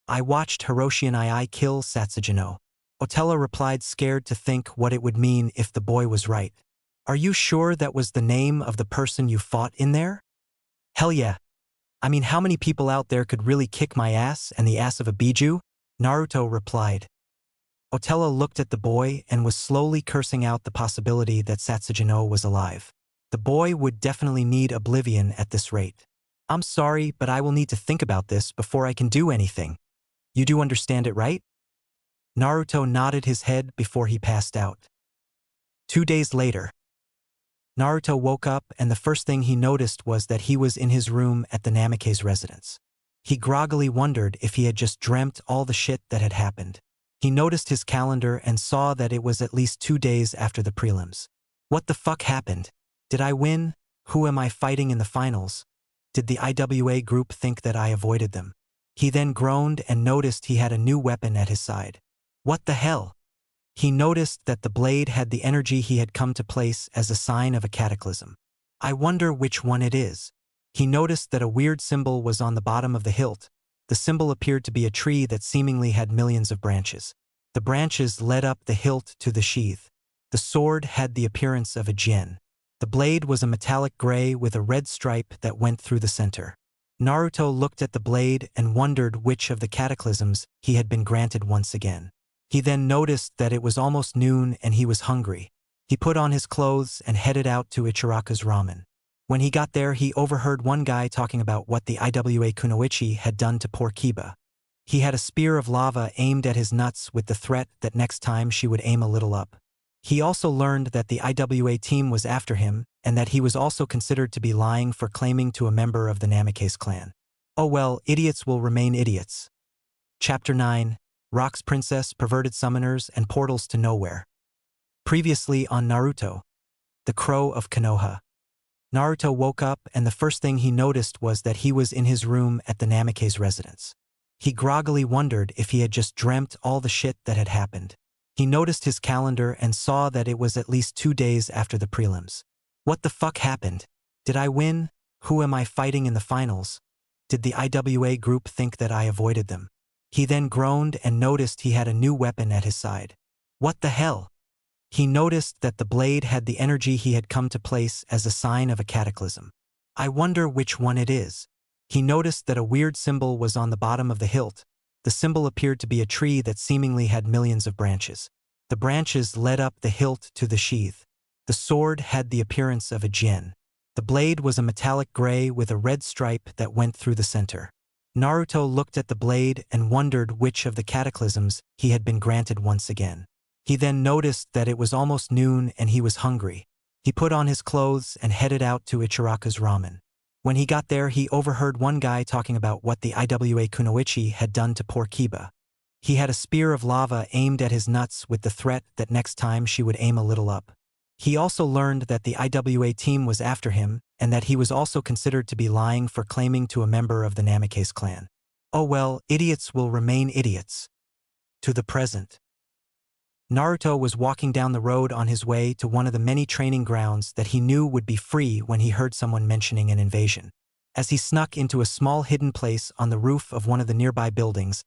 I watched Hiroshi and I kill Satsujino. Otella replied, scared to think what it would mean if the boy was right. Are you sure that was the name of the person you fought in there? Hell yeah. I mean, how many people out there could really kick my ass and the ass of a Biju? Naruto replied. Otella looked at the boy and was slowly cursing out the possibility that Satsujino was alive. The boy would definitely need oblivion at this rate. I'm sorry, but I will need to think about this before I can do anything. You do understand it, right? Naruto nodded his head before he passed out. 2 days later, Naruto woke up and the first thing he noticed was that he was in his room at the Namake's residence. He groggily wondered if he had just dreamt all the shit that had happened. He noticed his calendar and saw that it was at least 2 days after the prelims. What the fuck happened? Did I win? Who am I fighting in the finals? Did the IWA group think that I avoided them? He then groaned and noticed he had a new weapon at his side. What the hell? He noticed that the blade had the energy he had come to place as a sign of a cataclysm. I wonder which one it is. He noticed that a weird symbol was on the bottom of the hilt. The symbol appeared to be a tree that seemingly had millions of branches. The branches led up the hilt to the sheath. The sword had the appearance of a djinn. The blade was a metallic gray with a red stripe that went through the center. Naruto looked at the blade and wondered which of the cataclysms he had been granted once again. He then noticed that it was almost noon and he was hungry. He put on his clothes and headed out to Ichiraka's ramen. When he got there, he overheard one guy talking about what the IWA Kunoichi had done to poor Kiba. He had a spear of lava aimed at his nuts with the threat that next time she would aim a little up. He also learned that the IWA team was after him and that he was also considered to be lying for claiming to a member of the Namake's clan. Oh well, idiots will remain idiots. Chapter 9. Rock's Princess, Perverted Summoners, and Portals to Nowhere. Previously on Naruto. The Crow of Konoha. Naruto woke up and the first thing he noticed was that he was in his room at the Namake's residence. He groggily wondered if he had just dreamt all the shit that had happened. He noticed his calendar and saw that it was at least 2 days after the prelims. What the fuck happened? Did I win? Who am I fighting in the finals? Did the IWA group think that I avoided them? He then groaned and noticed he had a new weapon at his side. What the hell? He noticed that the blade had the energy he had come to place as a sign of a cataclysm. I wonder which one it is. He noticed that a weird symbol was on the bottom of the hilt. The symbol appeared to be a tree that seemingly had millions of branches. The branches led up the hilt to the sheath. The sword had the appearance of a djinn. The blade was a metallic gray with a red stripe that went through the center. Naruto looked at the blade and wondered which of the cataclysms he had been granted once again. He then noticed that it was almost noon and he was hungry. He put on his clothes and headed out to Ichiraka's ramen. When he got there, he overheard one guy talking about what the IWA Kunoichi had done to poor Kiba. He had a spear of lava aimed at his nuts with the threat that next time she would aim a little up. He also learned that the IWA team was after him and that he was also considered to be lying for claiming to a member of the Namake's clan. Oh well, idiots will remain idiots. To the present. Naruto was walking down the road on his way to one of the many training grounds that he knew would be free when he heard someone mentioning an invasion. As he snuck into a small hidden place on the roof of one of the nearby buildings,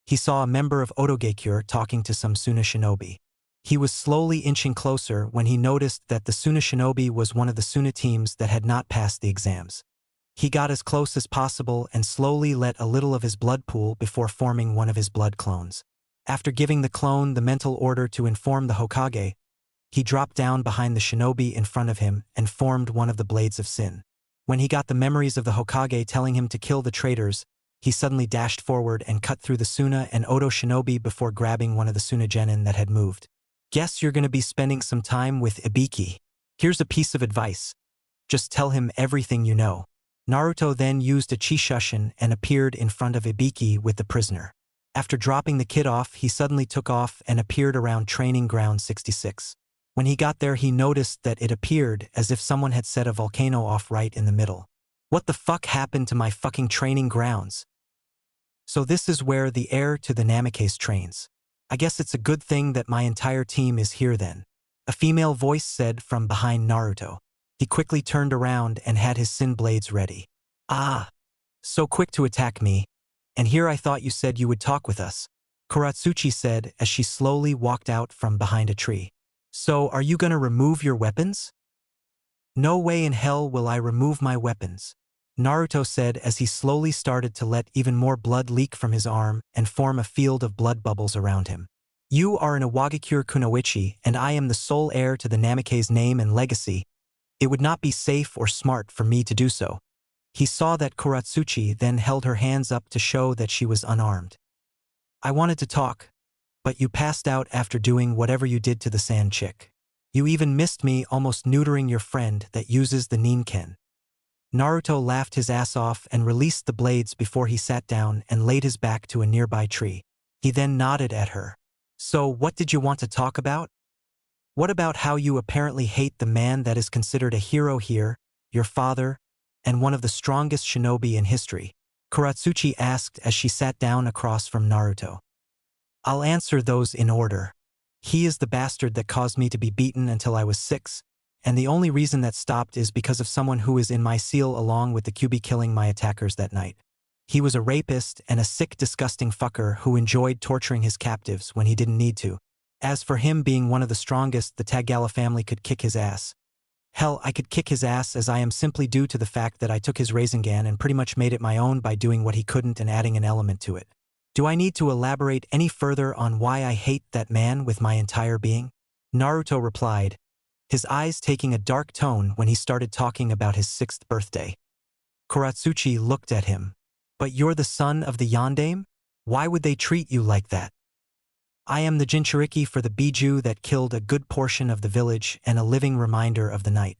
he saw a member of Otogekure talking to some Suna shinobi. He was slowly inching closer when he noticed that the Suna shinobi was one of the Suna teams that had not passed the exams. He got as close as possible and slowly let a little of his blood pool before forming one of his blood clones. After giving the clone the mental order to inform the Hokage, he dropped down behind the shinobi in front of him and formed one of the Blades of Sin. When he got the memories of the Hokage telling him to kill the traitors, he suddenly dashed forward and cut through the Suna and Odo shinobi before grabbing one of the Suna genin that had moved. Guess you're gonna be spending some time with Ibiki. Here's a piece of advice. Just tell him everything you know. Naruto then used a Chishushin and appeared in front of Ibiki with the prisoner. After dropping the kid off, he suddenly took off and appeared around Training Ground 66. When he got there, he noticed that it appeared as if someone had set a volcano off right in the middle. What the fuck happened to my fucking training grounds? So this is where the heir to the Namikaze trains. I guess it's a good thing that my entire team is here then. A female voice said from behind Naruto. He quickly turned around and had his sin blades ready. Ah, so quick to attack me. And here I thought you said you would talk with us, Kuratsuchi said as she slowly walked out from behind a tree. So are you gonna remove your weapons? No way in hell will I remove my weapons, Naruto said as he slowly started to let even more blood leak from his arm and form a field of blood bubbles around him. You are an Iwagakure Kunoichi and I am the sole heir to the Namikaze name and legacy. It would not be safe or smart for me to do so. He saw that Kuratsuchi then held her hands up to show that she was unarmed. I wanted to talk, but you passed out after doing whatever you did to the sand chick. You even missed me almost neutering your friend that uses the Ninken. Naruto laughed his ass off and released the blades before he sat down and laid his back to a nearby tree. He then nodded at her. So what did you want to talk about? What about how you apparently hate the man that is considered a hero here, your father, and one of the strongest shinobi in history? Kuratsuchi asked as she sat down across from Naruto. I'll answer those in order. He is the bastard that caused me to be beaten until I was 6, and the only reason that stopped is because of someone who is in my seal along with the Kyuubi killing my attackers that night. He was a rapist and a sick, disgusting fucker who enjoyed torturing his captives when he didn't need to. As for him being one of the strongest, the Tagala family could kick his ass. Hell, I could kick his ass as I am simply due to the fact that I took his Rasengan and pretty much made it my own by doing what he couldn't and adding an element to it. Do I need to elaborate any further on why I hate that man with my entire being? Naruto replied, his eyes taking a dark tone when he started talking about his 6th birthday. Kuratsuchi looked at him. But you're the son of the Yondaime? Why would they treat you like that? I am the Jinchuriki for the Biju that killed a good portion of the village and a living reminder of the night.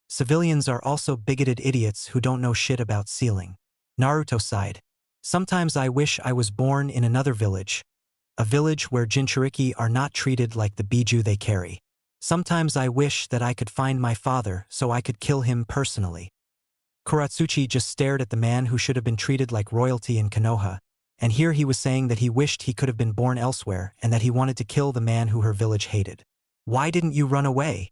Civilians are also bigoted idiots who don't know shit about sealing. Naruto sighed. Sometimes I wish I was born in another village. A village where Jinchuriki are not treated like the Biju they carry. Sometimes I wish that I could find my father so I could kill him personally. Kuratsuchi just stared at the man who should have been treated like royalty in Konoha. And here he was saying that he wished he could have been born elsewhere and that he wanted to kill the man who her village hated. Why didn't you run away?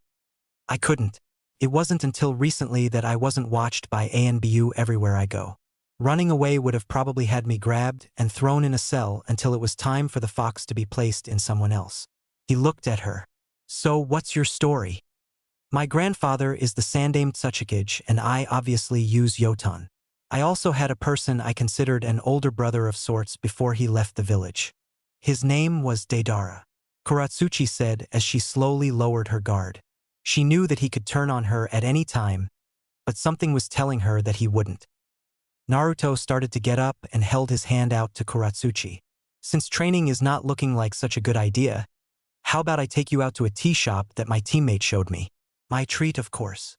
I couldn't. It wasn't until recently that I wasn't watched by ANBU everywhere I go. Running away would have probably had me grabbed and thrown in a cell until it was time for the fox to be placed in someone else. He looked at her. So what's your story? My grandfather is the Sandaime Tsuchikage and I obviously use Yoton. I also had a person I considered an older brother of sorts before he left the village. His name was Deidara. Kuratsuchi said as she slowly lowered her guard. She knew that he could turn on her at any time, but something was telling her that he wouldn't. Naruto started to get up and held his hand out to Kuratsuchi. Since training is not looking like such a good idea, how about I take you out to a tea shop that my teammate showed me? My treat, of course.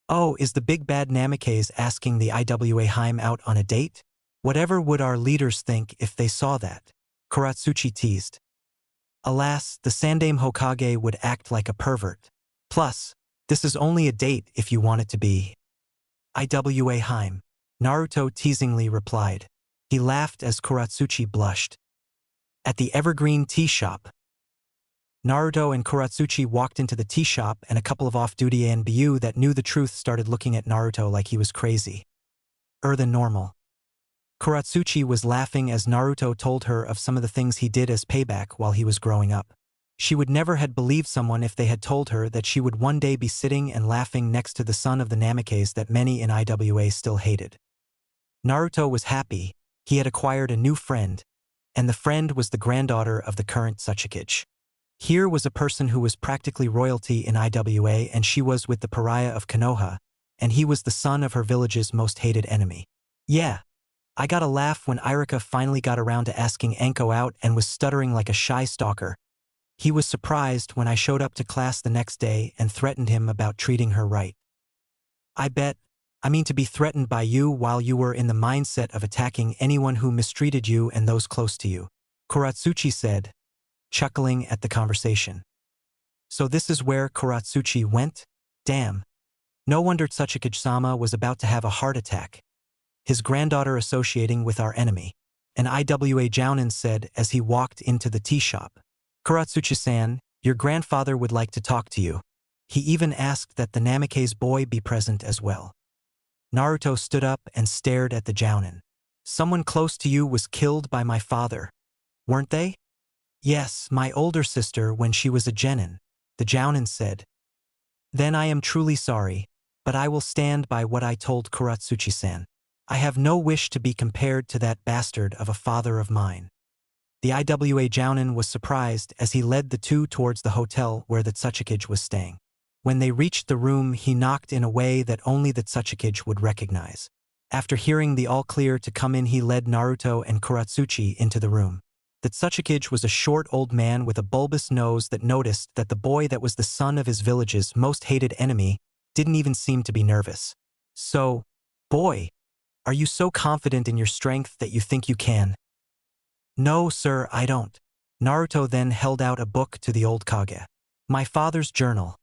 Oh, is the big bad Namikaze asking the IWA Heim out on a date? Whatever would our leaders think if they saw that? Kuratsuchi teased. Alas, the Sandaime Hokage would act like a pervert. Plus, this is only a date if you want it to be. IWA Heim, Naruto teasingly replied. He laughed as Kuratsuchi blushed. At the Evergreen Tea Shop. Naruto and Kuratsuchi walked into the tea shop and a couple of off-duty ANBU that knew the truth started looking at Naruto like he was crazy. Than normal. Kuratsuchi was laughing as Naruto told her of some of the things he did as payback while he was growing up. She would never had believed someone if they had told her that she would one day be sitting and laughing next to the son of the Namikaze that many in IWA still hated. Naruto was happy. He had acquired a new friend, and the friend was the granddaughter of the current Tsuchikage. Here was a person who was practically royalty in IWA and she was with the pariah of Konoha, and he was the son of her village's most hated enemy. Yeah, I got a laugh when Irika finally got around to asking Anko out and was stuttering like a shy stalker. He was surprised when I showed up to class the next day and threatened him about treating her right. I mean to be threatened by you while you were in the mindset of attacking anyone who mistreated you and those close to you, Kuratsuchi said, chuckling at the conversation. So this is where Kuratsuchi went? Damn. No wonder Tsuchikage-sama was about to have a heart attack. His granddaughter associating with our enemy. An IWA Jounin said as he walked into the tea shop. Kuratsuchi-san, your grandfather would like to talk to you. He even asked that the Namikaze boy be present as well. Naruto stood up and stared at the Jounin. Someone close to you was killed by my father, weren't they? Yes, my older sister when she was a genin, the Jounin said. Then I am truly sorry, but I will stand by what I told Kuratsuchi-san. I have no wish to be compared to that bastard of a father of mine. The IWA Jounin was surprised as he led the two towards the hotel where the Tsuchikage was staying. When they reached the room, he knocked in a way that only the Tsuchikage would recognize. After hearing the all-clear to come in, he led Naruto and Kuratsuchi into the room. The Tsuchikage was a short old man with a bulbous nose that noticed that the boy that was the son of his village's most hated enemy didn't even seem to be nervous. So, boy, are you so confident in your strength that you think you can? No, sir, I don't. Naruto then held out a book to the old Kage. My father's journal,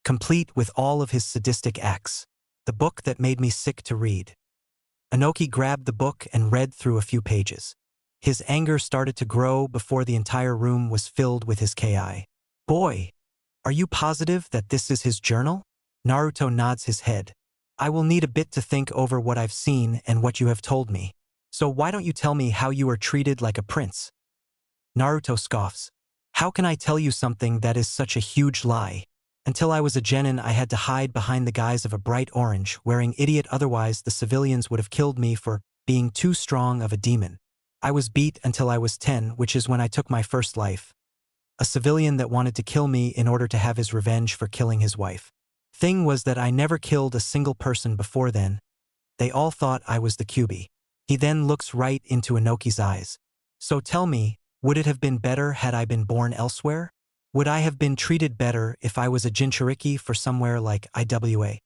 complete with all of his sadistic acts. The book that made me sick to read. Inoki grabbed the book and read through a few pages. His anger started to grow before the entire room was filled with his ki. Boy, are you positive that this is his journal? Naruto nods his head. I will need a bit to think over what I've seen and what you have told me. So why don't you tell me how you are treated like a prince? Naruto scoffs. How can I tell you something that is such a huge lie? Until I was a genin, I had to hide behind the guise of a bright orange, wearing idiot, otherwise the civilians would have killed me for being too strong of a demon. I was beat until I was 10, which is when I took my first life. A civilian that wanted to kill me in order to have his revenge for killing his wife. Thing was that I never killed a single person before then. They all thought I was the QB. He then looks right into Inoki's eyes. So tell me, would it have been better had I been born elsewhere? Would I have been treated better if I was a Jinchuriki for somewhere like IWA?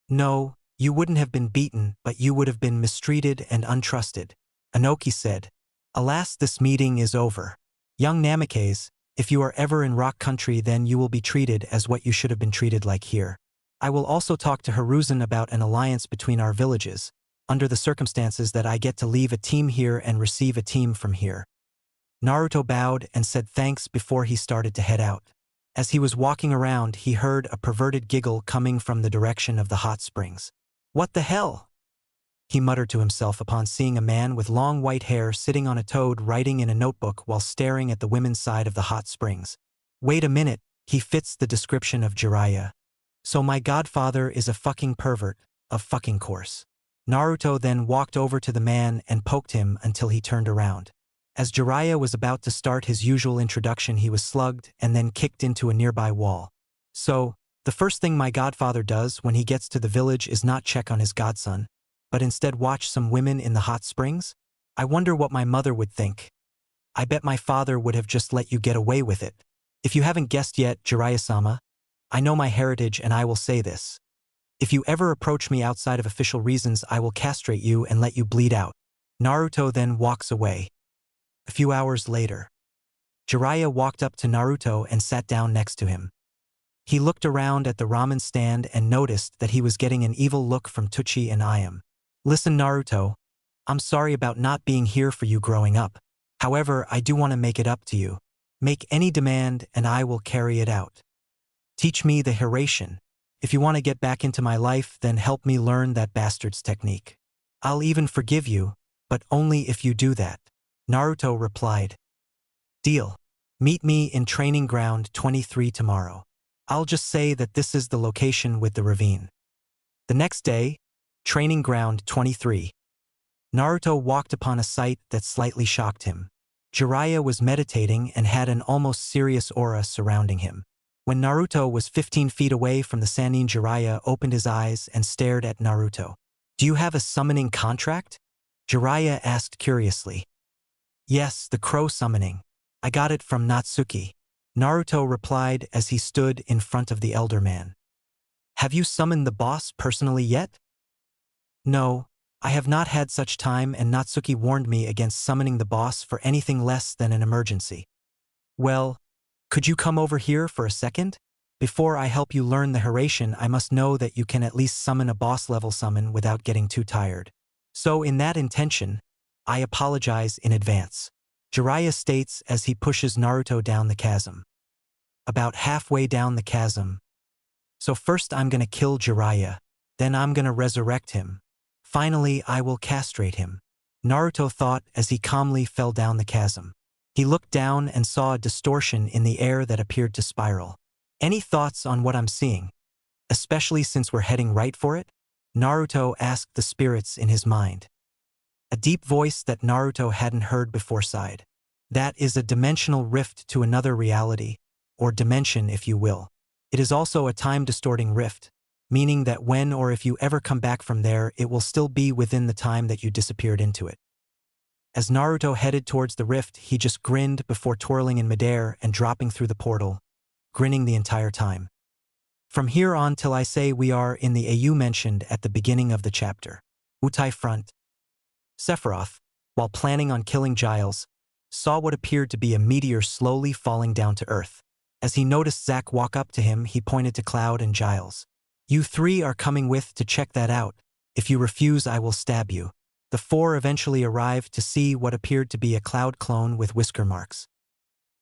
No, you wouldn't have been beaten, but you would have been mistreated and untrusted. Inoki said. Alas, this meeting is over. Young Namikaze, if you are ever in rock country, then you will be treated as what you should have been treated like here. I will also talk to Hiruzen about an alliance between our villages, under the circumstances that I get to leave a team here and receive a team from here. Naruto bowed and said thanks before he started to head out. As he was walking around, he heard a perverted giggle coming from the direction of the hot springs. What the hell? He muttered to himself upon seeing a man with long white hair sitting on a toad writing in a notebook while staring at the women's side of the hot springs. Wait a minute, he fits the description of Jiraiya. So my godfather is a fucking pervert, of fucking course. Naruto then walked over to the man and poked him until he turned around. As Jiraiya was about to start his usual introduction, he was slugged and then kicked into a nearby wall. So, the first thing my godfather does when he gets to the village is not check on his godson, but instead watch some women in the hot springs? I wonder what my mother would think. I bet my father would have just let you get away with it. If you haven't guessed yet, Jiraiya-sama, I know my heritage and I will say this. If you ever approach me outside of official reasons, I will castrate you and let you bleed out. Naruto then walks away. A few hours later, Jiraiya walked up to Naruto and sat down next to him. He looked around at the ramen stand and noticed that he was getting an evil look from Tuchi and Ayam. Listen, Naruto, I'm sorry about not being here for you growing up. However, I do want to make it up to you. Make any demand and I will carry it out. Teach me the Hiraition. If you want to get back into my life, then help me learn that bastard's technique. I'll even forgive you, but only if you do that. Naruto replied. Deal. Meet me in Training Ground 23 tomorrow. I'll just say that this is the location with the ravine. The next day, Training Ground 23. Naruto walked upon a sight that slightly shocked him. Jiraiya was meditating and had an almost serious aura surrounding him. When Naruto was 15 feet away from the Sannin, Jiraiya opened his eyes and stared at Naruto. Do you have a summoning contract? Jiraiya asked curiously. Yes, the crow summoning. I got it from Natsuki. Naruto replied as he stood in front of the elder man. Have you summoned the boss personally yet? No, I have not had such time, and Natsuki warned me against summoning the boss for anything less than an emergency. Well, could you come over here for a second? Before I help you learn the Hiraishin, I must know that you can at least summon a boss-level summon without getting too tired. So in that intention, I apologize in advance. Jiraiya states as he pushes Naruto down the chasm. About halfway down the chasm. So first I'm gonna kill Jiraiya, then I'm gonna resurrect him. Finally, I will castrate him. Naruto thought as he calmly fell down the chasm. He looked down and saw a distortion in the air that appeared to spiral. Any thoughts on what I'm seeing? Especially since we're heading right for it? Naruto asked the spirits in his mind. A deep voice that Naruto hadn't heard before sighed. That is a dimensional rift to another reality, or dimension if you will. It is also a time-distorting rift, meaning that when or if you ever come back from there, it will still be within the time that you disappeared into it. As Naruto headed towards the rift, he just grinned before twirling in midair and dropping through the portal, grinning the entire time. From here on till I say we are in the AU mentioned at the beginning of the chapter. Utai Front. Sephiroth, while planning on killing Giles, saw what appeared to be a meteor slowly falling down to Earth. As he noticed Zack walk up to him, he pointed to Cloud and Giles. You three are coming with to check that out. If you refuse, I will stab you. The four eventually arrived to see what appeared to be a Cloud clone with whisker marks.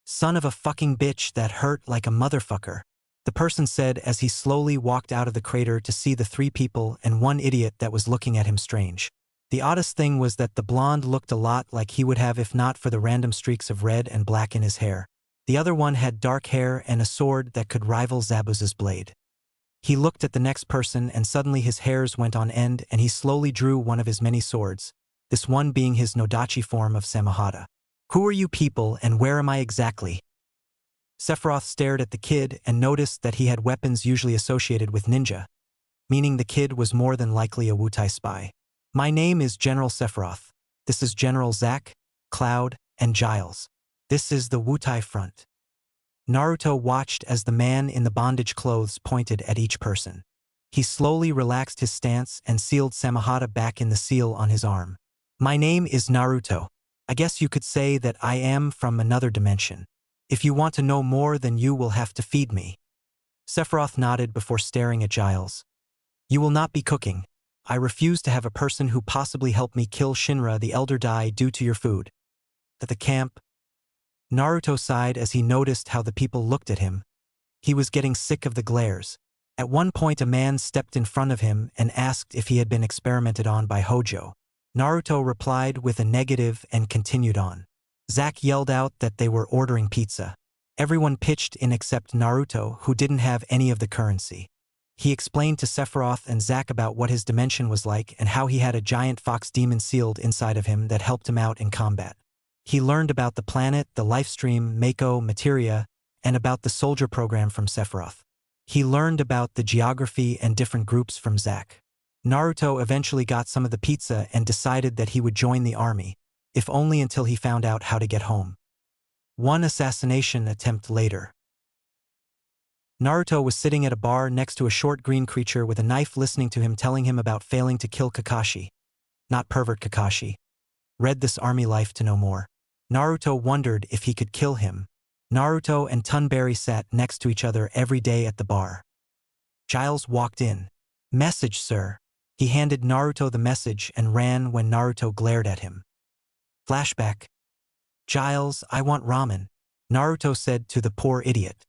Son of a fucking bitch, that hurt like a motherfucker, the person said as he slowly walked out of the crater to see the three people and one idiot that was looking at him strange. The oddest thing was that the blonde looked a lot like he would have if not for the random streaks of red and black in his hair. The other one had dark hair and a sword that could rival Zabuza's blade. He looked at the next person and suddenly his hairs went on end and he slowly drew one of his many swords, this one being his Nodachi form of Samehada. Who are you people and where am I exactly? Sephiroth stared at the kid and noticed that he had weapons usually associated with ninja, meaning the kid was more than likely a Wutai spy. My name is General Sephiroth. This is General Zack, Cloud, and Giles. This is the Wutai Front. Naruto watched as the man in the bondage clothes pointed at each person. He slowly relaxed his stance and sealed Samehada back in the seal on his arm. My name is Naruto. I guess you could say that I am from another dimension. If you want to know more, then you will have to feed me. Sephiroth nodded before staring at Giles. You will not be cooking. I refuse to have a person who possibly helped me kill Shinra the Elder die due to your food. At the camp, Naruto sighed as he noticed how the people looked at him. He was getting sick of the glares. At one point a man stepped in front of him and asked if he had been experimented on by Hojo. Naruto replied with a negative and continued on. Zack yelled out that they were ordering pizza. Everyone pitched in except Naruto, who didn't have any of the currency. He explained to Sephiroth and Zack about what his dimension was like and how he had a giant fox demon sealed inside of him that helped him out in combat. He learned about the planet, the lifestream, Mako, Materia, and about the soldier program from Sephiroth. He learned about the geography and different groups from Zack. Naruto eventually got some of the pizza and decided that he would join the army, if only until he found out how to get home. One assassination attempt later. Naruto was sitting at a bar next to a short green creature with a knife listening to him telling him about failing to kill Kakashi. Not pervert Kakashi. Read this army life to know more. Naruto wondered if he could kill him. Naruto and Tunberry sat next to each other every day at the bar. Giles walked in. Message, sir. He handed Naruto the message and ran when Naruto glared at him. Flashback. Giles, I want ramen, Naruto said to the poor idiot.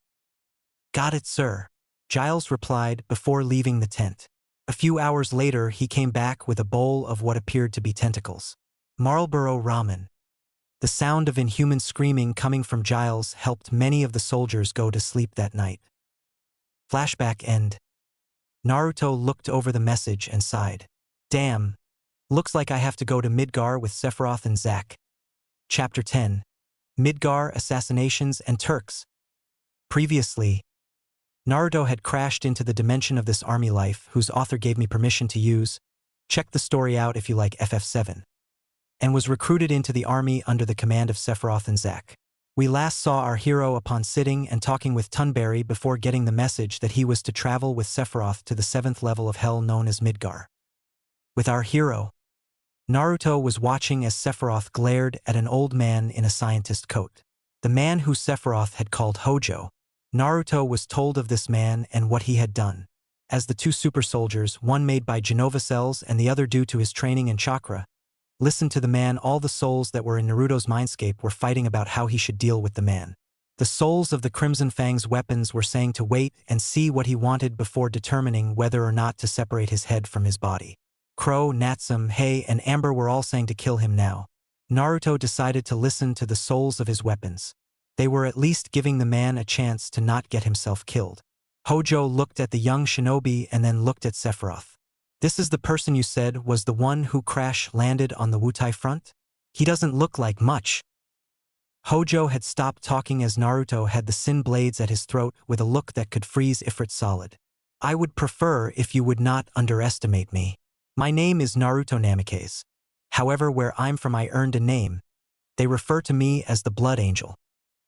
Got it, sir, Giles replied before leaving the tent. A few hours later he came back with a bowl of what appeared to be tentacles. Marlboro ramen. The sound of inhuman screaming coming from Giles helped many of the soldiers go to sleep that night. Flashback end. Naruto looked over the message and sighed. Damn. Looks like I have to go to Midgar with Sephiroth and Zack. Chapter 10. Midgar, Assassinations, and Turks. Previously, Naruto had crashed into the dimension of this army life whose author gave me permission to use. Check the story out if you like FF7. and was recruited into the army under the command of Sephiroth and Zack. We last saw our hero upon sitting and talking with Tunberry before getting the message that he was to travel with Sephiroth to the 7th level of hell known as Midgar. With our hero, Naruto was watching as Sephiroth glared at an old man in a scientist coat. The man who Sephiroth had called Hojo. Naruto was told of this man and what he had done. As the two super soldiers, one made by Genova cells and the other due to his training in chakra, listened to the man, all the souls that were in Naruto's mindscape were fighting about how he should deal with the man. The souls of the Crimson Fang's weapons were saying to wait and see what he wanted before determining whether or not to separate his head from his body. Crow, Natsum, Hei, and Amber were all saying to kill him now. Naruto decided to listen to the souls of his weapons. They were at least giving the man a chance to not get himself killed. Hojo looked at the young shinobi and then looked at Sephiroth. This is the person you said was the one who crash-landed on the Wutai front? He doesn't look like much. Hojo had stopped talking as Naruto had the sin blades at his throat with a look that could freeze Ifrit solid. I would prefer if you would not underestimate me. My name is Naruto Namikaze. However, where I'm from I earned a name. They refer to me as the Blood Angel.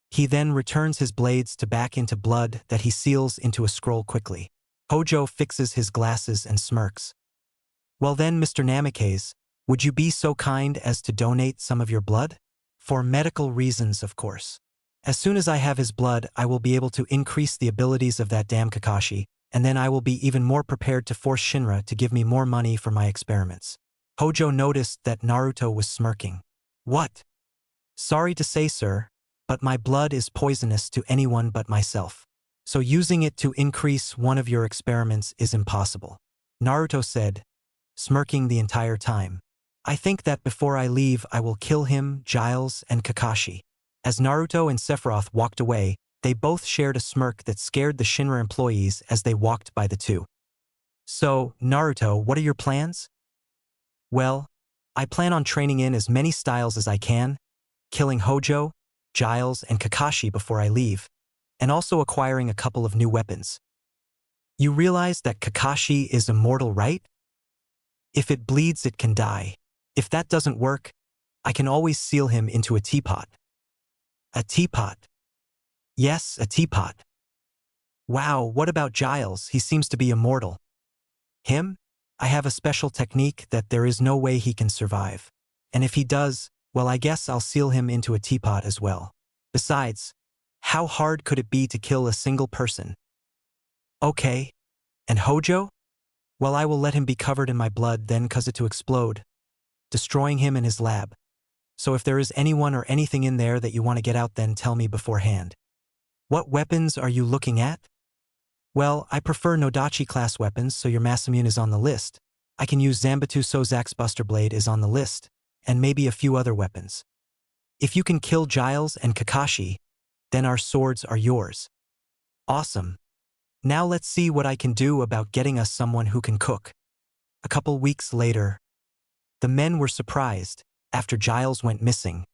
He then returns his blades to back into blood that he seals into a scroll quickly. Hojo fixes his glasses and smirks. Well then, Mr. Namikaze, would you be so kind as to donate some of your blood? For medical reasons, of course. As soon as I have his blood, I will be able to increase the abilities of that damn Kakashi, and then I will be even more prepared to force Shinra to give me more money for my experiments. Hojo noticed that Naruto was smirking. What? Sorry to say, sir, but my blood is poisonous to anyone but myself. So using it to increase one of your experiments is impossible. Naruto said, smirking the entire time. I think that before I leave I will kill him, Giles, and Kakashi. As Naruto and Sephiroth walked away, they both shared a smirk that scared the Shinra employees as they walked by the two. So, Naruto, what are your plans? Well, I plan on training in as many styles as I can, killing Hojo, Giles, and Kakashi before I leave, and also acquiring a couple of new weapons. You realize that Kakashi is immortal, right? If it bleeds, it can die. If that doesn't work, I can always seal him into a teapot. A teapot? Yes, a teapot. Wow, what about Giles? He seems to be immortal. Him? I have a special technique that there is no way he can survive. And if he does, well, I guess I'll seal him into a teapot as well. Besides, how hard could it be to kill a single person? Okay. And Hojo? Well, I will let him be covered in my blood, then cause it to explode, destroying him in his lab. So if there is anyone or anything in there that you want to get out, then tell me beforehand. What weapons are you looking at? Well, I prefer Nodachi class weapons, so your Masamune is on the list. I can use Zanbatsu, so Zack's Buster Blade is on the list, and maybe a few other weapons. If you can kill Giles and Kakashi, then our swords are yours. Awesome. Now let's see what I can do about getting us someone who can cook. A couple weeks later, the men were surprised. After Giles went missing,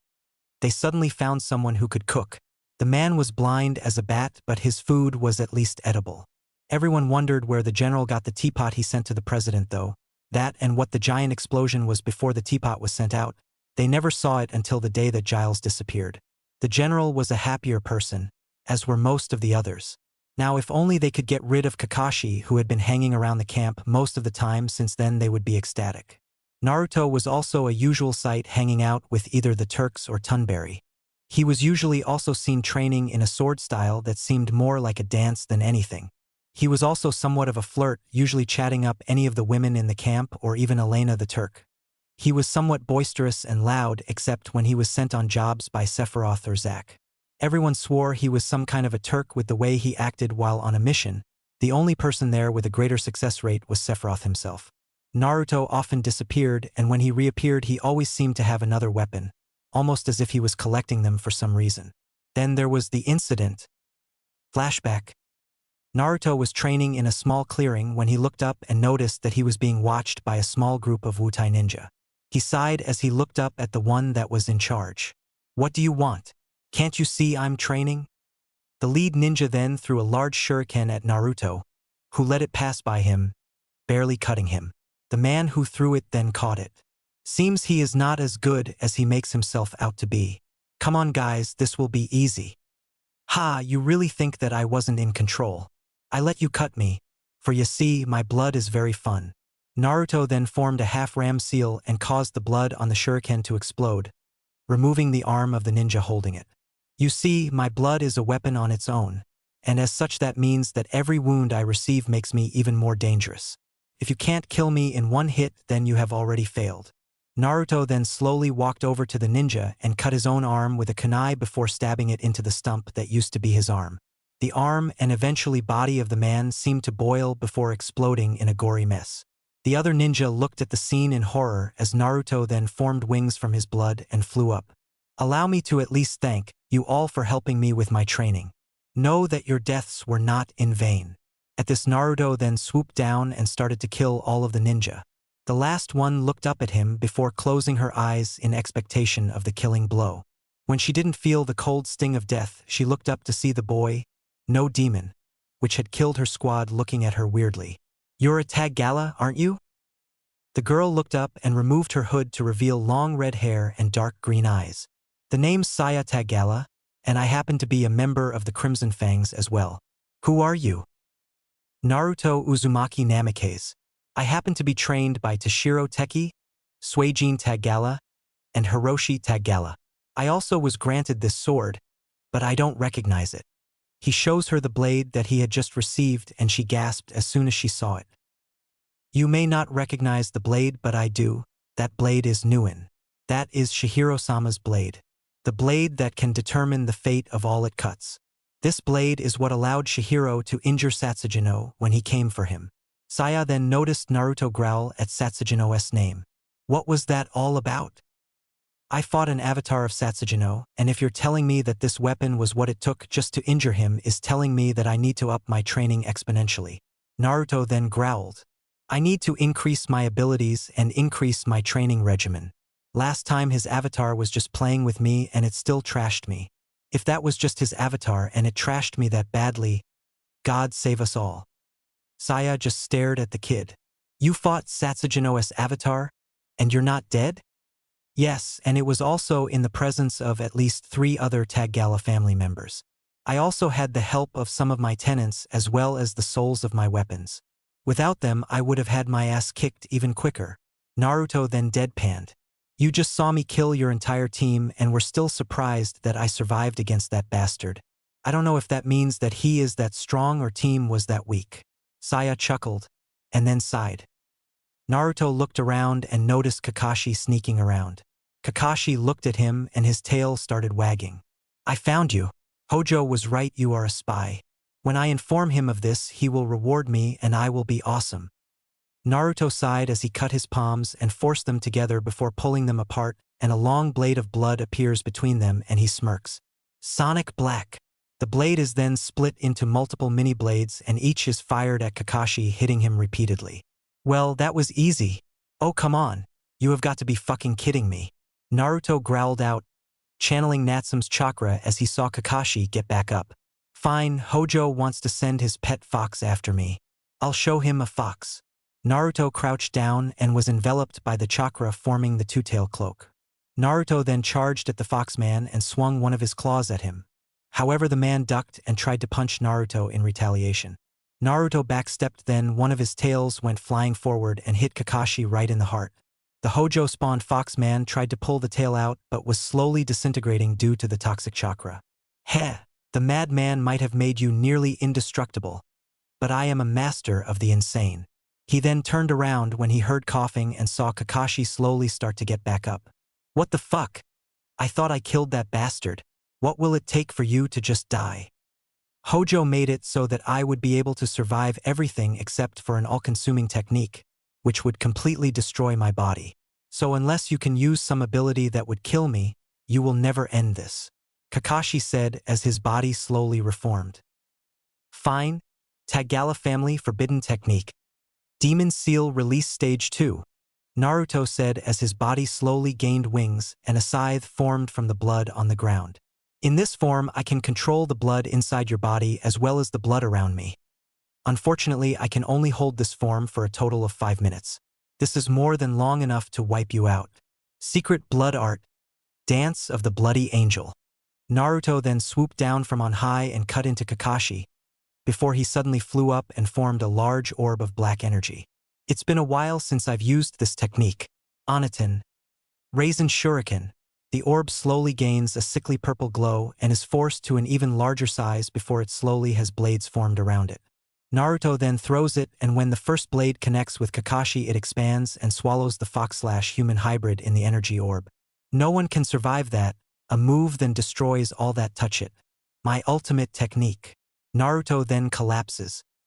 they suddenly found someone who could cook. The man was blind as a bat, but his food was at least edible. Everyone wondered where the general got the teapot he sent to the president, though. That and what the giant explosion was before the teapot was sent out. They never saw it until the day that Giles disappeared. The general was a happier person, as were most of the others. Now if only they could get rid of Kakashi, who had been hanging around the camp most of the time, since then they would be ecstatic. Naruto was also a usual sight, hanging out with either the Turks or Tunberry. He was usually also seen training in a sword style that seemed more like a dance than anything. He was also somewhat of a flirt, usually chatting up any of the women in the camp or even Elena the Turk. He was somewhat boisterous and loud, except when he was sent on jobs by Sephiroth or Zack. Everyone swore he was some kind of a Turk with the way he acted while on a mission. The only person there with a greater success rate was Sephiroth himself. Naruto often disappeared, and when he reappeared he always seemed to have another weapon, almost as if he was collecting them for some reason. Then there was the incident. Flashback. Naruto was training in a small clearing when he looked up and noticed that he was being watched by a small group of Wutai ninja. He sighed as he looked up at the one that was in charge. What do you want? Can't you see I'm training? The lead ninja then threw a large shuriken at Naruto, who let it pass by him, barely cutting him. The man who threw it then caught it. Seems he is not as good as he makes himself out to be. Come on guys, this will be easy. Ha, you really think that I wasn't in control? I let you cut me, for you see, my blood is very fun. Naruto then formed a half-ram seal and caused the blood on the shuriken to explode, removing the arm of the ninja holding it. You see, my blood is a weapon on its own, and as such that means that every wound I receive makes me even more dangerous. If you can't kill me in one hit, then you have already failed. Naruto then slowly walked over to the ninja and cut his own arm with a kunai before stabbing it into the stump that used to be his arm. The arm and eventually body of the man seemed to boil before exploding in a gory mess. The other ninja looked at the scene in horror as Naruto then formed wings from his blood and flew up. Allow me to at least thank you all for helping me with my training. Know that your deaths were not in vain. At this, Naruto then swooped down and started to kill all of the ninja. The last one looked up at him before closing her eyes in expectation of the killing blow. When she didn't feel the cold sting of death, she looked up to see the boy, no demon, which had killed her squad, looking at her weirdly. You're a Tagala, aren't you? The girl looked up and removed her hood to reveal long red hair and dark green eyes. The name's Saya Tagala, and I happen to be a member of the Crimson Fangs as well. Who are you? Naruto Uzumaki Namikaze. I happen to be trained by Toshiro Teki, Suijin Tagala, and Hiroshi Tagala. I also was granted this sword, but I don't recognize it. He shows her the blade that he had just received and she gasped as soon as she saw it. You may not recognize the blade, but I do. That blade is Nuin. That is Shihiro-sama's blade. The blade that can determine the fate of all it cuts. This blade is what allowed Chihiro to injure Satsujino when he came for him. Saya then noticed Naruto growl at Satsujino's name. What was that all about? I fought an avatar of Satsujino, and if you're telling me that this weapon was what it took just to injure him, is telling me that I need to up my training exponentially. Naruto then growled. I need to increase my abilities and increase my training regimen. Last time his avatar was just playing with me and it still trashed me. If that was just his avatar and it trashed me that badly, God save us all. Saya just stared at the kid. You fought Satsujino's avatar? And you're not dead? Yes, and it was also in the presence of at least 3 other Tagala family members. I also had the help of some of my tenants as well as the souls of my weapons. Without them, I would have had my ass kicked even quicker. Naruto then deadpanned. You just saw me kill your entire team and were still surprised that I survived against that bastard. I don't know if that means that he is that strong or team was that weak. Saya chuckled, and then sighed. Naruto looked around and noticed Kakashi sneaking around. Kakashi looked at him and his tail started wagging. I found you. Hojo was right, you are a spy. When I inform him of this, he will reward me and I will be awesome. Naruto sighed as he cut his palms and forced them together before pulling them apart, and a long blade of blood appears between them and he smirks. Sonic Black. The blade is then split into multiple mini blades and each is fired at Kakashi, hitting him repeatedly. Well, that was easy. Oh, come on. You have got to be fucking kidding me. Naruto growled out, channeling Natsume's chakra as he saw Kakashi get back up. Fine, Hojo wants to send his pet fox after me. I'll show him a fox. Naruto crouched down and was enveloped by the chakra forming the two-tail cloak. Naruto then charged at the foxman and swung one of his claws at him. However, the man ducked and tried to punch Naruto in retaliation. Naruto backstepped, then one of his tails went flying forward and hit Kakashi right in the heart. The Hojo-spawned foxman tried to pull the tail out but was slowly disintegrating due to the toxic chakra. Heh, the madman might have made you nearly indestructible, but I am a master of the insane. He then turned around when he heard coughing and saw Kakashi slowly start to get back up. What the fuck? I thought I killed that bastard. What will it take for you to just die? Hojo made it so that I would be able to survive everything except for an all-consuming technique, which would completely destroy my body. So unless you can use some ability that would kill me, you will never end this. Kakashi said as his body slowly reformed. Fine. Tagala family forbidden technique. Demon Seal release stage 2. Naruto said as his body slowly gained wings and a scythe formed from the blood on the ground. In this form, I can control the blood inside your body as well as the blood around me. Unfortunately, I can only hold this form for a total of 5 minutes. This is more than long enough to wipe you out. Secret blood art. Dance of the Bloody Angel. Naruto then swooped down from on high and cut into Kakashi, before he suddenly flew up and formed a large orb of black energy. It's been a while since I've used this technique. Anatin. Raisin Shuriken. The orb slowly gains a sickly purple glow and is forced to an even larger size before it slowly has blades formed around it. Naruto then throws it, and when the first blade connects with Kakashi, it expands and swallows the fox/human hybrid in the energy orb. No one can survive that. A move then destroys all that touch it. My ultimate technique. Naruto then collapses,